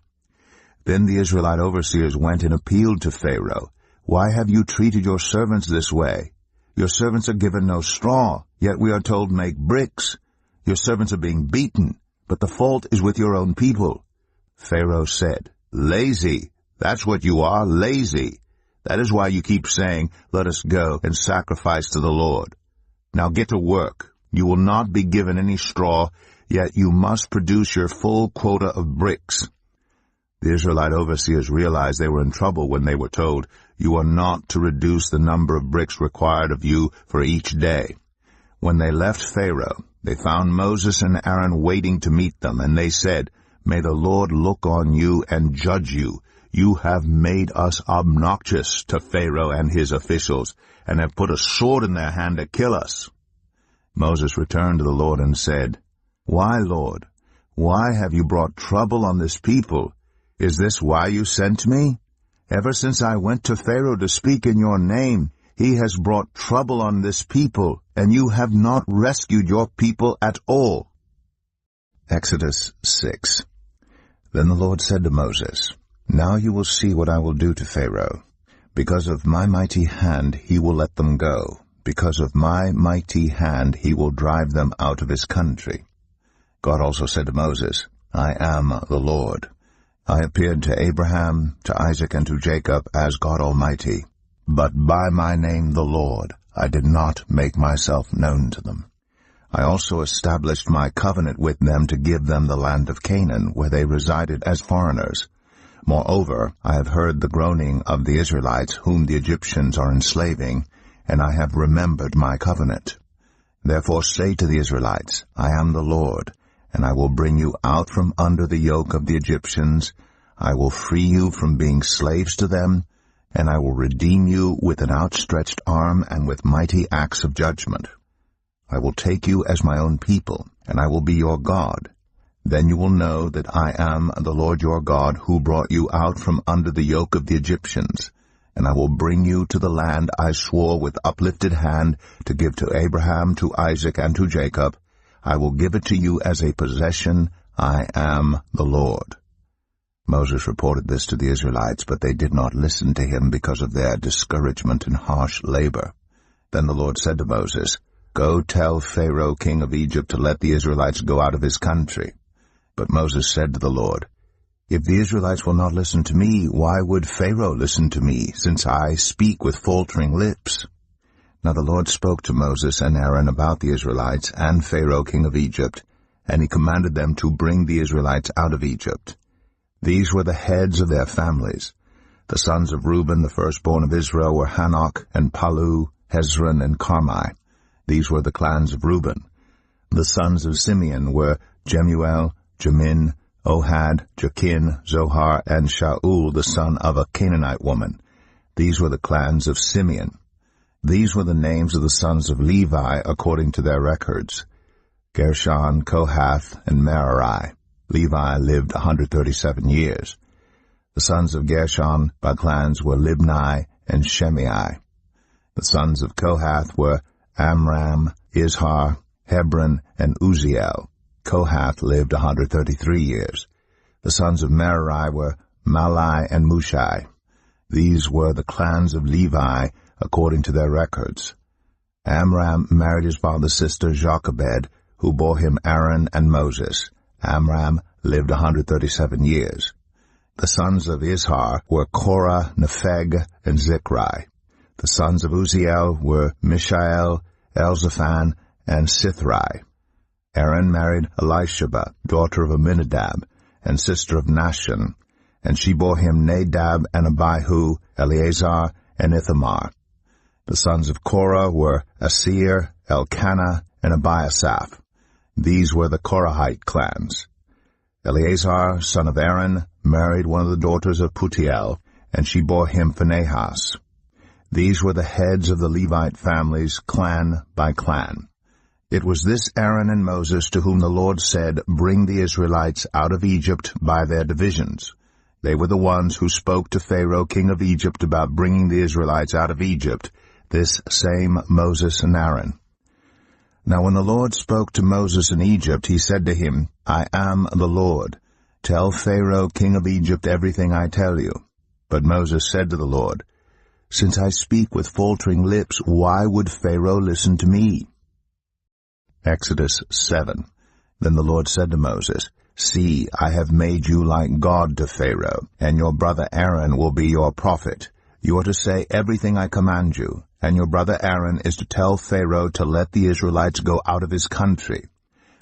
Then the Israelite overseers went and appealed to Pharaoh, "Why have you treated your servants this way? Your servants are given no straw, yet we are told, 'Make bricks.' Your servants are being beaten, but the fault is with your own people." Pharaoh said, "Lazy, that's what you are, lazy. That is why you keep saying, 'Let us go and sacrifice to the Lord.' Now get to work. You will not be given any straw, yet you must produce your full quota of bricks." The Israelite overseers realized they were in trouble when they were told, "You are not to reduce the number of bricks required of you for each day." When they left Pharaoh, they found Moses and Aaron waiting to meet them, and they said, "May the Lord look on you and judge you. You have made us obnoxious to Pharaoh and his officials, and have put a sword in their hand to kill us." Moses returned to the Lord and said, "Why, Lord? Why have you brought trouble on this people? Is this why you sent me? Ever since I went to Pharaoh to speak in your name, he has brought trouble on this people, and you have not rescued your people at all." Exodus 6. Then the Lord said to Moses, "Now you will see what I will do to Pharaoh. Because of my mighty hand he will let them go. Because of my mighty hand he will drive them out of his country." God also said to Moses, "I am the Lord. I appeared to Abraham, to Isaac, and to Jacob as God Almighty. But by my name the Lord I did not make myself known to them. I also established my covenant with them to give them the land of Canaan, where they resided as foreigners. Moreover, I have heard the groaning of the Israelites, whom the Egyptians are enslaving, and I have remembered my covenant. Therefore say to the Israelites, I am the Lord, and I will bring you out from under the yoke of the Egyptians. I will free you from being slaves to them, and I will redeem you with an outstretched arm and with mighty acts of judgment. I will take you as my own people, and I will be your God. Then you will know that I am the Lord your God, who brought you out from under the yoke of the Egyptians. And I will bring you to the land I swore with uplifted hand to give to Abraham, to Isaac, and to Jacob. I will give it to you as a possession. I am the Lord. Moses reported this to the Israelites, but they did not listen to him because of their discouragement and harsh labor. Then the Lord said to Moses, Go tell Pharaoh, king of Egypt, to let the Israelites go out of his country. But Moses said to the Lord, If the Israelites will not listen to me, why would Pharaoh listen to me, since I speak with faltering lips? Now the Lord spoke to Moses and Aaron about the Israelites and Pharaoh, king of Egypt, and he commanded them to bring the Israelites out of Egypt. These were the heads of their families. The sons of Reuben, the firstborn of Israel, were Hanok and Palu, Hezron and Carmi. These were the clans of Reuben. The sons of Simeon were Jemuel, Jamin, Ohad, Jachin, Zohar, and Shaul, the son of a Canaanite woman. These were the clans of Simeon. These were the names of the sons of Levi according to their records: Gershon, Kohath, and Merari. Levi lived 137 years. The sons of Gershon by clans were Libni and Shimei. The sons of Kohath were Amram, Izhar, Hebron, and Uzziel. Kohath lived 133 years. The sons of Merari were Malai and Mushai. These were the clans of Levi according to their records. Amram married his father's sister Jochebed, who bore him Aaron and Moses. Amram lived 137 years. The sons of Izhar were Korah, Nepheg, and Zikri. The sons of Uzziel were Mishael, Elzaphan, and Sithri. Aaron married Elisheba, daughter of Amminadab, and sister of Nahshon, and she bore him Nadab and Abihu, Eleazar, and Ithamar. The sons of Korah were Asir, Elkanah, and Abiasaph. These were the Korahite clans. Eleazar, son of Aaron, married one of the daughters of Putiel, and she bore him Phinehas. These were the heads of the Levite families, clan by clan. It was this Aaron and Moses to whom the Lord said, Bring the Israelites out of Egypt by their divisions. They were the ones who spoke to Pharaoh, king of Egypt, about bringing the Israelites out of Egypt, this same Moses and Aaron. Now when the Lord spoke to Moses in Egypt, he said to him, I am the Lord. Tell Pharaoh, king of Egypt, everything I tell you. But Moses said to the Lord, Since I speak with faltering lips, why would Pharaoh listen to me? Exodus 7. Then the Lord said to Moses, See, I have made you like God to Pharaoh, and your brother Aaron will be your prophet. You are to say everything I command you, and your brother Aaron is to tell Pharaoh to let the Israelites go out of his country.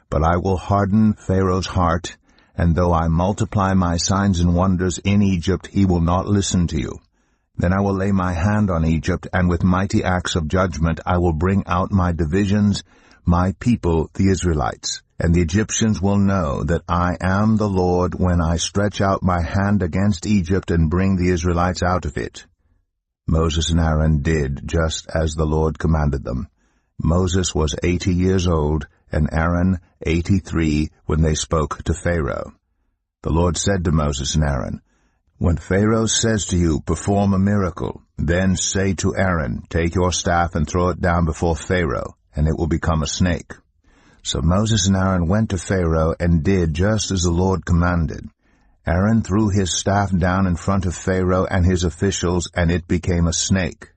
But I will harden Pharaoh's heart, and though I multiply my signs and wonders in Egypt, he will not listen to you. Then I will lay my hand on Egypt, and with mighty acts of judgment I will bring out my divisions, my people, the Israelites. And the Egyptians will know that I am the Lord when I stretch out my hand against Egypt and bring the Israelites out of it. Moses and Aaron did just as the Lord commanded them. Moses was 80 years old, and Aaron 83 when they spoke to Pharaoh. The Lord said to Moses and Aaron, When Pharaoh says to you, Perform a miracle, then say to Aaron, Take your staff and throw it down before Pharaoh, and it will become a snake. So Moses and Aaron went to Pharaoh and did just as the Lord commanded. Aaron threw his staff down in front of Pharaoh and his officials, and it became a snake.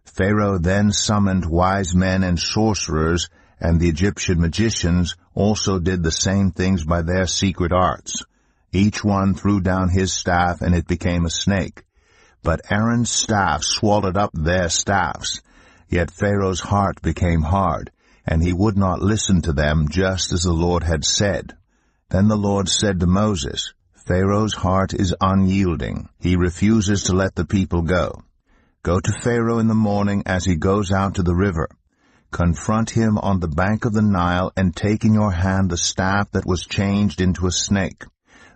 Pharaoh then summoned wise men and sorcerers, and the Egyptian magicians also did the same things by their secret arts. Each one threw down his staff, and it became a snake. But Aaron's staff swallowed up their staffs. Yet Pharaoh's heart became hard, and he would not listen to them, just as the Lord had said. Then the Lord said to Moses, Pharaoh's heart is unyielding. He refuses to let the people go. Go to Pharaoh in the morning as he goes out to the river. Confront him on the bank of the Nile, and take in your hand the staff that was changed into a snake.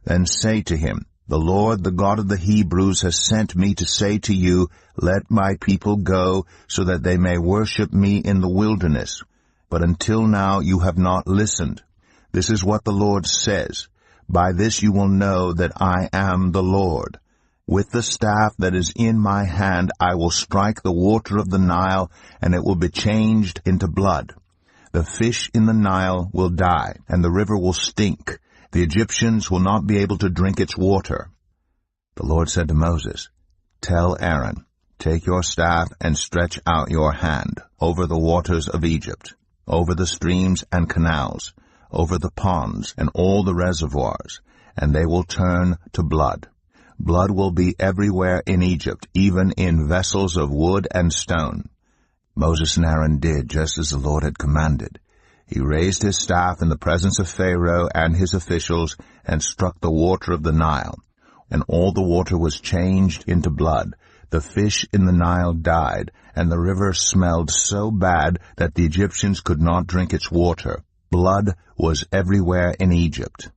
Then say to him, The Lord, the God of the Hebrews, has sent me to say to you, Let my people go, so that they may worship me in the wilderness. But until now you have not listened. This is what the Lord says. By this you will know that I am the Lord. With the staff that is in my hand I will strike the water of the Nile, and it will be changed into blood. The fish in the Nile will die, and the river will stink. The Egyptians will not be able to drink its water. The Lord said to Moses, Tell Aaron, Take your staff and stretch out your hand over the waters of Egypt, over the streams and canals, over the ponds and all the reservoirs, and they will turn to blood. Blood will be everywhere in Egypt, even in vessels of wood and stone. Moses and Aaron did just as the Lord had commanded. He raised his staff in the presence of Pharaoh and his officials and struck the water of the Nile. And all the water was changed into blood. The fish in the Nile died, and the river smelled so bad that the Egyptians could not drink its water. Blood was everywhere in Egypt.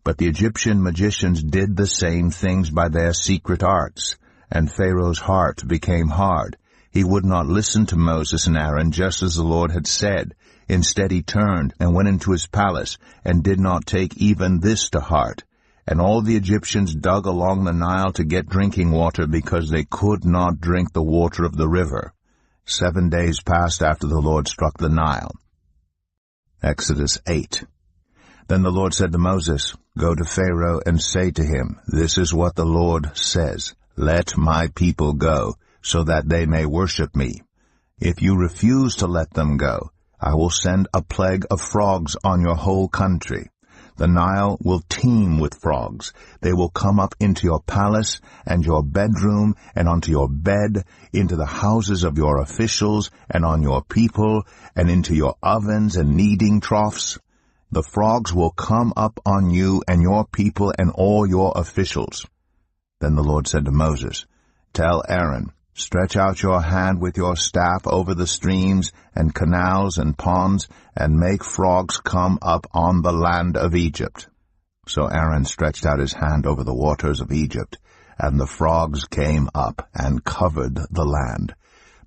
But the Egyptian magicians did the same things by their secret arts, and Pharaoh's heart became hard. He would not listen to Moses and Aaron just as the Lord had said. Instead he turned and went into his palace, and did not take even this to heart. And all the Egyptians dug along the Nile to get drinking water, because they could not drink the water of the river. 7 days passed after the Lord struck the Nile. Exodus 8. Then the Lord said to Moses, Go to Pharaoh and say to him, This is what the Lord says, Let my people go, so that they may worship me. If you refuse to let them go, I will send a plague of frogs on your whole country. The Nile will teem with frogs. They will come up into your palace and your bedroom and onto your bed, into the houses of your officials and on your people, and into your ovens and kneading troughs. The frogs will come up on you and your people and all your officials. Then the Lord said to Moses, Tell Aaron, Stretch out your hand with your staff over the streams and canals and ponds, and make frogs come up on the land of Egypt. So Aaron stretched out his hand over the waters of Egypt, and the frogs came up and covered the land.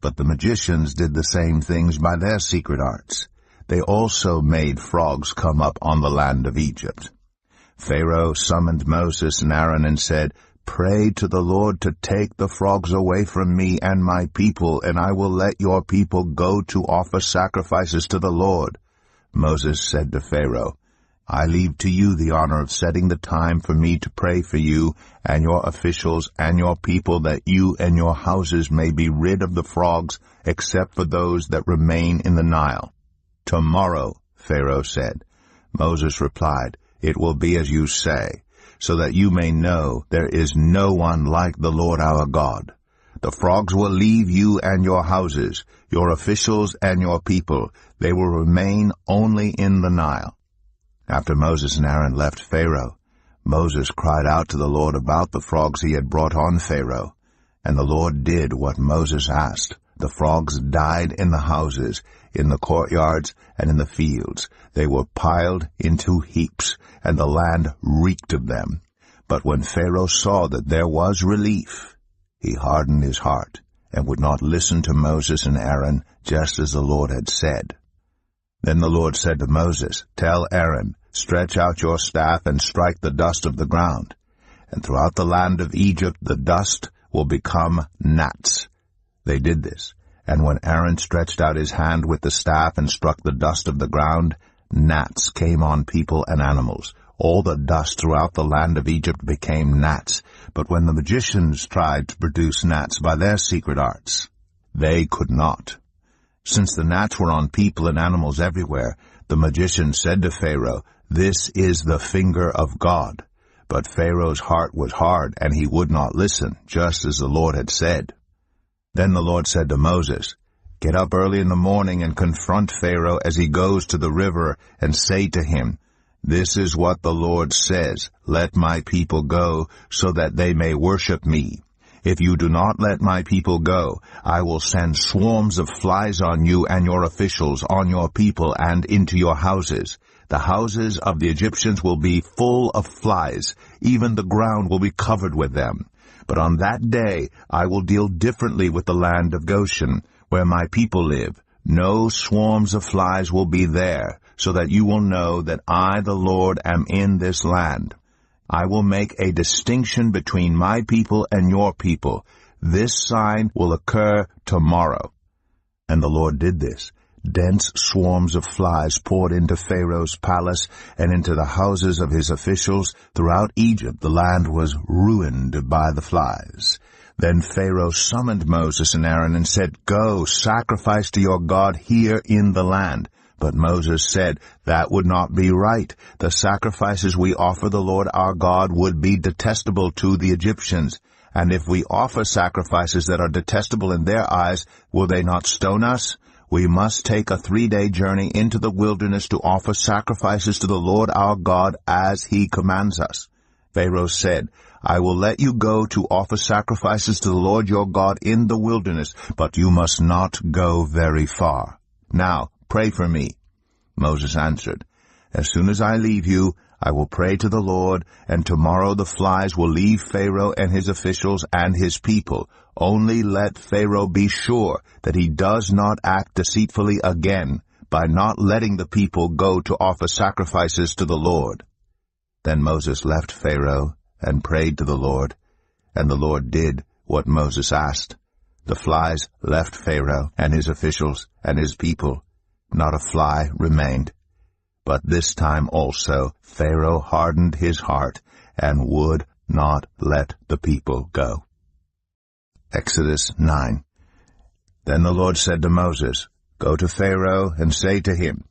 But the magicians did the same things by their secret arts. They also made frogs come up on the land of Egypt. Pharaoh summoned Moses and Aaron and said, Pray to the Lord to take the frogs away from me and my people, and I will let your people go to offer sacrifices to the Lord. Moses said to Pharaoh, I leave to you the honor of setting the time for me to pray for you and your officials and your people, that you and your houses may be rid of the frogs, except for those that remain in the Nile. Tomorrow, Pharaoh said. Moses replied, It will be as you say, so that you may know there is no one like the Lord our God. The frogs will leave you and your houses, your officials and your people. They will remain only in the Nile. After Moses and Aaron left Pharaoh, Moses cried out to the Lord about the frogs he had brought on Pharaoh. And the Lord did what Moses asked. The frogs died in the houses, in the courtyards, and in the fields. They were piled into heaps, and the land reeked of them. But when Pharaoh saw that there was relief, he hardened his heart, and would not listen to Moses and Aaron, just as the Lord had said. Then the Lord said to Moses, Tell Aaron, Stretch out your staff and strike the dust of the ground. And throughout the land of Egypt the dust will become gnats. They did this, and when Aaron stretched out his hand with the staff and struck the dust of the ground, gnats came on people and animals. All the dust throughout the land of Egypt became gnats. But when the magicians tried to produce gnats by their secret arts, they could not. Since the gnats were on people and animals everywhere, the magician said to Pharaoh, This is the finger of God. But Pharaoh's heart was hard, and he would not listen, just as the Lord had said. Then the Lord said to Moses, Get up early in the morning and confront Pharaoh as he goes to the river, and say to him, This is what the Lord says, Let my people go, so that they may worship me. If you do not let my people go, I will send swarms of flies on you and your officials, on your people, and into your houses. The houses of the Egyptians will be full of flies. Even the ground will be covered with them. But on that day I will deal differently with the land of Goshen, where my people live. No swarms of flies will be there, so that you will know that I, the Lord, am in this land. I will make a distinction between my people and your people. This sign will occur tomorrow. And the Lord did this. Dense swarms of flies poured into Pharaoh's palace and into the houses of his officials. Throughout Egypt the land was ruined by the flies. Then Pharaoh summoned Moses and Aaron and said, "Go, sacrifice to your God here in the land." But Moses said, "That would not be right. The sacrifices we offer the Lord our God would be detestable to the Egyptians. And if we offer sacrifices that are detestable in their eyes, will they not stone us? We must take a 3-day journey into the wilderness to offer sacrifices to the Lord our God as he commands us." Pharaoh said, "I will let you go to offer sacrifices to the Lord your God in the wilderness, but you must not go very far. Now, pray for me." Moses answered, "As soon as I leave you, I will pray to the Lord, and tomorrow the flies will leave Pharaoh and his officials and his people. Only let Pharaoh be sure that he does not act deceitfully again by not letting the people go to offer sacrifices to the Lord." Then Moses left Pharaoh and prayed to the Lord, and the Lord did what Moses asked. The flies left Pharaoh and his officials and his people. Not a fly remained. But this time also Pharaoh hardened his heart and would not let the people go. Exodus 9. Then the Lord said to Moses, "Go to Pharaoh and say to him,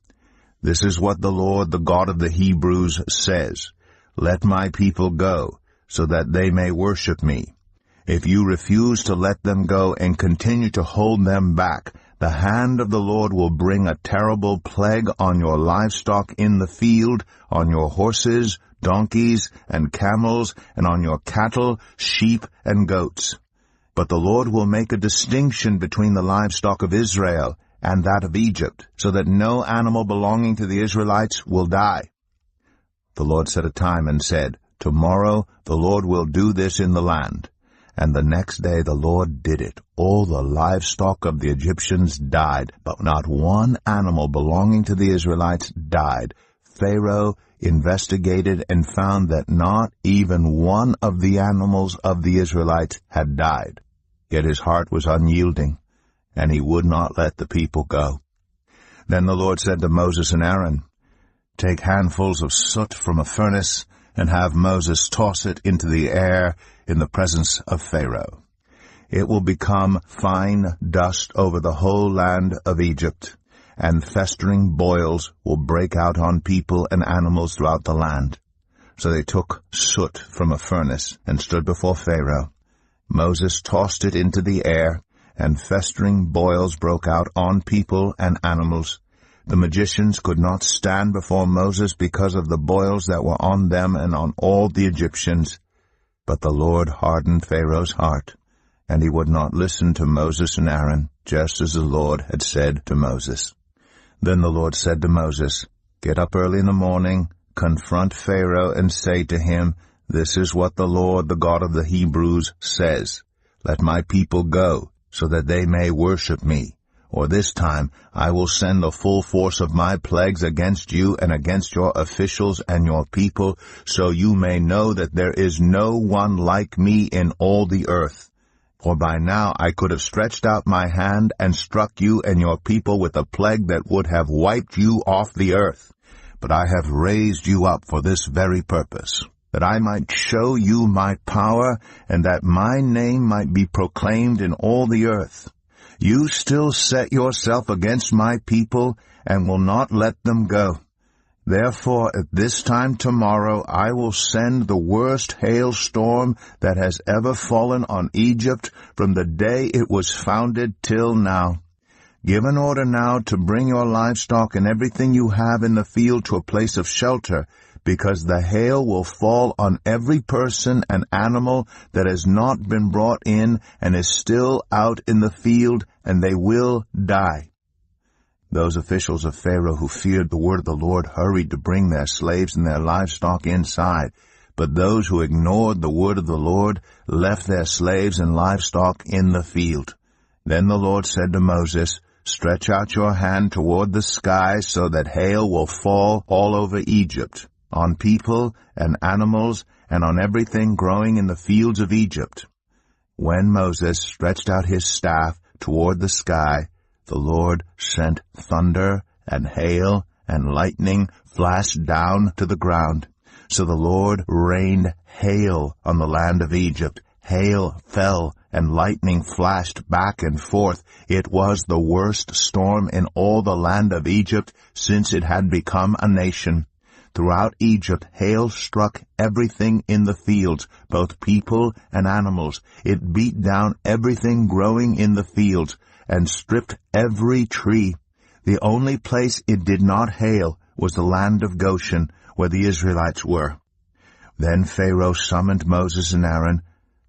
'This is what the Lord, the God of the Hebrews, says. Let my people go, so that they may worship me. If you refuse to let them go and continue to hold them back, the hand of the Lord will bring a terrible plague on your livestock in the field, on your horses, donkeys, and camels, and on your cattle, sheep, and goats. But the Lord will make a distinction between the livestock of Israel and that of Egypt, so that no animal belonging to the Israelites will die.' The Lord set a time and said, 'Tomorrow the Lord will do this in the land.' And the next day the Lord did it. All the livestock of the Egyptians died, but not one animal belonging to the Israelites died. Pharaoh investigated and found that not even one of the animals of the Israelites had died. Yet his heart was unyielding, and he would not let the people go. Then the Lord said to Moses and Aaron, "Take handfuls of soot from a furnace, and have Moses toss it into the air in the presence of Pharaoh. It will become fine dust over the whole land of Egypt, and festering boils will break out on people and animals throughout the land." So they took soot from a furnace and stood before Pharaoh. Moses tossed it into the air, and festering boils broke out on people and animals. The magicians could not stand before Moses because of the boils that were on them and on all the Egyptians. But the Lord hardened Pharaoh's heart, and he would not listen to Moses and Aaron, just as the Lord had said to Moses. Then the Lord said to Moses, "Get up early in the morning, confront Pharaoh, and say to him, 'This is what the Lord, the God of the Hebrews, says. Let my people go, so that they may worship me. Or this time I will send the full force of my plagues against you and against your officials and your people, so you may know that there is no one like me in all the earth. For by now I could have stretched out my hand and struck you and your people with a plague that would have wiped you off the earth. But I have raised you up for this very purpose, that I might show you my power, and that my name might be proclaimed in all the earth. You still set yourself against my people and will not let them go. Therefore, at this time tomorrow I will send the worst hailstorm that has ever fallen on Egypt from the day it was founded till now. Give an order now to bring your livestock and everything you have in the field to a place of shelter, because the hail will fall on every person and animal that has not been brought in and is still out in the field, and they will die." Those officials of Pharaoh who feared the word of the Lord hurried to bring their slaves and their livestock inside, but those who ignored the word of the Lord left their slaves and livestock in the field. Then the Lord said to Moses, "Stretch out your hand toward the sky so that hail will fall all over Egypt, on people and animals, and on everything growing in the fields of Egypt." When Moses stretched out his staff toward the sky, the Lord sent thunder and hail and lightning flashed down to the ground. So the Lord rained hail on the land of Egypt. Hail fell and lightning flashed back and forth. It was the worst storm in all the land of Egypt since it had become a nation. Throughout Egypt, hail struck everything in the fields, both people and animals. It beat down everything growing in the fields and stripped every tree. The only place it did not hail was the land of Goshen, where the Israelites were. Then Pharaoh summoned Moses and Aaron.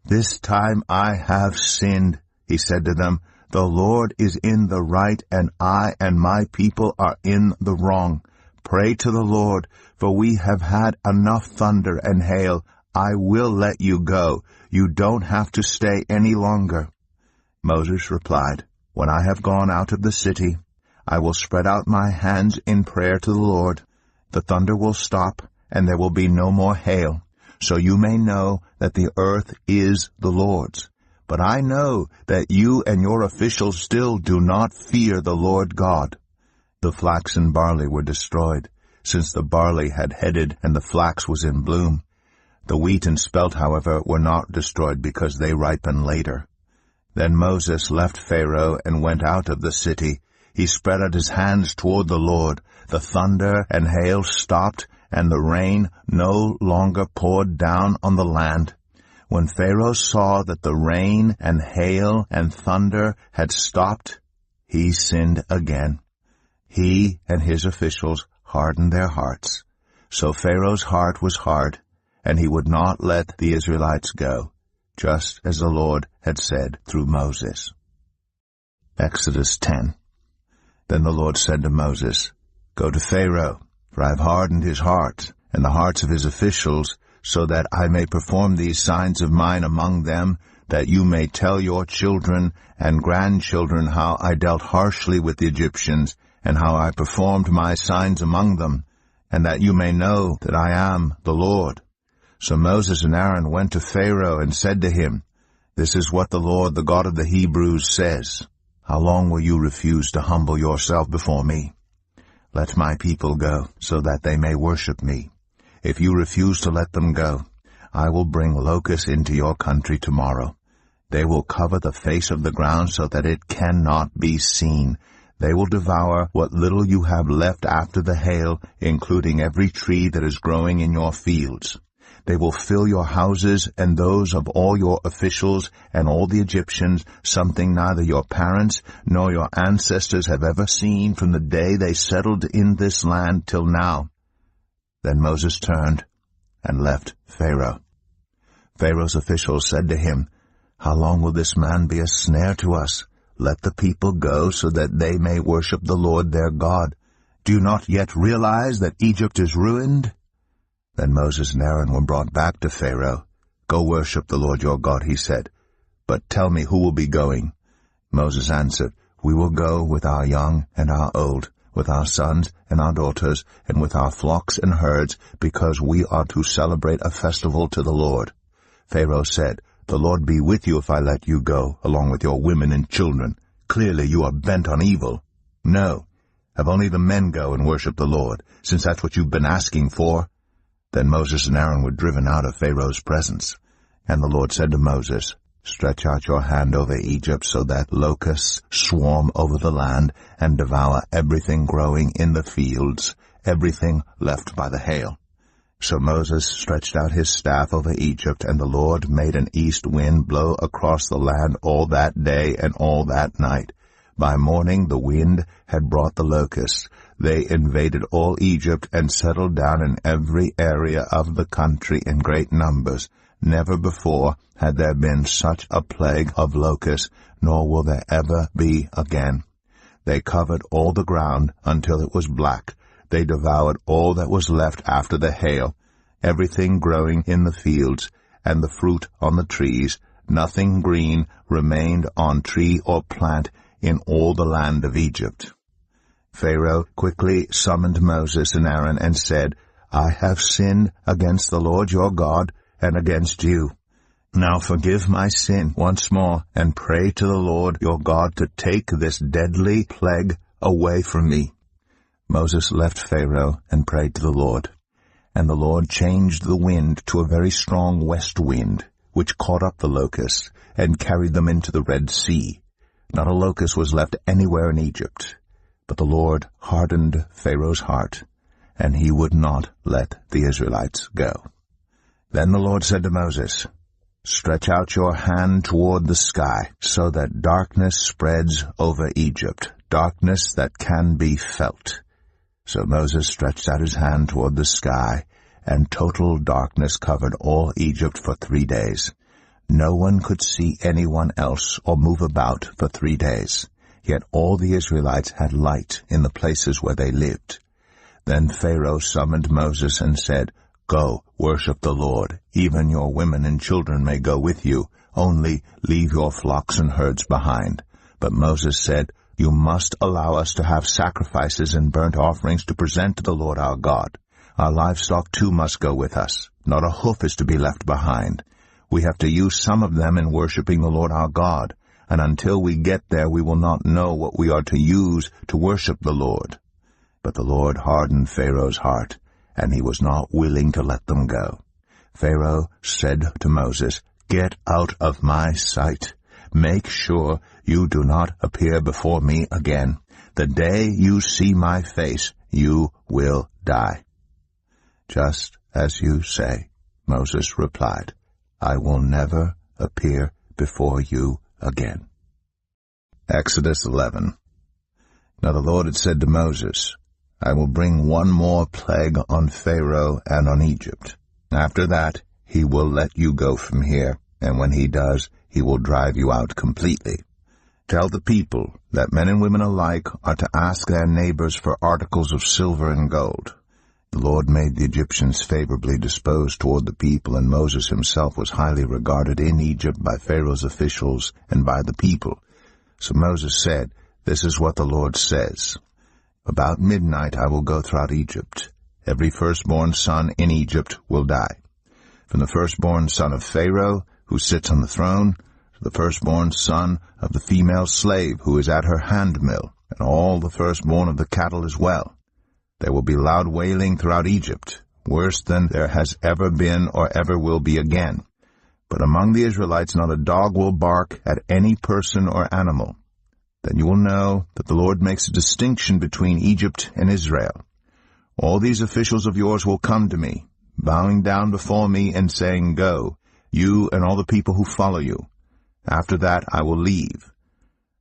"This time I have sinned," he said to them. "The Lord is in the right, and I and my people are in the wrong. Pray to the Lord, for we have had enough thunder and hail. I will let you go. You don't have to stay any longer." Moses replied, "When I have gone out of the city, I will spread out my hands in prayer to the Lord. The thunder will stop, and there will be no more hail, so you may know that the earth is the Lord's. But I know that you and your officials still do not fear the Lord God." The flax and barley were destroyed, since the barley had headed and the flax was in bloom. The wheat and spelt, however, were not destroyed because they ripen later. Then Moses left Pharaoh and went out of the city. He spread out his hands toward the Lord. The thunder and hail stopped, and the rain no longer poured down on the land. When Pharaoh saw that the rain and hail and thunder had stopped, he sinned again. He and his officials hardened their hearts. So Pharaoh's heart was hard, and he would not let the Israelites go, just as the Lord had said through Moses. Exodus 10. Then the Lord said to Moses, "Go to Pharaoh, for I have hardened his heart and the hearts of his officials, so that I may perform these signs of mine among them, that you may tell your children and grandchildren how I dealt harshly with the Egyptians, and how I performed my signs among them, and that you may know that I am the Lord." So Moses and Aaron went to Pharaoh and said to him, "This is what the Lord, the God of the Hebrews, says. How long will you refuse to humble yourself before me? Let my people go, so that they may worship me. If you refuse to let them go, I will bring locusts into your country tomorrow. They will cover the face of the ground so that it cannot be seen. They will devour what little you have left after the hail, including every tree that is growing in your fields. They will fill your houses and those of all your officials and all the Egyptians, something neither your parents nor your ancestors have ever seen from the day they settled in this land till now." Then Moses turned and left Pharaoh. Pharaoh's officials said to him, "How long will this man be a snare to us? Let the people go so that they may worship the Lord their God. Do you not yet realize that Egypt is ruined?" Then Moses and Aaron were brought back to Pharaoh. "Go worship the Lord your God," he said. "But tell me, who will be going?" Moses answered, "We will go with our young and our old, with our sons and our daughters, and with our flocks and herds, because we are to celebrate a festival to the Lord." Pharaoh said, "The Lord be with you if I let you go, along with your women and children. Clearly you are bent on evil. No, have only the men go and worship the Lord, since that's what you've been asking for." Then Moses and Aaron were driven out of Pharaoh's presence. And the Lord said to Moses, "Stretch out your hand over Egypt so that locusts swarm over the land and devour everything growing in the fields, everything left by the hail." So Moses stretched out his staff over Egypt, and the Lord made an east wind blow across the land all that day and all that night. By morning the wind had brought the locusts. They invaded all Egypt and settled down in every area of the country in great numbers. Never before had there been such a plague of locusts, nor will there ever be again. They covered all the ground until it was black. They devoured all that was left after the hail, everything growing in the fields, and the fruit on the trees. Nothing green remained on tree or plant in all the land of Egypt. Pharaoh quickly summoned Moses and Aaron and said, I have sinned against the Lord your God and against you. Now forgive my sin once more, and pray to the Lord your God to take this deadly plague away from me. Moses left Pharaoh and prayed to the Lord. And the Lord changed the wind to a very strong west wind, which caught up the locusts and carried them into the Red Sea. Not a locust was left anywhere in Egypt. But the Lord hardened Pharaoh's heart, and he would not let the Israelites go. Then the Lord said to Moses, Stretch out your hand toward the sky, so that darkness spreads over Egypt, darkness that can be felt. So Moses stretched out his hand toward the sky, and total darkness covered all Egypt for 3 days. No one could see anyone else or move about for 3 days. Yet all the Israelites had light in the places where they lived. Then Pharaoh summoned Moses and said, Go, worship the Lord. Even your women and children may go with you. Only leave your flocks and herds behind. But Moses said, You must allow us to have sacrifices and burnt offerings to present to the Lord our God. Our livestock too must go with us. Not a hoof is to be left behind. We have to use some of them in worshiping the Lord our God. And until we get there, we will not know what we are to use to worship the Lord. But the Lord hardened Pharaoh's heart, and he was not willing to let them go. Pharaoh said to Moses, Get out of my sight. Make sure you do not appear before me again. The day you see my face, you will die. Just as you say, Moses replied, I will never appear before you again. Exodus 11. Now the Lord had said to Moses, I will bring one more plague on Pharaoh and on Egypt. After that, he will let you go from here, and when he does, he will drive you out completely. Tell the people that men and women alike are to ask their neighbors for articles of silver and gold. The Lord made the Egyptians favorably disposed toward the people, and Moses himself was highly regarded in Egypt by Pharaoh's officials and by the people. So Moses said, This is what the Lord says. About midnight I will go throughout Egypt. Every firstborn son in Egypt will die. From the firstborn son of Pharaoh, who sits on the throne, to the firstborn son of the female slave who is at her handmill, and all the firstborn of the cattle as well. There will be loud wailing throughout Egypt, worse than there has ever been or ever will be again. But among the Israelites not a dog will bark at any person or animal. Then you will know that the Lord makes a distinction between Egypt and Israel. All these officials of yours will come to me, bowing down before me and saying, Go, you and all the people who follow you. After that I will leave.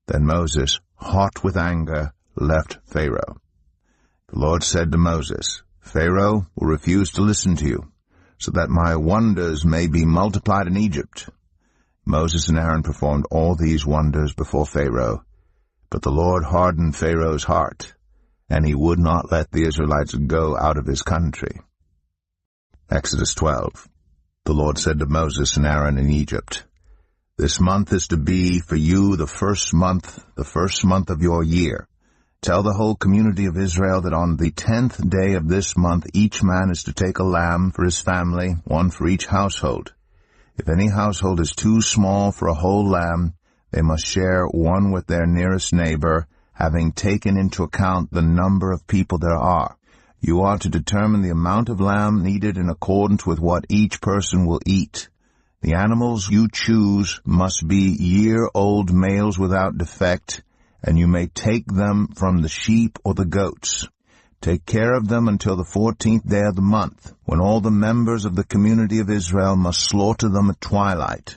Then Moses, hot with anger, left Pharaoh. The Lord said to Moses, Pharaoh will refuse to listen to you, so that my wonders may be multiplied in Egypt. Moses and Aaron performed all these wonders before Pharaoh, but the Lord hardened Pharaoh's heart, and he would not let the Israelites go out of his country. Exodus 12. The Lord said to Moses and Aaron in Egypt, This month is to be for you the first month of your year. Tell the whole community of Israel that on the 10th day of this month each man is to take a lamb for his family, one for each household. If any household is too small for a whole lamb, they must share one with their nearest neighbor, having taken into account the number of people there are. You are to determine the amount of lamb needed in accordance with what each person will eat. The animals you choose must be year-old males without defect, and you may take them from the sheep or the goats. Take care of them until the 14th day of the month, when all the members of the community of Israel must slaughter them at twilight.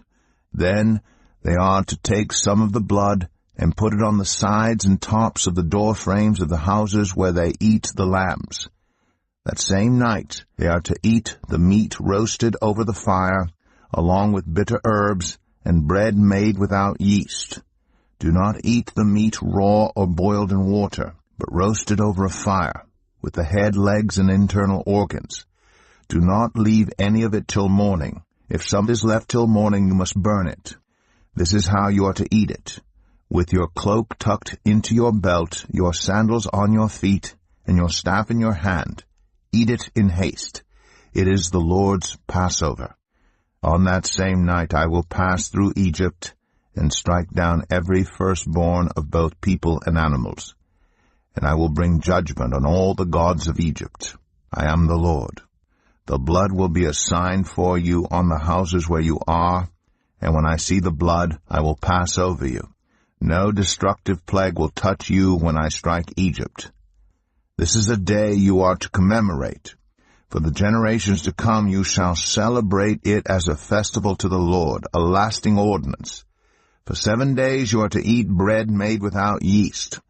Then they are to take some of the blood and put it on the sides and tops of the door frames of the houses where they eat the lambs. That same night they are to eat the meat roasted over the fire, along with bitter herbs, and bread made without yeast. Do not eat the meat raw or boiled in water, but roasted over a fire, with the head, legs, and internal organs. Do not leave any of it till morning. If some is left till morning, you must burn it. This is how you are to eat it: with your cloak tucked into your belt, your sandals on your feet, and your staff in your hand. Eat it in haste. It is the Lord's Passover. On that same night I will pass through Egypt, and strike down every firstborn of both people and animals. And I will bring judgment on all the gods of Egypt. I am the Lord. The blood will be a sign for you on the houses where you are, and when I see the blood, I will pass over you. No destructive plague will touch you when I strike Egypt. This is a day you are to commemorate. For the generations to come you shall celebrate it as a festival to the Lord, a lasting ordinance. For 7 days you are to eat bread made without yeast.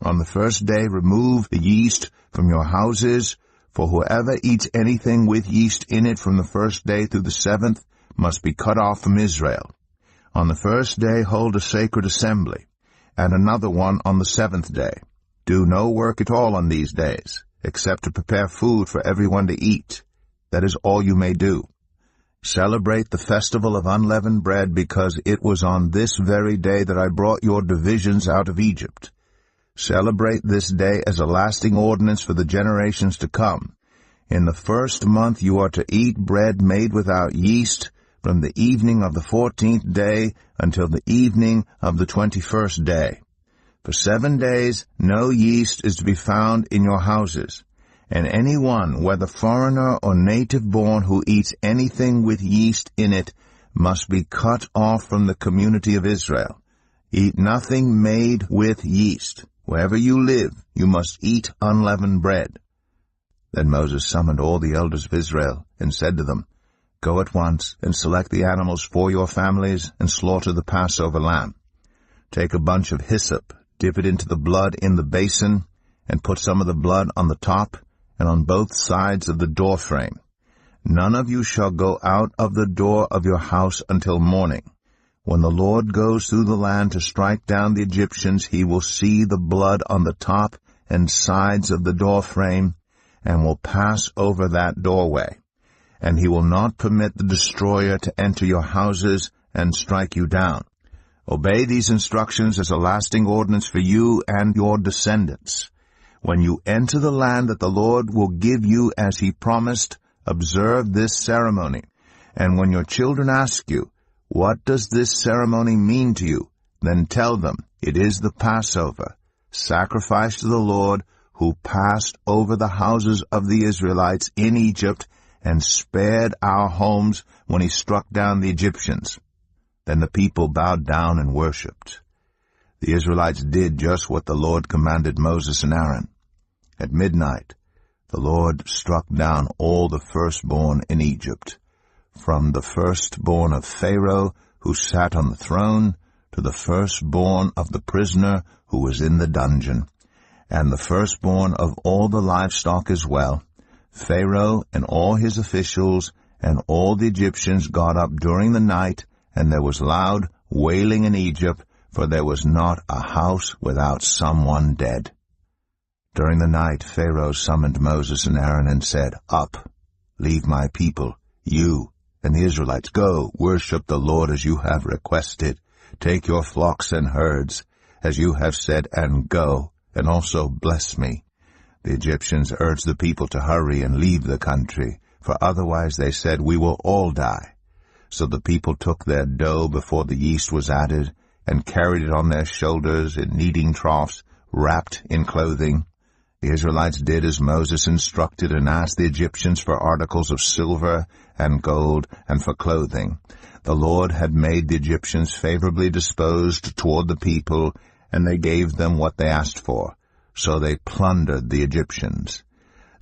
On the first day remove the yeast from your houses, for whoever eats anything with yeast in it from the first day through the 7th must be cut off from Israel. On the first day hold a sacred assembly, and another one on the 7th day. Do no work at all on these days, except to prepare food for everyone to eat. That is all you may do. Celebrate the festival of unleavened bread, because it was on this very day that I brought your divisions out of Egypt. Celebrate this day as a lasting ordinance for the generations to come. In the first month you are to eat bread made without yeast, from the evening of the 14th day until the evening of the 21st day. For 7 days no yeast is to be found in your houses, and anyone, whether foreigner or native-born, who eats anything with yeast in it must be cut off from the community of Israel. Eat nothing made with yeast. Wherever you live, you must eat unleavened bread. Then Moses summoned all the elders of Israel and said to them, Go at once and select the animals for your families and slaughter the Passover lamb. Take a bunch of hyssop, dip it into the blood in the basin, and put some of the blood on the top and on both sides of the door frame. None of you shall go out of the door of your house until morning. When the Lord goes through the land to strike down the Egyptians, he will see the blood on the top and sides of the door frame, and will pass over that doorway. And he will not permit the destroyer to enter your houses and strike you down. Obey these instructions as a lasting ordinance for you and your descendants. When you enter the land that the Lord will give you as he promised, observe this ceremony. And when your children ask you, What does this ceremony mean to you? Then tell them, It is the Passover, sacrifice to the Lord, who passed over the houses of the Israelites in Egypt and spared our homes when he struck down the Egyptians. Then the people bowed down and worshipped. The Israelites did just what the Lord commanded Moses and Aaron. At midnight, the Lord struck down all the firstborn in Egypt, from the firstborn of Pharaoh, who sat on the throne, to the firstborn of the prisoner who was in the dungeon, and the firstborn of all the livestock as well. Pharaoh and all his officials and all the Egyptians got up during the night, and there was loud wailing in Egypt, for there was not a house without someone dead. During the night Pharaoh summoned Moses and Aaron and said, Up, leave my people, you and the Israelites. Go, worship the Lord as you have requested. Take your flocks and herds, as you have said, and go, and also bless me. The Egyptians urged the people to hurry and leave the country, for otherwise, they said, we will all die. So the people took their dough before the yeast was added, and carried it on their shoulders in kneading troughs, wrapped in clothing. The Israelites did as Moses instructed, and asked the Egyptians for articles of silver and gold, and for clothing. The Lord had made the Egyptians favorably disposed toward the people, and they gave them what they asked for. So they plundered the Egyptians.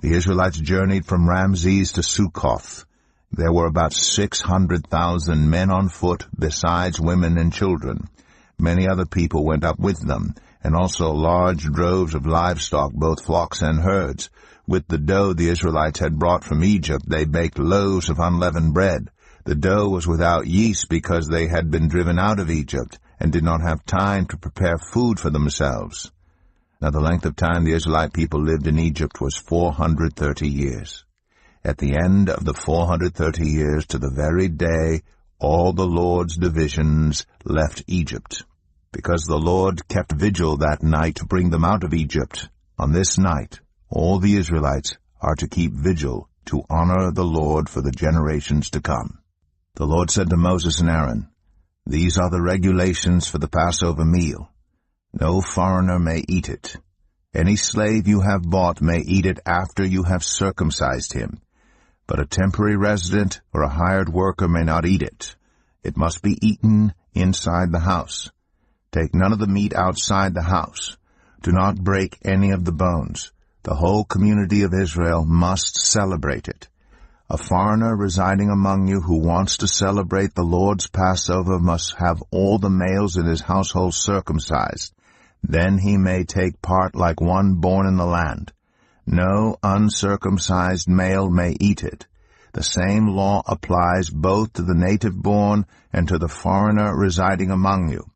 The Israelites journeyed from Ramses to Succoth. There were about 600,000 men on foot, besides women and children. Many other people went up with them, and also large droves of livestock, both flocks and herds. With the dough the Israelites had brought from Egypt, they baked loaves of unleavened bread. The dough was without yeast because they had been driven out of Egypt and did not have time to prepare food for themselves. Now the length of time the Israelite people lived in Egypt was 430 years. At the end of the 430 years, to the very day, all the Lord's divisions left Egypt. Because the Lord kept vigil that night to bring them out of Egypt, on this night all the Israelites are to keep vigil to honor the Lord for the generations to come. The Lord said to Moses and Aaron, "These are the regulations for the Passover meal. No foreigner may eat it. Any slave you have bought may eat it after you have circumcised him, but a temporary resident or a hired worker may not eat it. It must be eaten inside the house. Take none of the meat outside the house. Do not break any of the bones. The whole community of Israel must celebrate it. A foreigner residing among you who wants to celebrate the Lord's Passover must have all the males in his household circumcised. Then he may take part like one born in the land. No uncircumcised male may eat it. The same law applies both to the native-born and to the foreigner residing among you."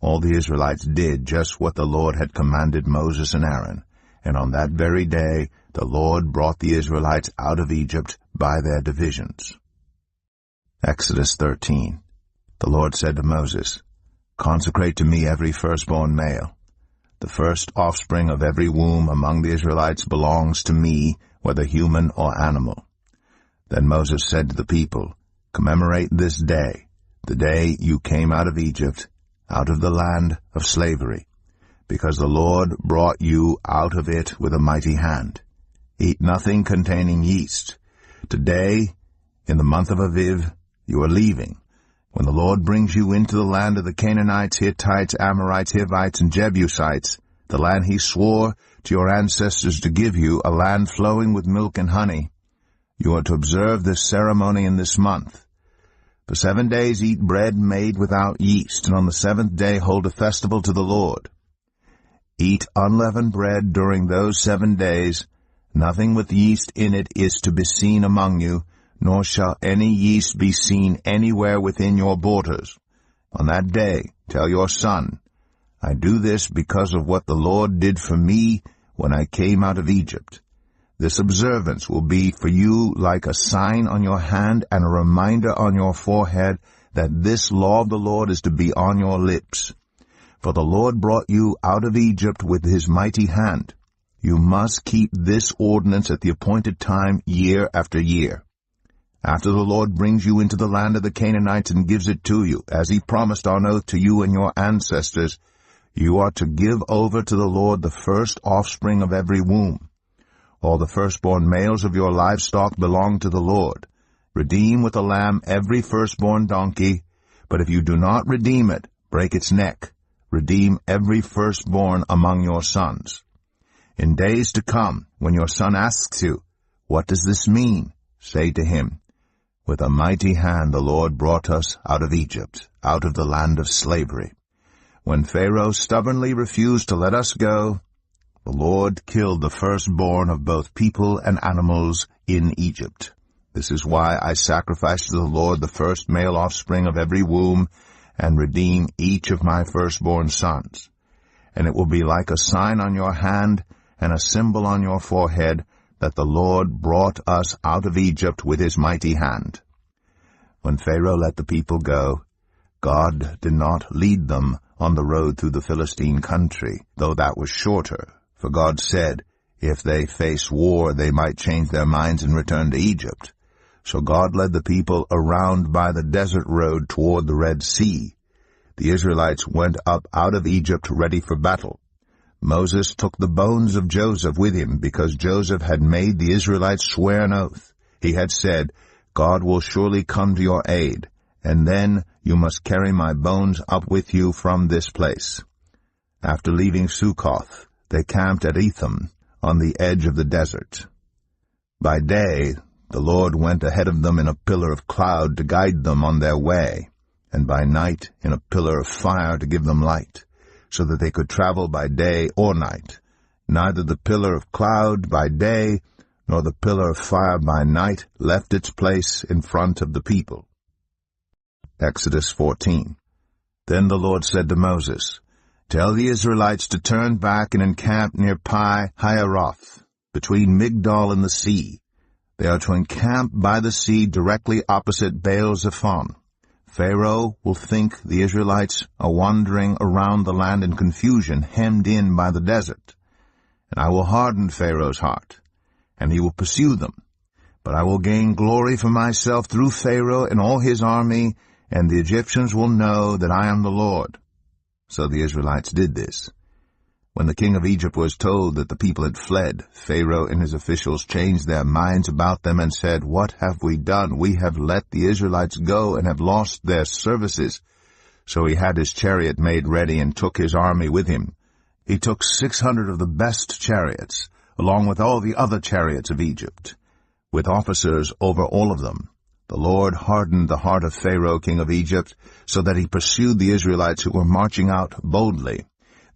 All the Israelites did just what the Lord had commanded Moses and Aaron, and on that very day the Lord brought the Israelites out of Egypt by their divisions. Exodus 13. The Lord said to Moses, "Consecrate to me every firstborn male. The first offspring of every womb among the Israelites belongs to me, whether human or animal." Then Moses said to the people, "Commemorate this day, the day you came out of Egypt, out of the land of slavery, because the Lord brought you out of it with a mighty hand. Eat nothing containing yeast. Today, in the month of Aviv, you are leaving. When the Lord brings you into the land of the Canaanites, Hittites, Amorites, Hivites, and Jebusites, the land he swore to your ancestors to give you, a land flowing with milk and honey, you are to observe this ceremony in this month. For 7 days eat bread made without yeast, and on the 7th day hold a festival to the Lord. Eat unleavened bread during those 7 days. Nothing with yeast in it is to be seen among you, nor shall any yeast be seen anywhere within your borders. On that day tell your son, I do this because of what the Lord did for me when I came out of Egypt. This observance will be for you like a sign on your hand and a reminder on your forehead that this law of the Lord is to be on your lips. For the Lord brought you out of Egypt with his mighty hand. You must keep this ordinance at the appointed time year after year. After the Lord brings you into the land of the Canaanites and gives it to you, as he promised on oath to you and your ancestors, you are to give over to the Lord the first offspring of every womb. All the firstborn males of your livestock belong to the Lord. Redeem with a lamb every firstborn donkey, but if you do not redeem it, break its neck. Redeem every firstborn among your sons. In days to come, when your son asks you, What does this mean? Say to him, With a mighty hand the Lord brought us out of Egypt, out of the land of slavery. When Pharaoh stubbornly refused to let us go, the Lord killed the firstborn of both people and animals in Egypt. This is why I sacrifice to the Lord the first male offspring of every womb, and redeem each of my firstborn sons. And it will be like a sign on your hand and a symbol on your forehead that the Lord brought us out of Egypt with his mighty hand. When Pharaoh let the people go, God did not lead them on the road through the Philistine country, though that was shorter. For God said, if they face war, they might change their minds and return to Egypt. So God led the people around by the desert road toward the Red Sea. The Israelites went up out of Egypt ready for battle. Moses took the bones of Joseph with him, because Joseph had made the Israelites swear an oath. He had said, God will surely come to your aid, and then you must carry my bones up with you from this place. After leaving Succoth, they camped at Etham, on the edge of the desert. By day, the Lord went ahead of them in a pillar of cloud to guide them on their way, and by night in a pillar of fire to give them light, so that they could travel by day or night. Neither the pillar of cloud by day nor the pillar of fire by night left its place in front of the people. Exodus 14. Then the Lord said to Moses, "Tell the Israelites to turn back and encamp near Pi-hahiroth, between Migdol and the sea. They are to encamp by the sea directly opposite Baal-zephon. Pharaoh will think the Israelites are wandering around the land in confusion, hemmed in by the desert. And I will harden Pharaoh's heart, and he will pursue them. But I will gain glory for myself through Pharaoh and all his army, and the Egyptians will know that I am the Lord." So the Israelites did this. When the king of Egypt was told that the people had fled, Pharaoh and his officials changed their minds about them and said, "What have we done? We have let the Israelites go and have lost their services." So he had his chariot made ready and took his army with him. He took 600 of the best chariots, along with all the other chariots of Egypt, with officers over all of them. The Lord hardened the heart of Pharaoh, king of Egypt, so that he pursued the Israelites who were marching out boldly.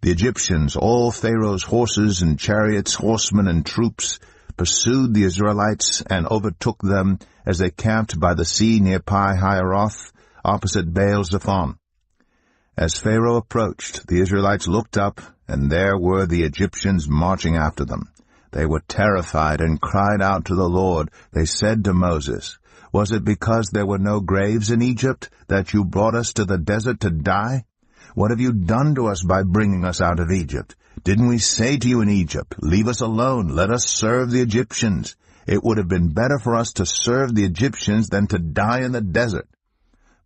The Egyptians, all Pharaoh's horses and chariots, horsemen and troops, pursued the Israelites and overtook them as they camped by the sea near Pi-hahiroth, opposite Baal-zephon. As Pharaoh approached, the Israelites looked up, and there were the Egyptians marching after them. They were terrified and cried out to the Lord. They said to Moses, "Was it because there were no graves in Egypt that you brought us to the desert to die? What have you done to us by bringing us out of Egypt? Didn't we say to you in Egypt, 'Leave us alone, let us serve the Egyptians'? It would have been better for us to serve the Egyptians than to die in the desert."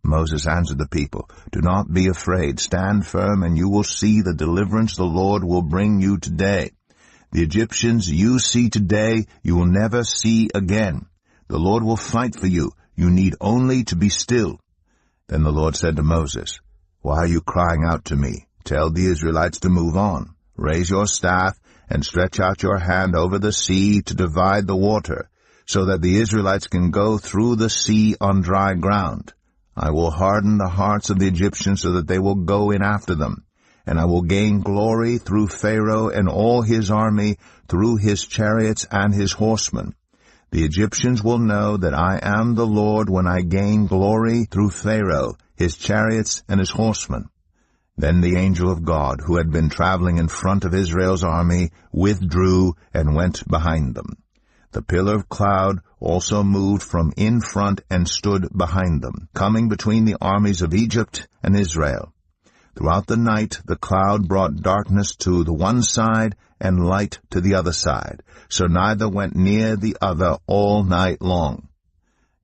Moses answered the people, "Do not be afraid. Stand firm, and you will see the deliverance the Lord will bring you today. The Egyptians you see today, you will never see again. The Lord will fight for you. You need only to be still." Then the Lord said to Moses, "Why are you crying out to me? Tell the Israelites to move on. Raise your staff and stretch out your hand over the sea to divide the water, so that the Israelites can go through the sea on dry ground. I will harden the hearts of the Egyptians so that they will go in after them, and I will gain glory through Pharaoh and all his army, through his chariots and his horsemen. The Egyptians will know that I am the Lord when I gain glory through Pharaoh, his chariots, and his horsemen." Then the angel of God, who had been traveling in front of Israel's army, withdrew and went behind them. The pillar of cloud also moved from in front and stood behind them, coming between the armies of Egypt and Israel. Throughout the night the cloud brought darkness to the one side and light to the other side, so neither went near the other all night long.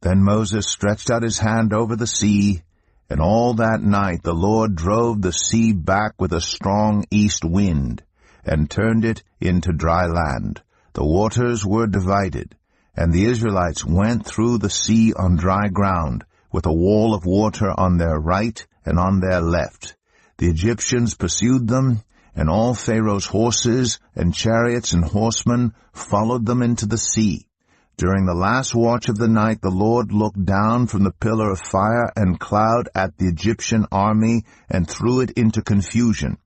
Then Moses stretched out his hand over the sea, and all that night the Lord drove the sea back with a strong east wind, and turned it into dry land. The waters were divided, and the Israelites went through the sea on dry ground, with a wall of water on their right and on their left. The Egyptians pursued them, and all Pharaoh's horses and chariots and horsemen followed them into the sea. During the last watch of the night the Lord looked down from the pillar of fire and cloud at the Egyptian army and threw it into confusion.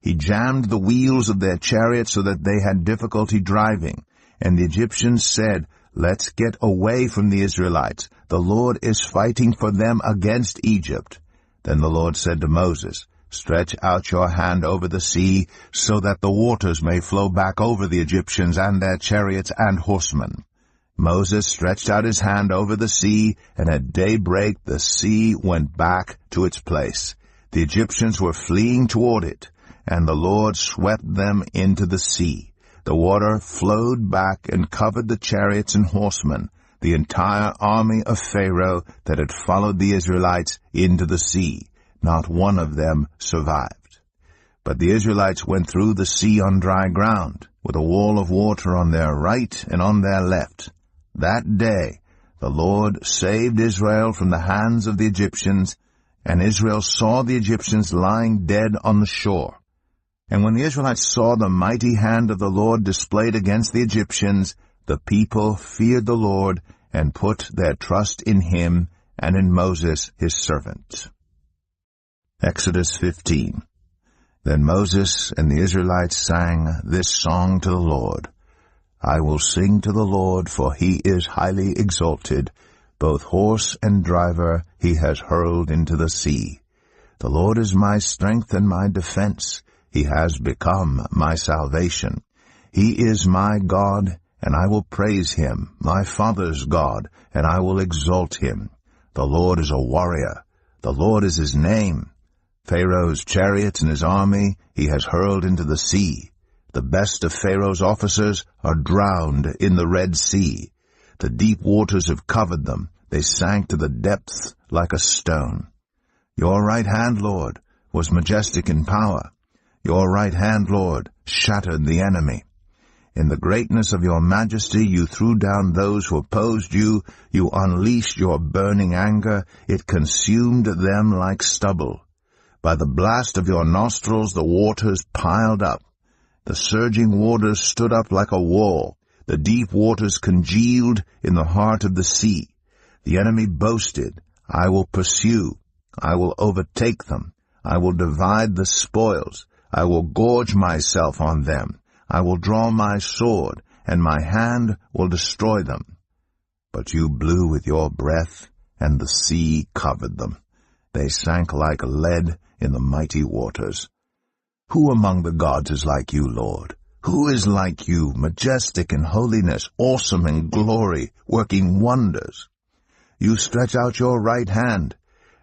He jammed the wheels of their chariots so that they had difficulty driving. And the Egyptians said, "Let's get away from the Israelites. The Lord is fighting for them against Egypt." Then the Lord said to Moses, "Stretch out your hand over the sea, so that the waters may flow back over the Egyptians and their chariots and horsemen." Moses stretched out his hand over the sea, and at daybreak the sea went back to its place. The Egyptians were fleeing toward it, and the Lord swept them into the sea. The water flowed back and covered the chariots and horsemen, the entire army of Pharaoh that had followed the Israelites into the sea. Not one of them survived. But the Israelites went through the sea on dry ground, with a wall of water on their right and on their left. That day the Lord saved Israel from the hands of the Egyptians, and Israel saw the Egyptians lying dead on the shore. And when the Israelites saw the mighty hand of the Lord displayed against the Egyptians, the people feared the Lord and put their trust in him and in Moses his servant. Exodus 15. Then Moses and the Israelites sang this song to the Lord. I will sing to the Lord, for he is highly exalted. Both horse and driver he has hurled into the sea. The Lord is my strength and my defense. He has become my salvation. He is my God, and I will praise him, my father's God, and I will exalt him. The Lord is a warrior. The Lord is his name. Pharaoh's chariots and his army he has hurled into the sea. The best of Pharaoh's officers are drowned in the Red Sea. The deep waters have covered them. They sank to the depths like a stone. Your right hand, Lord, was majestic in power. Your right hand, Lord, shattered the enemy. In the greatness of your majesty you threw down those who opposed you. You unleashed your burning anger. It consumed them like stubble. By the blast of your nostrils the waters piled up. The surging waters stood up like a wall. The deep waters congealed in the heart of the sea. The enemy boasted, I will pursue. I will overtake them. I will divide the spoils. I will gorge myself on them. I will draw my sword, and my hand will destroy them. But you blew with your breath, and the sea covered them. They sank like lead in the mighty waters. Who among the gods is like you, Lord? Who is like you, majestic in holiness, awesome in glory, working wonders? You stretch out your right hand,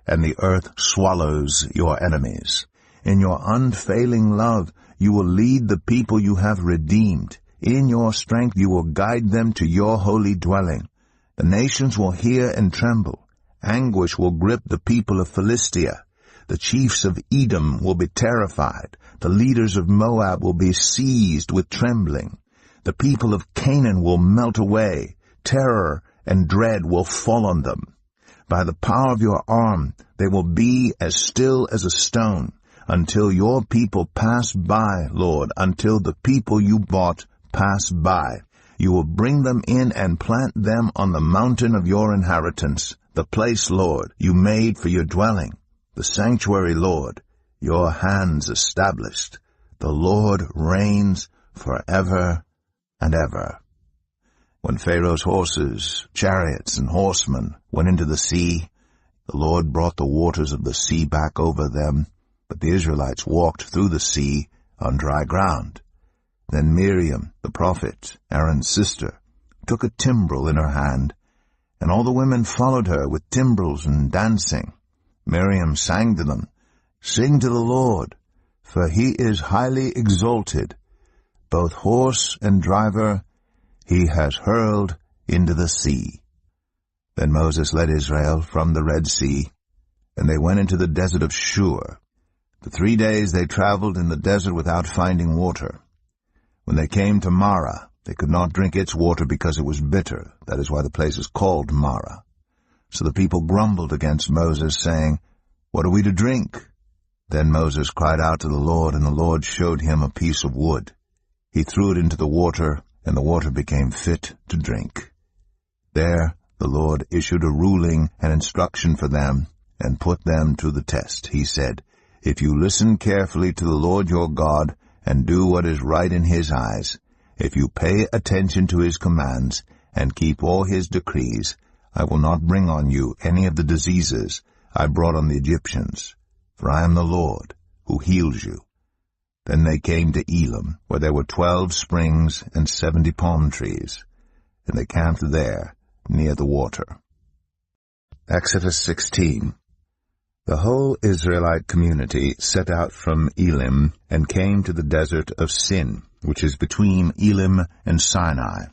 and the earth swallows your enemies. In your unfailing love you will lead the people you have redeemed. In your strength you will guide them to your holy dwelling. The nations will hear and tremble. Anguish will grip the people of Philistia. The chiefs of Edom will be terrified. The leaders of Moab will be seized with trembling. The people of Canaan will melt away. Terror and dread will fall on them. By the power of your arm they will be as still as a stone, until your people pass by, Lord, until the people you bought pass by. You will bring them in and plant them on the mountain of your inheritance, the place, Lord, you made for your dwelling, the sanctuary, Lord, your hands established. The Lord reigns forever and ever. When Pharaoh's horses, chariots, and horsemen went into the sea, the Lord brought the waters of the sea back over them, but the Israelites walked through the sea on dry ground. Then Miriam, the prophet, Aaron's sister, took a timbrel in her hand, and all the women followed her with timbrels and dancing. Miriam sang to them, Sing to the Lord, for he is highly exalted. Both horse and driver he has hurled into the sea. Then Moses led Israel from the Red Sea, and they went into the desert of Shur. For 3 days they traveled in the desert without finding water. When they came to Marah, they could not drink its water because it was bitter. That is why the place is called Marah. So the people grumbled against Moses, saying, What are we to drink? Then Moses cried out to the Lord, and the Lord showed him a piece of wood. He threw it into the water, and the water became fit to drink. There the Lord issued a ruling and instruction for them, and put them to the test. He said, If you listen carefully to the Lord your God, and do what is right in his eyes, if you pay attention to his commands, and keep all his decrees, I will not bring on you any of the diseases I brought on the Egyptians, for I am the Lord, who heals you. Then they came to Elim, where there were 12 springs and 70 palm trees, and they camped there, near the water. Exodus 16. The whole Israelite community set out from Elim and came to the desert of Sin, which is between Elim and Sinai,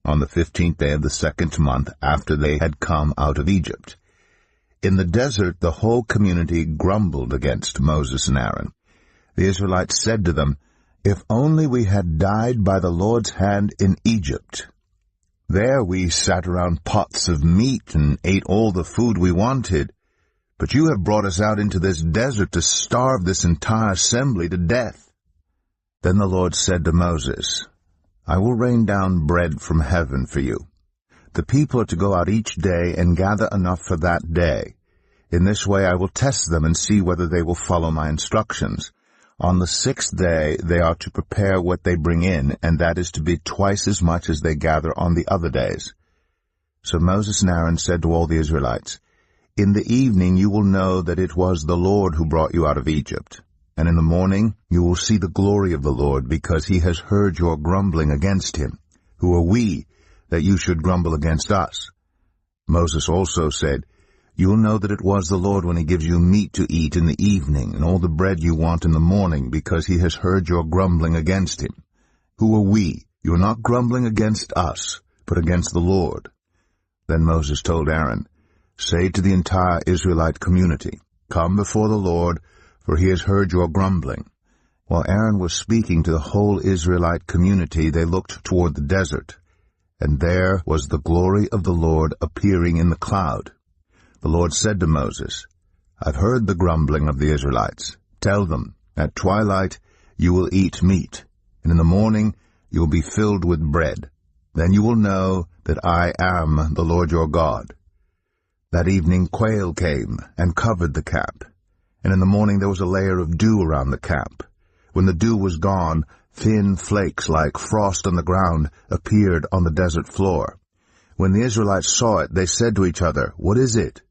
on the 15th day of the 2nd month after they had come out of Egypt. In the desert the whole community grumbled against Moses and Aaron. The Israelites said to them, If only we had died by the Lord's hand in Egypt. There we sat around pots of meat and ate all the food we wanted. But you have brought us out into this desert to starve this entire assembly to death. Then the Lord said to Moses, I will rain down bread from heaven for you. The people are to go out each day and gather enough for that day. In this way I will test them and see whether they will follow my instructions. On the 6th day they are to prepare what they bring in, and that is to be twice as much as they gather on the other days." So Moses and Aaron said to all the Israelites, "In the evening you will know that it was the Lord who brought you out of Egypt. And in the morning you will see the glory of the Lord, because he has heard your grumbling against him. Who are we, that you should grumble against us?" Moses also said, "You will know that it was the Lord when he gives you meat to eat in the evening, and all the bread you want in the morning, because he has heard your grumbling against him. Who are we? You are not grumbling against us, but against the Lord." Then Moses told Aaron, "Say to the entire Israelite community, 'Come before the Lord, for he has heard your grumbling.'" While Aaron was speaking to the whole Israelite community, they looked toward the desert, and there was the glory of the Lord appearing in the cloud. The Lord said to Moses, "I've heard the grumbling of the Israelites. Tell them, at twilight you will eat meat, and in the morning you will be filled with bread. Then you will know that I am the Lord your God." That evening quail came and covered the camp, and in the morning there was a layer of dew around the camp. When the dew was gone, thin flakes like frost on the ground appeared on the desert floor. When the Israelites saw it, they said to each other, "What is it?"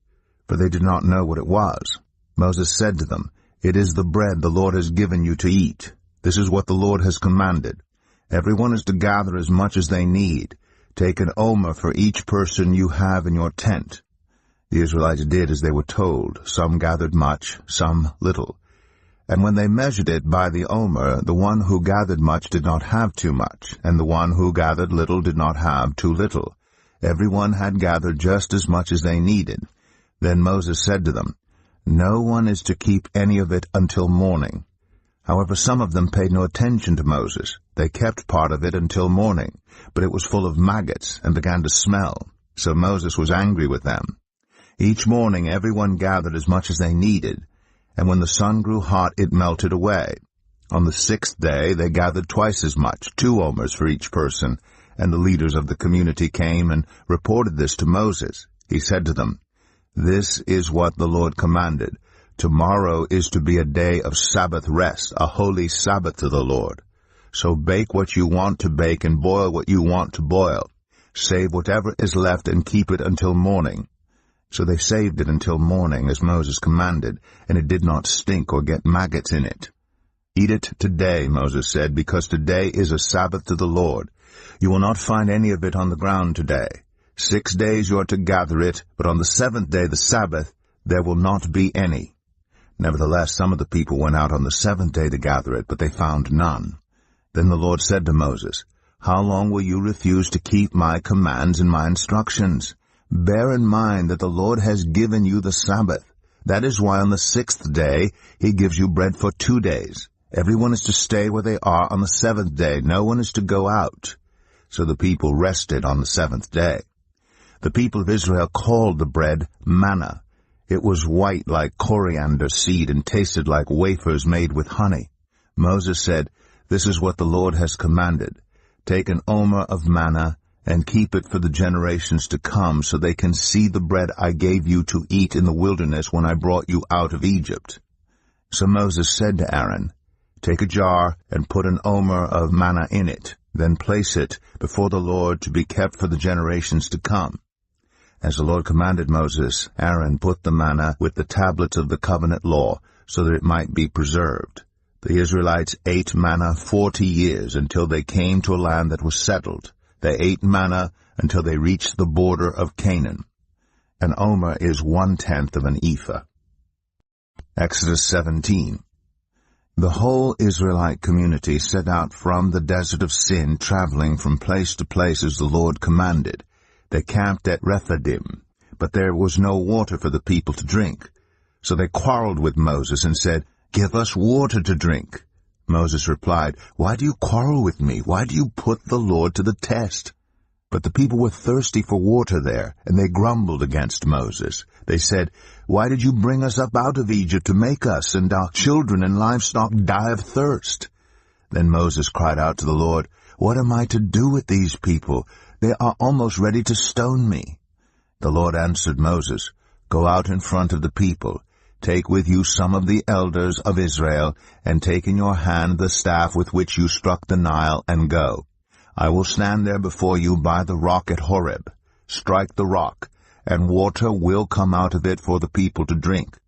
For they did not know what it was. Moses said to them, "It is the bread the Lord has given you to eat. This is what the Lord has commanded. Everyone is to gather as much as they need. Take an omer for each person you have in your tent." The Israelites did as they were told. Some gathered much, some little. And when they measured it by the omer, the one who gathered much did not have too much, and the one who gathered little did not have too little. Everyone had gathered just as much as they needed. Then Moses said to them, "No one is to keep any of it until morning." However, some of them paid no attention to Moses. They kept part of it until morning, but it was full of maggots and began to smell. So Moses was angry with them. Each morning everyone gathered as much as they needed, and when the sun grew hot it melted away. On the 6th day they gathered twice as much, 2 omers for each person, and the leaders of the community came and reported this to Moses. He said to them, "This is what the Lord commanded. Tomorrow is to be a day of Sabbath rest, a holy Sabbath to the Lord. So bake what you want to bake and boil what you want to boil. Save whatever is left and keep it until morning." So they saved it until morning, as Moses commanded, and it did not stink or get maggots in it. "Eat it today," Moses said, "because today is a Sabbath to the Lord. You will not find any of it on the ground today. 6 days you are to gather it, but on the 7th day, the Sabbath, there will not be any." Nevertheless, some of the people went out on the 7th day to gather it, but they found none. Then the Lord said to Moses, "How long will you refuse to keep my commands and my instructions? Bear in mind that the Lord has given you the Sabbath. That is why on the 6th day he gives you bread for 2 days. Everyone is to stay where they are on the 7th day. No one is to go out." So the people rested on the 7th day. The people of Israel called the bread manna. It was white like coriander seed and tasted like wafers made with honey. Moses said, "This is what the Lord has commanded. Take an omer of manna and keep it for the generations to come, so they can see the bread I gave you to eat in the wilderness when I brought you out of Egypt." So Moses said to Aaron, "Take a jar and put an omer of manna in it. Then place it before the Lord to be kept for the generations to come." As the Lord commanded Moses, Aaron put the manna with the tablets of the covenant law, so that it might be preserved. The Israelites ate manna 40 years until they came to a land that was settled. They ate manna until they reached the border of Canaan. An omer is 1/10 of an ephah. Exodus 17. The whole Israelite community set out from the desert of Sin, traveling from place to place as the Lord commanded. They camped at Rephidim, but there was no water for the people to drink. So they quarreled with Moses and said, "Give us water to drink." Moses replied, "Why do you quarrel with me? Why do you put the Lord to the test?" But the people were thirsty for water there, and they grumbled against Moses. They said, "Why did you bring us up out of Egypt to make us and our children and livestock die of thirst?" Then Moses cried out to the Lord, "What am I to do with these people? They are almost ready to stone me." The Lord answered Moses, Go out in front of the people. Take with you some of the elders of Israel, and take in your hand the staff with which you struck the Nile, and go. I will stand there before you by the rock at Horeb. Strike the rock, and water will come out of it for the people to drink."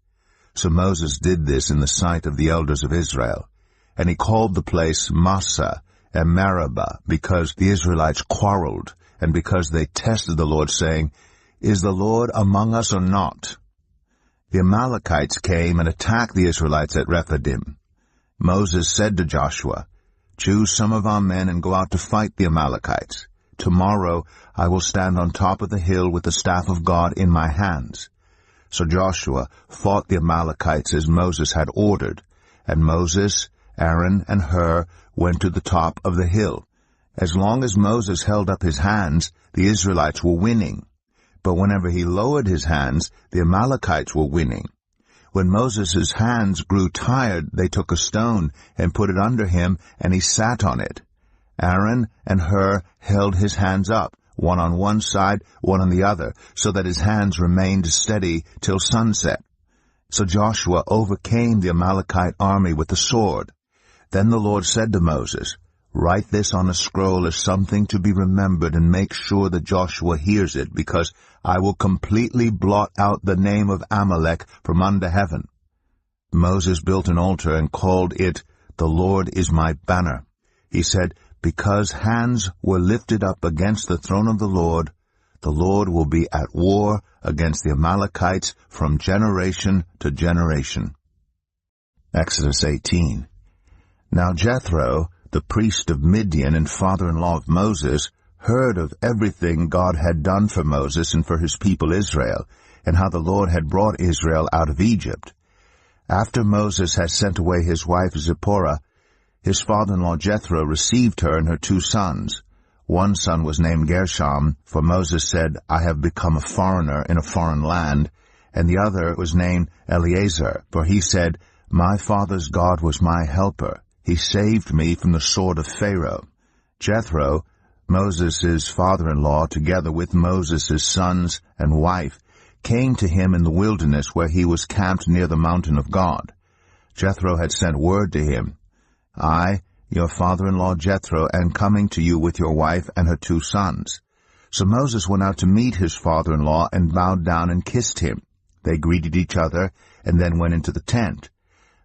So Moses did this in the sight of the elders of Israel. And he called the place Massah and Meribah, because the Israelites quarreled, and because they tested the Lord, saying, "Is the Lord among us or not?" The Amalekites came and attacked the Israelites at Rephidim. Moses said to Joshua, "Choose some of our men and go out to fight the Amalekites. Tomorrow I will stand on top of the hill with the staff of God in my hands." So Joshua fought the Amalekites as Moses had ordered, and Moses, Aaron, and Hur went to the top of the hill. As long as Moses held up his hands, the Israelites were winning. But whenever he lowered his hands, the Amalekites were winning. When Moses' hands grew tired, they took a stone and put it under him, and he sat on it. Aaron and Hur held his hands up, one on one side, one on the other, so that his hands remained steady till sunset. So Joshua overcame the Amalekite army with the sword. Then the Lord said to Moses, "Write this on a scroll as something to be remembered, and make sure that Joshua hears it, because I will completely blot out the name of Amalek from under heaven." Moses built an altar and called it, "The Lord is my banner." He said, "Because hands were lifted up against the throne of the Lord will be at war against the Amalekites from generation to generation." Exodus 18. Now Jethro, the priest of Midian and father-in-law of Moses, heard of everything God had done for Moses and for his people Israel, and how the Lord had brought Israel out of Egypt. After Moses had sent away his wife Zipporah, his father-in-law Jethro received her and her 2 sons. One son was named Gershom, for Moses said, "I have become a foreigner in a foreign land," and the other was named Eleazar, for he said, "My father's God was my helper. He saved me from the sword of Pharaoh." Jethro, Moses' father-in-law, together with Moses' sons and wife, came to him in the wilderness where he was camped near the mountain of God. Jethro had sent word to him, "I, your father-in-law Jethro, am coming to you with your wife and her 2 sons." So Moses went out to meet his father-in-law and bowed down and kissed him. They greeted each other and then went into the tent.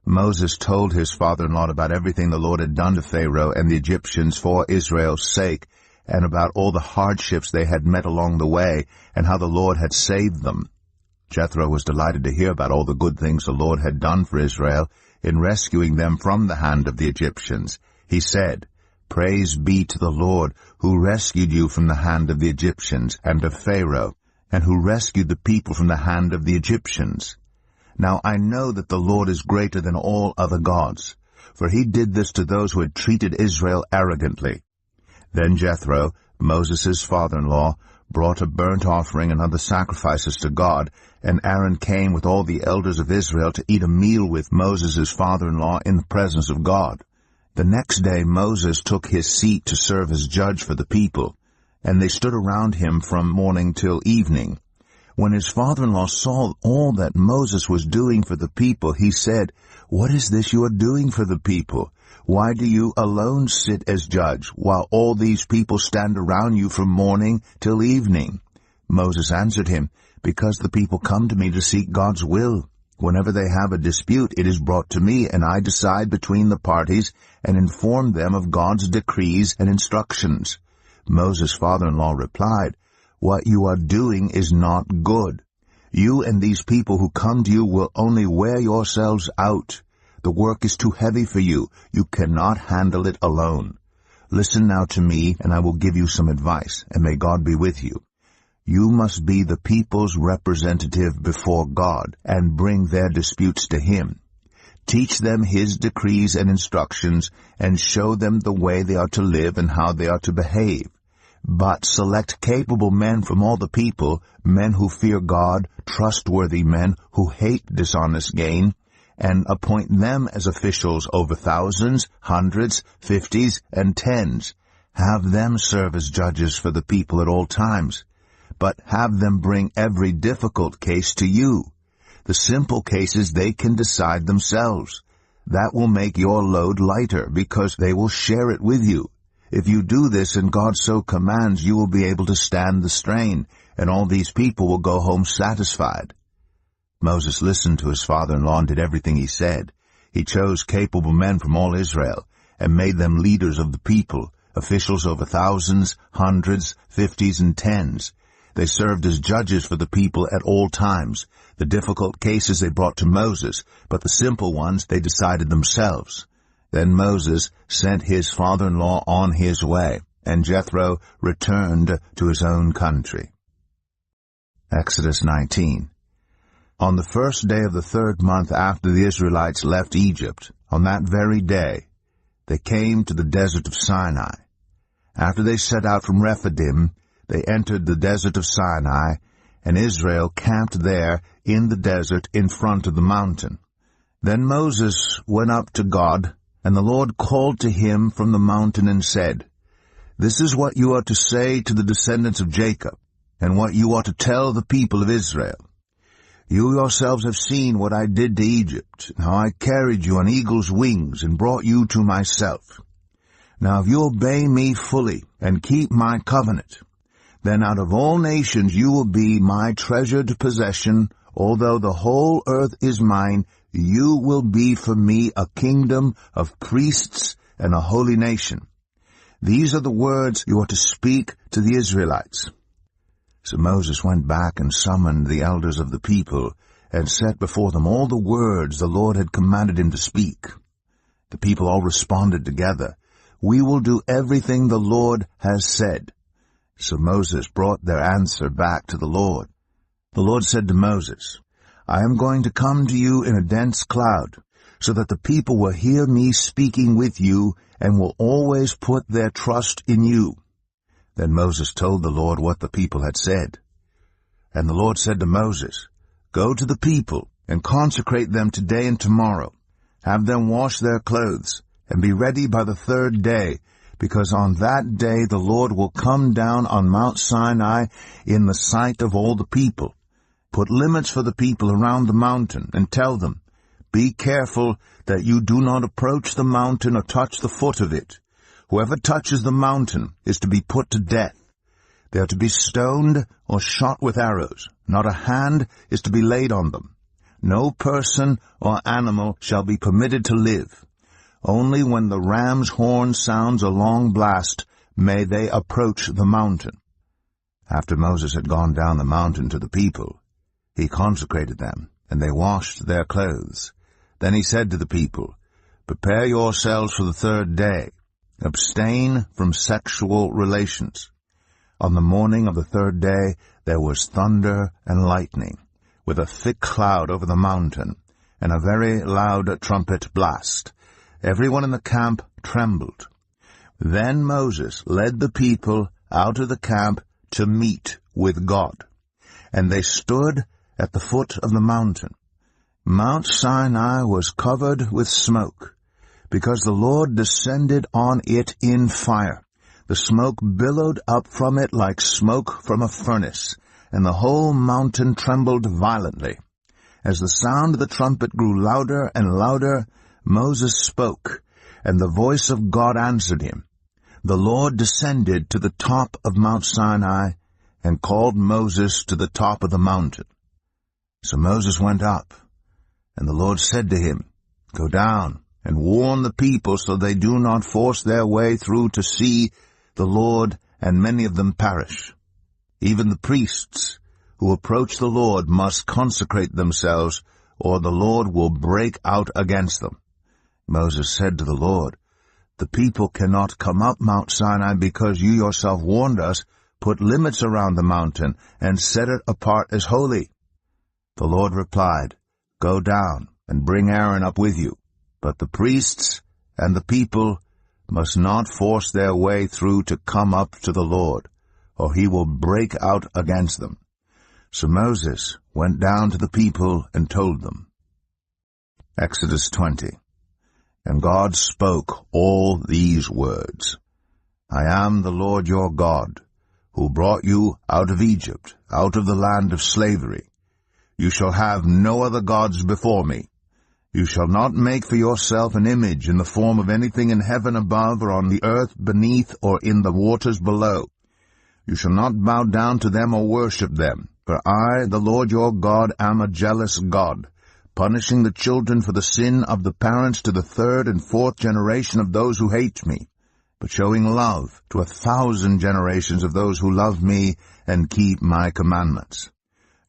Moses told his father-in-law about everything the Lord had done to Pharaoh and the Egyptians for Israel's sake, and about all the hardships they had met along the way, and how the Lord had saved them. Jethro was delighted to hear about all the good things the Lord had done for Israel in rescuing them from the hand of the Egyptians. He said, "Praise be to the Lord, who rescued you from the hand of the Egyptians and of Pharaoh, and who rescued the people from the hand of the Egyptians. Now I know that the Lord is greater than all other gods, for he did this to those who had treated Israel arrogantly." Then Jethro, Moses' father-in-law, brought a burnt offering and other sacrifices to God, and Aaron came with all the elders of Israel to eat a meal with Moses' father-in-law in the presence of God. The next day Moses took his seat to serve as judge for the people, and they stood around him from morning till evening. When his father-in-law saw all that Moses was doing for the people, he said, "What is this you are doing for the people? Why do you alone sit as judge, while all these people stand around you from morning till evening?" Moses answered him, "Because the people come to me to seek God's will. Whenever they have a dispute, it is brought to me, and I decide between the parties and inform them of God's decrees and instructions." Moses' father-in-law replied, "What you are doing is not good. You and these people who come to you will only wear yourselves out. The work is too heavy for you. You cannot handle it alone. Listen now to me, and I will give you some advice, and may God be with you. You must be the people's representative before God, and bring their disputes to Him. Teach them His decrees and instructions, and show them the way they are to live and how they are to behave. But select capable men from all the people, men who fear God, trustworthy men who hate dishonest gain, and appoint them as officials over thousands, hundreds, fifties, and tens. Have them serve as judges for the people at all times. but have them bring every difficult case to you. The simple cases they can decide themselves. That will make your load lighter, because they will share it with you. If you do this and God so commands, you will be able to stand the strain, and all these people will go home satisfied." Moses listened to his father-in-law and did everything he said. He chose capable men from all Israel and made them leaders of the people, officials over thousands, hundreds, fifties, and tens. They served as judges for the people at all times. The difficult cases they brought to Moses, but the simple ones they decided themselves. Then Moses sent his father-in-law on his way, and Jethro returned to his own country. Exodus 19. On the first day of the 3rd month after the Israelites left Egypt, on that very day, they came to the desert of Sinai. After they set out from Rephidim, they entered the desert of Sinai, and Israel camped there in the desert in front of the mountain. Then Moses went up to God, and the Lord called to him from the mountain and said, "This is what you are to say to the descendants of Jacob, and what you are to tell the people of Israel. You yourselves have seen what I did to Egypt, and how I carried you on eagle's wings and brought you to myself. Now if you obey me fully and keep my covenant, then out of all nations you will be my treasured possession. Although the whole earth is mine, you will be for me a kingdom of priests and a holy nation. These are the words you are to speak to the Israelites." So Moses went back and summoned the elders of the people, and set before them all the words the Lord had commanded him to speak. The people all responded together, "We will do everything the Lord has said." So Moses brought their answer back to the Lord. The Lord said to Moses, "I am going to come to you in a dense cloud, so that the people will hear me speaking with you and will always put their trust in you." Then Moses told the Lord what the people had said. And the Lord said to Moses, "Go to the people and consecrate them today and tomorrow. Have them wash their clothes and be ready by the 3rd day, because on that day the Lord will come down on Mount Sinai in the sight of all the people. Put limits for the people around the mountain and tell them, 'Be careful that you do not approach the mountain or touch the foot of it. Whoever touches the mountain is to be put to death. They are to be stoned or shot with arrows. Not a hand is to be laid on them. No person or animal shall be permitted to live. Only when the ram's horn sounds a long blast may they approach the mountain.'" After Moses had gone down the mountain to the people, he consecrated them, and they washed their clothes. Then he said to the people, "Prepare yourselves for the 3rd day. Abstain from sexual relations." On the morning of the 3rd day there was thunder and lightning, with a thick cloud over the mountain, and a very loud trumpet blast. Everyone in the camp trembled. Then Moses led the people out of the camp to meet with God, and they stood at the foot of the mountain. Mount Sinai was covered with smoke, because the Lord descended on it in fire. The smoke billowed up from it like smoke from a furnace, and the whole mountain trembled violently. As the sound of the trumpet grew louder and louder, Moses spoke, and the voice of God answered him. The Lord descended to the top of Mount Sinai and called Moses to the top of the mountain. So Moses went up, and the Lord said to him, "Go down and warn the people so they do not force their way through to see the Lord, and many of them perish. Even the priests who approach the Lord must consecrate themselves, or the Lord will break out against them." Moses said to the Lord, "The people cannot come up Mount Sinai because you yourself warned us. Put limits around the mountain and set it apart as holy." The Lord replied, "Go down and bring Aaron up with you. But the priests and the people must not force their way through to come up to the Lord, or he will break out against them." So Moses went down to the people and told them. Exodus 20. And God spoke all these words, "I am the Lord your God, who brought you out of Egypt, out of the land of slavery. You shall have no other gods before me. You shall not make for yourself an image in the form of anything in heaven above, or on the earth beneath, or in the waters below. You shall not bow down to them or worship them, for I, the Lord your God, am a jealous God, punishing the children for the sin of the parents to the 3rd and 4th generation of those who hate me, but showing love to 1,000 generations of those who love me and keep my commandments.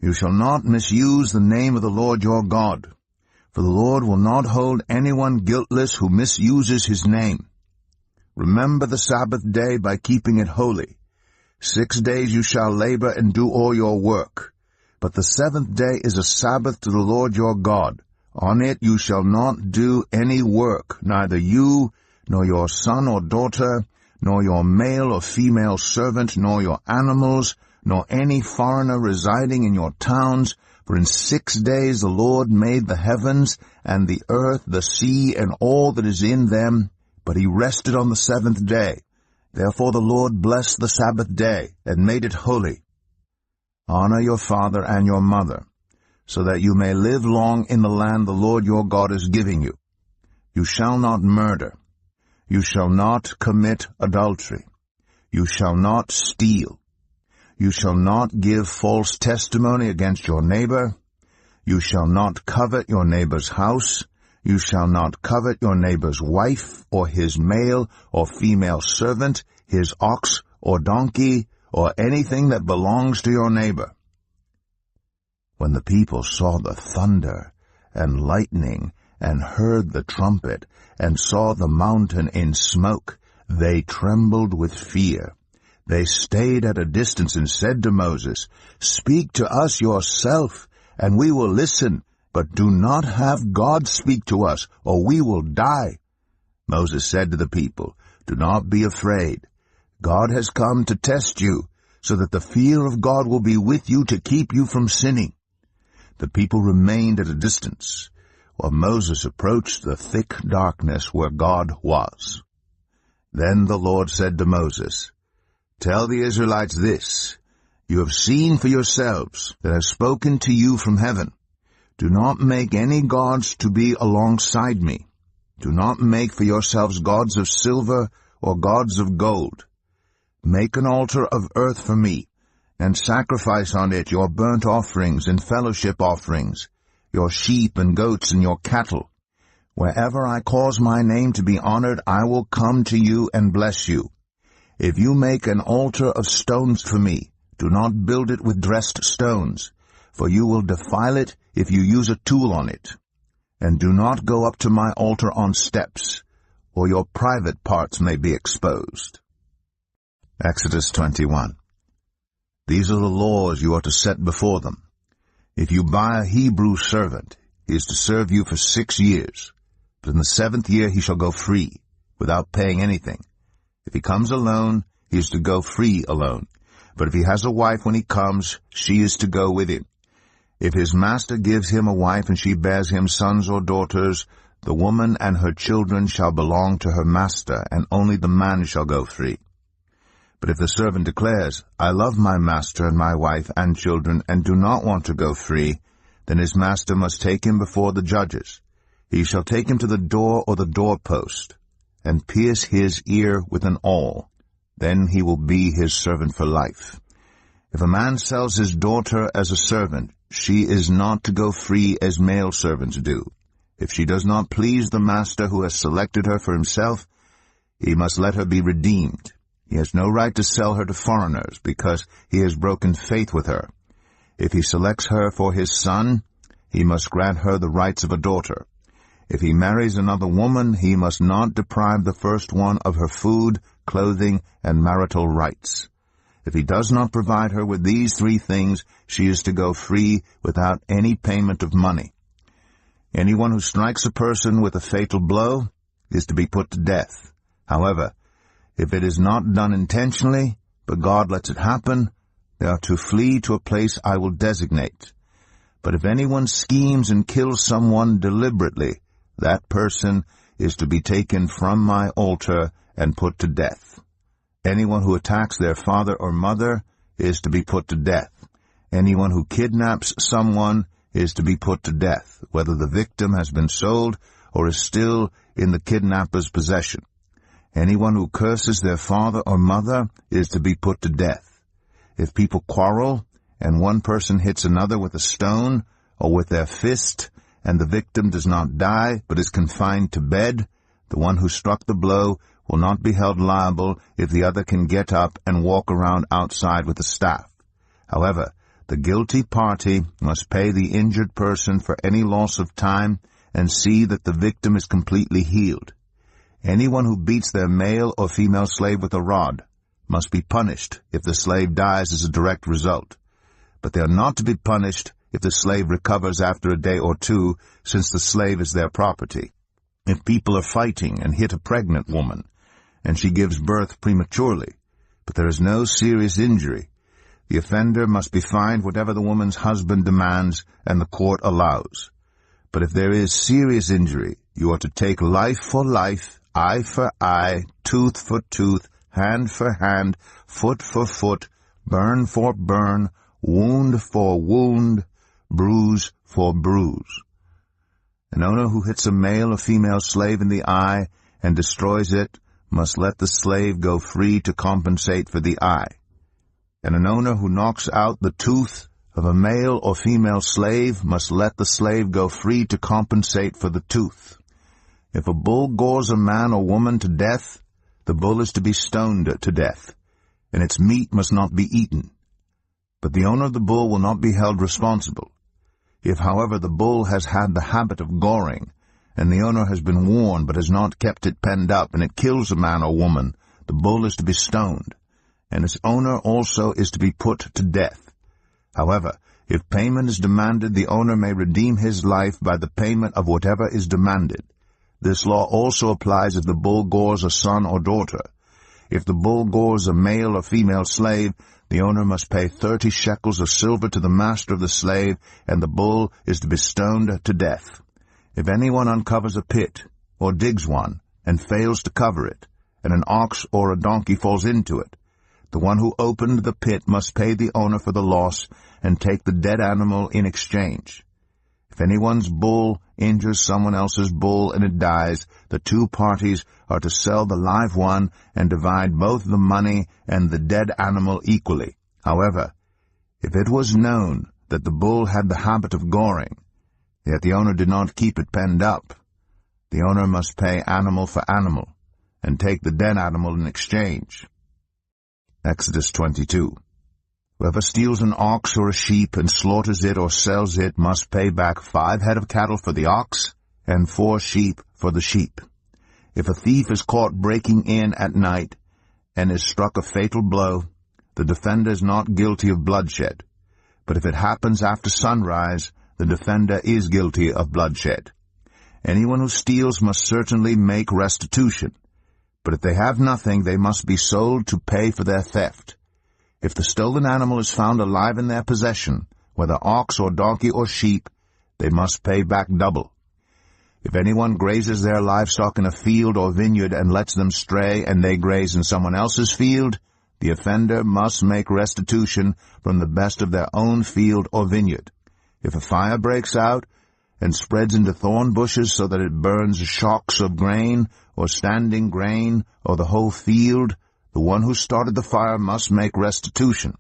You shall not misuse the name of the Lord your God, for the Lord will not hold anyone guiltless who misuses his name. Remember the Sabbath day by keeping it holy. 6 days you shall labor and do all your work. But the 7th day is a Sabbath to the Lord your God. On it you shall not do any work, neither you, nor your son or daughter, nor your male or female servant, nor your animals, nor any foreigner residing in your towns. For in 6 days the Lord made the heavens, and the earth, the sea, and all that is in them, but he rested on the 7th day. Therefore the Lord blessed the Sabbath day, and made it holy. Honor your father and your mother, so that you may live long in the land the Lord your God is giving you. You shall not murder. You shall not commit adultery. You shall not steal. You shall not give false testimony against your neighbor. You shall not covet your neighbor's house. You shall not covet your neighbor's wife, or his male or female servant, his ox or donkey, or anything that belongs to your neighbor. When the people saw the thunder and lightning, and heard the trumpet, and saw the mountain in smoke, they trembled with fear. They stayed at a distance and said to Moses, Speak to us yourself, and we will listen, but do not have God speak to us, or we will die. Moses said to the people, Do not be afraid. God has come to test you, so that the fear of God will be with you to keep you from sinning. The people remained at a distance, while Moses approached the thick darkness where God was. Then the Lord said to Moses, Tell the Israelites this, You have seen for yourselves that I have spoken to you from heaven. Do not make any gods to be alongside me. Do not make for yourselves gods of silver or gods of gold. Make an altar of earth for me, and sacrifice on it your burnt offerings and fellowship offerings, your sheep and goats and your cattle. Wherever I cause my name to be honored, I will come to you and bless you. If you make an altar of stones for me, do not build it with dressed stones, for you will defile it if you use a tool on it. And do not go up to my altar on steps, or your private parts may be exposed. Exodus 21. These are the laws you are to set before them. If you buy a Hebrew servant, he is to serve you for 6 years. But in the 7th year he shall go free, without paying anything. If he comes alone, he is to go free alone. But if he has a wife when he comes, she is to go with him. If his master gives him a wife and she bears him sons or daughters, the woman and her children shall belong to her master, and only the man shall go free. But if the servant declares, I love my master and my wife and children, and do not want to go free, then his master must take him before the judges. He shall take him to the door or the doorpost, and pierce his ear with an awl. Then he will be his servant for life. If a man sells his daughter as a servant, she is not to go free as male servants do. If she does not please the master who has selected her for himself, he must let her be redeemed. He has no right to sell her to foreigners, because he has broken faith with her. If he selects her for his son, he must grant her the rights of a daughter. If he marries another woman, he must not deprive the first one of her food, clothing, and marital rights. If he does not provide her with these 3 things, she is to go free without any payment of money. Anyone who strikes a person with a fatal blow is to be put to death. However, if it is not done intentionally, but God lets it happen, they are to flee to a place I will designate. But if anyone schemes and kills someone deliberately, that person is to be taken from my altar and put to death. Anyone who attacks their father or mother is to be put to death. Anyone who kidnaps someone is to be put to death, whether the victim has been sold or is still in the kidnapper's possession. Anyone who curses their father or mother is to be put to death. If people quarrel, and one person hits another with a stone or with their fist, and the victim does not die but is confined to bed, the one who struck the blow will not be held liable if the other can get up and walk around outside with a staff. However, the guilty party must pay the injured person for any loss of time and see that the victim is completely healed. Anyone who beats their male or female slave with a rod must be punished if the slave dies as a direct result. But they are not to be punished if the slave recovers after a day or two, since the slave is their property. If people are fighting and hit a pregnant woman, and she gives birth prematurely, but there is no serious injury, the offender must be fined whatever the woman's husband demands and the court allows. But if there is serious injury, you are to take life for life, eye for eye, tooth for tooth, hand for hand, foot for foot, burn for burn, wound for wound, bruise for bruise. An owner who hits a male or female slave in the eye and destroys it must let the slave go free to compensate for the eye. And an owner who knocks out the tooth of a male or female slave must let the slave go free to compensate for the tooth. If a bull gores a man or woman to death, the bull is to be stoned to death, and its meat must not be eaten. But the owner of the bull will not be held responsible. If, however, the bull has had the habit of goring, and the owner has been warned but has not kept it penned up, and it kills a man or woman, the bull is to be stoned, and its owner also is to be put to death. However, if payment is demanded, the owner may redeem his life by the payment of whatever is demanded. This law also applies if the bull gores a son or daughter. If the bull gores a male or female slave, the owner must pay 30 shekels of silver to the master of the slave, and the bull is to be stoned to death. If anyone uncovers a pit, or digs one, and fails to cover it, and an ox or a donkey falls into it, the one who opened the pit must pay the owner for the loss and take the dead animal in exchange. If anyone's bull injures someone else's bull and it dies, the two parties are to sell the live one and divide both the money and the dead animal equally. However, if it was known that the bull had the habit of goring, yet the owner did not keep it penned up, the owner must pay animal for animal and take the dead animal in exchange. Exodus 22. Whoever steals an ox or a sheep and slaughters it or sells it must pay back 5 head of cattle for the ox and 4 sheep for the sheep. If a thief is caught breaking in at night and is struck a fatal blow, the defender is not guilty of bloodshed. But if it happens after sunrise, the defender is guilty of bloodshed. Anyone who steals must certainly make restitution. But if they have nothing, they must be sold to pay for their theft. If the stolen animal is found alive in their possession, whether ox or donkey or sheep, they must pay back double. If anyone grazes their livestock in a field or vineyard and lets them stray and they graze in someone else's field, the offender must make restitution from the best of their own field or vineyard. If a fire breaks out and spreads into thorn bushes so that it burns shocks of grain or standing grain or the whole field, the one who started the fire must make restitution.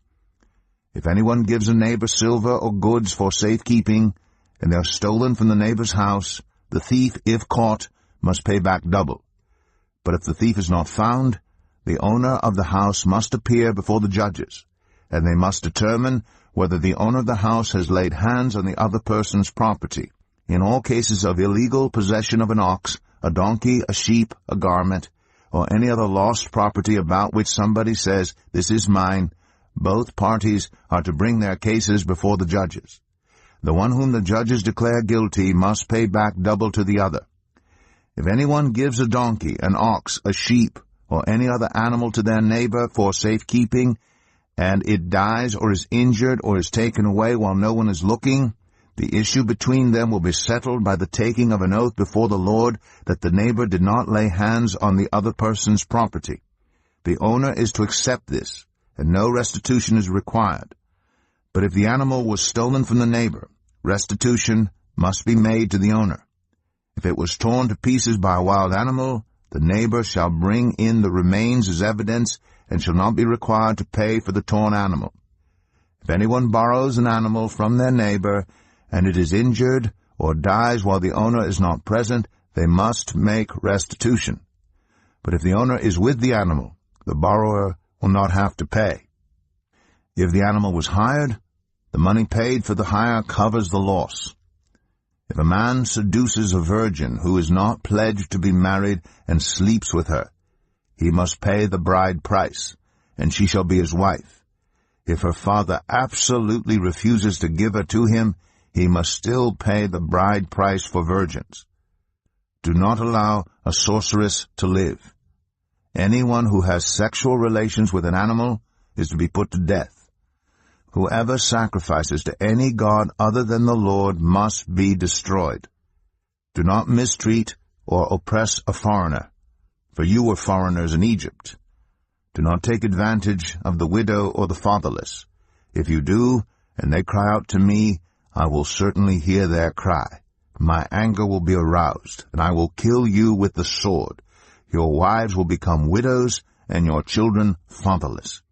If anyone gives a neighbor silver or goods for safekeeping, and they are stolen from the neighbor's house, the thief, if caught, must pay back double. But if the thief is not found, the owner of the house must appear before the judges, and they must determine whether the owner of the house has laid hands on the other person's property. In all cases of illegal possession of an ox, a donkey, a sheep, a garment, or any other lost property about which somebody says, "This is mine," both parties are to bring their cases before the judges. The one whom the judges declare guilty must pay back double to the other. If anyone gives a donkey, an ox, a sheep, or any other animal to their neighbor for safekeeping, and it dies or is injured or is taken away while no one is looking, the issue between them will be settled by the taking of an oath before the Lord that the neighbor did not lay hands on the other person's property. The owner is to accept this, and no restitution is required. But if the animal was stolen from the neighbor, restitution must be made to the owner. If it was torn to pieces by a wild animal, the neighbor shall bring in the remains as evidence and shall not be required to pay for the torn animal. If anyone borrows an animal from their neighbor, and it is injured or dies while the owner is not present, they must make restitution. But if the owner is with the animal, the borrower will not have to pay. If the animal was hired, the money paid for the hire covers the loss. If a man seduces a virgin who is not pledged to be married and sleeps with her, he must pay the bride price, and she shall be his wife. If her father absolutely refuses to give her to him, he must still pay the bride price for virgins. Do not allow a sorceress to live. Anyone who has sexual relations with an animal is to be put to death. Whoever sacrifices to any god other than the Lord must be destroyed. Do not mistreat or oppress a foreigner, for you were foreigners in Egypt. Do not take advantage of the widow or the fatherless. If you do, and they cry out to me, I will certainly hear their cry. My anger will be aroused, and I will kill you with the sword. Your wives will become widows, and your children fatherless.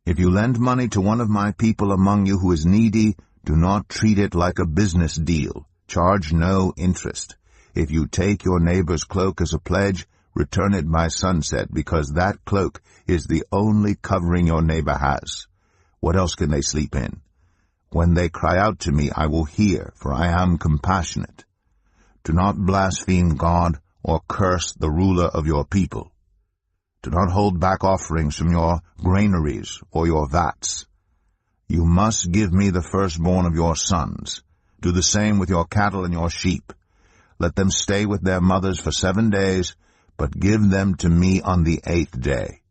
If you lend money to one of my people among you who is needy, do not treat it like a business deal. Charge no interest. If you take your neighbor's cloak as a pledge, return it by sunset, because that cloak is the only covering your neighbor has. What else can they sleep in? When they cry out to me, I will hear, for I am compassionate. Do not blaspheme God or curse the ruler of your people. Do not hold back offerings from your granaries or your vats. You must give me the firstborn of your sons. Do the same with your cattle and your sheep. Let them stay with their mothers for 7 days, but give them to me on the 8th day.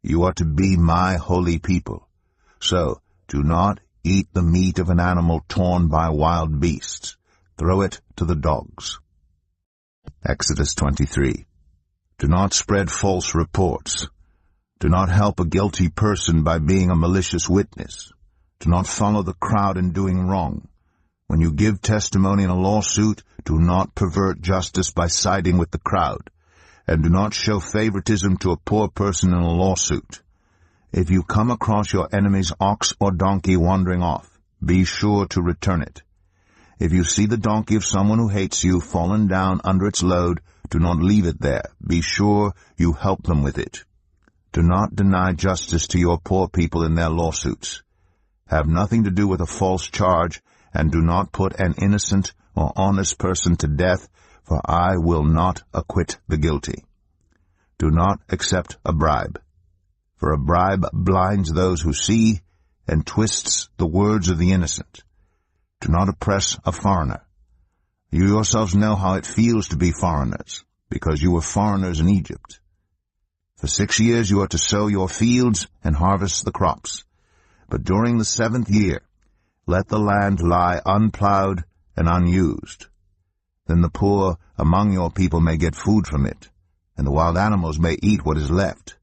You are to be my holy people. So do not eat the meat of an animal torn by wild beasts. Throw it to the dogs. Exodus 23. Do not spread false reports. Do not help a guilty person by being a malicious witness. Do not follow the crowd in doing wrong. When you give testimony in a lawsuit, do not pervert justice by siding with the crowd, and do not show favoritism to a poor person in a lawsuit. If you come across your enemy's ox or donkey wandering off, be sure to return it. If you see the donkey of someone who hates you fallen down under its load, do not leave it there. Be sure you help them with it. Do not deny justice to your poor people in their lawsuits. Have nothing to do with a false charge, and do not put an innocent or honest person to death, for I will not acquit the guilty. Do not accept a bribe, for a bribe blinds those who see and twists the words of the innocent. Do not oppress a foreigner. You yourselves know how it feels to be foreigners, because you were foreigners in Egypt. For 6 years you are to sow your fields and harvest the crops. But during the 7th year, let the land lie unplowed and unused. Then the poor among your people may get food from it, and the wild animals may eat what is left.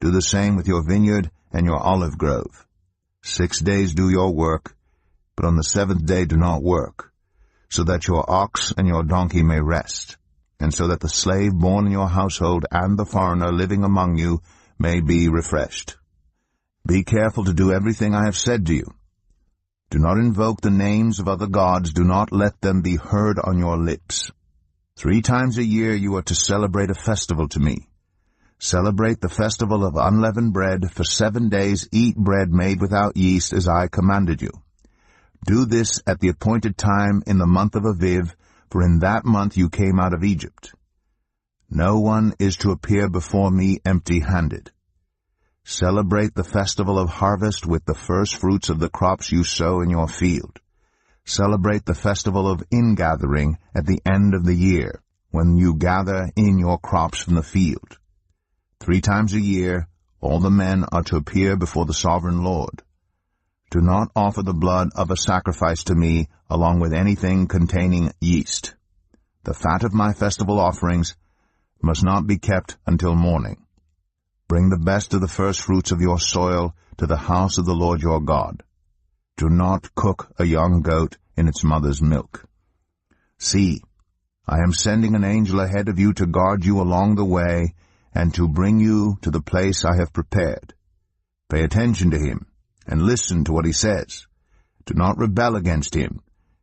Do the same with your vineyard and your olive grove. 6 days do your work, but on the 7th day do not work, so that your ox and your donkey may rest, and so that the slave born in your household and the foreigner living among you may be refreshed. Be careful to do everything I have said to you. Do not invoke the names of other gods. Do not let them be heard on your lips. 3 times a year you are to celebrate a festival to me. Celebrate the festival of unleavened bread. For 7 days eat bread made without yeast, as I commanded you. Do this at the appointed time in the month of Aviv, for in that month you came out of Egypt. No one is to appear before me empty-handed. Celebrate the festival of harvest with the first fruits of the crops you sow in your field. Celebrate the festival of ingathering at the end of the year, when you gather in your crops from the field. 3 times a year all the men are to appear before the sovereign Lord. Do not offer the blood of a sacrifice to me along with anything containing yeast. The fat of my festival offerings must not be kept until morning. Bring the best of the firstfruits of your soil to the house of the Lord your God. Do not cook a young goat in its mother's milk. See, I am sending an angel ahead of you to guard you along the way and to bring you to the place I have prepared. Pay attention to him and listen to what he says. Do not rebel against him.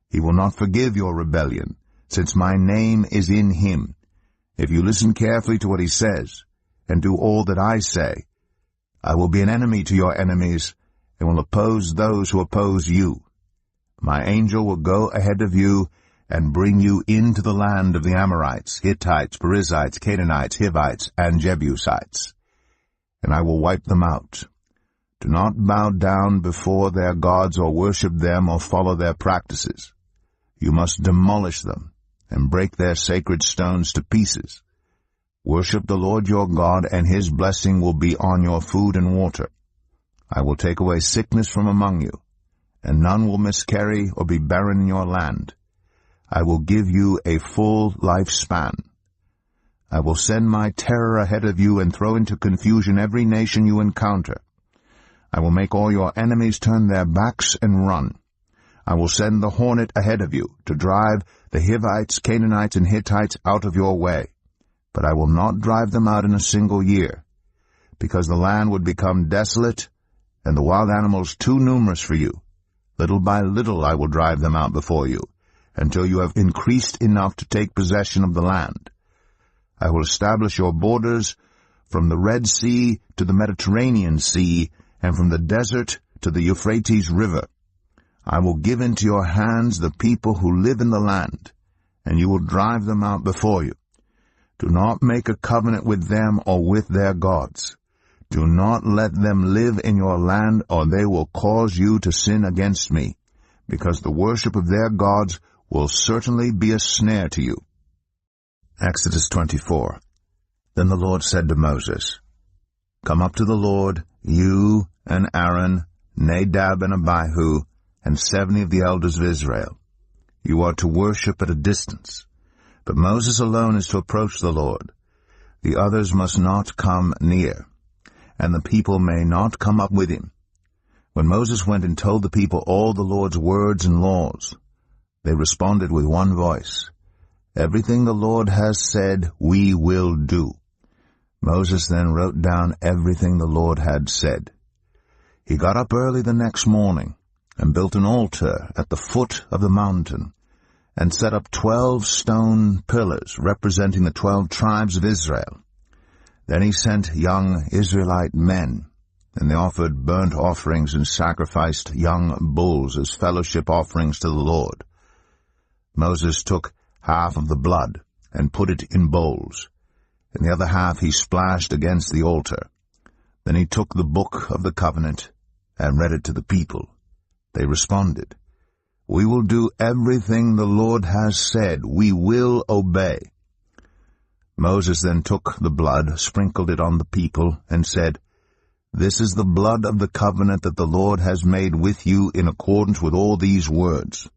He will not forgive your rebellion, since my name is in him. If you listen carefully to what he says and do all that I say, I will be an enemy to your enemies and will oppose those who oppose you. My angel will go ahead of you and bring you into the land of the Amorites, Hittites, Perizzites, Canaanites, Hivites, and Jebusites, and I will wipe them out. Do not bow down before their gods or worship them or follow their practices. You must demolish them and break their sacred stones to pieces. Worship the Lord your God, and his blessing will be on your food and water. I will take away sickness from among you, and none will miscarry or be barren in your land. I will give you a full lifespan. I will send my terror ahead of you and throw into confusion every nation you encounter. I will make all your enemies turn their backs and run. I will send the hornet ahead of you to drive the Hivites, Canaanites, and Hittites out of your way. But I will not drive them out in a single year, because the land would become desolate and the wild animals too numerous for you. Little by little I will drive them out before you, until you have increased enough to take possession of the land. I will establish your borders from the Red Sea to the Mediterranean Sea, and from the desert to the Euphrates River. I will give into your hands the people who live in the land, and you will drive them out before you. Do not make a covenant with them or with their gods. Do not let them live in your land, or they will cause you to sin against me, because the worship of their gods will certainly be a snare to you. Exodus 24. Then the Lord said to Moses, Come up to the Lord, you and Aaron, Nadab and Abihu, and 70 of the elders of Israel. You are to worship at a distance, but Moses alone is to approach the Lord. The others must not come near, and the people may not come up with him. When Moses went and told the people all the Lord's words and laws, they responded with one voice, Everything the Lord has said, we will do. Moses then wrote down everything the Lord had said. He got up early the next morning and built an altar at the foot of the mountain and set up 12 stone pillars representing the 12 tribes of Israel. Then he sent young Israelite men, and they offered burnt offerings and sacrificed young bulls as fellowship offerings to the Lord. Moses took half of the blood and put it in bowls, and the other half he splashed against the altar. Then he took the book of the covenant and read it to the people. They responded, We will do everything the Lord has said. We will obey. Moses then took the blood, sprinkled it on the people, and said, This is the blood of the covenant that the Lord has made with you in accordance with all these words.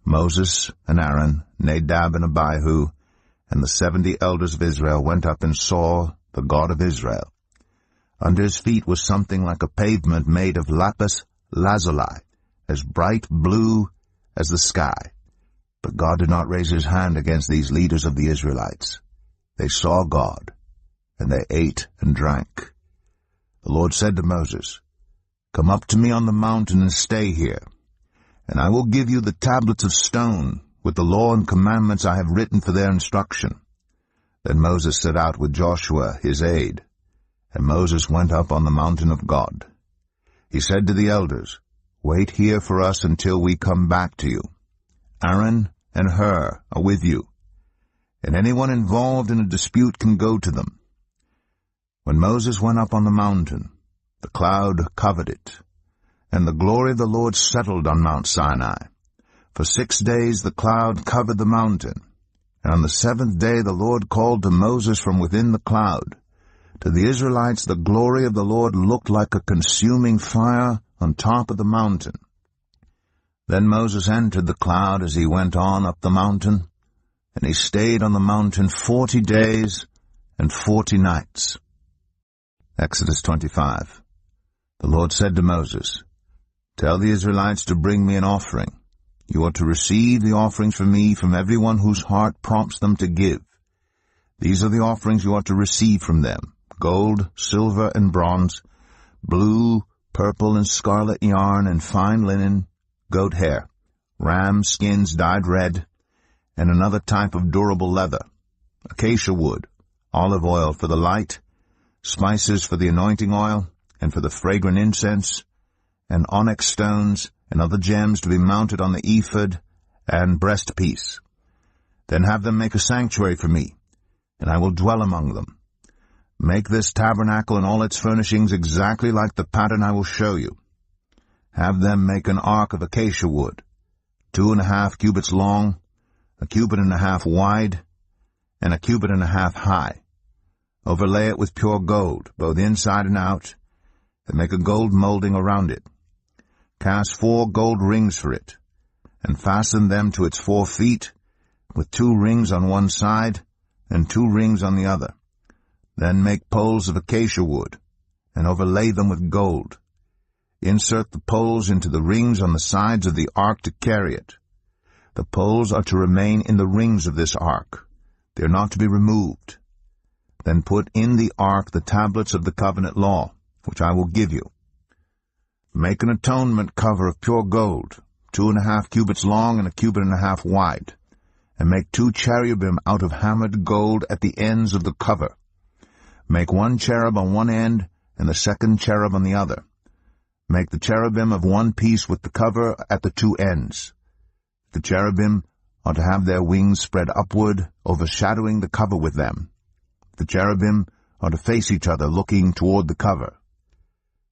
Moses and Aaron, Nadab and Abihu, and the 70 elders of Israel went up and saw the God of Israel. Under his feet was something like a pavement made of lapis lazuli, as bright blue as the sky. But God did not raise his hand against these leaders of the Israelites. They saw God, and they ate and drank. The Lord said to Moses, Come up to me on the mountain and stay here, and I will give you the tablets of stone with the law and commandments I have written for their instruction. Then Moses set out with Joshua his aide, and Moses went up on the mountain of God. He said to the elders, Wait here for us until we come back to you. Aaron and Hur are with you, and anyone involved in a dispute can go to them. When Moses went up on the mountain, the cloud covered it, and the glory of the Lord settled on Mount Sinai. For 6 days the cloud covered the mountain, and on the 7th day the Lord called to Moses from within the cloud. To the Israelites the glory of the Lord looked like a consuming fire on top of the mountain. Then Moses entered the cloud as he went on up the mountain, and he stayed on the mountain 40 days and 40 nights. Exodus 25. The Lord said to Moses, "Tell the Israelites to bring me an offering. You are to receive the offerings from me from everyone whose heart prompts them to give. These are the offerings you are to receive from them: gold, silver, and bronze, blue, purple, and scarlet yarn, and fine linen, goat hair, ram skins dyed red, and another type of durable leather, acacia wood, olive oil for the light, spices for the anointing oil, and for the fragrant incense, and onyx stones, and other gems to be mounted on the ephod and breastpiece. Then have them make a sanctuary for me, and I will dwell among them. Make this tabernacle and all its furnishings exactly like the pattern I will show you. Have them make an ark of acacia wood, 2.5 cubits long, 1.5 cubits wide, and 1.5 cubits high. Overlay it with pure gold, both inside and out, and make a gold molding around it. Cast 4 gold rings for it, and fasten them to its 4 feet, with 2 rings on one side and 2 rings on the other. Then make poles of acacia wood, and overlay them with gold. Insert the poles into the rings on the sides of the ark to carry it. The poles are to remain in the rings of this ark. They are not to be removed. Then put in the ark the tablets of the covenant law, which I will give you. Make an atonement cover of pure gold, 2.5 cubits long and 1.5 cubits wide, and make 2 cherubim out of hammered gold at the ends of the cover. Make 1 cherub on one end and the second cherub on the other. Make the cherubim of one piece with the cover at the 2 ends. The cherubim are to have their wings spread upward, overshadowing the cover with them. The cherubim are to face each other, looking toward the cover.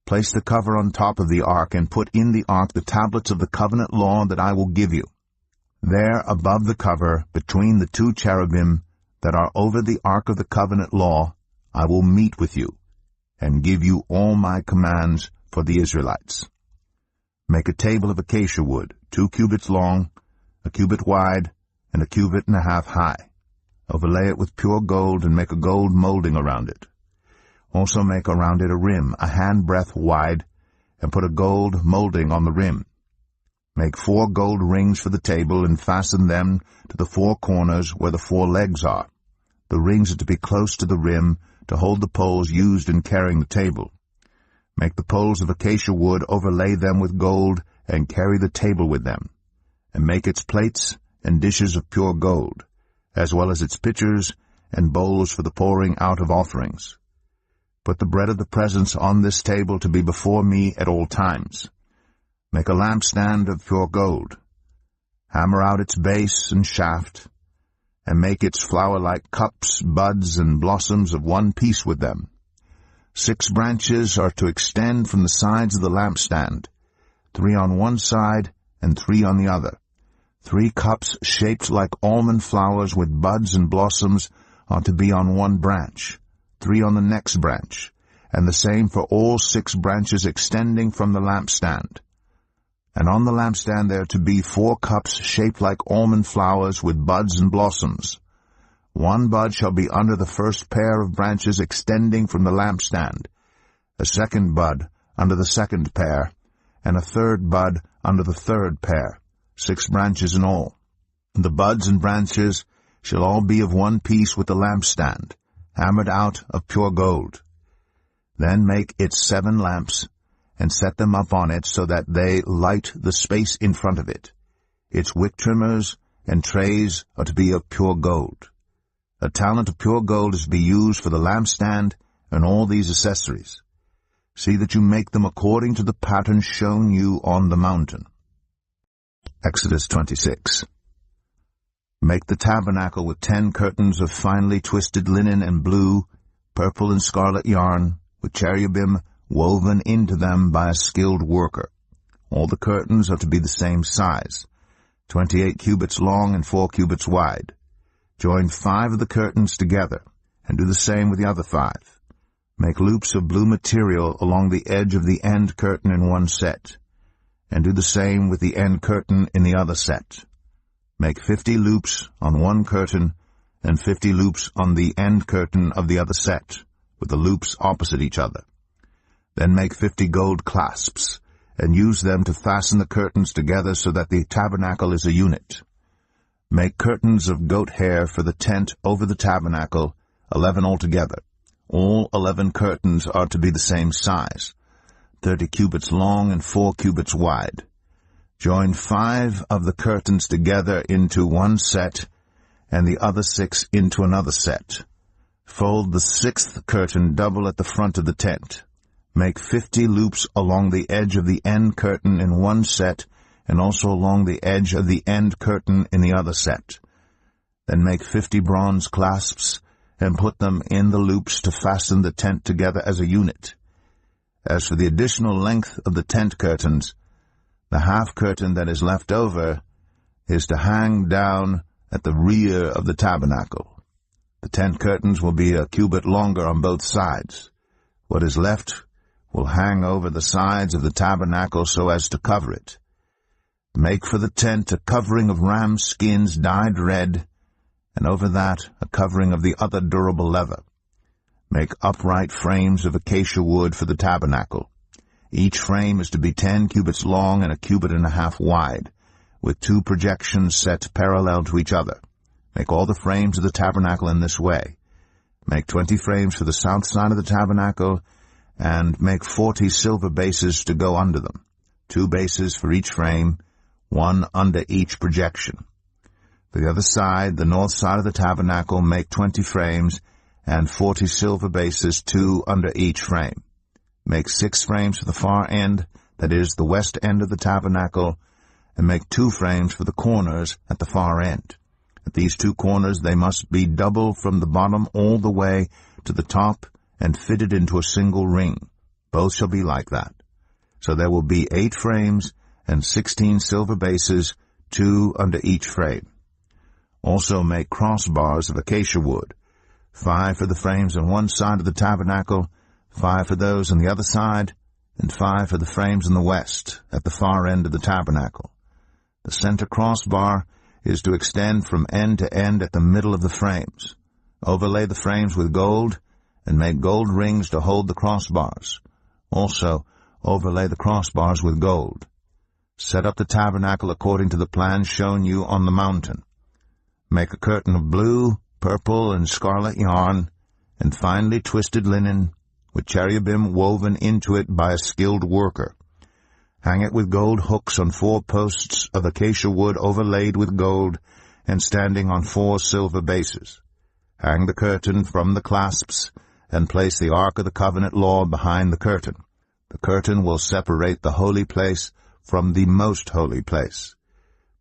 Place the cover on top of the ark, and put in the ark the tablets of the covenant law that I will give you. There, above the cover, between the 2 cherubim that are over the ark of the covenant law, I will meet with you, and give you all my commands for the Israelites. Make a table of acacia wood, 2 cubits long, 1 cubit wide, and 1.5 cubits high. Overlay it with pure gold, and make a gold molding around it. Also make around it a rim, a handbreadth wide, and put a gold molding on the rim. Make 4 gold rings for the table, and fasten them to the 4 corners where the 4 legs are. The rings are to be close to the rim to hold the poles used in carrying the table. Make the poles of acacia wood, overlay them with gold, and carry the table with them. And make its plates and dishes of pure gold, as well as its pitchers and bowls for the pouring out of offerings. Put the bread of the presence on this table to be before me at all times. Make a lampstand of pure gold. Hammer out its base and shaft, and make its flower-like cups, buds, and blossoms of one piece with them. 6 branches are to extend from the sides of the lampstand, 3 on one side and 3 on the other. 3 cups shaped like almond flowers with buds and blossoms are to be on one branch, 3 on the next branch, and the same for all 6 branches extending from the lampstand. And on the lampstand there are to be 4 cups shaped like almond flowers with buds and blossoms. 1 bud shall be under the first pair of branches extending from the lampstand, a 2nd bud under the 2nd pair, and a 3rd bud under the 3rd pair, 6 branches in all. The buds and branches shall all be of one piece with the lampstand, hammered out of pure gold. Then make its 7 lamps, and set them up on it so that they light the space in front of it. Its wick trimmers and trays are to be of pure gold. A talent of pure gold is to be used for the lampstand and all these accessories. See that you make them according to the pattern shown you on the mountain. Exodus 26. Make the tabernacle with 10 curtains of finely twisted linen and blue, purple, and scarlet yarn, with cherubim woven into them by a skilled worker. All the curtains are to be the same size, 28 cubits long and 4 cubits wide. Join 5 of the curtains together, and do the same with the other 5. Make loops of blue material along the edge of the end curtain in one set, and do the same with the end curtain in the other set. Make 50 loops on one curtain, and 50 loops on the end curtain of the other set, with the loops opposite each other. Then make 50 gold clasps, and use them to fasten the curtains together so that the tabernacle is a unit. Make curtains of goat hair for the tent over the tabernacle, 11 altogether. All 11 curtains are to be the same size, 30 cubits long and 4 cubits wide. Join 5 of the curtains together into one set, and the other 6 into another set. Fold the 6th curtain double at the front of the tent. Make 50 loops along the edge of the end curtain in one set, and also along the edge of the end curtain in the other set. Then make 50 bronze clasps, and put them in the loops to fasten the tent together as a unit. As for the additional length of the tent curtains, the half curtain that is left over is to hang down at the rear of the tabernacle. The tent curtains will be a cubit longer on both sides. What is left will hang over the sides of the tabernacle so as to cover it. Make for the tent a covering of ram skins dyed red, and over that a covering of the other durable leather. Make upright frames of acacia wood for the tabernacle. Each frame is to be 10 cubits long and a cubit and a half wide, with 2 projections set parallel to each other. Make all the frames of the tabernacle in this way. Make 20 frames for the south side of the tabernacle, and make 40 silver bases to go under them, 2 bases for each frame, 1 under each projection. For the other side, the north side of the tabernacle, make 20 frames, and 40 silver bases, 2 under each frame. Make 6 frames for the far end, that is, the west end of the tabernacle, and make 2 frames for the corners at the far end. At these 2 corners they must be double from the bottom all the way to the top, and fitted into a single ring. Both shall be like that. So there will be 8 frames, and 16 silver bases, 2 under each frame. Also make crossbars of acacia wood, 5 for the frames on one side of the tabernacle, 5 for those on the other side, and 5 for the frames in the west, at the far end of the tabernacle. The center crossbar is to extend from end to end at the middle of the frames. Overlay the frames with gold, and make gold rings to hold the crossbars. Also, overlay the crossbars with gold. Set up the tabernacle according to the plan shown you on the mountain. Make a curtain of blue, purple, and scarlet yarn, and finely twisted linen, with cherubim woven into it by a skilled worker. Hang it with gold hooks on 4 posts of acacia wood overlaid with gold, and standing on 4 silver bases. Hang the curtain from the clasps, and place the Ark of the Covenant law behind the curtain. The curtain will separate the holy place from the most holy place.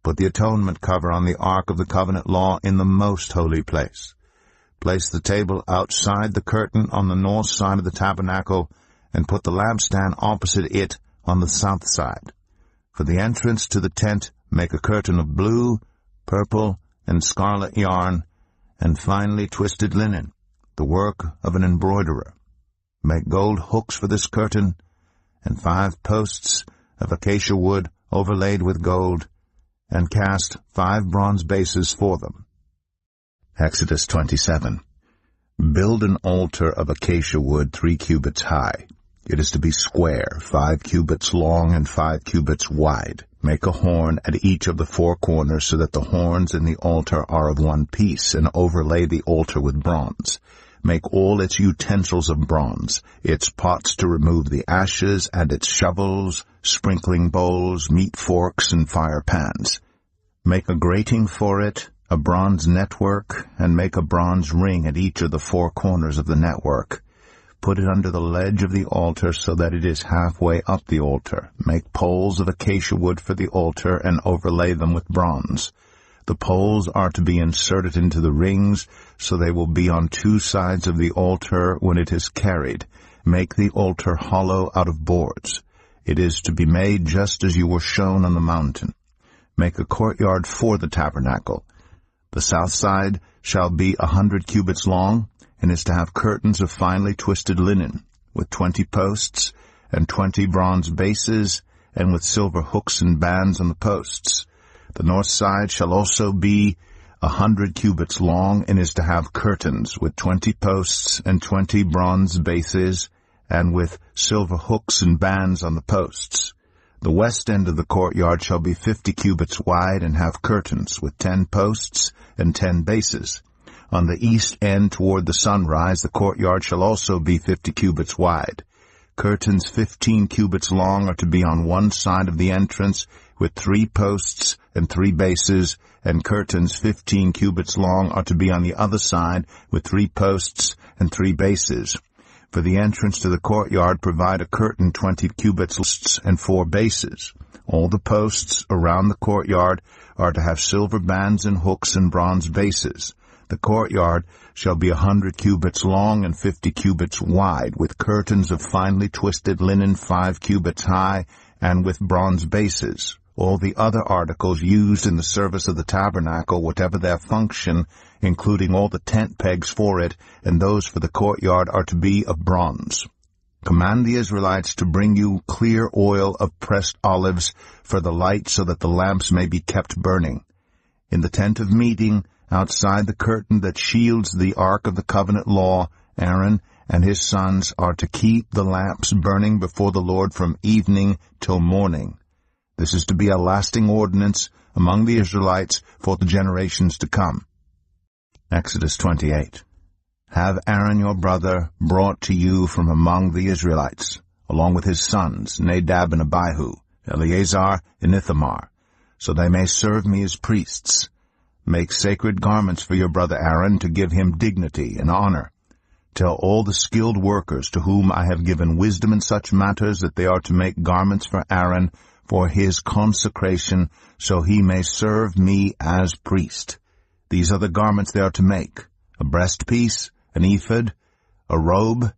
Put the atonement cover on the Ark of the Covenant law in the most holy place. Place the table outside the curtain on the north side of the tabernacle, and put the lampstand opposite it on the south side. For the entrance to the tent, make a curtain of blue, purple, and scarlet yarn, and finely twisted linen, the work of an embroiderer. Make gold hooks for this curtain, and 5 posts of acacia wood overlaid with gold, and cast 5 bronze bases for them. Exodus 27. Build an altar of acacia wood 3 cubits high. It is to be square, 5 cubits long and 5 cubits wide. Make a horn at each of the 4 corners so that the horns in the altar are of one piece, and overlay the altar with bronze. Make all its utensils of bronze, its pots to remove the ashes, and its shovels, sprinkling bowls, meat forks, and fire pans. Make a grating for it, a bronze network, and make a bronze ring at each of the 4 corners of the network. Put it under the ledge of the altar so that it is halfway up the altar. Make poles of acacia wood for the altar, and overlay them with bronze. The poles are to be inserted into the rings, so they will be on 2 sides of the altar when it is carried. Make the altar hollow out of boards. It is to be made just as you were shown on the mountain. Make a courtyard for the tabernacle. The south side shall be 100 cubits long, and is to have curtains of finely twisted linen, with 20 posts, and 20 bronze bases, and with silver hooks and bands on the posts. The north side shall also be 100 cubits long, and is to have curtains with 20 posts and 20 bronze bases, and with silver hooks and bands on the posts. The west end of the courtyard shall be 50 cubits wide, and have curtains with 10 posts and 10 bases. On the east end toward the sunrise, the courtyard shall also be 50 cubits wide. Curtains 15 cubits long are to be on one side of the entrance, with 3 posts and 3 bases, and curtains 15 cubits long are to be on the other side, with 3 posts and 3 bases. For the entrance to the courtyard provide a curtain 20 cubits and 4 bases. All the posts around the courtyard are to have silver bands and hooks and bronze bases. The courtyard shall be 100 cubits long and 50 cubits wide, with curtains of finely twisted linen 5 cubits high, and with bronze bases. All the other articles used in the service of the tabernacle, whatever their function, including all the tent pegs for it, and those for the courtyard, are to be of bronze. Command the Israelites to bring you clear oil of pressed olives for the light, so that the lamps may be kept burning. In the tent of meeting, outside the curtain that shields the ark of the covenant law, Aaron and his sons are to keep the lamps burning before the Lord from evening till morning. This is to be a lasting ordinance among the Israelites for the generations to come. Exodus 28. Have Aaron your brother brought to you from among the Israelites, along with his sons, Nadab and Abihu, Eleazar and Ithamar, so they may serve me as priests. Make sacred garments for your brother Aaron, to give him dignity and honor. Tell all the skilled workers to whom I have given wisdom in such matters that they are to make garments for Aaron for his consecration, so he may serve me as priest. These are the garments they are to make: a breastpiece, an ephod, a robe,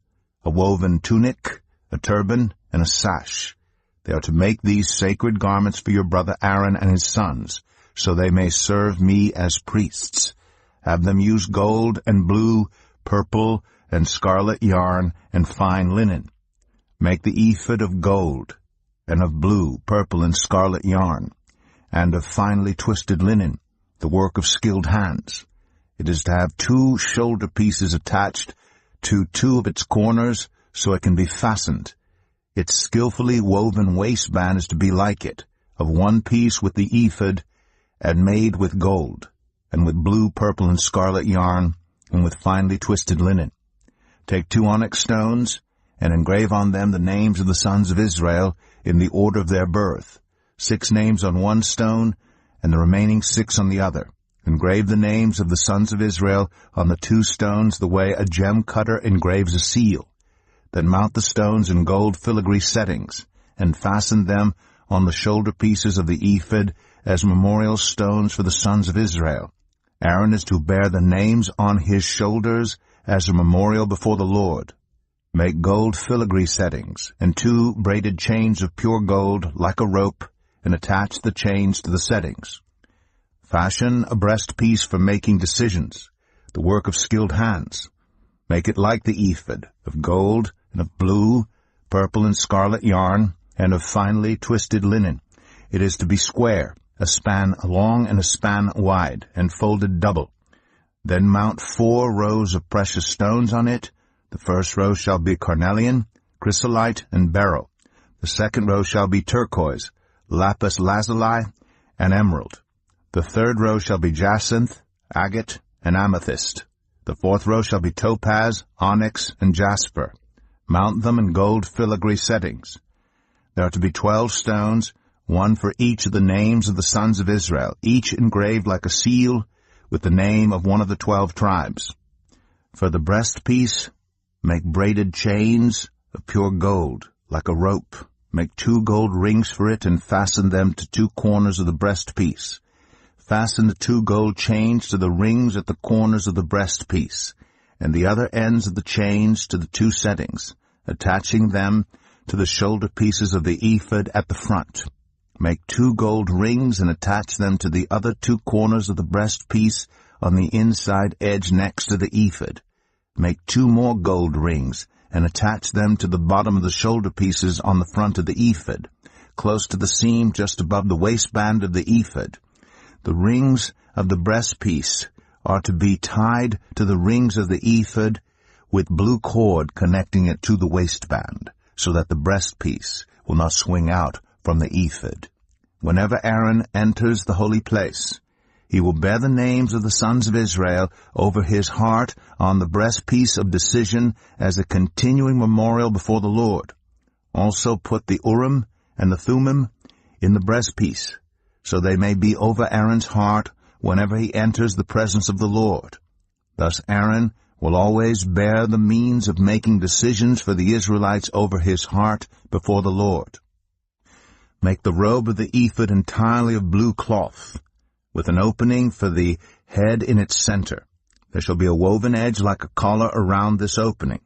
a woven tunic, a turban, and a sash. They are to make these sacred garments for your brother Aaron and his sons, so they may serve me as priests. Have them use gold and blue, purple, and scarlet yarn, and fine linen. Make the ephod of gold, and of blue, purple, and scarlet yarn, and of finely twisted linen, the work of skilled hands. It is to have 2 shoulder pieces attached to 2 of its corners, so it can be fastened. Its skillfully woven waistband is to be like it, of 1 piece with the ephod, and made with gold, and with blue, purple, and scarlet yarn, and with finely twisted linen. Take 2 onyx stones, and engrave on them the names of the sons of Israel in the order of their birth, 6 names on 1 stone, and the remaining 6 on the other. Engrave the names of the sons of Israel on the 2 stones the way a gem cutter engraves a seal. Then mount the stones in gold filigree settings, and fasten them on the shoulder pieces of the ephod as memorial stones for the sons of Israel. Aaron is to bear the names on his shoulders as a memorial before the Lord. Make gold filigree settings, and 2 braided chains of pure gold like a rope, and attach the chains to the settings. Fashion a breastpiece for making decisions, the work of skilled hands. Make it like the ephod, of gold, and of blue, purple, and scarlet yarn, and of finely twisted linen. It is to be square, a span long and a span wide, and folded double. Then mount 4 rows of precious stones on it. The first row shall be carnelian, chrysolite, and beryl. The second row shall be turquoise, lapis lazuli, and emerald. The third row shall be jacinth, agate, and amethyst. The fourth row shall be topaz, onyx, and jasper. Mount them in gold filigree settings. There are to be 12 stones, 1 for each of the names of the sons of Israel, each engraved like a seal with the name of one of the 12 tribes. For the breastpiece, make braided chains of pure gold, like a rope. Make 2 gold rings for it, and fasten them to 2 corners of the breastpiece. Fasten the 2 gold chains to the rings at the corners of the breastpiece, and the other ends of the chains to the 2 settings, attaching them to the shoulder pieces of the ephod at the front. Make 2 gold rings and attach them to the other 2 corners of the breastpiece on the inside edge next to the ephod. Make 2 more gold rings and attach them to the bottom of the shoulder pieces on the front of the ephod, close to the seam just above the waistband of the ephod. The rings of the breastpiece are to be tied to the rings of the ephod with blue cord connecting it to the waistband, so that the breastpiece will not swing out from the ephod. Whenever Aaron enters the holy place, he will bear the names of the sons of Israel over his heart on the breastpiece of decision as a continuing memorial before the Lord. Also put the Urim and the Thummim in the breastpiece, so they may be over Aaron's heart whenever he enters the presence of the Lord. Thus Aaron will always bear the means of making decisions for the Israelites over his heart before the Lord. Make the robe of the ephod entirely of blue cloth, with an opening for the head in its center. There shall be a woven edge like a collar around this opening,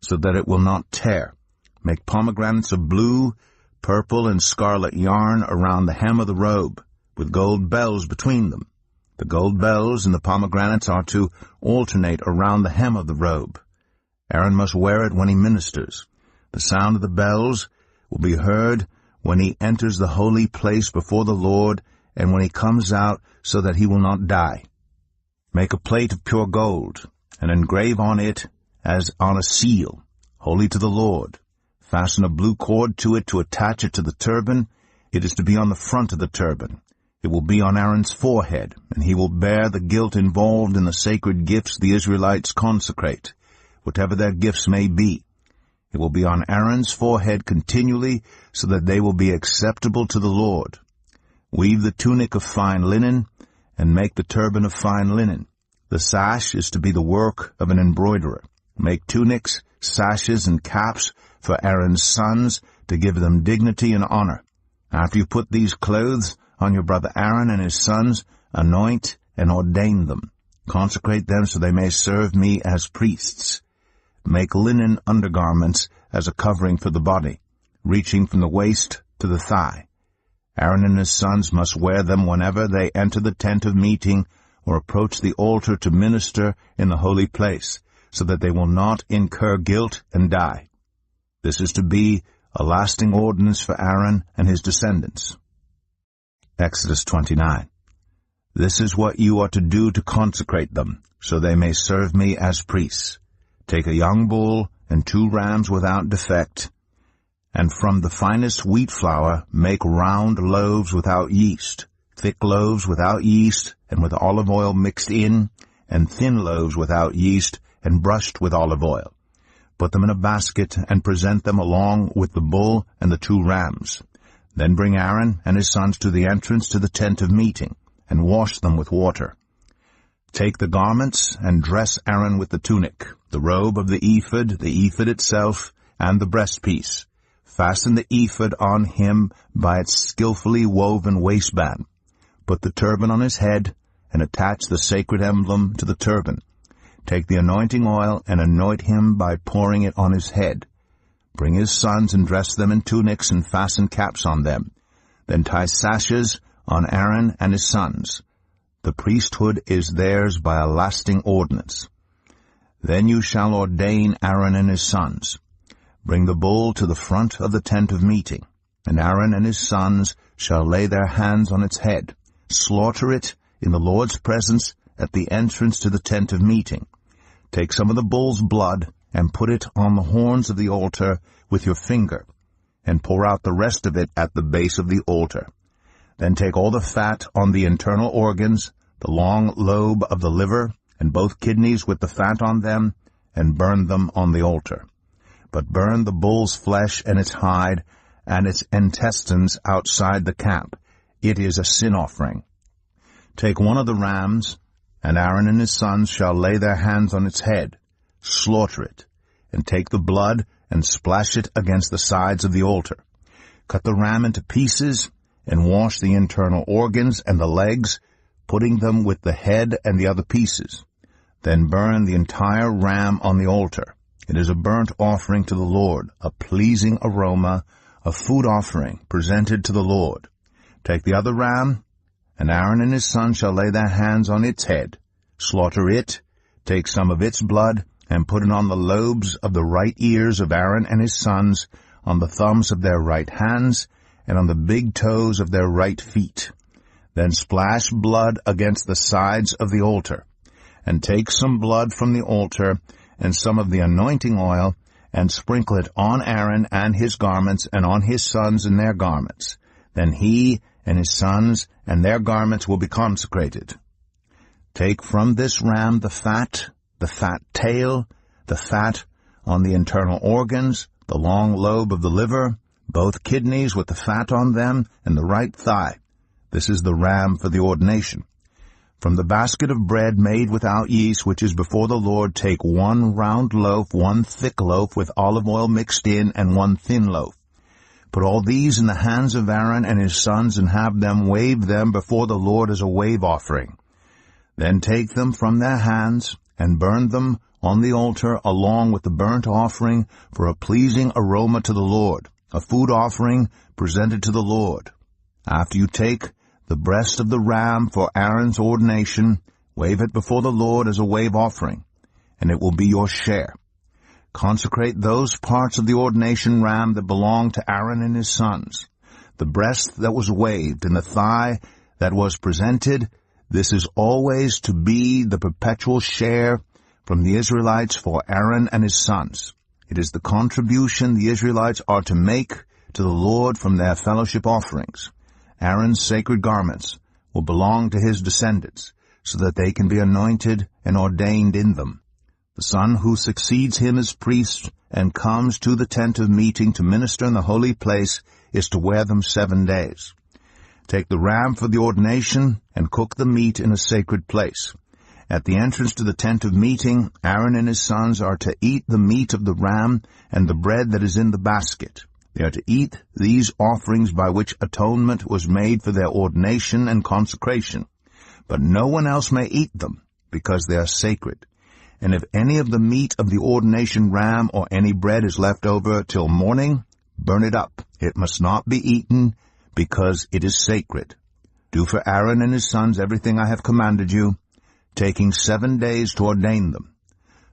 so that it will not tear. Make pomegranates of blue, purple, and scarlet yarn around the hem of the robe, with gold bells between them. The gold bells and the pomegranates are to alternate around the hem of the robe. Aaron must wear it when he ministers. The sound of the bells will be heard when he enters the holy place before the Lord and when he comes out, so that he will not die. Make a plate of pure gold, and engrave on it as on a seal, holy to the Lord. Fasten a blue cord to it to attach it to the turban. It is to be on the front of the turban. It will be on Aaron's forehead, and he will bear the guilt involved in the sacred gifts the Israelites consecrate, whatever their gifts may be. It will be on Aaron's forehead continually, so that they will be acceptable to the Lord. Weave the tunic of fine linen, and make the turban of fine linen. The sash is to be the work of an embroiderer. Make tunics, sashes, and caps for Aaron's sons, to give them dignity and honor. After you put these clothes on your brother Aaron and his sons, anoint and ordain them. Consecrate them so they may serve me as priests. Make linen undergarments as a covering for the body, reaching from the waist to the thigh. Aaron and his sons must wear them whenever they enter the tent of meeting or approach the altar to minister in the holy place, so that they will not incur guilt and die. This is to be a lasting ordinance for Aaron and his descendants. Exodus 29. This is what you are to do to consecrate them, so they may serve me as priests. Take a young bull and 2 rams without defect, and from the finest wheat flour make round loaves without yeast, thick loaves without yeast and with olive oil mixed in, and thin loaves without yeast and brushed with olive oil. Put them in a basket and present them along with the bull and the 2 rams. Then bring Aaron and his sons to the entrance to the tent of meeting, and wash them with water. Take the garments and dress Aaron with the tunic, the robe of the ephod itself, and the breastpiece. Fasten the ephod on him by its skillfully woven waistband. Put the turban on his head, and attach the sacred emblem to the turban. Take the anointing oil and anoint him by pouring it on his head. Bring his sons and dress them in tunics and fasten caps on them. Then tie sashes on Aaron and his sons. The priesthood is theirs by a lasting ordinance. Then you shall ordain Aaron and his sons. Bring the bull to the front of the tent of meeting, and Aaron and his sons shall lay their hands on its head. Slaughter it in the Lord's presence at the entrance to the tent of meeting. Take some of the bull's blood and put it on the horns of the altar with your finger, and pour out the rest of it at the base of the altar. Then take all the fat on the internal organs, the long lobe of the liver, and both kidneys with the fat on them, and burn them on the altar. But burn the bull's flesh and its hide, and its intestines outside the camp. It is a sin offering. Take one of the rams, and Aaron and his sons shall lay their hands on its head. Slaughter it, and take the blood and splash it against the sides of the altar. Cut the ram into pieces, and wash the internal organs and the legs, putting them with the head and the other pieces. Then burn the entire ram on the altar. It is a burnt offering to the Lord, a pleasing aroma, a food offering presented to the Lord. Take the other ram, and Aaron and his sons shall lay their hands on its head. Slaughter it, take some of its blood, and put it on the lobes of the right ears of Aaron and his sons, on the thumbs of their right hands, and on the big toes of their right feet. Then splash blood against the sides of the altar, and take some blood from the altar and some of the anointing oil, and sprinkle it on Aaron and his garments, and on his sons and their garments. Then he and his sons and their garments will be consecrated. Take from this ram the fat tail, the fat on the internal organs, the long lobe of the liver, both kidneys with the fat on them, and the right thigh. This is the ram for the ordination. From the basket of bread made without yeast, which is before the Lord, take 1 round loaf, 1 thick loaf with olive oil mixed in, and 1 thin loaf. Put all these in the hands of Aaron and his sons, and have them wave them before the Lord as a wave offering. Then take them from their hands, and burn them on the altar along with the burnt offering for a pleasing aroma to the Lord, a food offering presented to the Lord. After you take the breast of the ram for Aaron's ordination, wave it before the Lord as a wave offering, and it will be your share. Consecrate those parts of the ordination ram that belong to Aaron and his sons. The breast that was waved and the thigh that was presented, this is always to be the perpetual share from the Israelites for Aaron and his sons. It is the contribution the Israelites are to make to the Lord from their fellowship offerings. Aaron's sacred garments will belong to his descendants, so that they can be anointed and ordained in them. The son who succeeds him as priest and comes to the tent of meeting to minister in the holy place is to wear them 7 days. Take the ram for the ordination and cook the meat in a sacred place. At the entrance to the tent of meeting, Aaron and his sons are to eat the meat of the ram and the bread that is in the basket. They are to eat these offerings by which atonement was made for their ordination and consecration. But no one else may eat them, because they are sacred. And if any of the meat of the ordination ram or any bread is left over till morning, burn it up. It must not be eaten, because it is sacred. Do for Aaron and his sons everything I have commanded you, taking 7 days to ordain them.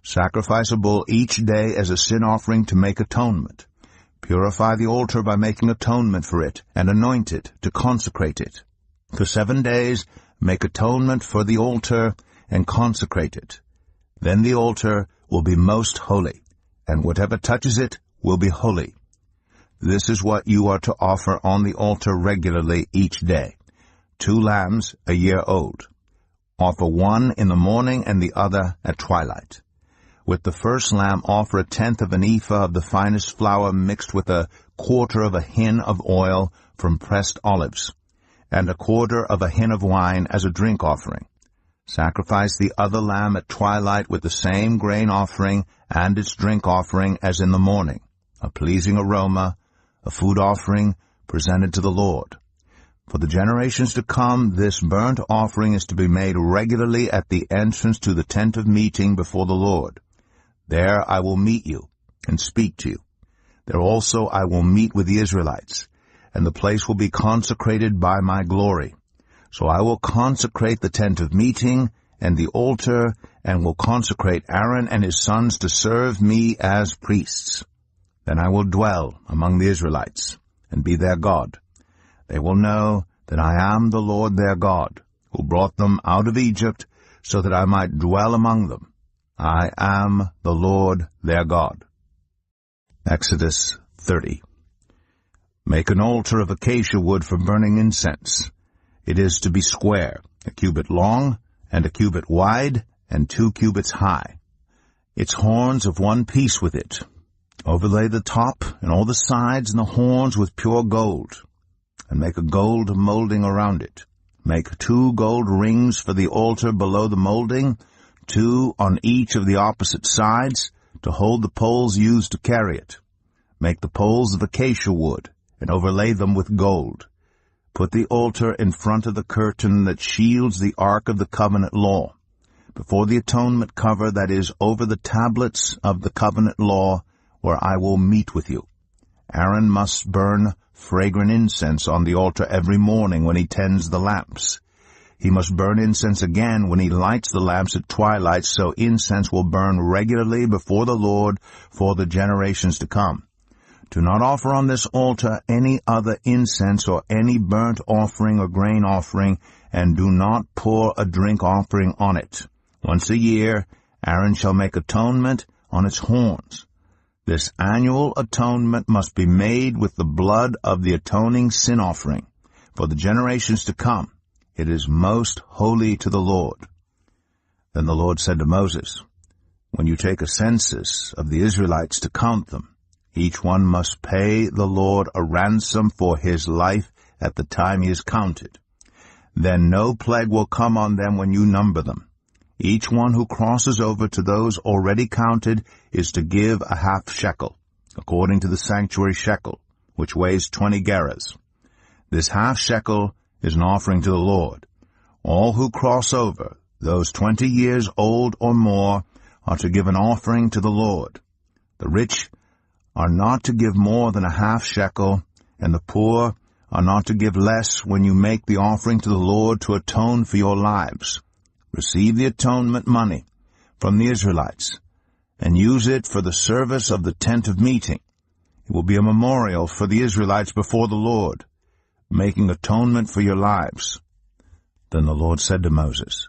Sacrifice a bull each day as a sin offering to make atonement. Purify the altar by making atonement for it, and anoint it to consecrate it. For 7 days make atonement for the altar and consecrate it. Then the altar will be most holy, and whatever touches it will be holy. This is what you are to offer on the altar regularly each day: 2 lambs a year old. Offer one in the morning and the other at twilight. With the first lamb offer 1/10 of an ephah of the finest flour mixed with 1/4 of a hin of oil from pressed olives, and 1/4 of a hin of wine as a drink offering. Sacrifice the other lamb at twilight with the same grain offering and its drink offering as in the morning, a pleasing aroma, a food offering presented to the Lord. For the generations to come, this burnt offering is to be made regularly at the entrance to the tent of meeting before the Lord. There I will meet you and speak to you. There also I will meet with the Israelites, and the place will be consecrated by my glory. So I will consecrate the tent of meeting and the altar, and will consecrate Aaron and his sons to serve me as priests. Then I will dwell among the Israelites, and be their God. They will know that I am the Lord their God, who brought them out of Egypt, so that I might dwell among them. I am the Lord their God. Exodus 30. Make an altar of acacia wood for burning incense. It is to be square, 1 cubit long, and 1 cubit wide, and 2 cubits high. Its horns of 1 piece with it. Overlay the top and all the sides and the horns with pure gold, and make a gold molding around it. Make 2 gold rings for the altar below the molding, 2 on each of the opposite sides, to hold the poles used to carry it. Make the poles of acacia wood, and overlay them with gold. Put the altar in front of the curtain that shields the ark of the covenant law, before the atonement cover that is over the tablets of the covenant law, where I will meet with you. Aaron must burn fragrant incense on the altar every morning when he tends the lamps. He must burn incense again when he lights the lamps at twilight, so incense will burn regularly before the Lord for the generations to come. Do not offer on this altar any other incense or any burnt offering or grain offering, and do not pour a drink offering on it. Once a year Aaron shall make atonement on its horns. This annual atonement must be made with the blood of the atoning sin offering. For the generations to come, it is most holy to the Lord. Then the Lord said to Moses, When you take a census of the Israelites to count them, each one must pay the Lord a ransom for his life at the time he is counted. Then no plague will come on them when you number them. Each one who crosses over to those already counted is to give a half shekel, according to the sanctuary shekel, which weighs 20 gerahs. This half shekel is an offering to the Lord. All who cross over, those 20 years old or more, are to give an offering to the Lord. The rich are not to give more than a half shekel, and the poor are not to give less when you make the offering to the Lord to atone for your lives. Receive the atonement money from the Israelites, and use it for the service of the tent of meeting. It will be a memorial for the Israelites before the Lord, making atonement for your lives. Then the Lord said to Moses,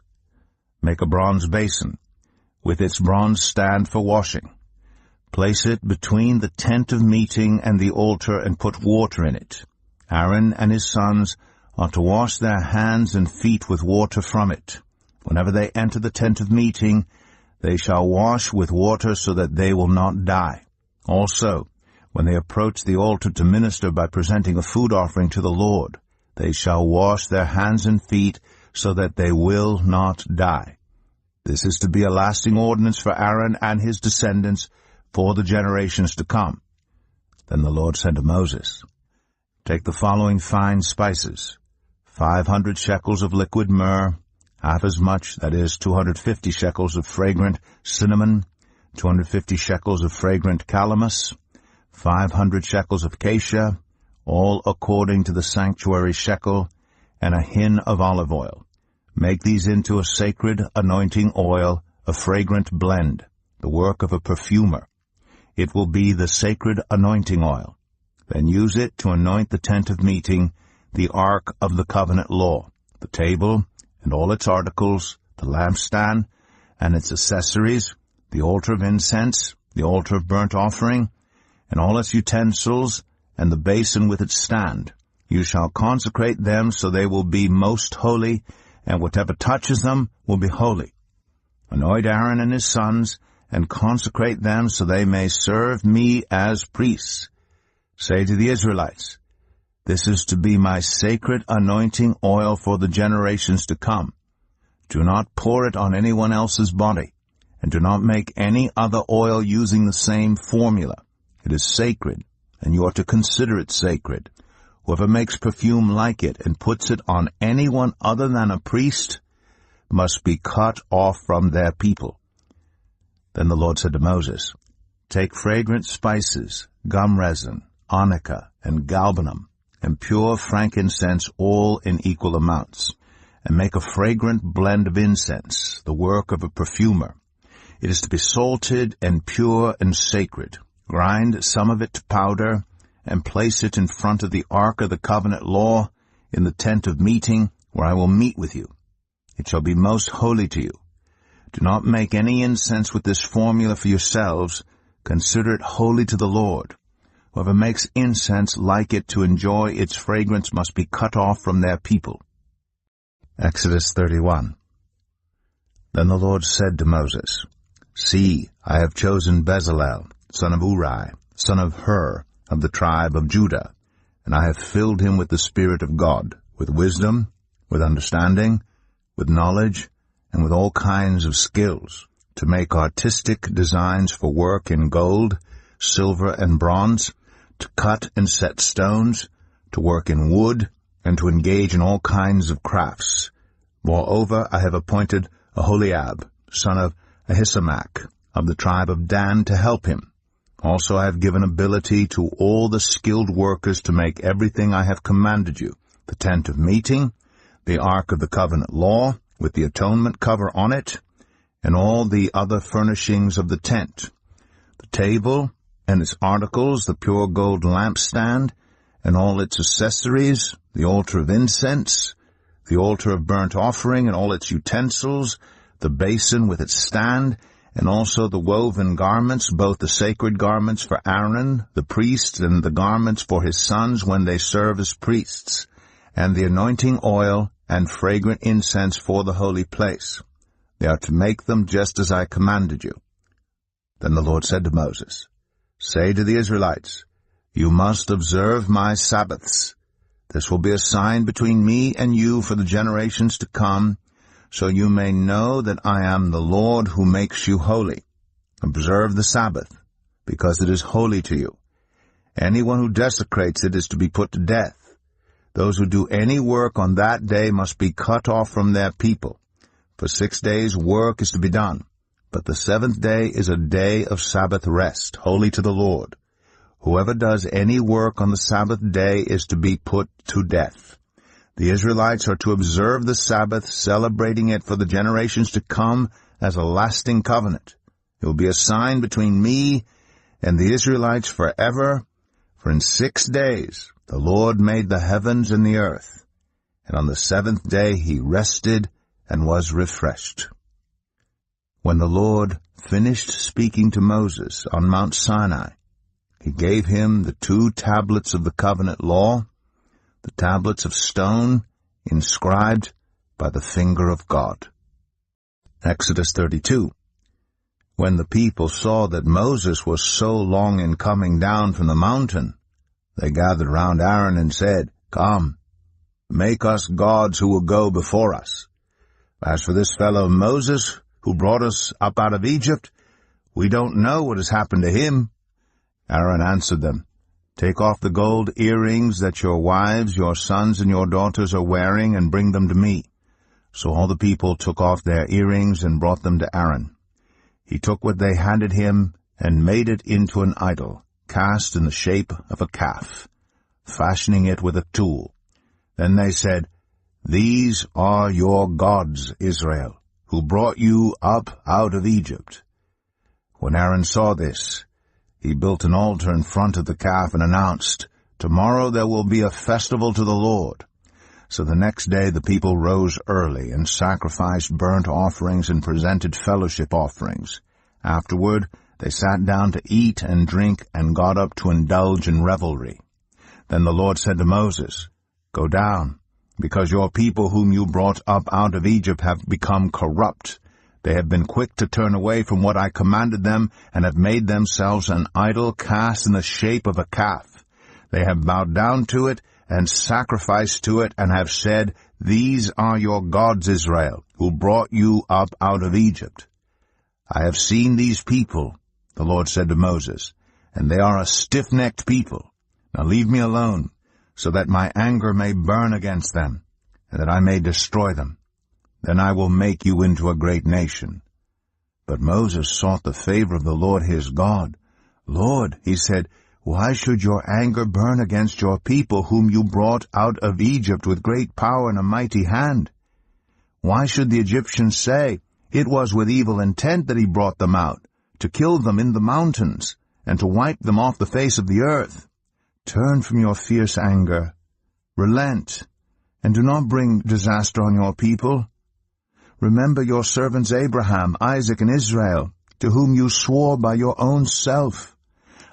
Make a bronze basin, with its bronze stand for washing. Place it between the tent of meeting and the altar, and put water in it. Aaron and his sons are to wash their hands and feet with water from it. Whenever they enter the tent of meeting, they shall wash with water so that they will not die. Also, when they approach the altar to minister by presenting a food offering to the Lord, they shall wash their hands and feet so that they will not die. This is to be a lasting ordinance for Aaron and his descendants for the generations to come. Then the Lord said to Moses, Take the following fine spices, 500 shekels of liquid myrrh, half as much, that is, 250 shekels of fragrant cinnamon, 250 shekels of fragrant calamus, 500 shekels of cassia, all according to the sanctuary shekel, and a hin of olive oil. Make these into a sacred anointing oil, a fragrant blend, the work of a perfumer. It will be the sacred anointing oil. Then use it to anoint the tent of meeting, the ark of the covenant law, the table, and all its articles, the lampstand, and its accessories, the altar of incense, the altar of burnt offering, and all its utensils, and the basin with its stand. You shall consecrate them so they will be most holy, and whatever touches them will be holy. Anoint Aaron and his sons, and consecrate them so they may serve me as priests. Say to the Israelites, This is to be my sacred anointing oil for the generations to come. Do not pour it on anyone else's body, and do not make any other oil using the same formula. It is sacred, and you are to consider it sacred. Whoever makes perfume like it and puts it on anyone other than a priest must be cut off from their people. Then the Lord said to Moses, Take fragrant spices, gum resin, onycha, and galbanum, and pure frankincense, all in equal amounts, and make a fragrant blend of incense, the work of a perfumer. It is to be salted and pure and sacred. Grind some of it to powder, and place it in front of the ark of the covenant law in the tent of meeting, where I will meet with you. It shall be most holy to you. Do not make any incense with this formula for yourselves. Consider it holy to the Lord. Whoever makes incense like it to enjoy its fragrance must be cut off from their people. Exodus 31. Then the Lord said to Moses, See, I have chosen Bezalel, son of Uri, son of Hur, of the tribe of Judah, and I have filled him with the Spirit of God, with wisdom, with understanding, with knowledge, and with all kinds of skills, to make artistic designs for work in gold, silver, and bronze, to cut and set stones, to work in wood, and to engage in all kinds of crafts. Moreover, I have appointed Aholiab, son of Ahisamach, of the tribe of Dan, to help him. Also I have given ability to all the skilled workers to make everything I have commanded you, the tent of meeting, the ark of the covenant law, with the atonement cover on it, and all the other furnishings of the tent, the table, and its articles, the pure gold lampstand, and all its accessories, the altar of incense, the altar of burnt offering and all its utensils, the basin with its stand, and also the woven garments, both the sacred garments for Aaron, the priest, and the garments for his sons when they serve as priests, and the anointing oil and fragrant incense for the holy place. They are to make them just as I commanded you. Then the Lord said to Moses, Say to the Israelites, You must observe my Sabbaths. This will be a sign between me and you for the generations to come, so you may know that I am the Lord who makes you holy. Observe the Sabbath, because it is holy to you. Anyone who desecrates it is to be put to death. Those who do any work on that day must be cut off from their people. For 6 days work is to be done, but the seventh day is a day of Sabbath rest, holy to the Lord. Whoever does any work on the Sabbath day is to be put to death. The Israelites are to observe the Sabbath, celebrating it for the generations to come as a lasting covenant. It will be a sign between me and the Israelites forever, for in 6 days the Lord made the heavens and the earth, and on the seventh day he rested and was refreshed. When the Lord finished speaking to Moses on Mount Sinai, he gave him the 2 tablets of the covenant law, the tablets of stone inscribed by the finger of God. Exodus 32. When the people saw that Moses was so long in coming down from the mountain, they gathered round Aaron and said, Come, make us gods who will go before us. As for this fellow Moses, who brought us up out of Egypt, we don't know what has happened to him. Aaron answered them, Take off the gold earrings that your wives, your sons, and your daughters are wearing, and bring them to me. So all the people took off their earrings and brought them to Aaron. He took what they handed him and made it into an idol, cast in the shape of a calf, fashioning it with a tool. Then they said, These are your gods, Israel, who brought you up out of Egypt. When Aaron saw this, he built an altar in front of the calf and announced, Tomorrow there will be a festival to the Lord. So the next day the people rose early and sacrificed burnt offerings and presented fellowship offerings. Afterward they sat down to eat and drink and got up to indulge in revelry. Then the Lord said to Moses, Go down, because your people whom you brought up out of Egypt have become corrupt. They have been quick to turn away from what I commanded them, and have made themselves an idol cast in the shape of a calf. They have bowed down to it, and sacrificed to it, and have said, These are your gods, Israel, who brought you up out of Egypt. I have seen these people, the Lord said to Moses, and they are a stiff-necked people. Now leave me alone, so that my anger may burn against them, and that I may destroy them. Then I will make you into a great nation. But Moses sought the favor of the Lord his God. Lord, he said, Why should your anger burn against your people whom you brought out of Egypt with great power and a mighty hand? Why should the Egyptians say, It was with evil intent that he brought them out, to kill them in the mountains, and to wipe them off the face of the earth? Turn from your fierce anger, relent, and do not bring disaster on your people. Remember your servants Abraham, Isaac, and Israel, to whom you swore by your own self.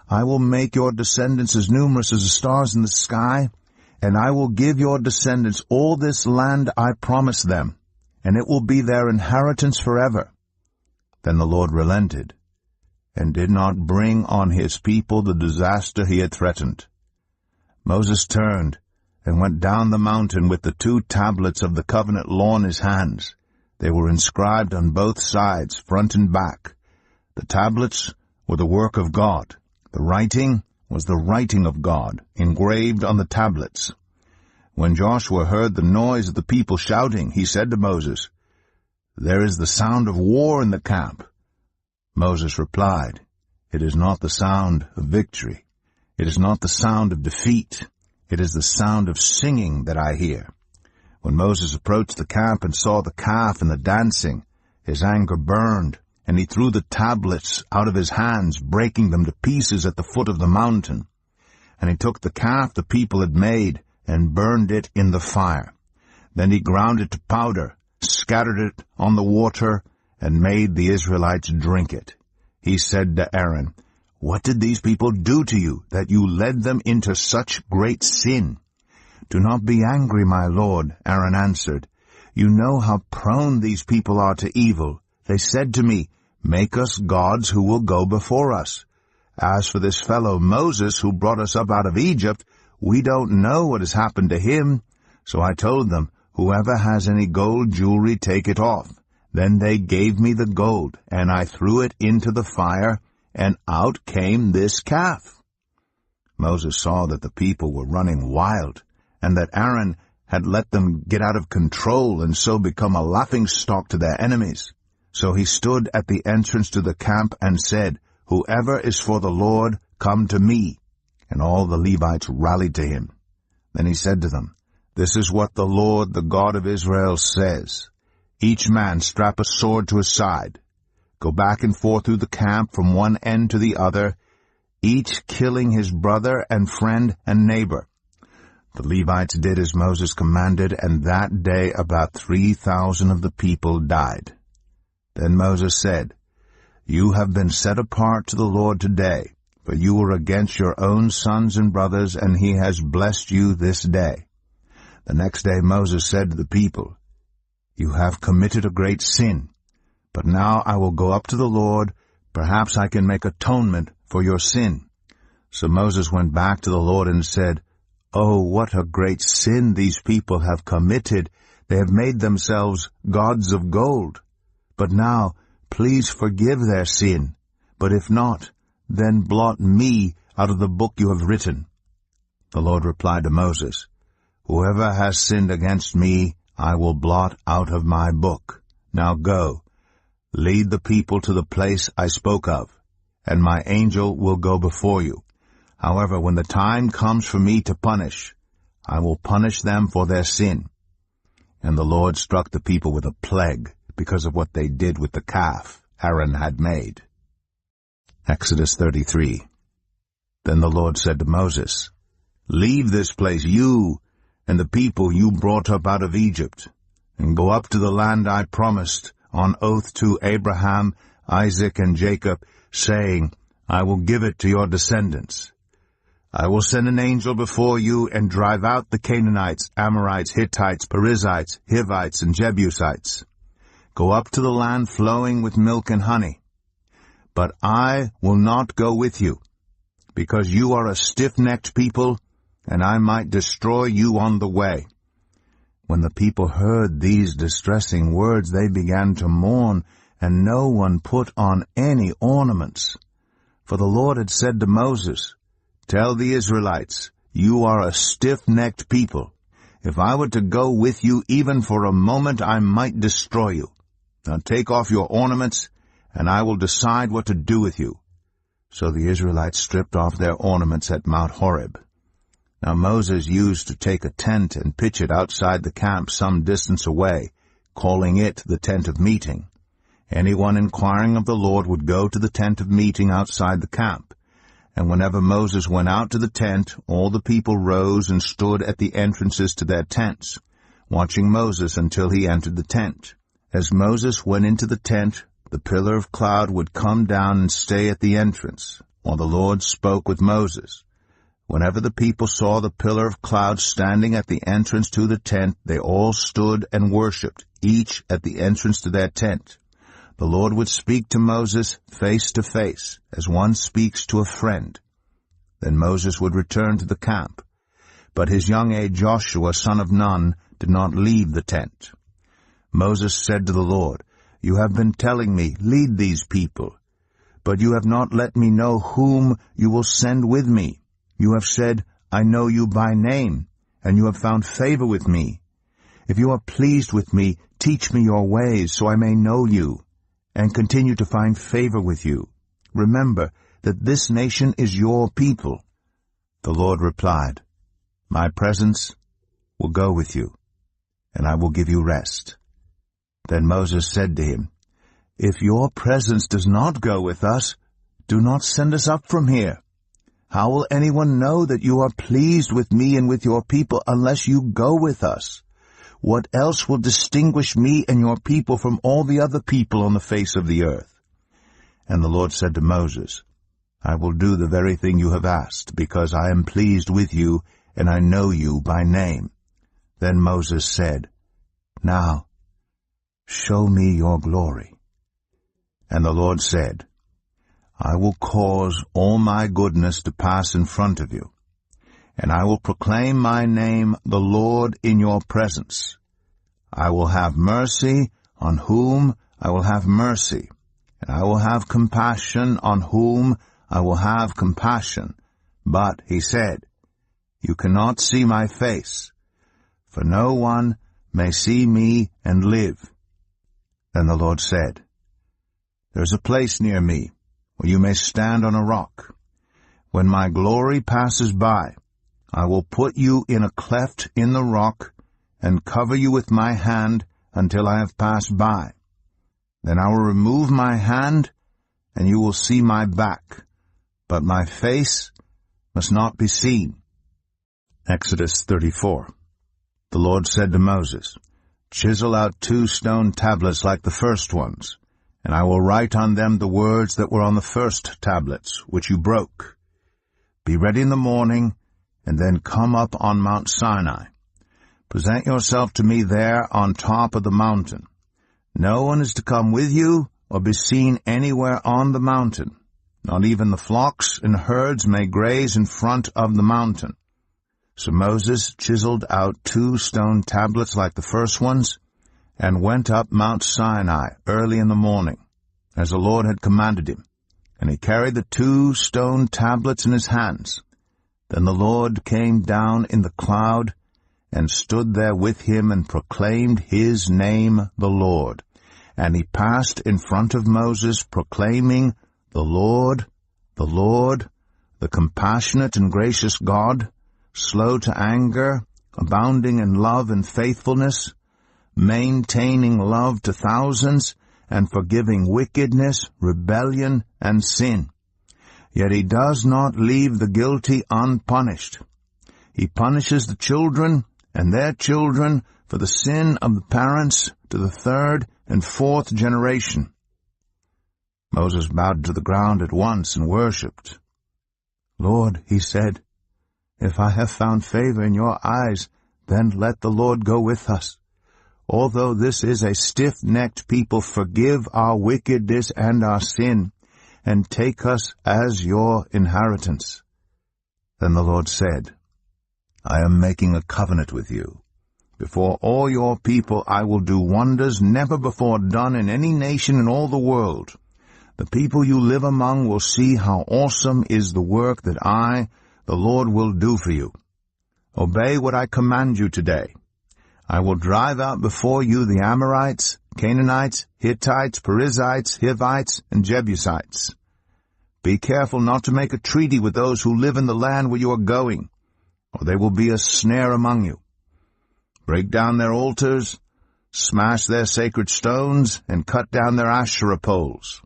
I will make your descendants as numerous as the stars in the sky, and I will give your descendants all this land I promised them, and it will be their inheritance forever. Then the Lord relented, and did not bring on his people the disaster he had threatened. Moses turned, and went down the mountain with the 2 tablets of the covenant law in his hands. They were inscribed on both sides, front and back. The tablets were the work of God. The writing was the writing of God, engraved on the tablets. When Joshua heard the noise of the people shouting, he said to Moses, There is the sound of war in the camp. Moses replied, It is not the sound of victory. It is not the sound of defeat. It is the sound of singing that I hear. When Moses approached the camp and saw the calf and the dancing, his anger burned, and he threw the tablets out of his hands, breaking them to pieces at the foot of the mountain. And he took the calf the people had made, and burned it in the fire. Then he ground it to powder, scattered it on the water, and made the Israelites drink it. He said to Aaron, "What did these people do to you, that you led them into such great sin?" "Do not be angry, my lord," Aaron answered. "You know how prone these people are to evil. They said to me, 'Make us gods who will go before us.' As for this fellow Moses, who brought us up out of Egypt, we don't know what has happened to him." So I told them, "Whoever has any gold jewelry, take it off." Then they gave me the gold, and I threw it into the fire, and out came this calf. Moses saw that the people were running wild, and that Aaron had let them get out of control and so become a laughingstock to their enemies. So he stood at the entrance to the camp and said, "Whoever is for the Lord, come to me." And all the Levites rallied to him. Then he said to them, "This is what the Lord, the God of Israel, says. Each man strap a sword to his side. Go back and forth through the camp from one end to the other, each killing his brother and friend and neighbor." The Levites did as Moses commanded, and that day about 3,000 of the people died. Then Moses said, "You have been set apart to the Lord today, for you were against your own sons and brothers, and he has blessed you this day." The next day Moses said to the people, "You have committed a great sin, but now I will go up to the Lord. Perhaps I can make atonement for your sin." So Moses went back to the Lord and said, "Oh, what a great sin these people have committed! They have made themselves gods of gold. But now, please forgive their sin. But if not, then blot me out of the book you have written." The Lord replied to Moses, "Whoever has sinned against me, I will blot out of my book. Now go, lead the people to the place I spoke of, and my angel will go before you. However, when the time comes for me to punish, I will punish them for their sin." And the Lord struck the people with a plague because of what they did with the calf Aaron had made. Exodus 33. Then the Lord said to Moses, "Leave this place, you and the people you brought up out of Egypt, and go up to the land I promised on oath to Abraham, Isaac, and Jacob, saying, 'I will give it to your descendants.' I will send an angel before you and drive out the Canaanites, Amorites, Hittites, Perizzites, Hivites, and Jebusites. Go up to the land flowing with milk and honey. But I will not go with you, because you are a stiff-necked people, and I might destroy you on the way." When the people heard these distressing words, they began to mourn, and no one put on any ornaments. For the Lord had said to Moses, "Tell the Israelites, you are a stiff-necked people. If I were to go with you even for a moment, I might destroy you. Now take off your ornaments, and I will decide what to do with you." So the Israelites stripped off their ornaments at Mount Horeb. Now Moses used to take a tent and pitch it outside the camp some distance away, calling it the tent of meeting. Anyone inquiring of the Lord would go to the tent of meeting outside the camp. And whenever Moses went out to the tent, all the people rose and stood at the entrances to their tents, watching Moses until he entered the tent. As Moses went into the tent, the pillar of cloud would come down and stay at the entrance, while the Lord spoke with Moses. Whenever the people saw the pillar of cloud standing at the entrance to the tent, they all stood and worshipped, each at the entrance to their tent. The Lord would speak to Moses face to face, as one speaks to a friend. Then Moses would return to the camp. But his young aide Joshua, son of Nun, did not leave the tent. Moses said to the Lord, "You have been telling me, 'Lead these people,' but you have not let me know whom you will send with me. You have said, 'I know you by name,' and you have found favor with me. If you are pleased with me, teach me your ways, so I may know you, and continue to find favor with you. Remember that this nation is your people." The Lord replied, "My presence will go with you, and I will give you rest." Then Moses said to him, If your presence does not go with us, do not send us up from here. How will anyone know that you are pleased with me and with your people unless you go with us? What else will distinguish me and your people from all the other people on the face of the earth?" And the Lord said to Moses, "I will do the very thing you have asked, because I am pleased with you, and I know you by name." Then Moses said, "Now, show me your glory." And the Lord said, "I will cause all my goodness to pass in front of you, and I will proclaim my name, the Lord, in your presence. I will have mercy on whom I will have mercy, and I will have compassion on whom I will have compassion. But," he said, "you cannot see my face, for no one may see me and live." Then the Lord said, "There is a place near me where you may stand on a rock. When my glory passes by, I will put you in a cleft in the rock and cover you with my hand until I have passed by. Then I will remove my hand, and you will see my back, but my face must not be seen." Exodus 34. The Lord said to Moses, "Chisel out 2 stone tablets like the first ones, and I will write on them the words that were on the first tablets, which you broke. Be ready in the morning, and then come up on Mount Sinai. Present yourself to me there on top of the mountain. No one is to come with you or be seen anywhere on the mountain. Not even the flocks and herds may graze in front of the mountain." So Moses chiseled out 2 stone tablets like the first ones, and went up Mount Sinai early in the morning, as the Lord had commanded him. And he carried the 2 stone tablets in his hands. Then the Lord came down in the cloud, and stood there with him, and proclaimed his name, the Lord. And he passed in front of Moses, proclaiming, "The Lord, the compassionate and gracious God, slow to anger, abounding in love and faithfulness, maintaining love to thousands, and forgiving wickedness, rebellion, and sin. Yet he does not leave the guilty unpunished. He punishes the children and their children for the sin of the parents to the 3rd and 4th generation." Moses bowed to the ground at once and worshipped. "Lord," he said, "if I have found favor in your eyes, then let the Lord go with us. Although this is a stiff-necked people, forgive our wickedness and our sin, and take us as your inheritance." Then the Lord said, "I am making a covenant with you. Before all your people I will do wonders never before done in any nation in all the world. The people you live among will see how awesome is the work that I, the Lord, will do for you. Obey what I command you today. I will drive out before you the Amorites, Canaanites, Hittites, Perizzites, Hivites, and Jebusites. Be careful not to make a treaty with those who live in the land where you are going, or they will be a snare among you. Break down their altars, smash their sacred stones, and cut down their Asherah poles.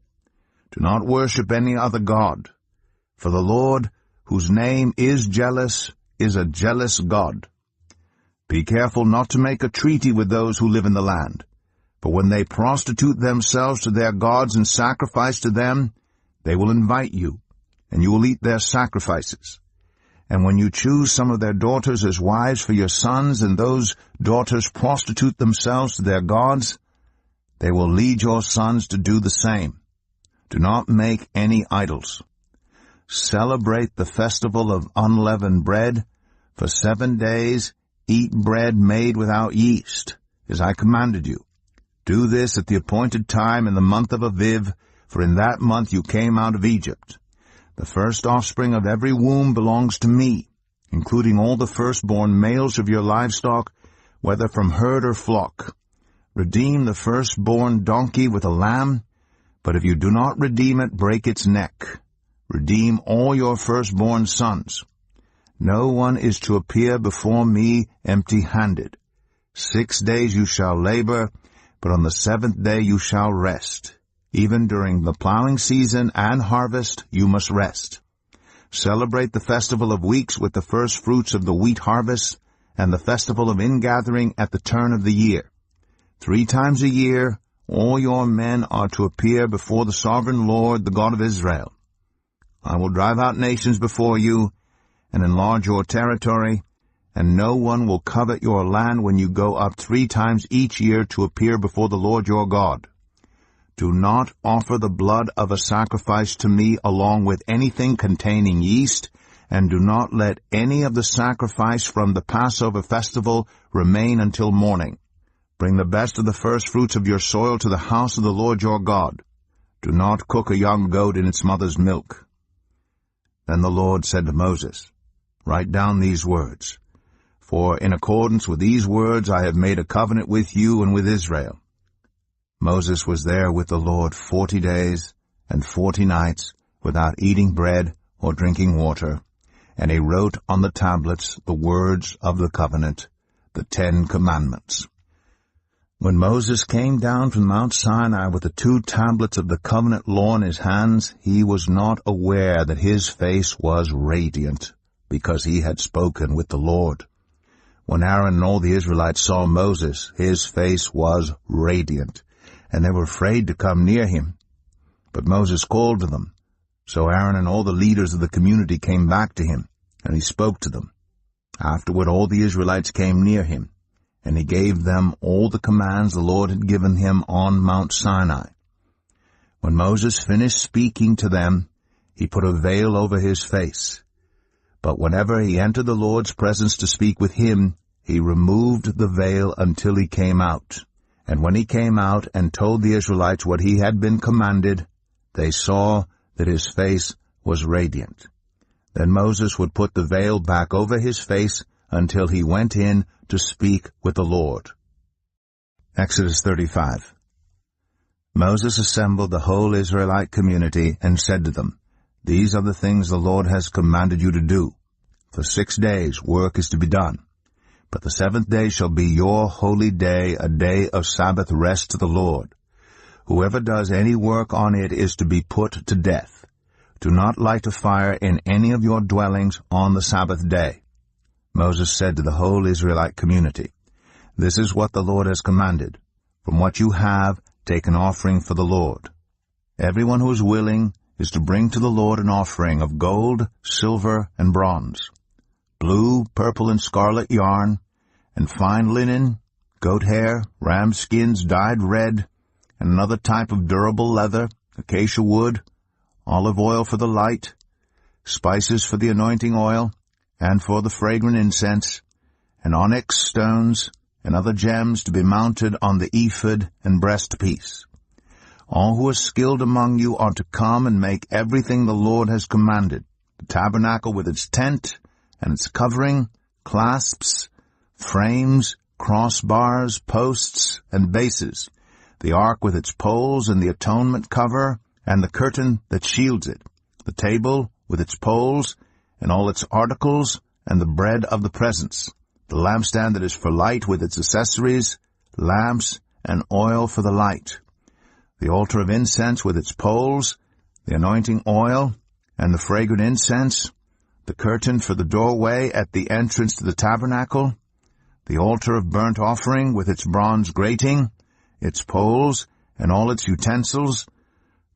Do not worship any other god, for the Lord, whose name is jealous, is a jealous God. Be careful not to make a treaty with those who live in the land, for when they prostitute themselves to their gods and sacrifice to them, they will invite you, and you will eat their sacrifices. And when you choose some of their daughters as wives for your sons, and those daughters prostitute themselves to their gods, they will lead your sons to do the same. Do not make any idols. Celebrate the festival of unleavened bread. For 7 days eat bread made without yeast, as I commanded you. Do this at the appointed time in the month of Aviv, for in that month you came out of Egypt. The first offspring of every womb belongs to me, including all the firstborn males of your livestock, whether from herd or flock. Redeem the firstborn donkey with a lamb, but if you do not redeem it, break its neck. Redeem all your firstborn sons. No one is to appear before me empty-handed. 6 days you shall labor, but on the 7th day you shall rest, Even during the plowing season and harvest you must rest. Celebrate the festival of weeks with the first fruits of the wheat harvest, and the festival of ingathering at the turn of the year. 3 times a year all your men are to appear before the sovereign Lord, the God of Israel. I will drive out nations before you, and enlarge your territory, and no one will covet your land when you go up 3 times each year to appear before the Lord your God. Do not offer the blood of a sacrifice to me along with anything containing yeast, and do not let any of the sacrifice from the Passover festival remain until morning. Bring the best of the first fruits of your soil to the house of the Lord your God. Do not cook a young goat in its mother's milk. Then the Lord said to Moses, Write down these words, for in accordance with these words I have made a covenant with you and with Israel. Moses was there with the Lord 40 days and 40 nights without eating bread or drinking water, and he wrote on the tablets the words of the covenant, the 10 Commandments. When Moses came down from Mount Sinai with the 2 tablets of the covenant law in his hands, he was not aware that his face was radiant, because he had spoken with the Lord. When Aaron and all the Israelites saw Moses, his face was radiant, and they were afraid to come near him. But Moses called to them. So Aaron and all the leaders of the community came back to him, and he spoke to them. Afterward all the Israelites came near him, and he gave them all the commands the Lord had given him on Mount Sinai. When Moses finished speaking to them, he put a veil over his face. But whenever he entered the Lord's presence to speak with him, he removed the veil until he came out. And when he came out and told the Israelites what he had been commanded, they saw that his face was radiant. Then Moses would put the veil back over his face until he went in to speak with the Lord. Exodus 35. Moses assembled the whole Israelite community and said to them, These are the things the Lord has commanded you to do. For 6 days work is to be done. But the 7th day shall be your holy day, a day of Sabbath rest to the Lord. Whoever does any work on it is to be put to death. Do not light a fire in any of your dwellings on the Sabbath day. Moses said to the whole Israelite community, This is what the Lord has commanded. From what you have, take an offering for the Lord. Everyone who is willing is to bring to the Lord an offering of gold, silver, and bronze, blue, purple, and scarlet yarn, and fine linen, goat hair, ram skins dyed red, and another type of durable leather, acacia wood, olive oil for the light, spices for the anointing oil, and for the fragrant incense, and onyx stones, and other gems to be mounted on the ephod and breastpiece. All who are skilled among you are to come and make everything the Lord has commanded, the tabernacle with its tent, and its covering, clasps, frames, crossbars, posts, and bases, the ark with its poles and the atonement cover, and the curtain that shields it, the table with its poles, and all its articles, and the bread of the presence, the lampstand that is for light with its accessories, lamps, and oil for the light, the altar of incense with its poles, the anointing oil, and the fragrant incense, the curtain for the doorway at the entrance to the tabernacle, the altar of burnt offering with its bronze grating, its poles, and all its utensils,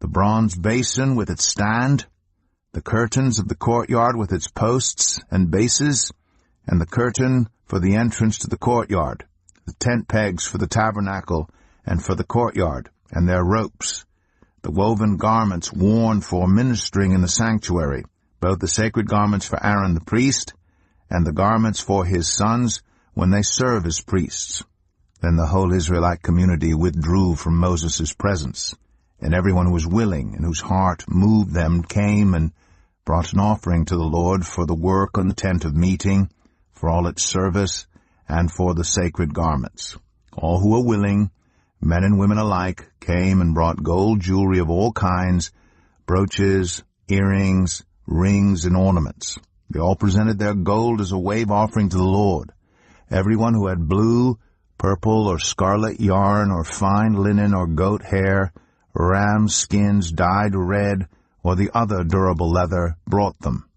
the bronze basin with its stand, the curtains of the courtyard with its posts and bases, and the curtain for the entrance to the courtyard, the tent pegs for the tabernacle and for the courtyard, and their ropes, the woven garments worn for ministering in the sanctuary, both the sacred garments for Aaron the priest, and the garments for his sons when they serve as priests. Then the whole Israelite community withdrew from Moses' presence, and everyone who was willing and whose heart moved them came and brought an offering to the Lord for the work on the tent of meeting, for all its service, and for the sacred garments. All who were willing, men and women alike, came and brought gold jewelry of all kinds, brooches, earrings, rings, and ornaments. They all presented their gold as a wave offering to the Lord. Everyone who had blue, purple, or scarlet yarn, or fine linen, or goat hair, ram's skins dyed red, or the other durable leather, brought them.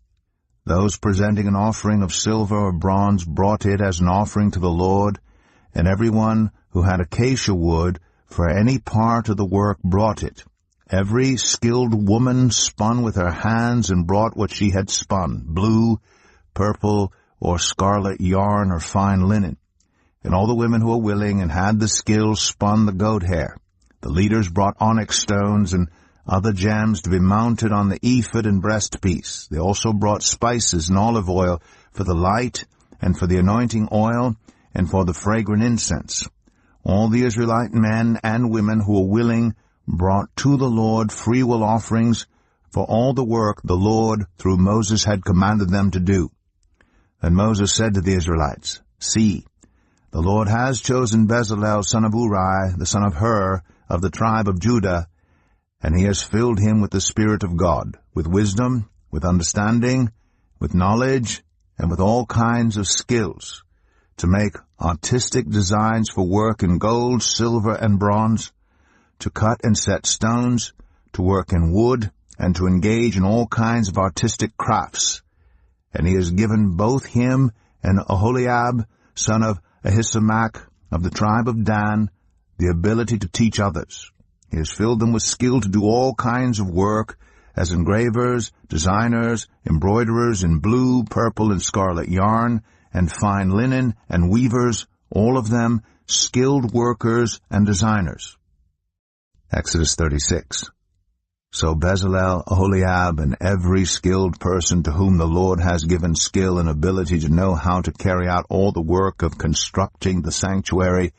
Those presenting an offering of silver or bronze brought it as an offering to the Lord, and everyone who had acacia wood for any part of the work brought it. Every skilled woman spun with her hands and brought what she had spun, blue, purple, or scarlet yarn or fine linen. And all the women who were willing and had the skill spun the goat hair. The leaders brought onyx stones and other gems to be mounted on the ephod and breastpiece. They also brought spices and olive oil for the light, and for the anointing oil, and for the fragrant incense. All the Israelite men and women who were willing brought to the Lord freewill offerings for all the work the Lord through Moses had commanded them to do. Then Moses said to the Israelites, "See, the Lord has chosen Bezalel son of Uri, the son of Hur, of the tribe of Judah, and he has filled him with the Spirit of God, with wisdom, with understanding, with knowledge, and with all kinds of skills, to make artistic designs for work in gold, silver, and bronze, to cut and set stones, to work in wood, and to engage in all kinds of artistic crafts. And he has given both him and Aholiab, son of Ahisamach, of the tribe of Dan, the ability to teach others. He has filled them with skill to do all kinds of work, as engravers, designers, embroiderers in blue, purple, and scarlet yarn, and fine linen, and weavers, all of them skilled workers and designers." Exodus 36. So Bezalel, Aholiab, and every skilled person to whom the Lord has given skill and ability to know how to carry out all the work of constructing the sanctuary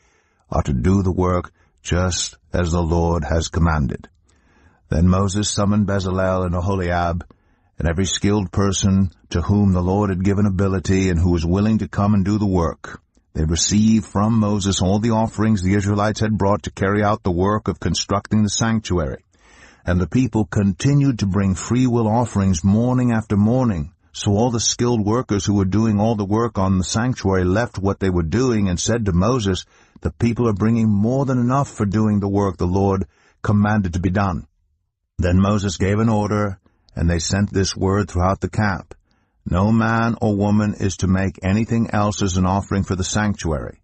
are to do the work just as the Lord has commanded. Then Moses summoned Bezalel and Aholiab, and every skilled person to whom the Lord had given ability and who was willing to come and do the work. They received from Moses all the offerings the Israelites had brought to carry out the work of constructing the sanctuary. And the people continued to bring freewill offerings morning after morning. So all the skilled workers who were doing all the work on the sanctuary left what they were doing and said to Moses, "The people are bringing more than enough for doing the work the Lord commanded to be done." Then Moses gave an order, and they sent this word throughout the camp: "No man or woman is to make anything else as an offering for the sanctuary."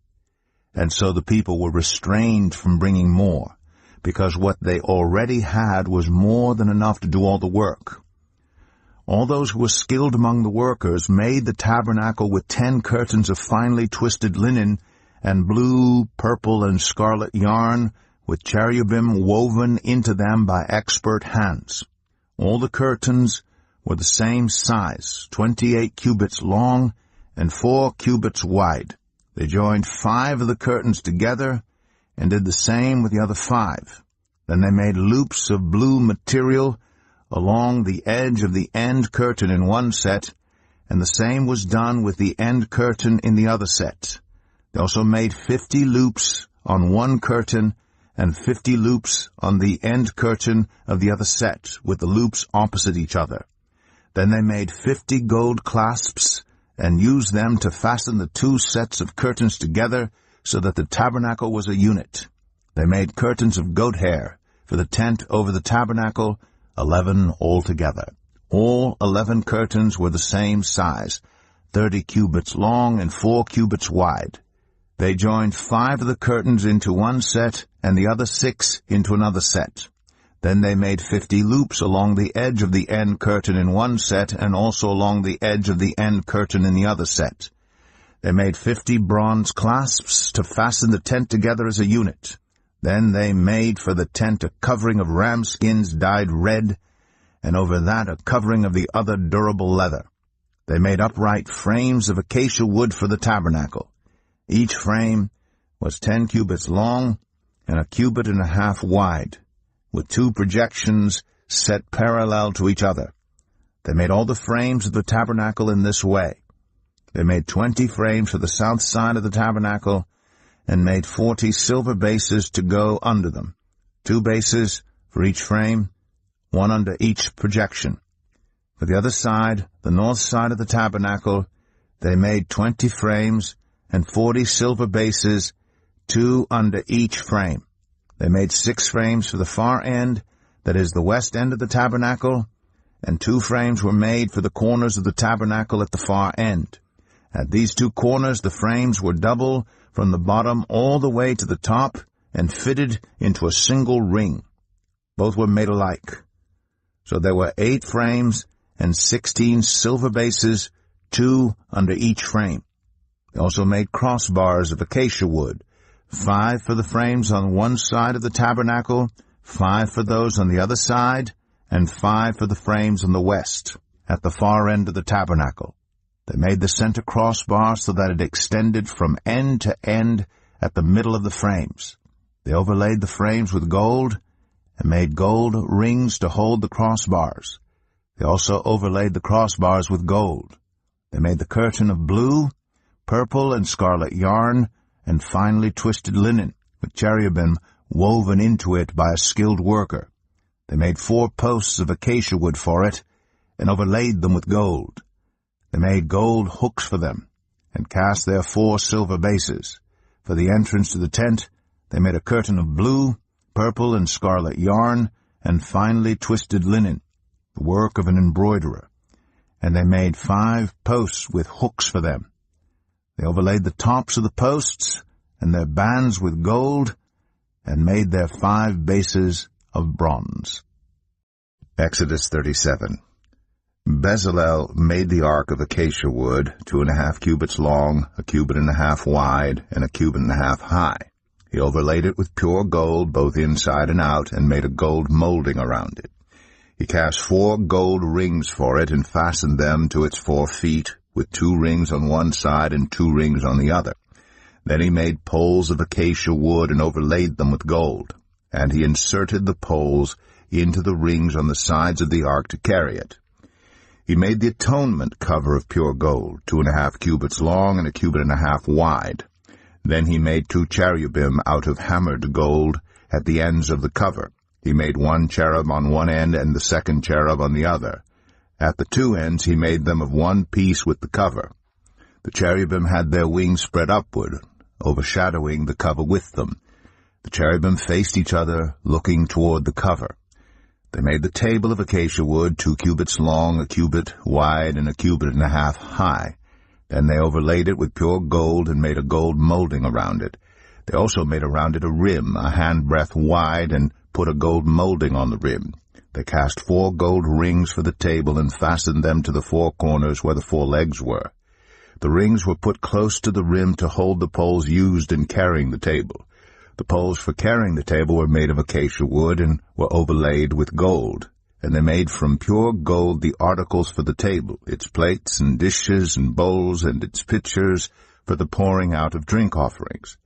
And so the people were restrained from bringing more, because what they already had was more than enough to do all the work. All those who were skilled among the workers made the tabernacle with 10 curtains of finely twisted linen and blue, purple, and scarlet yarn, with cherubim woven into them by expert hands. All the curtains were the same size, 28 cubits long and 4 cubits wide. They joined 5 of the curtains together and did the same with the other 5. Then they made loops of blue material along the edge of the end curtain in one set, and the same was done with the end curtain in the other set. They also made 50 loops on one curtain and 50 loops on the end curtain of the other set, with the loops opposite each other. Then they made 50 gold clasps and used them to fasten the 2 sets of curtains together so that the tabernacle was a unit. They made curtains of goat hair for the tent over the tabernacle, 11 altogether. All 11 curtains were the same size, 30 cubits long and 4 cubits wide. They joined 5 of the curtains into one set and the other 6 into another set. Then they made 50 loops along the edge of the end curtain in one set and also along the edge of the end curtain in the other set. They made 50 bronze clasps to fasten the tent together as a unit. Then they made for the tent a covering of ram skins dyed red, and over that a covering of the other durable leather. They made upright frames of acacia wood for the tabernacle. Each frame was 10 cubits long and 1.5 cubits wide, with 2 projections set parallel to each other. They made all the frames of the tabernacle in this way. They made 20 frames for the south side of the tabernacle, and made 40 silver bases to go under them, 2 bases for each frame, 1 under each projection. For the other side, the north side of the tabernacle, they made 20 frames and 40 silver bases, 2 under each frame. They made 6 frames for the far end, that is, the west end of the tabernacle, and 2 frames were made for the corners of the tabernacle at the far end. At these 2 corners the frames were double from the bottom all the way to the top, and fitted into a single ring. Both were made alike. So there were 8 frames and 16 silver bases, 2 under each frame. They also made crossbars of acacia wood, 5 for the frames on one side of the tabernacle, 5 for those on the other side, and 5 for the frames on the west, at the far end of the tabernacle. They made the center crossbar so that it extended from end to end at the middle of the frames. They overlaid the frames with gold, and made gold rings to hold the crossbars. They also overlaid the crossbars with gold. They made the curtain of blue, purple, and scarlet yarn, and finely twisted linen, with cherubim woven into it by a skilled worker. They made 4 posts of acacia wood for it, and overlaid them with gold. They made gold hooks for them, and cast their 4 silver bases. For the entrance to the tent, they made a curtain of blue, purple, and scarlet yarn, and finely twisted linen, the work of an embroiderer. And they made 5 posts with hooks for them. They overlaid the tops of the posts and their bands with gold, and made their 5 bases of bronze. Exodus 37. Bezalel made the ark of acacia wood, 2.5 cubits long, 1.5 cubits wide, and 1.5 cubits high. He overlaid it with pure gold, both inside and out, and made a gold molding around it. He cast 4 gold rings for it, and fastened them to its 4 feet, with 2 rings on one side and 2 rings on the other. Then he made poles of acacia wood, and overlaid them with gold. And he inserted the poles into the rings on the sides of the ark to carry it. He made the atonement cover of pure gold, 2.5 cubits long and 1.5 cubits wide. Then he made 2 cherubim out of hammered gold at the ends of the cover. He made 1 cherub on one end and the second cherub on the other. At the 2 ends he made them of one piece with the cover. The cherubim had their wings spread upward, overshadowing the cover with them. The cherubim faced each other, looking toward the cover. They made the table of acacia wood, 2 cubits long, 1 cubit wide, and 1.5 cubits high. Then they overlaid it with pure gold and made a gold molding around it. They also made around it a rim, a handbreadth wide, and put a gold molding on the rim. They cast 4 gold rings for the table and fastened them to the 4 corners where the 4 legs were. The rings were put close to the rim to hold the poles used in carrying the table. The poles for carrying the table were made of acacia wood and were overlaid with gold. And they made from pure gold the articles for the table, its plates and dishes and bowls and its pitchers for the pouring out of drink offerings.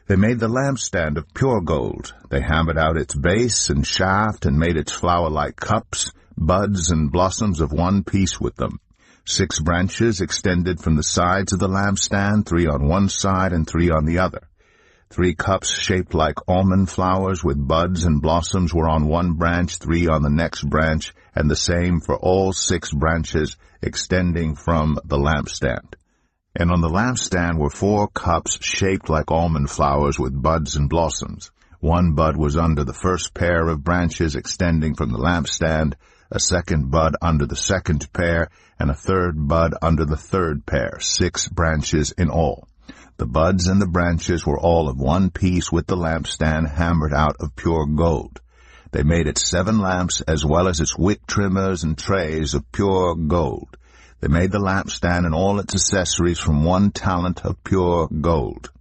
They made the lampstand of pure gold. They hammered out its base and shaft and made its flower-like cups, buds, and blossoms of one piece with them. 6 branches extended from the sides of the lampstand, 3 on one side and 3 on the other. 3 cups shaped like almond flowers with buds and blossoms were on one branch, 3 on the next branch, and the same for all 6 branches extending from the lampstand. And on the lampstand were 4 cups shaped like almond flowers with buds and blossoms. 1 bud was under the first pair of branches extending from the lampstand, a 2nd bud under the 2nd pair, and a 3rd bud under the 3rd pair, 6 branches in all. The buds and the branches were all of one piece with the lampstand hammered out of pure gold. They made its 7 lamps as well as its wick trimmers and trays of pure gold. They made the lampstand and all its accessories from 1 talent of pure gold.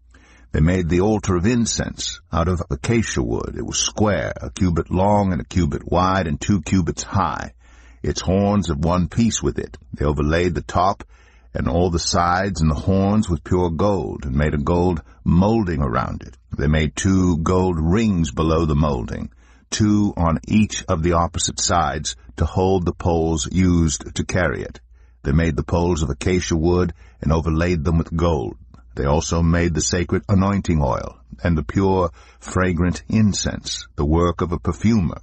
They made the altar of incense out of acacia wood. It was square, 1 cubit long and 1 cubit wide and 2 cubits high. Its horns of one piece with it. They overlaid the top and all the sides and the horns with pure gold, and made a gold molding around it. They made 2 gold rings below the molding, 2 on each of the opposite sides, to hold the poles used to carry it. They made the poles of acacia wood, and overlaid them with gold. They also made the sacred anointing oil, and the pure, fragrant incense, the work of a perfumer.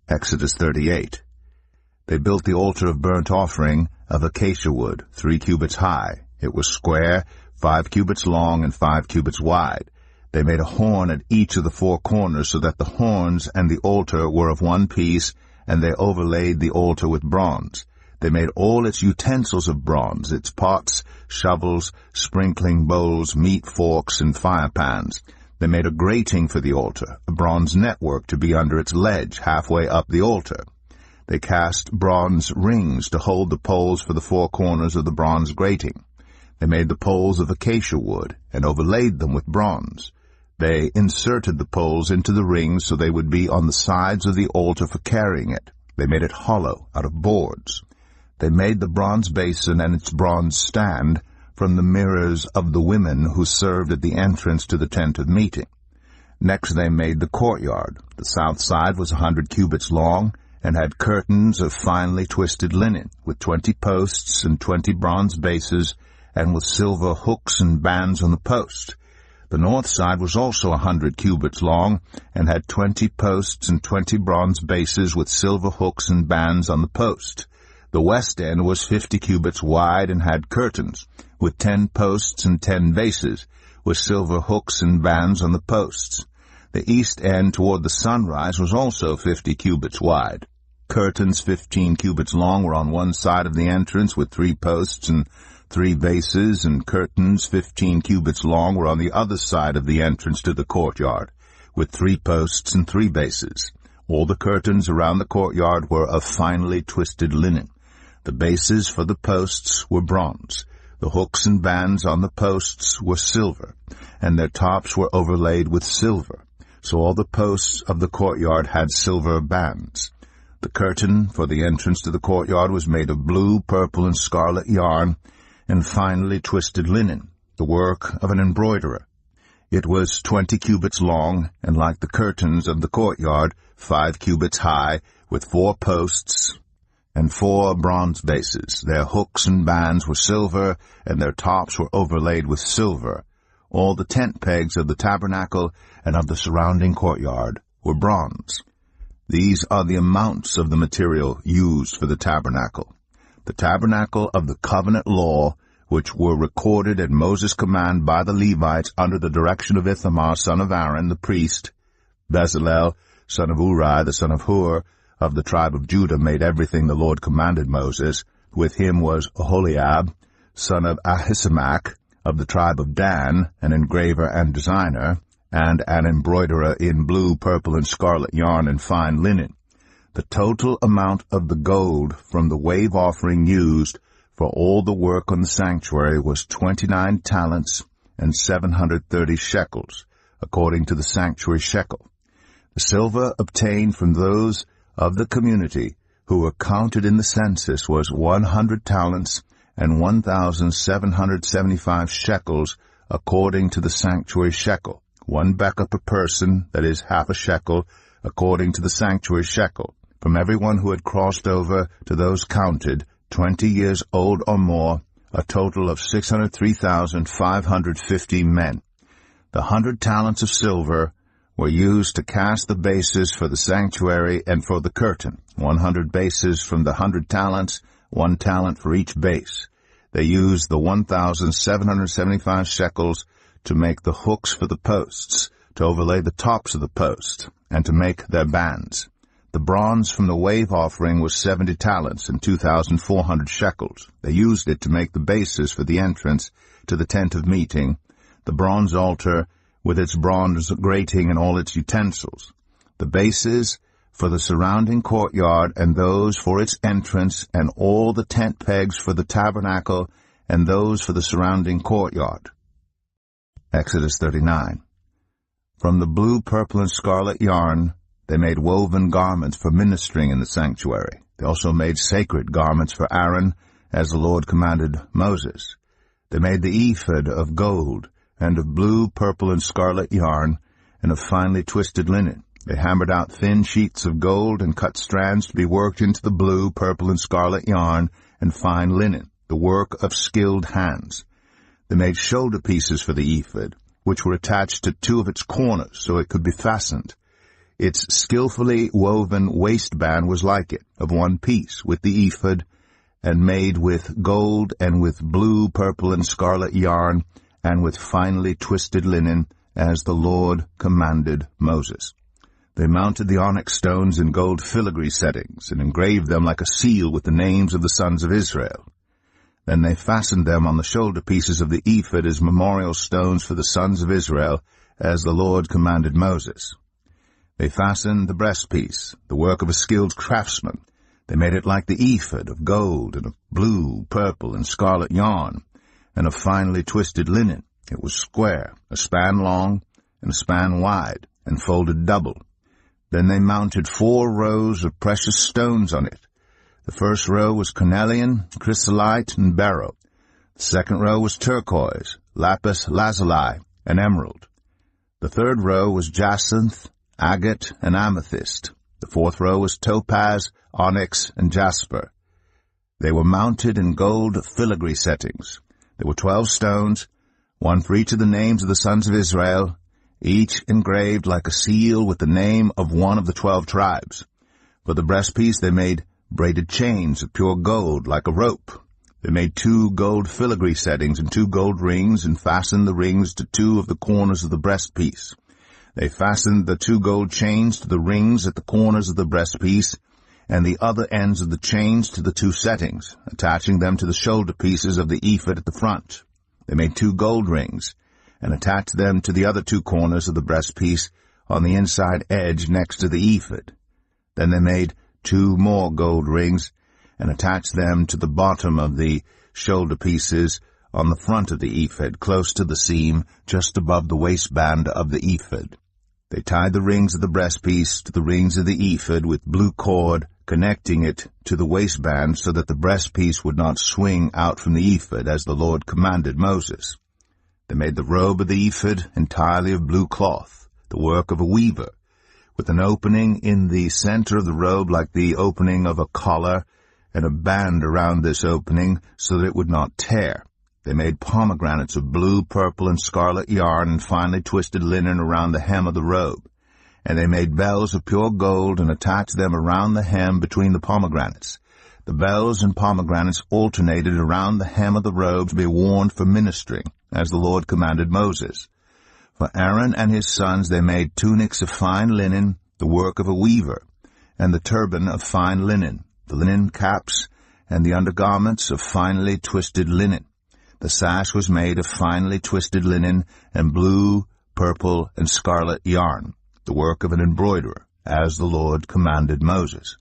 Exodus 38. They built the altar of burnt offering of acacia wood, 3 cubits high. It was square, 5 cubits long, and 5 cubits wide. They made a horn at each of the 4 corners, so that the horns and the altar were of one piece, and they overlaid the altar with bronze. They made all its utensils of bronze, its pots, shovels, sprinkling bowls, meat forks, and fire pans. They made a grating for the altar, a bronze network to be under its ledge, halfway up the altar. They cast bronze rings to hold the poles for the 4 corners of the bronze grating. They made the poles of acacia wood, and overlaid them with bronze. They inserted the poles into the rings so they would be on the sides of the altar for carrying it. They made it hollow out of boards. They made the bronze basin and its bronze stand from the mirrors of the women who served at the entrance to the tent of meeting. Next they made the courtyard. The south side was 100 cubits long, and had curtains of finely twisted linen, with 20 posts and 20 bronze bases, and with silver hooks and bands on the post. The north side was also 100 cubits long, and had 20 posts and 20 bronze bases with silver hooks and bands on the post. The west end was 50 cubits wide, and had curtains, with 10 posts and 10 bases, with silver hooks and bands on the posts. The east end toward the sunrise was also 50 cubits wide. Curtains 15 cubits long were on one side of the entrance, with 3 posts and 3 bases, and curtains 15 cubits long were on the other side of the entrance to the courtyard, with 3 posts and 3 bases. All the curtains around the courtyard were of finely twisted linen. The bases for the posts were bronze. The hooks and bands on the posts were silver, and their tops were overlaid with silver. So all the posts of the courtyard had silver bands. The curtain for the entrance to the courtyard was made of blue, purple, and scarlet yarn, and finely twisted linen, the work of an embroiderer. It was 20 cubits long, and like the curtains of the courtyard, 5 cubits high, with 4 posts and 4 bronze bases. Their hooks and bands were silver, and their tops were overlaid with silver. All the tent pegs of the tabernacle and of the surrounding courtyard were bronze. These are the amounts of the material used for the tabernacle. The tabernacle of the covenant law, which were recorded at Moses' command by the Levites under the direction of Ithamar, son of Aaron, the priest. Bezalel, son of Uri, the son of Hur, of the tribe of Judah, made everything the Lord commanded Moses. With him was Oholiab, son of Ahisamach, of the tribe of Dan, an engraver and designer, and an embroiderer in blue, purple, and scarlet yarn and fine linen. The total amount of the gold from the wave offering used for all the work on the sanctuary was 29 talents and 730 shekels, according to the sanctuary shekel. The silver obtained from those of the community who were counted in the census was 100 talents and 1,775 shekels, according to the sanctuary shekel. 1 becker per person, that is half a shekel, according to the sanctuary shekel, from everyone who had crossed over to those counted, 20 years old or more, a total of 603,550 men. The 100 talents of silver were used to cast the bases for the sanctuary and for the curtain, 100 bases from the 100 talents, 1 talent for each base. They used the 1,775 shekels to make the hooks for the posts, to overlay the tops of the posts, and to make their bands. The bronze from the wave offering was 70 talents and 2,400 shekels. They used it to make the bases for the entrance to the tent of meeting, the bronze altar with its bronze grating and all its utensils, the bases for the surrounding courtyard and those for its entrance, and all the tent pegs for the tabernacle and those for the surrounding courtyard. Exodus 39. From the blue, purple, and scarlet yarn they made woven garments for ministering in the sanctuary. They also made sacred garments for Aaron, as the Lord commanded Moses. They made the ephod of gold, and of blue, purple, and scarlet yarn, and of finely twisted linen. They hammered out thin sheets of gold, and cut strands to be worked into the blue, purple, and scarlet yarn, and fine linen, the work of skilled hands. They made shoulder pieces for the ephod, which were attached to 2 of its corners, so it could be fastened. Its skillfully woven waistband was like it, of 1 piece, with the ephod, and made with gold, and with blue, purple, and scarlet yarn, and with finely twisted linen, as the Lord commanded Moses. They mounted the onyx stones in gold filigree settings, and engraved them like a seal with the names of the sons of Israel. Then they fastened them on the shoulder pieces of the ephod as memorial stones for the sons of Israel, as the Lord commanded Moses. They fastened the breastpiece, the work of a skilled craftsman. They made it like the ephod, of gold, and of blue, purple, and scarlet yarn, and of finely twisted linen. It was square, a span long, and a span wide, and folded double. Then they mounted 4 rows of precious stones on it. The first row was cornelian, chrysolite, and beryl. The second row was turquoise, lapis lazuli, and emerald. The third row was jacinth, agate, and amethyst. The fourth row was topaz, onyx, and jasper. They were mounted in gold filigree settings. There were 12 stones, one for each of the names of the sons of Israel, each engraved like a seal with the name of one of the 12 tribes. For the breastpiece they made braided chains of pure gold like a rope. They made 2 gold filigree settings and 2 gold rings, and fastened the rings to 2 of the corners of the breastpiece. They fastened the 2 gold chains to the rings at the corners of the breastpiece, and the other ends of the chains to the 2 settings, attaching them to the shoulder pieces of the ephod at the front. They made 2 gold rings, and attached them to the other 2 corners of the breastpiece on the inside edge next to the ephod. Then they made 2 more gold rings, and attached them to the bottom of the shoulder pieces on the front of the ephod, close to the seam, just above the waistband of the ephod. They tied the rings of the breastpiece to the rings of the ephod with blue cord, connecting it to the waistband so that the breastpiece would not swing out from the ephod, as the Lord commanded Moses. They made the robe of the ephod entirely of blue cloth, the work of a weaver, with an opening in the center of the robe like the opening of a collar, and a band around this opening so that it would not tear. They made pomegranates of blue, purple, and scarlet yarn, and finely twisted linen around the hem of the robe. And they made bells of pure gold, and attached them around the hem between the pomegranates. The bells and pomegranates alternated around the hem of the robe to be worn for ministering, as the Lord commanded Moses. For Aaron and his sons they made tunics of fine linen, the work of a weaver, and the turban of fine linen, the linen caps, and the undergarments of finely twisted linen. The sash was made of finely twisted linen and blue, purple, and scarlet yarn, the work of an embroiderer, as the Lord commanded Moses.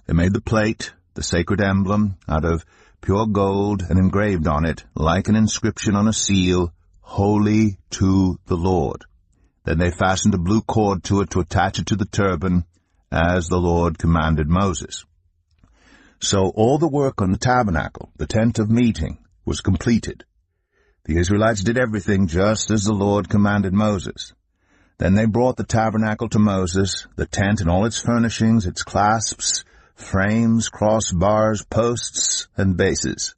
They made the plate, the sacred emblem, out of pure gold, and engraved on it, like an inscription on a seal, "Holy to the Lord." Then they fastened a blue cord to it to attach it to the turban, as the Lord commanded Moses. So all the work on the tabernacle, the tent of meeting, was completed. The Israelites did everything just as the Lord commanded Moses. Then they brought the tabernacle to Moses, the tent and all its furnishings, its clasps, frames, crossbars, posts, and bases,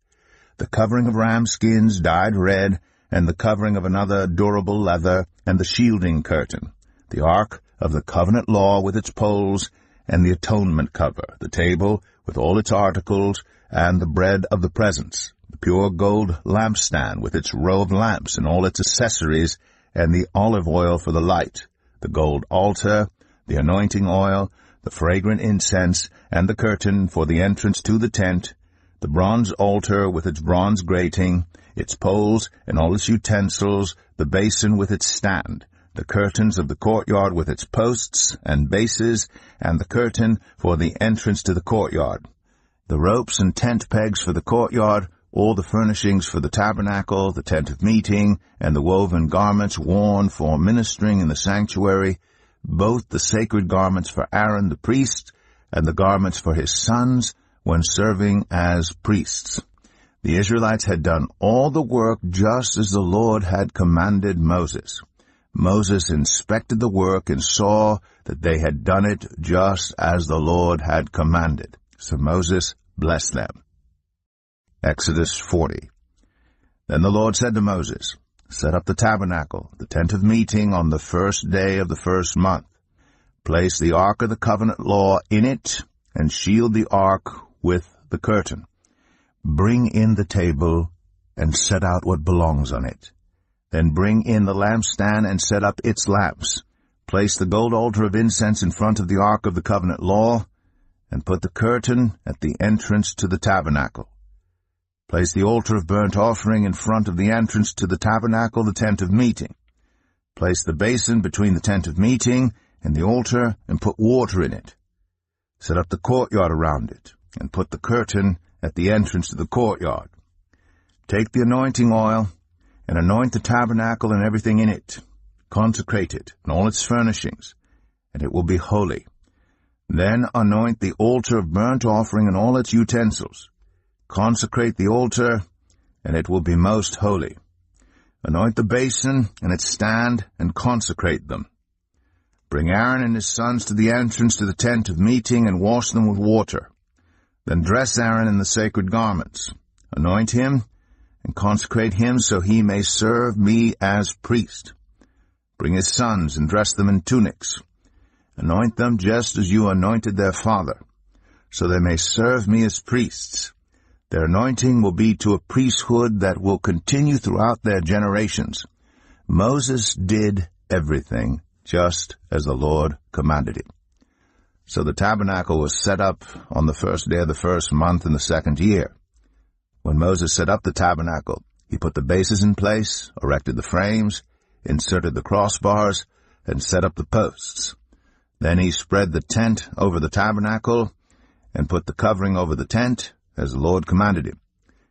the covering of ram skins dyed red, and the covering of another durable leather, and the shielding curtain, the ark of the covenant law with its poles, and the atonement cover, the table with all its articles, and the bread of the presence, the pure gold lampstand with its row of lamps and all its accessories, and the olive oil for the light, the gold altar, the anointing oil, the fragrant incense, and the curtain for the entrance to the tent, the bronze altar with its bronze grating, its poles and all its utensils, the basin with its stand, the curtains of the courtyard with its posts and bases, and the curtain for the entrance to the courtyard, the ropes and tent pegs for the courtyard, all the furnishings for the tabernacle, the tent of meeting, and the woven garments worn for ministering in the sanctuary, both the sacred garments for Aaron the priest, and the garments for his sons when serving as priests. The Israelites had done all the work just as the Lord had commanded Moses. Moses inspected the work and saw that they had done it just as the Lord had commanded. So Moses blessed them. Exodus 40. Then the Lord said to Moses, "Set up the tabernacle, the tent of meeting, on the first day of the first month. Place the ark of the covenant law in it, and shield the ark with the curtain. Bring in the table, and set out what belongs on it. Then bring in the lampstand and set up its lamps. Place the gold altar of incense in front of the ark of the covenant law, and put the curtain at the entrance to the tabernacle. Place the altar of burnt offering in front of the entrance to the tabernacle, the tent of meeting. Place the basin between the tent of meeting and the altar, and put water in it. Set up the courtyard around it, and put the curtain at the entrance to the courtyard. Take the anointing oil, and anoint the tabernacle and everything in it. Consecrate it and all its furnishings, and it will be holy. Then anoint the altar of burnt offering and all its utensils. Consecrate the altar, and it will be most holy. Anoint the basin and its stand, and consecrate them. Bring Aaron and his sons to the entrance to the tent of meeting, and wash them with water. Then dress Aaron in the sacred garments. Anoint him, and consecrate him, so he may serve me as priest. Bring his sons, and dress them in tunics. Anoint them just as you anointed their father, so they may serve me as priests. Their anointing will be to a priesthood that will continue throughout their generations. Moses did everything just as the Lord commanded him. So the tabernacle was set up on the first day of the first month in the second year. When Moses set up the tabernacle, he put the bases in place, erected the frames, inserted the crossbars, and set up the posts. Then he spread the tent over the tabernacle, and put the covering over the tent, as the Lord commanded him.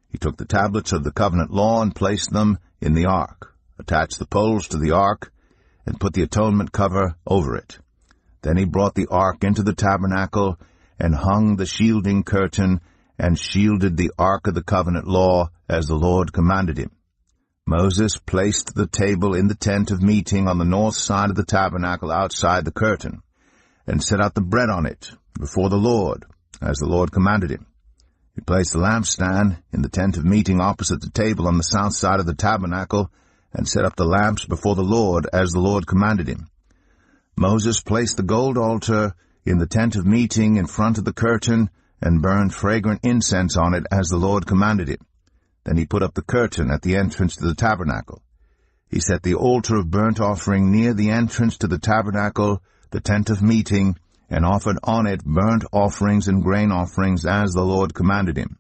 He took the tablets of the covenant law and placed them in the ark, attached the poles to the ark, and put the atonement cover over it. Then he brought the ark into the tabernacle, and hung the shielding curtain, and shielded the ark of the covenant law, as the Lord commanded him. Moses placed the table in the tent of meeting on the north side of the tabernacle outside the curtain, and set out the bread on it before the Lord, as the Lord commanded him. He placed the lampstand in the tent of meeting opposite the table on the south side of the tabernacle, and set up the lamps before the Lord, as the Lord commanded him. Moses placed the gold altar in the tent of meeting in front of the curtain, and burned fragrant incense on it, as the Lord commanded him. Then he put up the curtain at the entrance to the tabernacle. He set the altar of burnt offering near the entrance to the tabernacle, the tent of meeting, and offered on it burnt offerings and grain offerings, as the Lord commanded him.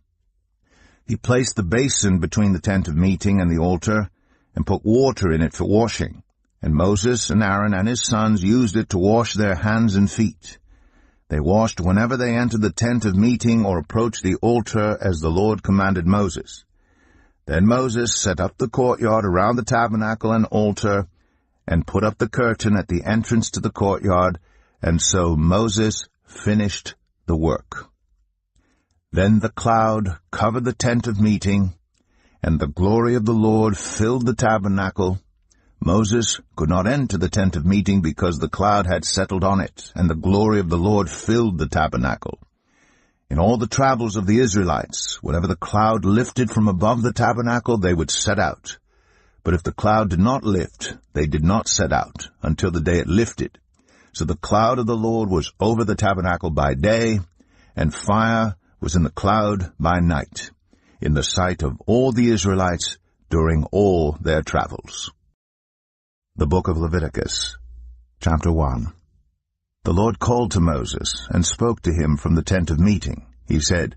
He placed the basin between the tent of meeting and the altar, and put water in it for washing. And Moses and Aaron and his sons used it to wash their hands and feet. They washed whenever they entered the tent of meeting or approached the altar, as the Lord commanded Moses. Then Moses set up the courtyard around the tabernacle and altar, and put up the curtain at the entrance to the courtyard, and so Moses finished the work. Then the cloud covered the tent of meeting, and the glory of the Lord filled the tabernacle. Moses could not enter the tent of meeting because the cloud had settled on it, and the glory of the Lord filled the tabernacle. In all the travels of the Israelites, whenever the cloud lifted from above the tabernacle, they would set out. But if the cloud did not lift, they did not set out until the day it lifted. So the cloud of the Lord was over the tabernacle by day, and fire was in the cloud by night, in the sight of all the Israelites during all their travels. The Book of Leviticus, Chapter 1. The Lord called to Moses, and spoke to him from the tent of meeting. He said,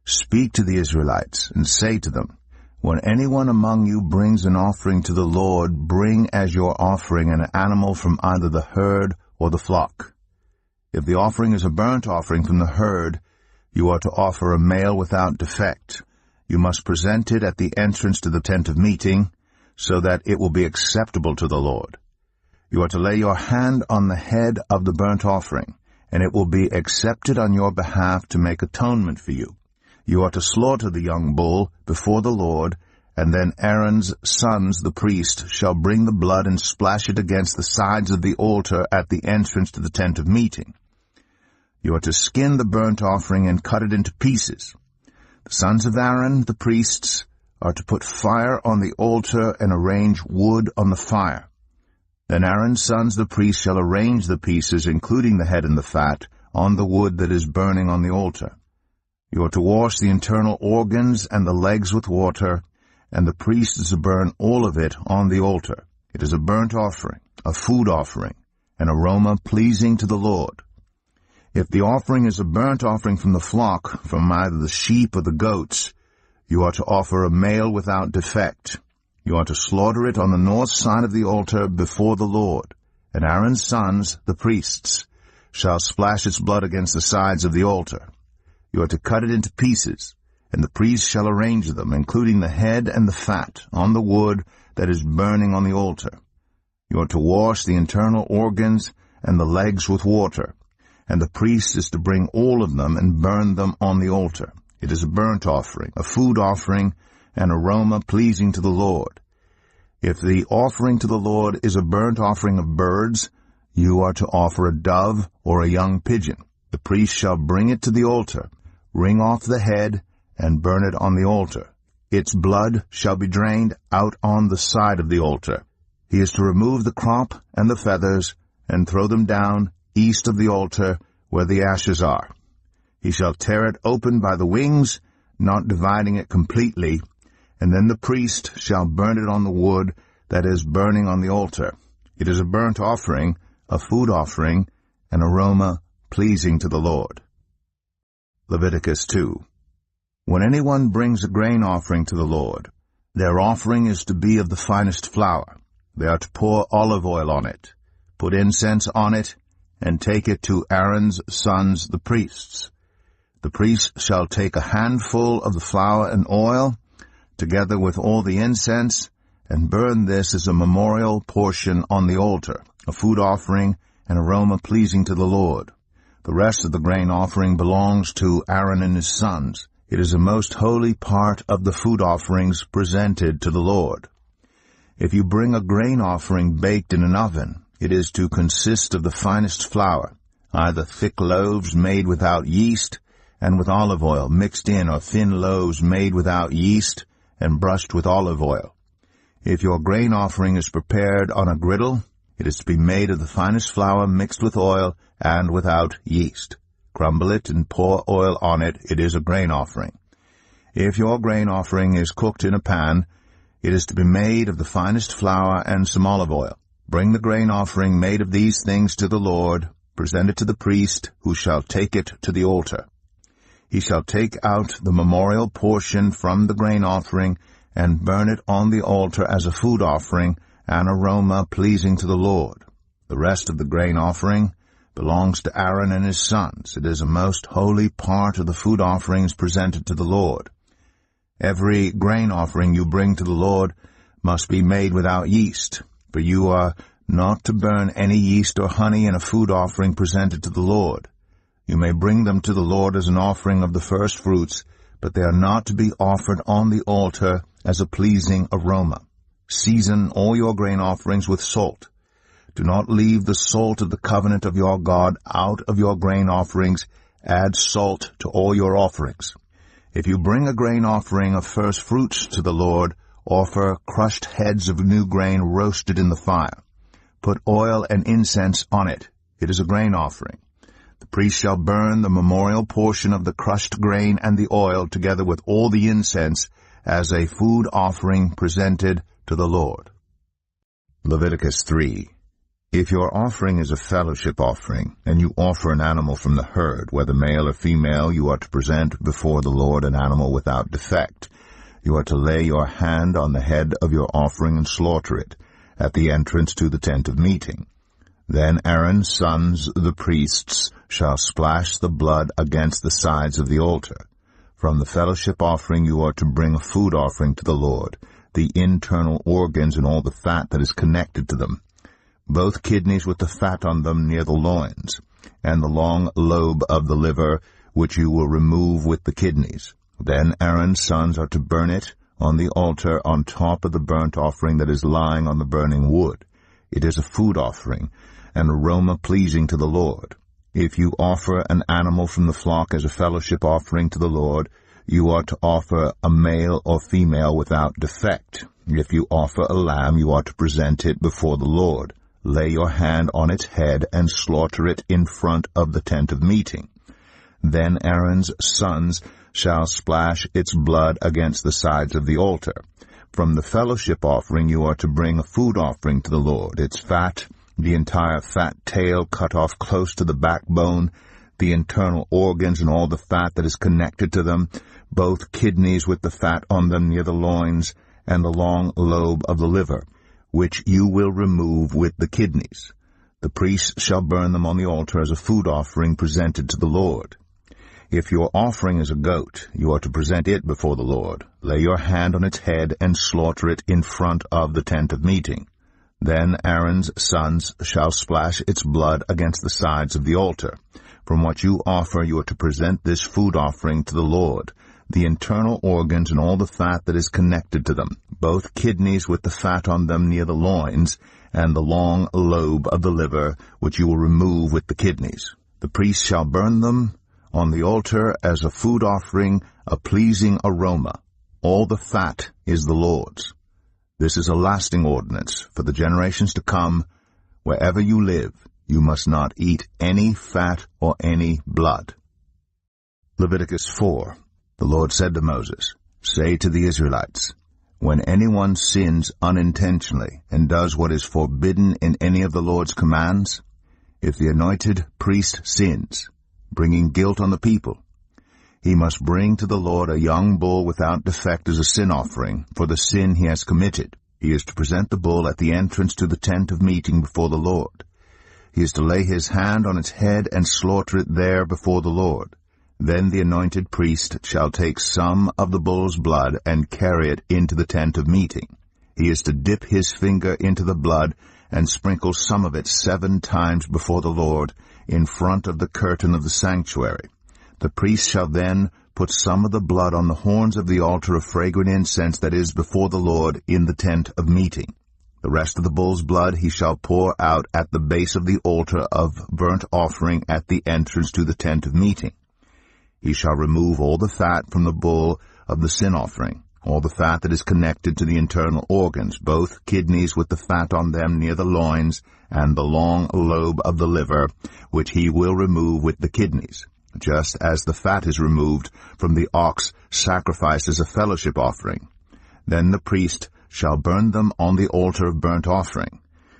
"Speak to the Israelites, and say to them, When anyone among you brings an offering to the Lord, bring as your offering an animal from either the herd or the flock. If the offering is a burnt offering from the herd, you are to offer a male without defect. You must present it at the entrance to the tent of meeting, so that it will be acceptable to the Lord. You are to lay your hand on the head of the burnt offering, and it will be accepted on your behalf to make atonement for you. You are to slaughter the young bull before the Lord, and then Aaron's sons, the priest, shall bring the blood and splash it against the sides of the altar at the entrance to the tent of meeting. You are to skin the burnt offering and cut it into pieces. The sons of Aaron, the priests, are to put fire on the altar and arrange wood on the fire. Then Aaron's sons, the priests, shall arrange the pieces, including the head and the fat, on the wood that is burning on the altar. You are to wash the internal organs and the legs with water, and the priest is to burn all of it on the altar. It is a burnt offering, a food offering, an aroma pleasing to the Lord. If the offering is a burnt offering from the flock, from either the sheep or the goats, you are to offer a male without defect. You are to slaughter it on the north side of the altar before the Lord, and Aaron's sons, the priests, shall splash its blood against the sides of the altar. You are to cut it into pieces, and the priest shall arrange them, including the head and the fat, on the wood that is burning on the altar. You are to wash the internal organs and the legs with water, and the priest is to bring all of them and burn them on the altar. It is a burnt offering, a food offering, an aroma pleasing to the Lord. If the offering to the Lord is a burnt offering of birds, you are to offer a dove or a young pigeon. The priest shall bring it to the altar, wring off the head, and burn it on the altar. Its blood shall be drained out on the side of the altar. He is to remove the crop and the feathers, and throw them down east of the altar where the ashes are. He shall tear it open by the wings, not dividing it completely, and then the priest shall burn it on the wood that is burning on the altar. It is a burnt offering, a food offering, an aroma pleasing to the Lord. Leviticus 2. When anyone brings a grain offering to the Lord, their offering is to be of the finest flour. They are to pour olive oil on it, put incense on it, and take it to Aaron's sons the priests. The priest shall take a handful of the flour and oil, together with all the incense, and burn this as a memorial portion on the altar, a food offering, an aroma pleasing to the Lord. The rest of the grain offering belongs to Aaron and his sons. It is a most holy part of the food offerings presented to the Lord. If you bring a grain offering baked in an oven, it is to consist of the finest flour, either thick loaves made without yeast and with olive oil mixed in, or thin loaves made without yeast and brushed with olive oil. If your grain offering is prepared on a griddle, it is to be made of the finest flour mixed with oil and without yeast. Crumble it and pour oil on it. It is a grain offering. If your grain offering is cooked in a pan, it is to be made of the finest flour and some olive oil. Bring the grain offering made of these things to the Lord. Present it to the priest, who shall take it to the altar. He shall take out the memorial portion from the grain offering and burn it on the altar as a food offering, an aroma pleasing to the Lord. The rest of the grain offering belongs to Aaron and his sons. It is a most holy part of the food offerings presented to the Lord. Every grain offering you bring to the Lord must be made without yeast, for you are not to burn any yeast or honey in a food offering presented to the Lord. You may bring them to the Lord as an offering of the first fruits, but they are not to be offered on the altar as a pleasing aroma. Season all your grain offerings with salt. Do not leave the salt of the covenant of your God out of your grain offerings. Add salt to all your offerings. If you bring a grain offering of first fruits to the Lord, offer crushed heads of new grain roasted in the fire. Put oil and incense on it. It is a grain offering. The priest shall burn the memorial portion of the crushed grain and the oil together with all the incense as a food offering presented to the Lord. Leviticus 3. If your offering is a fellowship offering, and you offer an animal from the herd, whether male or female, you are to present before the Lord an animal without defect. You are to lay your hand on the head of your offering and slaughter it at the entrance to the tent of meeting. Then Aaron's sons, the priests, shall splash the blood against the sides of the altar. From the fellowship offering you are to bring a food offering to the Lord, the internal organs and all the fat that is connected to them, both kidneys with the fat on them near the loins, and the long lobe of the liver, which you will remove with the kidneys. Then Aaron's sons are to burn it on the altar on top of the burnt offering that is lying on the burning wood. It is a food offering, an aroma pleasing to the Lord. If you offer an animal from the flock as a fellowship offering to the Lord, you are to offer a male or female without defect. If you offer a lamb, you are to present it before the Lord. Lay your hand on its head and slaughter it in front of the tent of meeting. Then Aaron's sons shall splash its blood against the sides of the altar. From the fellowship offering you are to bring a food offering to the Lord, its fat, the entire fat tail cut off close to the backbone, the internal organs and all the fat that is connected to them, both kidneys with the fat on them near the loins, and the long lobe of the liver, which you will remove with the kidneys. The priest shall burn them on the altar as a food offering presented to the Lord. If your offering is a goat, you are to present it before the Lord. Lay your hand on its head and slaughter it in front of the tent of meeting. Then Aaron's sons shall splash its blood against the sides of the altar. From what you offer you are to present this food offering to the Lord, the internal organs and all the fat that is connected to them, both kidneys with the fat on them near the loins, and the long lobe of the liver, which you will remove with the kidneys. The priest shall burn them on the altar as a food offering, a pleasing aroma. All the fat is the Lord's. This is a lasting ordinance for the generations to come. Wherever you live, you must not eat any fat or any blood. Leviticus 4. The Lord said to Moses, "Say to the Israelites, when anyone sins unintentionally and does what is forbidden in any of the Lord's commands, if the anointed priest sins, bringing guilt on the people, he must bring to the Lord a young bull without defect as a sin offering for the sin he has committed. He is to present the bull at the entrance to the tent of meeting before the Lord. He is to lay his hand on its head and slaughter it there before the Lord. Then the anointed priest shall take some of the bull's blood and carry it into the tent of meeting. He is to dip his finger into the blood and sprinkle some of it 7 times before the Lord in front of the curtain of the sanctuary. The priest shall then put some of the blood on the horns of the altar of fragrant incense that is before the Lord in the tent of meeting. The rest of the bull's blood he shall pour out at the base of the altar of burnt offering at the entrance to the tent of meeting. He shall remove all the fat from the bull of the sin offering, all the fat that is connected to the internal organs, both kidneys with the fat on them near the loins, and the long lobe of the liver, which he will remove with the kidneys, just as the fat is removed from the ox sacrificed as a fellowship offering. Then the priest shall burn them on the altar of burnt offering.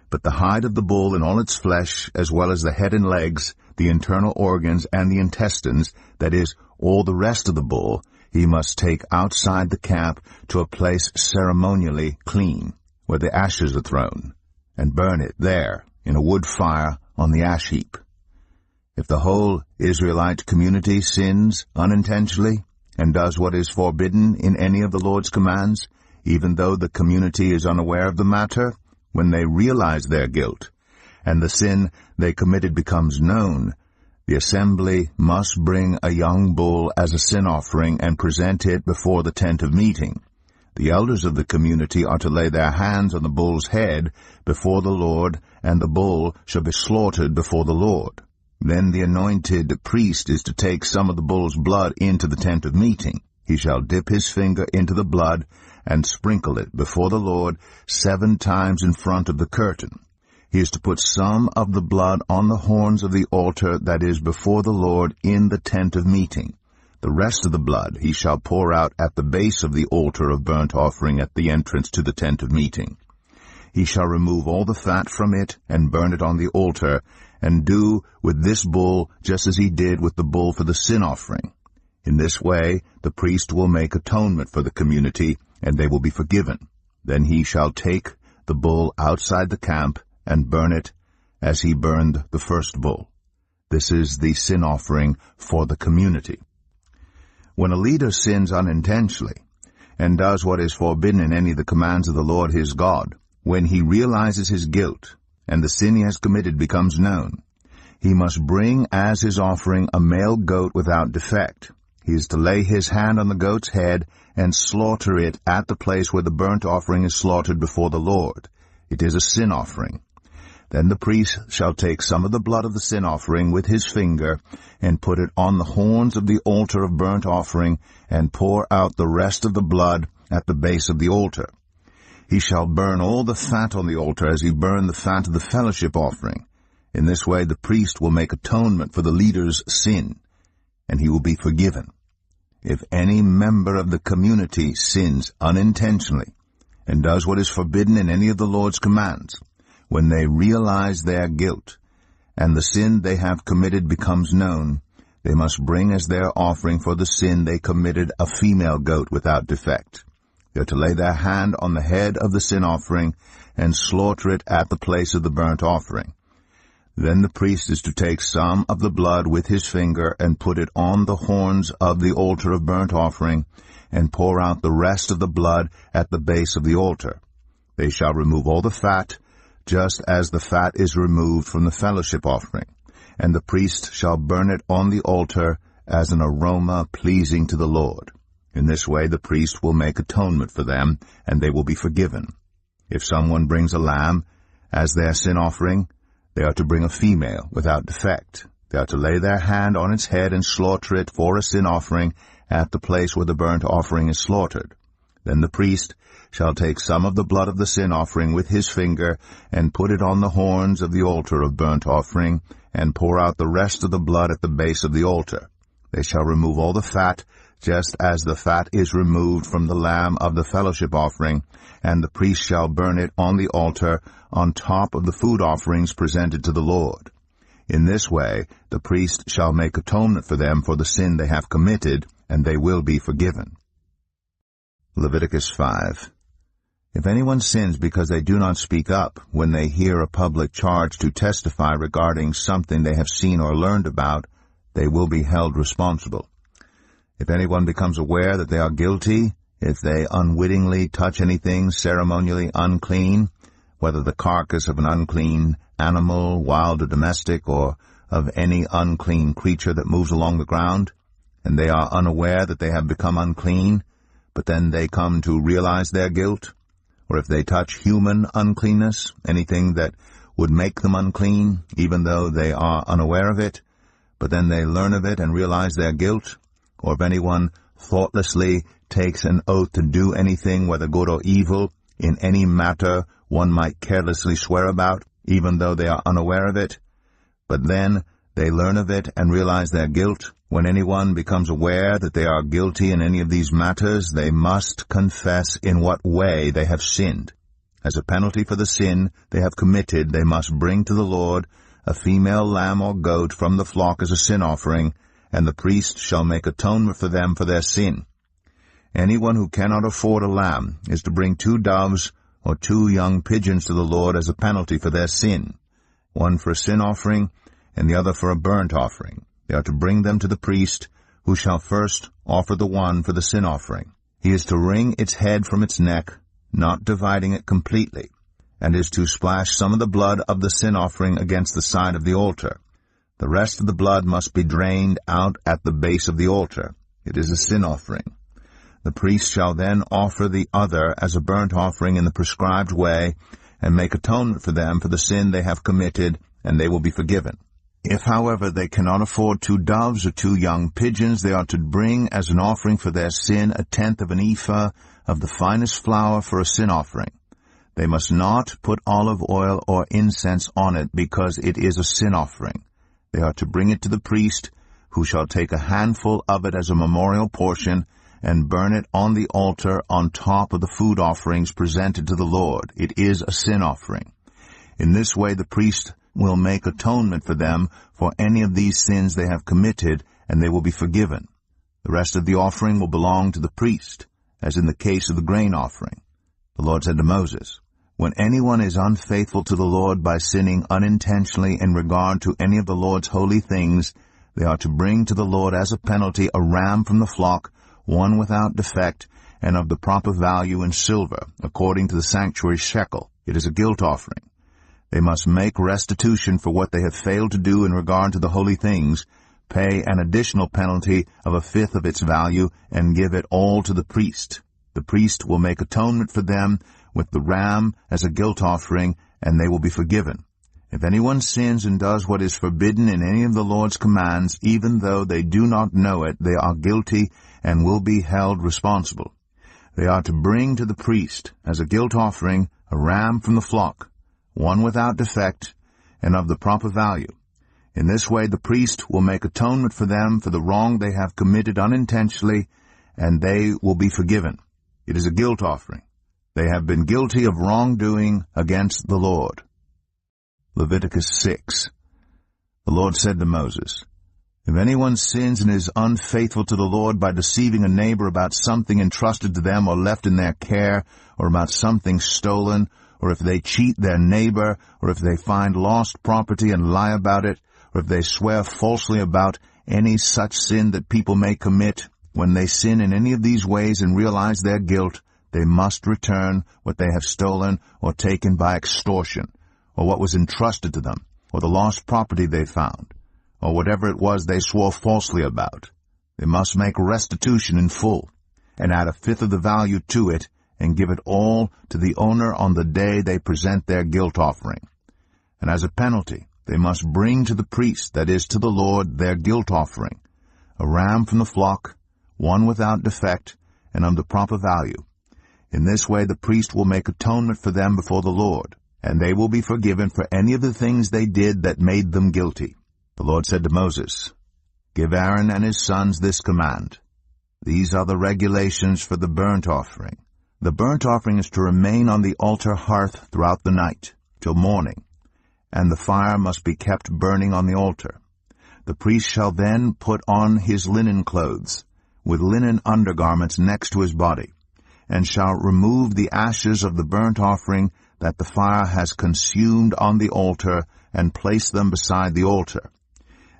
But the hide of the bull and all its flesh, as well as the head and legs, the internal organs, and the intestines, that is, all the rest of the bull, he must take outside the camp to a place ceremonially clean, where the ashes are thrown, and burn it there in a wood fire on the ash heap. If the whole Israelite community sins unintentionally and does what is forbidden in any of the Lord's commands, even though the community is unaware of the matter, when they realize their guilt, and the sin they committed becomes known, the assembly must bring a young bull as a sin offering and present it before the tent of meeting. The elders of the community are to lay their hands on the bull's head before the Lord, and the bull shall be slaughtered before the Lord. Then the anointed priest is to take some of the bull's blood into the tent of meeting. He shall dip his finger into the blood and sprinkle it before the Lord 7 times in front of the curtain. He is to put some of the blood on the horns of the altar that is before the Lord in the tent of meeting. The rest of the blood he shall pour out at the base of the altar of burnt offering at the entrance to the tent of meeting. He shall remove all the fat from it and burn it on the altar, and do with this bull just as he did with the bull for the sin offering. In this way the priest will make atonement for the community, and they will be forgiven. Then he shall take the bull outside the camp and burn it as he burned the first bull. This is the sin offering for the community. When a leader sins unintentionally and does what is forbidden in any of the commands of the Lord his God, when he realizes his guilt and the sin he has committed becomes known, he must bring as his offering a male goat without defect. He is to lay his hand on the goat's head and slaughter it at the place where the burnt offering is slaughtered before the Lord. It is a sin offering. Then the priest shall take some of the blood of the sin offering with his finger and put it on the horns of the altar of burnt offering and pour out the rest of the blood at the base of the altar. He shall burn all the fat on the altar as he burned the fat of the fellowship offering. In this way the priest will make atonement for the leader's sin, and he will be forgiven. If any member of the community sins unintentionally and does what is forbidden in any of the Lord's commands, when they realize their guilt, and the sin they have committed becomes known, they must bring as their offering for the sin they committed a female goat without defect. They are to lay their hand on the head of the sin offering and slaughter it at the place of the burnt offering. Then the priest is to take some of the blood with his finger and put it on the horns of the altar of burnt offering, and pour out the rest of the blood at the base of the altar. They shall remove all the fat, just as the fat is removed from the fellowship offering, and the priest shall burn it on the altar as an aroma pleasing to the Lord. In this way the priest will make atonement for them, and they will be forgiven. If someone brings a lamb as their sin offering, they are to bring a female without defect. They are to lay their hand on its head and slaughter it for a sin offering at the place where the burnt offering is slaughtered. Then the priest shall take some of the blood of the sin offering with his finger and put it on the horns of the altar of burnt offering, and pour out the rest of the blood at the base of the altar. They shall remove all the fat, just as the fat is removed from the lamb of the fellowship offering, and the priest shall burn it on the altar on top of the food offerings presented to the Lord. In this way the priest shall make atonement for them for the sin they have committed, and they will be forgiven. Leviticus 5. If anyone sins because they do not speak up when they hear a public charge to testify regarding something they have seen or learned about, they will be held responsible. If anyone becomes aware that they are guilty, if they unwittingly touch anything ceremonially unclean, whether the carcass of an unclean animal, wild or domestic, or of any unclean creature that moves along the ground, and they are unaware that they have become unclean, but then they come to realize their guilt, or if they touch human uncleanness, anything that would make them unclean, even though they are unaware of it, but then they learn of it and realize their guilt, or if anyone thoughtlessly takes an oath to do anything, whether good or evil, in any matter one might carelessly swear about, even though they are unaware of it, but then they learn of it and realize their guilt. When anyone becomes aware that they are guilty in any of these matters, they must confess in what way they have sinned. As a penalty for the sin they have committed, they must bring to the Lord a female lamb or goat from the flock as a sin offering, and the priest shall make atonement for them for their sin. Anyone who cannot afford a lamb is to bring 2 doves or 2 young pigeons to the Lord as a penalty for their sin, one for a sin offering and the other for a burnt offering. They are to bring them to the priest, who shall first offer the one for the sin offering. He is to wring its head from its neck, not dividing it completely, and is to splash some of the blood of the sin offering against the side of the altar. The rest of the blood must be drained out at the base of the altar. It is a sin offering. The priest shall then offer the other as a burnt offering in the prescribed way, and make atonement for them for the sin they have committed, and they will be forgiven. If, however, they cannot afford 2 doves or 2 young pigeons, they are to bring as an offering for their sin 1/10 of an ephah of the finest flour for a sin offering. They must not put olive oil or incense on it, because it is a sin offering. They are to bring it to the priest, who shall take a handful of it as a memorial portion, and burn it on the altar on top of the food offerings presented to the Lord. It is a sin offering. In this way the priest will make atonement for them for any of these sins they have committed, and they will be forgiven. The rest of the offering will belong to the priest, as in the case of the grain offering. The Lord said to Moses, "When anyone is unfaithful to the Lord by sinning unintentionally in regard to any of the Lord's holy things, they are to bring to the Lord as a penalty a ram from the flock, one without defect, and of the proper value in silver, according to the sanctuary shekel. It is a guilt offering. They must make restitution for what they have failed to do in regard to the holy things, pay an additional penalty of 1/5 of its value, and give it all to the priest. The priest will make atonement for them with the ram as a guilt offering, and they will be forgiven. If anyone sins and does what is forbidden in any of the Lord's commands, even though they do not know it, they are guilty and will be held responsible. They are to bring to the priest as a guilt offering a ram from the flock, one without defect, and of the proper value. In this way the priest will make atonement for them for the wrong they have committed unintentionally, and they will be forgiven. It is a guilt offering. They have been guilty of wrongdoing against the Lord. Leviticus 6. The Lord said to Moses, If anyone sins and is unfaithful to the Lord by deceiving a neighbor about something entrusted to them or left in their care, or about something stolen, or if they cheat their neighbor, or if they find lost property and lie about it, or if they swear falsely about any such sin that people may commit, when they sin in any of these ways and realize their guilt, they must return what they have stolen or taken by extortion, or what was entrusted to them, or the lost property they found, or whatever it was they swore falsely about. They must make restitution in full, and add a fifth of the value to it, and give it all to the owner on the day they present their guilt offering. And as a penalty, they must bring to the priest, that is, to the Lord, their guilt offering, a ram from the flock, one without defect, and of the proper value. In this way the priest will make atonement for them before the Lord, and they will be forgiven for any of the things they did that made them guilty. The Lord said to Moses, Give Aaron and his sons this command. These are the regulations for the burnt offering. The burnt offering is to remain on the altar hearth throughout the night, till morning, and the fire must be kept burning on the altar. The priest shall then put on his linen clothes, with linen undergarments next to his body, and shall remove the ashes of the burnt offering that the fire has consumed on the altar, and place them beside the altar.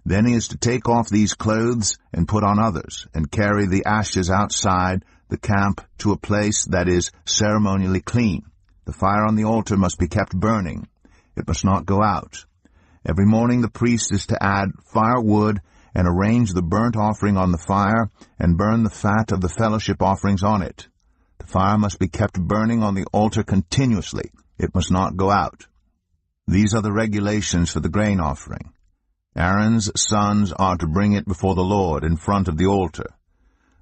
Then he is to take off these clothes and put on others, and carry the ashes outside the camp to a place that is ceremonially clean. The fire on the altar must be kept burning. It must not go out. Every morning the priest is to add firewood and arrange the burnt offering on the fire, and burn the fat of the fellowship offerings on it. The fire must be kept burning on the altar continuously. It must not go out. These are the regulations for the grain offering. Aaron's sons are to bring it before the Lord in front of the altar.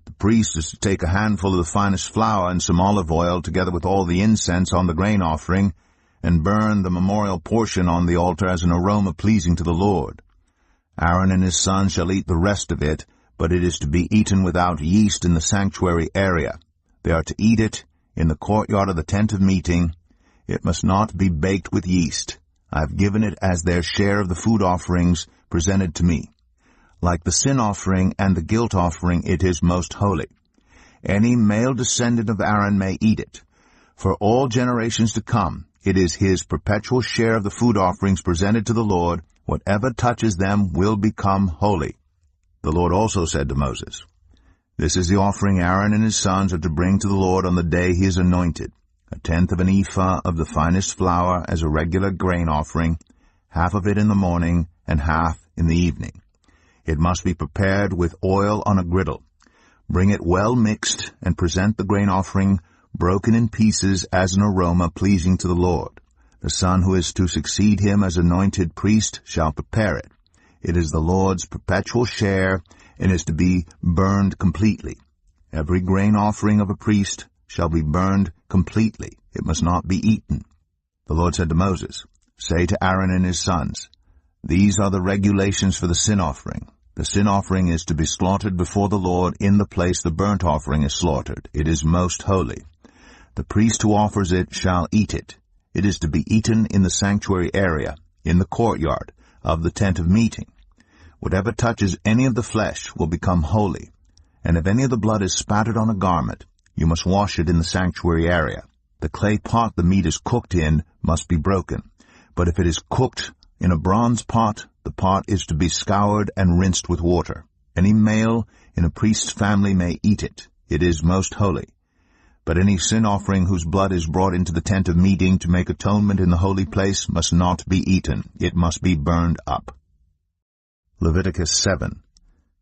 The priest is to take a handful of the finest flour and some olive oil, together with all the incense on the grain offering, and burn the memorial portion on the altar as an aroma pleasing to the Lord. Aaron and his sons shall eat the rest of it, but it is to be eaten without yeast in the sanctuary area. They are to eat it in the courtyard of the tent of meeting. It must not be baked with yeast. I have given it as their share of the food offerings presented to me. Like the sin offering and the guilt offering, it is most holy. Any male descendant of Aaron may eat it. For all generations to come, it is his perpetual share of the food offerings presented to the Lord. Whatever touches them will become holy. The Lord also said to Moses, This is the offering Aaron and his sons are to bring to the Lord on the day he is anointed, 1/10 of an ephah of the finest flour as a regular grain offering, half of it in the morning and half in the evening. It must be prepared with oil on a griddle. Bring it well mixed, and present the grain offering broken in pieces as an aroma pleasing to the Lord. The son who is to succeed him as anointed priest shall prepare it. It is the Lord's perpetual share, and is to be burned completely. Every grain offering of a priest shall be burned completely. It must not be eaten. The Lord said to Moses, Say to Aaron and his sons, These are the regulations for the sin offering. The sin offering is to be slaughtered before the Lord in the place the burnt offering is slaughtered. It is most holy. The priest who offers it shall eat it. It is to be eaten in the sanctuary area, in the courtyard of the tent of meeting. Whatever touches any of the flesh will become holy. And if any of the blood is spattered on a garment, you must wash it in the sanctuary area. The clay pot the meat is cooked in must be broken. But if it is cooked in a bronze pot, the pot is to be scoured and rinsed with water. Any male in a priest's family may eat it. It is most holy. But any sin offering whose blood is brought into the tent of meeting to make atonement in the holy place must not be eaten. It must be burned up. Leviticus 7.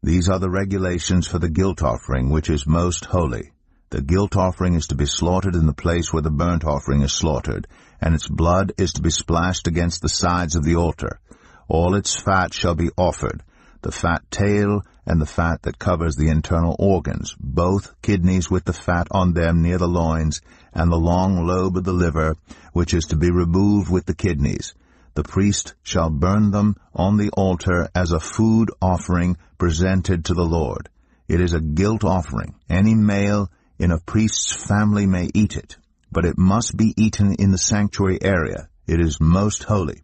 These are the regulations for the guilt offering, which is most holy. The guilt offering is to be slaughtered in the place where the burnt offering is slaughtered, and its blood is to be splashed against the sides of the altar. All its fat shall be offered, the fat tail and the fat that covers the internal organs, both kidneys with the fat on them near the loins, and the long lobe of the liver, which is to be removed with the kidneys. The priest shall burn them on the altar as a food offering presented to the Lord. It is a guilt offering. Any male in a priest's family may eat it. but it must be eaten in the sanctuary area. It is most holy.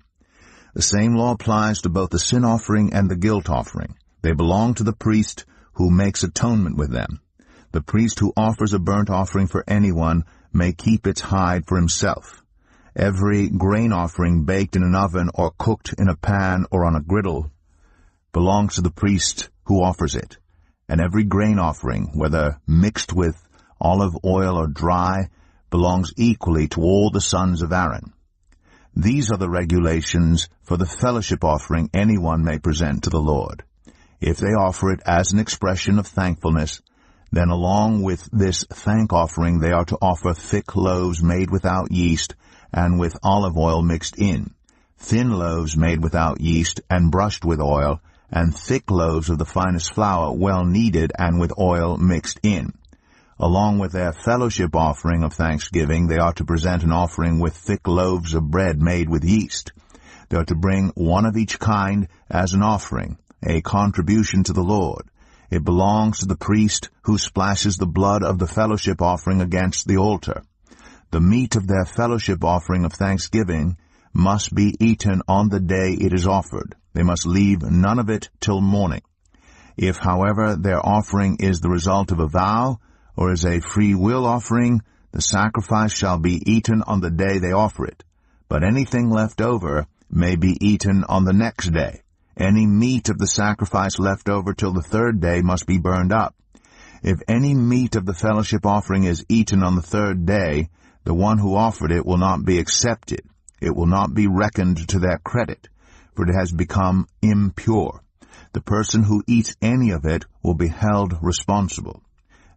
The same law applies to both the sin offering and the guilt offering. They belong to the priest who makes atonement with them. The priest who offers a burnt offering for anyone may keep its hide for himself. Every grain offering baked in an oven or cooked in a pan or on a griddle belongs to the priest who offers it, and every grain offering, whether mixed with olive oil or dry, belongs equally to all the sons of Aaron. These are the regulations for the fellowship offering anyone may present to the Lord. If they offer it as an expression of thankfulness, then along with this thank offering they are to offer thick loaves made without yeast and with olive oil mixed in, thin loaves made without yeast and brushed with oil, and thick loaves of the finest flour well kneaded and with oil mixed in. Along with their fellowship offering of thanksgiving, they are to present an offering with thick loaves of bread made with yeast. They are to bring one of each kind as an offering, a contribution to the Lord. It belongs to the priest who splashes the blood of the fellowship offering against the altar. The meat of their fellowship offering of thanksgiving must be eaten on the day it is offered. They must leave none of it till morning. If, however, their offering is the result of a vow, or is a free will offering, the sacrifice shall be eaten on the day they offer it. But anything left over may be eaten on the next day. Any meat of the sacrifice left over till the third day must be burned up. If any meat of the fellowship offering is eaten on the third day, the one who offered it will not be accepted. It will not be reckoned to their credit, for it has become impure. The person who eats any of it will be held responsible.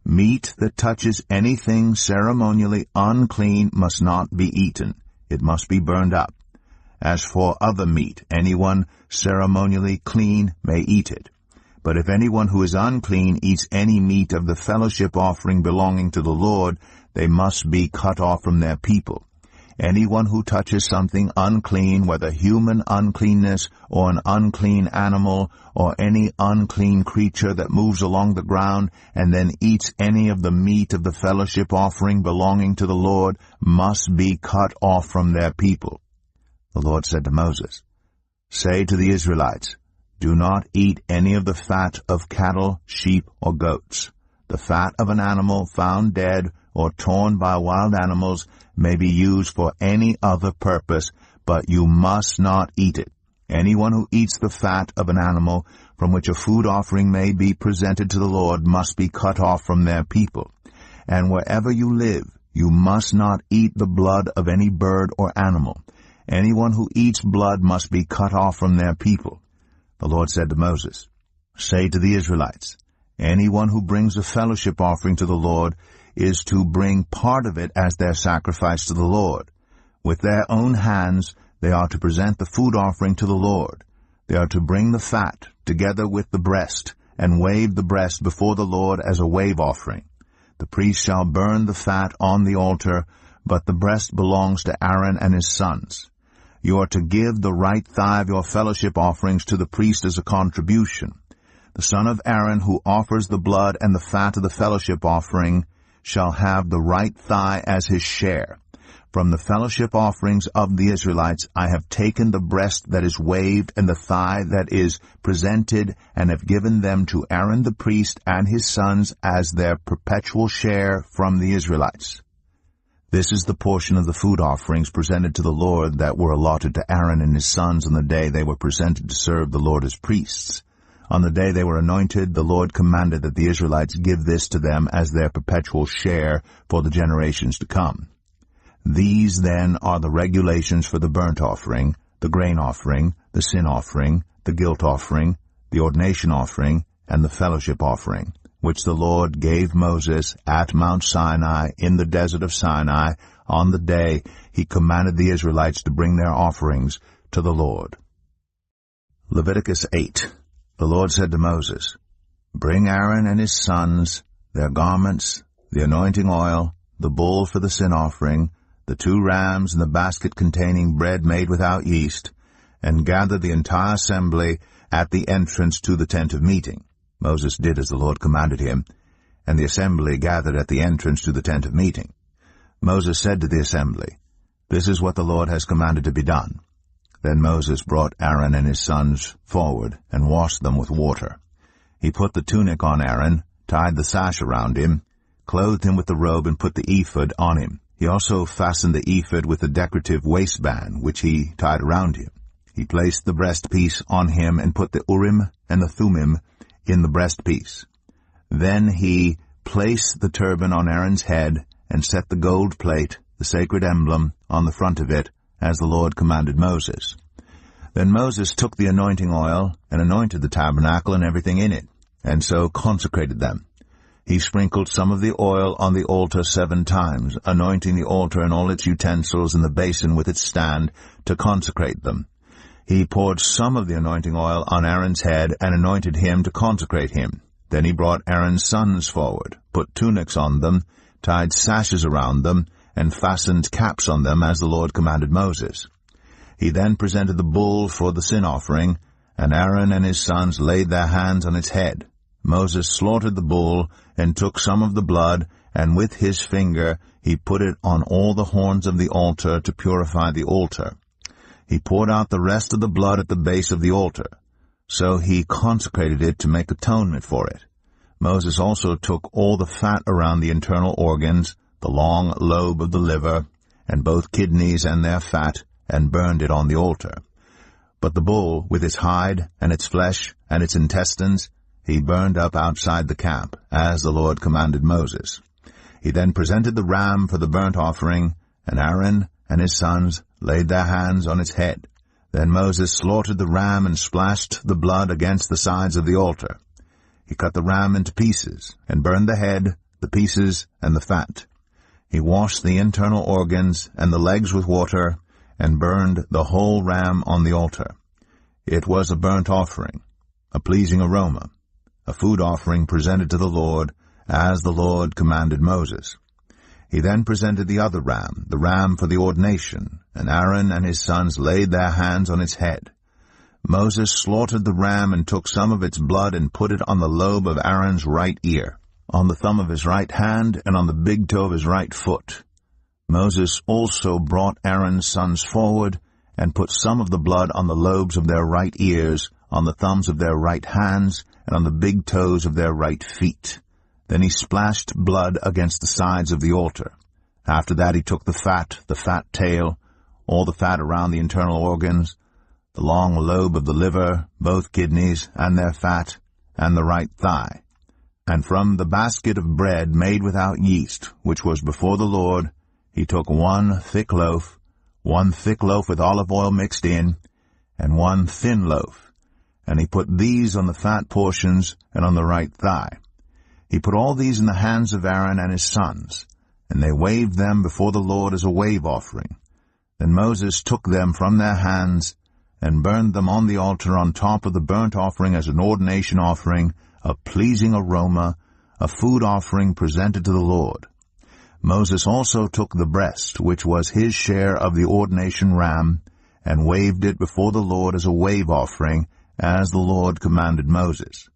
Meat that touches anything ceremonially unclean must not be eaten. It must be burned up. As for other meat, anyone ceremonially clean may eat it. But if anyone who is unclean eats any meat of the fellowship offering belonging to the Lord, they must be cut off from their people. Anyone who touches something unclean, whether human uncleanness or an unclean animal or any unclean creature that moves along the ground and then eats any of the meat of the fellowship offering belonging to the Lord must be cut off from their people. The Lord said to Moses, "Say to the Israelites, do not eat any of the fat of cattle, sheep, or goats. The fat of an animal found dead or torn by wild animals may be used for any other purpose, but you must not eat it. Anyone who eats the fat of an animal from which a food offering may be presented to the Lord must be cut off from their people. And wherever you live, you must not eat the blood of any bird or animal. Anyone who eats blood must be cut off from their people." The Lord said to Moses, "Say to the Israelites, anyone who brings a fellowship offering to the Lord is to bring part of it as their sacrifice to the Lord. With their own hands they are to present the food offering to the Lord. They are to bring the fat together with the breast, and wave the breast before the Lord as a wave offering. The priest shall burn the fat on the altar, but the breast belongs to Aaron and his sons. You are to give the right thigh of your fellowship offerings to the priest as a contribution. The son of Aaron who offers the blood and the fat of the fellowship offering shall have the right thigh as his share. From the fellowship offerings of the Israelites I have taken the breast that is waved and the thigh that is presented, and have given them to Aaron the priest and his sons as their perpetual share from the Israelites. This is the portion of the food offerings presented to the Lord that were allotted to Aaron and his sons on the day they were presented to serve the Lord as priests. On the day they were anointed, the Lord commanded that the Israelites give this to them as their perpetual share for the generations to come. These, then, are the regulations for the burnt offering, the grain offering, the sin offering, the guilt offering, the ordination offering, and the fellowship offering, which the Lord gave Moses at Mount Sinai in the desert of Sinai on the day he commanded the Israelites to bring their offerings to the Lord. Leviticus 8. The Lord said to Moses, "Bring Aaron and his sons, their garments, the anointing oil, the bull for the sin offering, the 2 rams and the basket containing bread made without yeast, and gather the entire assembly at the entrance to the tent of meeting." Moses did as the Lord commanded him, and the assembly gathered at the entrance to the tent of meeting. Moses said to the assembly, "This is what the Lord has commanded to be done." Then Moses brought Aaron and his sons forward and washed them with water. He put the tunic on Aaron, tied the sash around him, clothed him with the robe, and put the ephod on him. He also fastened the ephod with a decorative waistband, which he tied around him. He placed the breastpiece on him and put the Urim and the Thummim in the breastpiece. Then he placed the turban on Aaron's head and set the gold plate, the sacred emblem, on the front of it, as the Lord commanded Moses. Then Moses took the anointing oil and anointed the tabernacle and everything in it, and so consecrated them. He sprinkled some of the oil on the altar 7 times, anointing the altar and all its utensils and the basin with its stand to consecrate them. He poured some of the anointing oil on Aaron's head and anointed him to consecrate him. Then he brought Aaron's sons forward, put tunics on them, tied sashes around them, and fastened caps on them as the Lord commanded Moses. He then presented the bull for the sin offering, and Aaron and his sons laid their hands on its head. Moses slaughtered the bull and took some of the blood, and with his finger he put it on all the horns of the altar to purify the altar. He poured out the rest of the blood at the base of the altar. So he consecrated it to make atonement for it. Moses also took all the fat around the internal organs, the long lobe of the liver, and both kidneys and their fat, and burned it on the altar. But the bull, with its hide, and its flesh, and its intestines, he burned up outside the camp, as the Lord commanded Moses. He then presented the ram for the burnt offering, and Aaron and his sons laid their hands on its head. Then Moses slaughtered the ram and splashed the blood against the sides of the altar. He cut the ram into pieces, and burned the head, the pieces, and the fat. He washed the internal organs and the legs with water, and burned the whole ram on the altar. It was a burnt offering, a pleasing aroma, a food offering presented to the Lord, as the Lord commanded Moses. He then presented the other ram, the ram for the ordination, and Aaron and his sons laid their hands on its head. Moses slaughtered the ram and took some of its blood and put it on the lobe of Aaron's right ear, on the thumb of his right hand, and on the big toe of his right foot. Moses also brought Aaron's sons forward and put some of the blood on the lobes of their right ears, on the thumbs of their right hands, and on the big toes of their right feet. Then he splashed blood against the sides of the altar. After that he took the fat tail, all the fat around the internal organs, the long lobe of the liver, both kidneys, and their fat, and the right thigh. And from the basket of bread made without yeast, which was before the Lord, he took one thick loaf with olive oil mixed in, and one thin loaf, and he put these on the fat portions and on the right thigh. He put all these in the hands of Aaron and his sons, and they waved them before the Lord as a wave offering. Then Moses took them from their hands and burned them on the altar on top of the burnt offering as an ordination offering, a pleasing aroma, a food offering presented to the Lord. Moses also took the breast, which was his share of the ordination ram, and waved it before the Lord as a wave offering, as the Lord commanded Moses.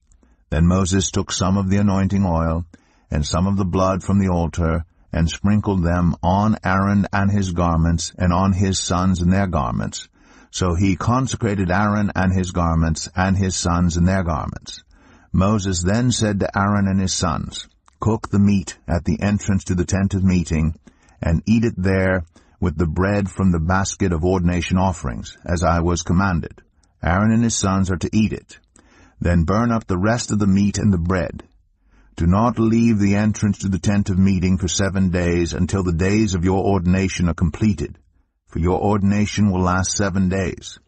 Then Moses took some of the anointing oil, and some of the blood from the altar, and sprinkled them on Aaron and his garments, and on his sons and their garments. So he consecrated Aaron and his garments, and his sons and their garments. Moses then said to Aaron and his sons, "Cook the meat at the entrance to the tent of meeting, and eat it there with the bread from the basket of ordination offerings, as I was commanded. Aaron and his sons are to eat it. Then burn up the rest of the meat and the bread. Do not leave the entrance to the tent of meeting for 7 days until the days of your ordination are completed, for your ordination will last 7 days.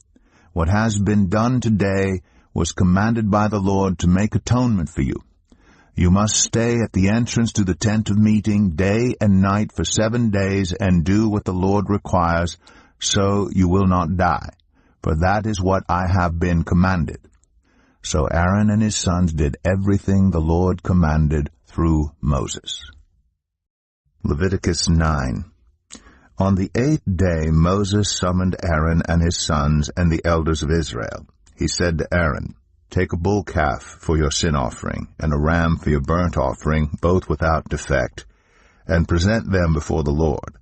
What has been done today was commanded by the Lord to make atonement for you. You must stay at the entrance to the tent of meeting day and night for 7 days and do what the Lord requires, so you will not die, for that is what I have been commanded." So Aaron and his sons did everything the Lord commanded through Moses. Leviticus 9. On the 8th day Moses summoned Aaron and his sons and the elders of Israel. He said to Aaron, "Take a bull calf for your sin offering, and a ram for your burnt offering, both without defect, and present them before the Lord.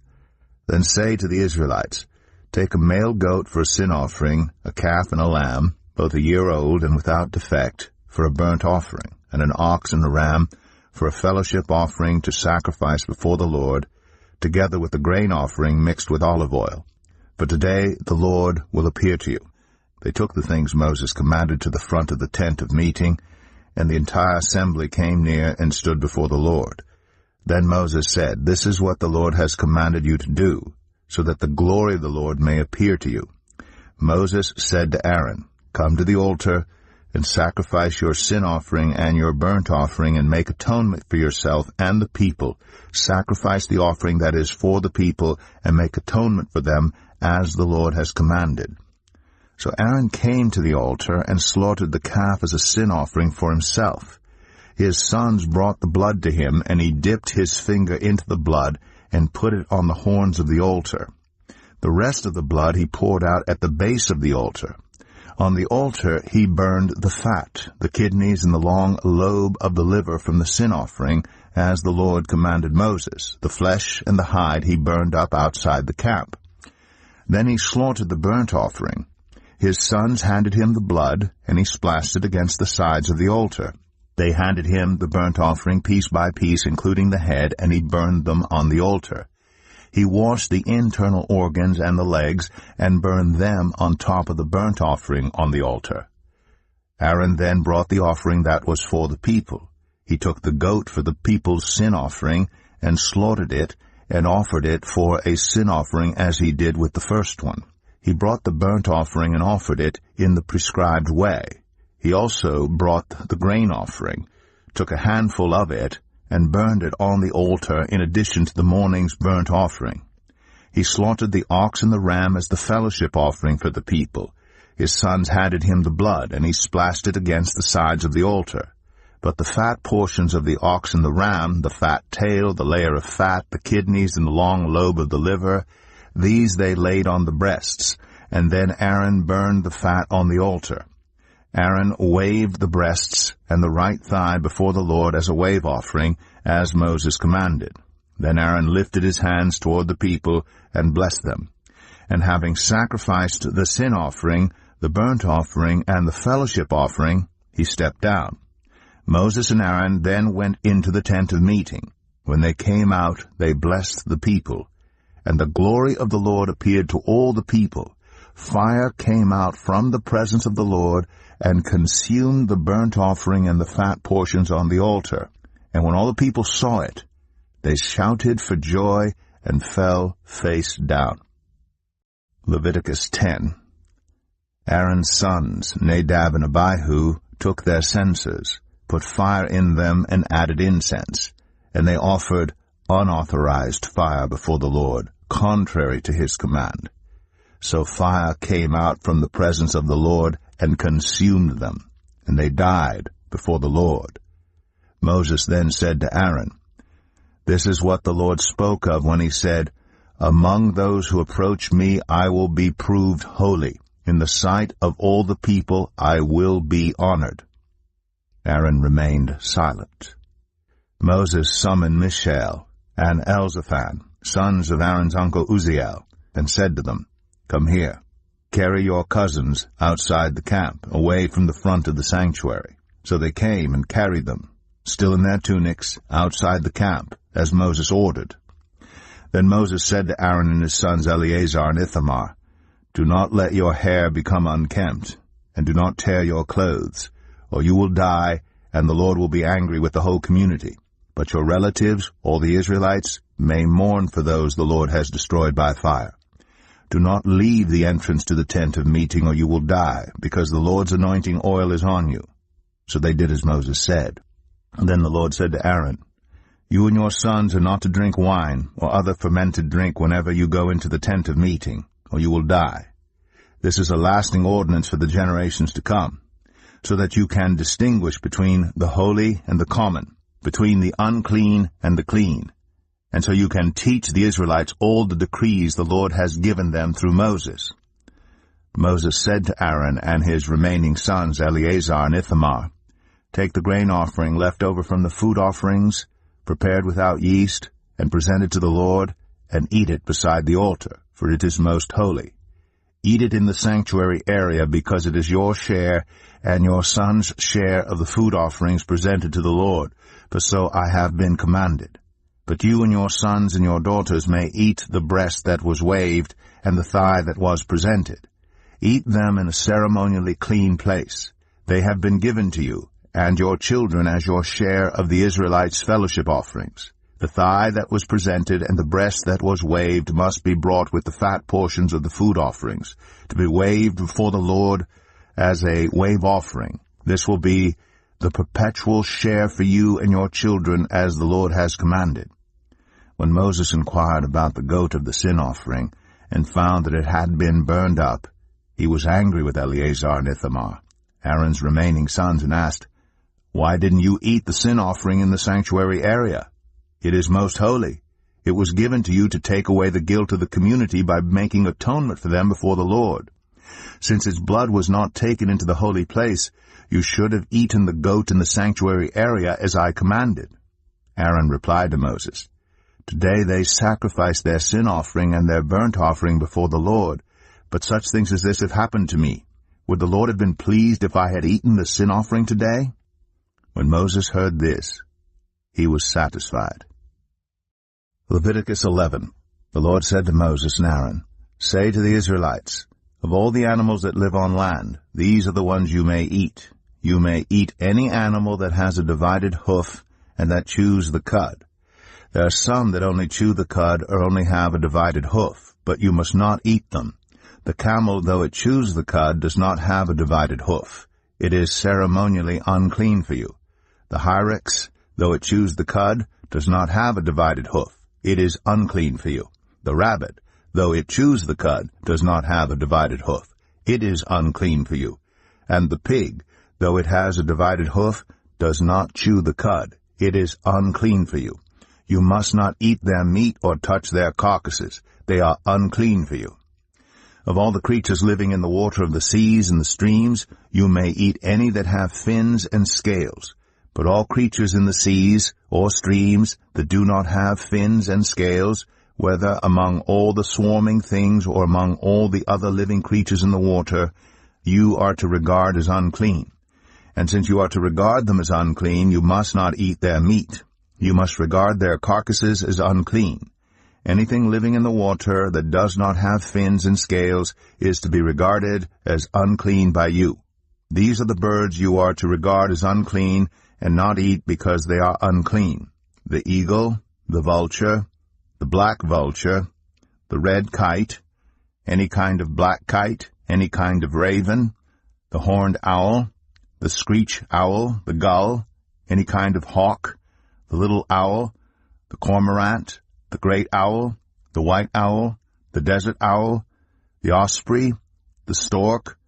Then say to the Israelites, Take a male goat for a sin offering, a calf and a lamb, both a year old and without defect, for a burnt offering, and an ox and a ram for a fellowship offering to sacrifice before the Lord, together with the grain offering mixed with olive oil. For today the Lord will appear to you. They took the things Moses commanded to the front of the tent of meeting, and the entire assembly came near and stood before the Lord. Then Moses said, This is what the Lord has commanded you to do, so that the glory of the Lord may appear to you. Moses said to Aaron, Come to the altar, and sacrifice your sin offering and your burnt offering, and make atonement for yourself and the people. Sacrifice the offering that is for the people, and make atonement for them, as the Lord has commanded. So Aaron came to the altar and slaughtered the calf as a sin offering for himself. His sons brought the blood to him, and he dipped his finger into the blood and put it on the horns of the altar. The rest of the blood he poured out at the base of the altar. On the altar he burned the fat, the kidneys, and the long lobe of the liver from the sin offering, as the Lord commanded Moses. The flesh and the hide he burned up outside the camp. Then he slaughtered the burnt offering. His sons handed him the blood, and he splashed it against the sides of the altar. They handed him the burnt offering piece by piece, including the head, and he burned them on the altar. He washed the internal organs and the legs, and burned them on top of the burnt offering on the altar. Aaron then brought the offering that was for the people. He took the goat for the people's sin offering, and slaughtered it, and offered it for a sin offering as he did with the first one. He brought the burnt offering and offered it in the prescribed way. He also brought the grain offering, took a handful of it, and burned it on the altar in addition to the morning's burnt offering. He slaughtered the ox and the ram as the fellowship offering for the people. His sons handed him the blood, and he splashed it against the sides of the altar. But the fat portions of the ox and the ram, the fat tail, the layer of fat, the kidneys, and the long lobe of the liver, these they laid on the breasts, and then Aaron burned the fat on the altar. Aaron waved the breasts and the right thigh before the Lord as a wave offering, as Moses commanded. Then Aaron lifted his hands toward the people and blessed them. And having sacrificed the sin offering, the burnt offering, and the fellowship offering, he stepped down. Moses and Aaron then went into the tent of meeting. When they came out, they blessed the people. And the glory of the Lord appeared to all the people. Fire came out from the presence of the Lord and consumed the burnt offering and the fat portions on the altar. And when all the people saw it, they shouted for joy and fell face down. Leviticus 10. Aaron's sons, Nadab and Abihu, took their censers, put fire in them, and added incense. And they offered unauthorized fire before the Lord, contrary to his command. So fire came out from the presence of the Lord and consumed them, and they died before the Lord. Moses then said to Aaron, This is what the Lord spoke of when he said, Among those who approach me I will be proved holy. In the sight of all the people I will be honored. Aaron remained silent. Moses summoned Mishael and Elzaphan, sons of Aaron's uncle Uzziel, and said to them, Come here. Carry your cousins outside the camp, away from the front of the sanctuary. So they came and carried them, still in their tunics, outside the camp, as Moses ordered. Then Moses said to Aaron and his sons Eleazar and Ithamar, Do not let your hair become unkempt, and do not tear your clothes, or you will die, and the Lord will be angry with the whole community. But your relatives, all the Israelites, may mourn for those the Lord has destroyed by fire. Do not leave the entrance to the tent of meeting, or you will die, because the Lord's anointing oil is on you. So they did as Moses said. And then the Lord said to Aaron, You and your sons are not to drink wine or other fermented drink whenever you go into the tent of meeting, or you will die. This is a lasting ordinance for the generations to come, so that you can distinguish between the holy and the common, between the unclean and the clean, and so you can teach the Israelites all the decrees the Lord has given them through Moses. Moses said to Aaron and his remaining sons, Eleazar and Ithamar, Take the grain offering left over from the food offerings, prepared without yeast, and present it to the Lord, and eat it beside the altar, for it is most holy. Eat it in the sanctuary area, because it is your share and your son's share of the food offerings presented to the Lord, for so I have been commanded. But you and your sons and your daughters may eat the breast that was waved and the thigh that was presented. Eat them in a ceremonially clean place. They have been given to you, and your children as your share of the Israelites' fellowship offerings. The thigh that was presented and the breast that was waved must be brought with the fat portions of the food offerings, to be waved before the Lord as a wave offering. This will be the perpetual share for you and your children, as the Lord has commanded. When Moses inquired about the goat of the sin offering, and found that it had been burned up, he was angry with Eleazar and Ithamar, Aaron's remaining sons, and asked, "Why didn't you eat the sin offering in the sanctuary area? It is most holy. It was given to you to take away the guilt of the community by making atonement for them before the Lord. Since its blood was not taken into the holy place, you should have eaten the goat in the sanctuary area as I commanded." Aaron replied to Moses, "Today they sacrifice their sin offering and their burnt offering before the Lord, but such things as this have happened to me. Would the Lord have been pleased if I had eaten the sin offering today?" When Moses heard this, he was satisfied. Leviticus 11. The Lord said to Moses and Aaron, "Say to the Israelites, of all the animals that live on land, these are the ones you may eat. You may eat any animal that has a divided hoof and that chews the cud. There are some that only chew the cud or only have a divided hoof, but you must not eat them. The camel, though it chews the cud, does not have a divided hoof. It is ceremonially unclean for you. The hyrax, though it chews the cud, does not have a divided hoof. It is unclean for you. The rabbit, though it chews the cud, does not have a divided hoof. It is unclean for you. And the pig, though it has a divided hoof, does not chew the cud. It is unclean for you. You must not eat their meat or touch their carcasses. They are unclean for you. Of all the creatures living in the water of the seas and the streams, you may eat any that have fins and scales. But all creatures in the seas or streams that do not have fins and scales, whether among all the swarming things or among all the other living creatures in the water, you are to regard as unclean. And since you are to regard them as unclean, you must not eat their meat. You must regard their carcasses as unclean. Anything living in the water that does not have fins and scales is to be regarded as unclean by you. These are the birds you are to regard as unclean and not eat because they are unclean: the eagle, the vulture, the black vulture, the red kite, any kind of black kite, any kind of raven, the horned owl, the screech owl, the gull, any kind of hawk, the little owl, the cormorant, the great owl, the white owl, the desert owl, the osprey, the stork,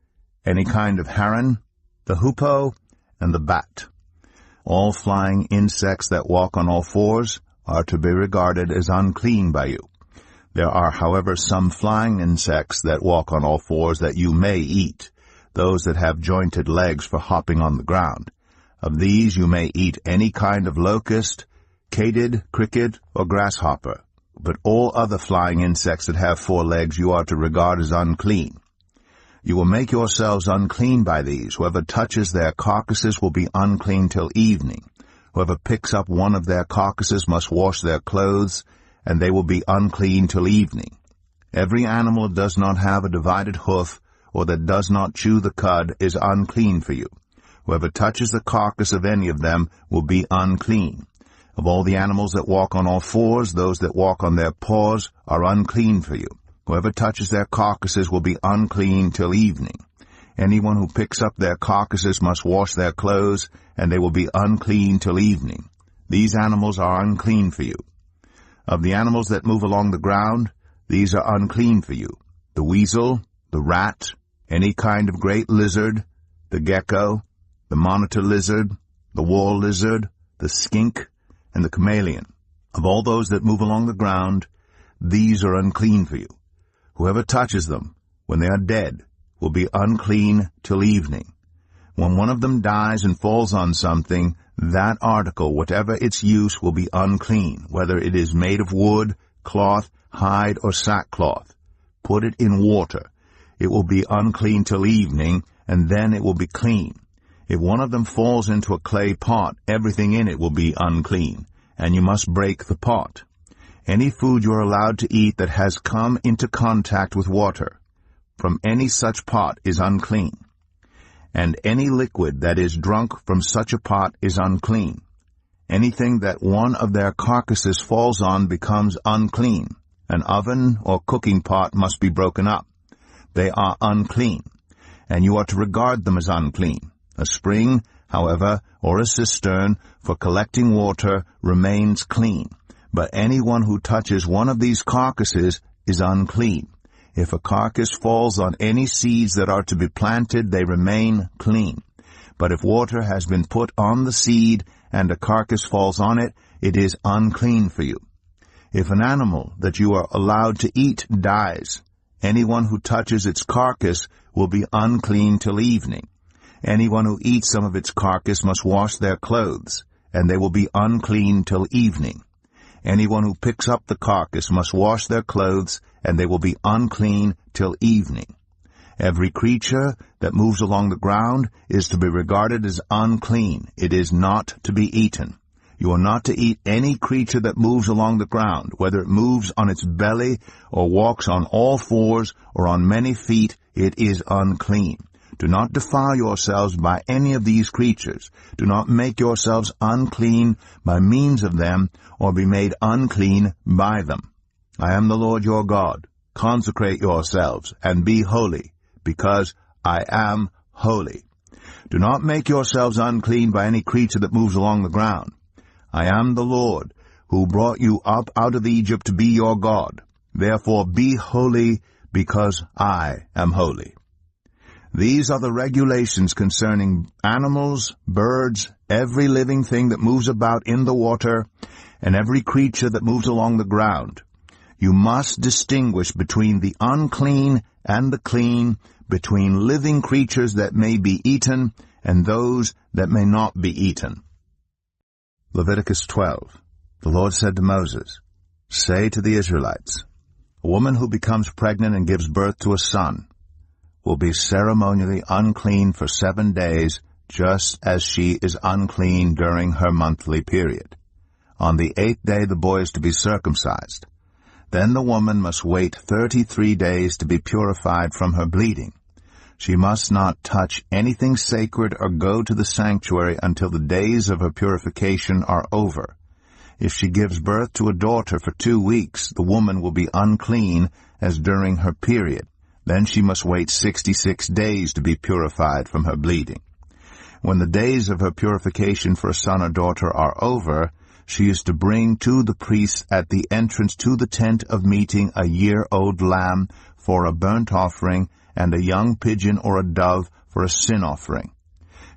any kind of heron, the hoopoe, and the bat. All flying insects that walk on all fours are to be regarded as unclean by you. There are, however, some flying insects that walk on all fours that you may eat, those that have jointed legs for hopping on the ground. Of these you may eat any kind of locust, katyd, cricket, or grasshopper. But all other flying insects that have 4 legs you are to regard as unclean. You will make yourselves unclean by these. Whoever touches their carcasses will be unclean till evening. Whoever picks up one of their carcasses must wash their clothes, and they will be unclean till evening. Every animal that does not have a divided hoof, or that does not chew the cud, is unclean for you. Whoever touches the carcass of any of them will be unclean. Of all the animals that walk on all fours, those that walk on their paws are unclean for you. Whoever touches their carcasses will be unclean till evening. Anyone who picks up their carcasses must wash their clothes, and they will be unclean till evening. These animals are unclean for you. Of the animals that move along the ground, these are unclean for you: the weasel, the rat, any kind of great lizard, the gecko, the monitor lizard, the wall lizard, the skink, and the chameleon. Of all those that move along the ground, these are unclean for you. Whoever touches them, when they are dead, will be unclean till evening. When one of them dies and falls on something, that article, whatever its use, will be unclean, whether it is made of wood, cloth, hide, or sackcloth. Put it in water. It will be unclean till evening, and then it will be clean. If one of them falls into a clay pot, everything in it will be unclean, and you must break the pot. Any food you are allowed to eat that has come into contact with water from any such pot is unclean, and any liquid that is drunk from such a pot is unclean. Anything that one of their carcasses falls on becomes unclean. An oven or cooking pot must be broken up. They are unclean, and you are to regard them as unclean. A spring, however, or a cistern for collecting water remains clean, but anyone who touches one of these carcasses is unclean. If a carcass falls on any seeds that are to be planted, they remain clean. But if water has been put on the seed and a carcass falls on it, it is unclean for you. If an animal that you are allowed to eat dies, anyone who touches its carcass will be unclean till evening. Anyone who eats some of its carcass must wash their clothes, and they will be unclean till evening. Anyone who picks up the carcass must wash their clothes, and they will be unclean till evening. Every creature that moves along the ground is to be regarded as unclean. It is not to be eaten. You are not to eat any creature that moves along the ground, whether it moves on its belly or walks on all fours or on many feet, it is unclean. Do not defile yourselves by any of these creatures. Do not make yourselves unclean by means of them, or be made unclean by them. I am the Lord your God. Consecrate yourselves, and be holy, because I am holy. Do not make yourselves unclean by any creature that moves along the ground. I am the Lord, who brought you up out of Egypt to be your God. Therefore be holy, because I am holy. These are the regulations concerning animals, birds, every living thing that moves about in the water, and every creature that moves along the ground. You must distinguish between the unclean and the clean, between living creatures that may be eaten and those that may not be eaten. Leviticus 12. The Lord said to Moses, Say to the Israelites, A woman who becomes pregnant and gives birth to a son will be ceremonially unclean for 7 days, just as she is unclean during her monthly period. On the 8th day the boy is to be circumcised. Then the woman must wait 33 days to be purified from her bleeding. She must not touch anything sacred or go to the sanctuary until the days of her purification are over. If she gives birth to a daughter for 2 weeks, the woman will be unclean as during her period. Then she must wait 66 days to be purified from her bleeding. When the days of her purification for a son or daughter are over, she is to bring to the priest at the entrance to the tent of meeting a year-old lamb for a burnt offering, and a young pigeon or a dove for a sin offering.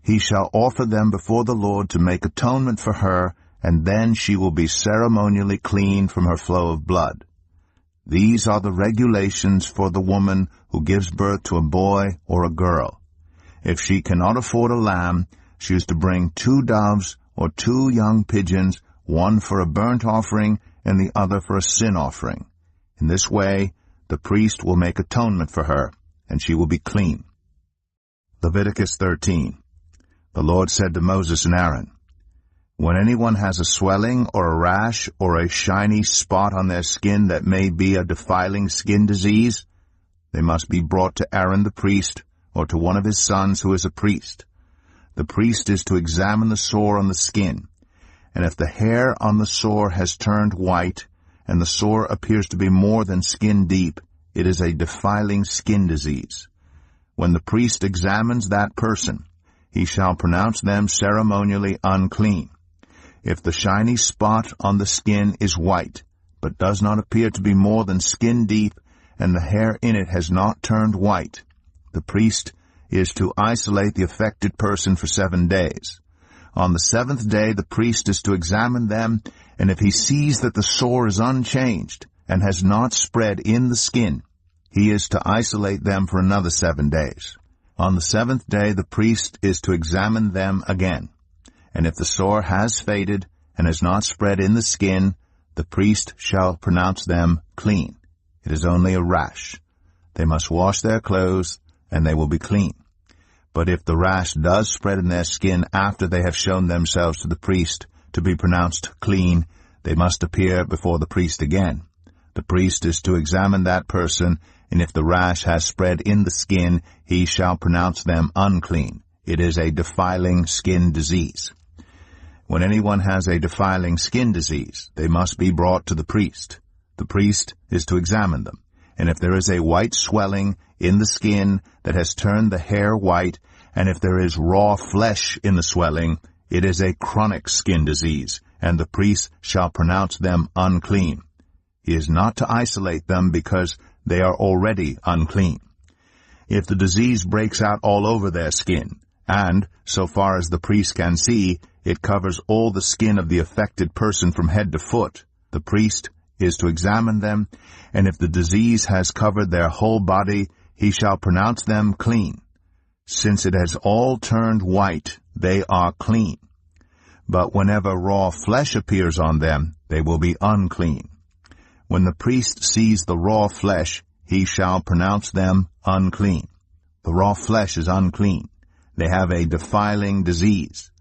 He shall offer them before the Lord to make atonement for her, and then she will be ceremonially clean from her flow of blood. These are the regulations for the woman who gives birth to a boy or a girl. If she cannot afford a lamb, she is to bring 2 doves or 2 young pigeons, one for a burnt offering and the other for a sin offering. In this way, the priest will make atonement for her, and she will be clean. Leviticus 13. The Lord said to Moses and Aaron, When anyone has a swelling or a rash or a shiny spot on their skin that may be a defiling skin disease, they must be brought to Aaron the priest or to one of his sons who is a priest. The priest is to examine the sore on the skin, and if the hair on the sore has turned white and the sore appears to be more than skin deep, it is a defiling skin disease. When the priest examines that person, he shall pronounce them ceremonially unclean. If the shiny spot on the skin is white, but does not appear to be more than skin deep, and the hair in it has not turned white, the priest is to isolate the affected person for 7 days. On the 7th day the priest is to examine them, and if he sees that the sore is unchanged and has not spread in the skin, he is to isolate them for another 7 days. On the seventh day the priest is to examine them again, and if the sore has faded and has not spread in the skin, the priest shall pronounce them clean. It is only a rash. They must wash their clothes, and they will be clean. But if the rash does spread in their skin after they have shown themselves to the priest to be pronounced clean, they must appear before the priest again. The priest is to examine that person, and if the rash has spread in the skin, he shall pronounce them unclean. It is a defiling skin disease. When anyone has a defiling skin disease, they must be brought to the priest. The priest is to examine them, and if there is a white swelling in the skin that has turned the hair white, and if there is raw flesh in the swelling, it is a chronic skin disease, and the priest shall pronounce them unclean. He is not to isolate them because they are already unclean. If the disease breaks out all over their skin, and, so far as the priest can see, it covers all the skin of the affected person from head to foot, the priest is to examine them, and if the disease has covered their whole body, he shall pronounce them clean. Since it has all turned white, they are clean. But whenever raw flesh appears on them, they will be unclean. When the priest sees the raw flesh, he shall pronounce them unclean. The raw flesh is unclean. They have a defiling disease.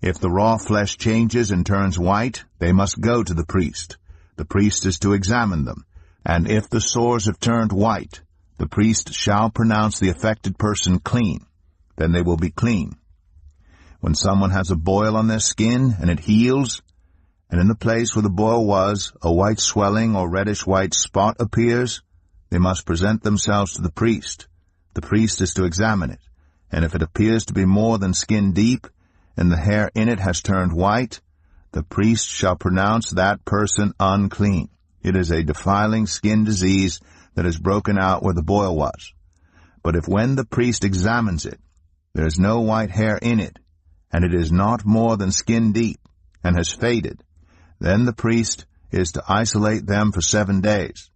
If the raw flesh changes and turns white, they must go to the priest. The priest is to examine them, and if the sores have turned white, the priest shall pronounce the affected person clean. Then they will be clean. When someone has a boil on their skin and it heals, and in the place where the boil was, a white swelling or reddish-white spot appears, they must present themselves to the priest. The priest is to examine it, and if it appears to be more than skin deep, and the hair in it has turned white, the priest shall pronounce that person unclean. It is a defiling skin disease that has broken out where the boil was. But if when the priest examines it, there is no white hair in it, and it is not more than skin deep, and has faded, then the priest is to isolate them for 7 days.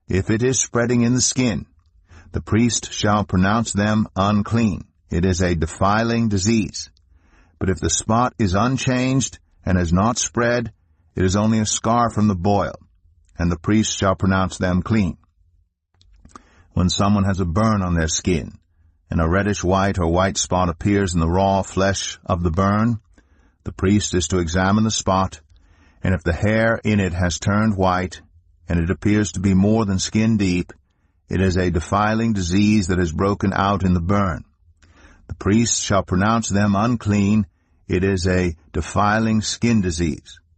If it is spreading in the skin, the priest shall pronounce them unclean. It is a defiling disease. But if the spot is unchanged and has not spread, it is only a scar from the boil, and the priest shall pronounce them clean. When someone has a burn on their skin, and a reddish-white or white spot appears in the raw flesh of the burn, the priest is to examine the spot, and if the hair in it has turned white, and it appears to be more than skin deep, it is a defiling disease that has broken out in the burn. The priest shall pronounce them unclean. It is a defiling skin disease.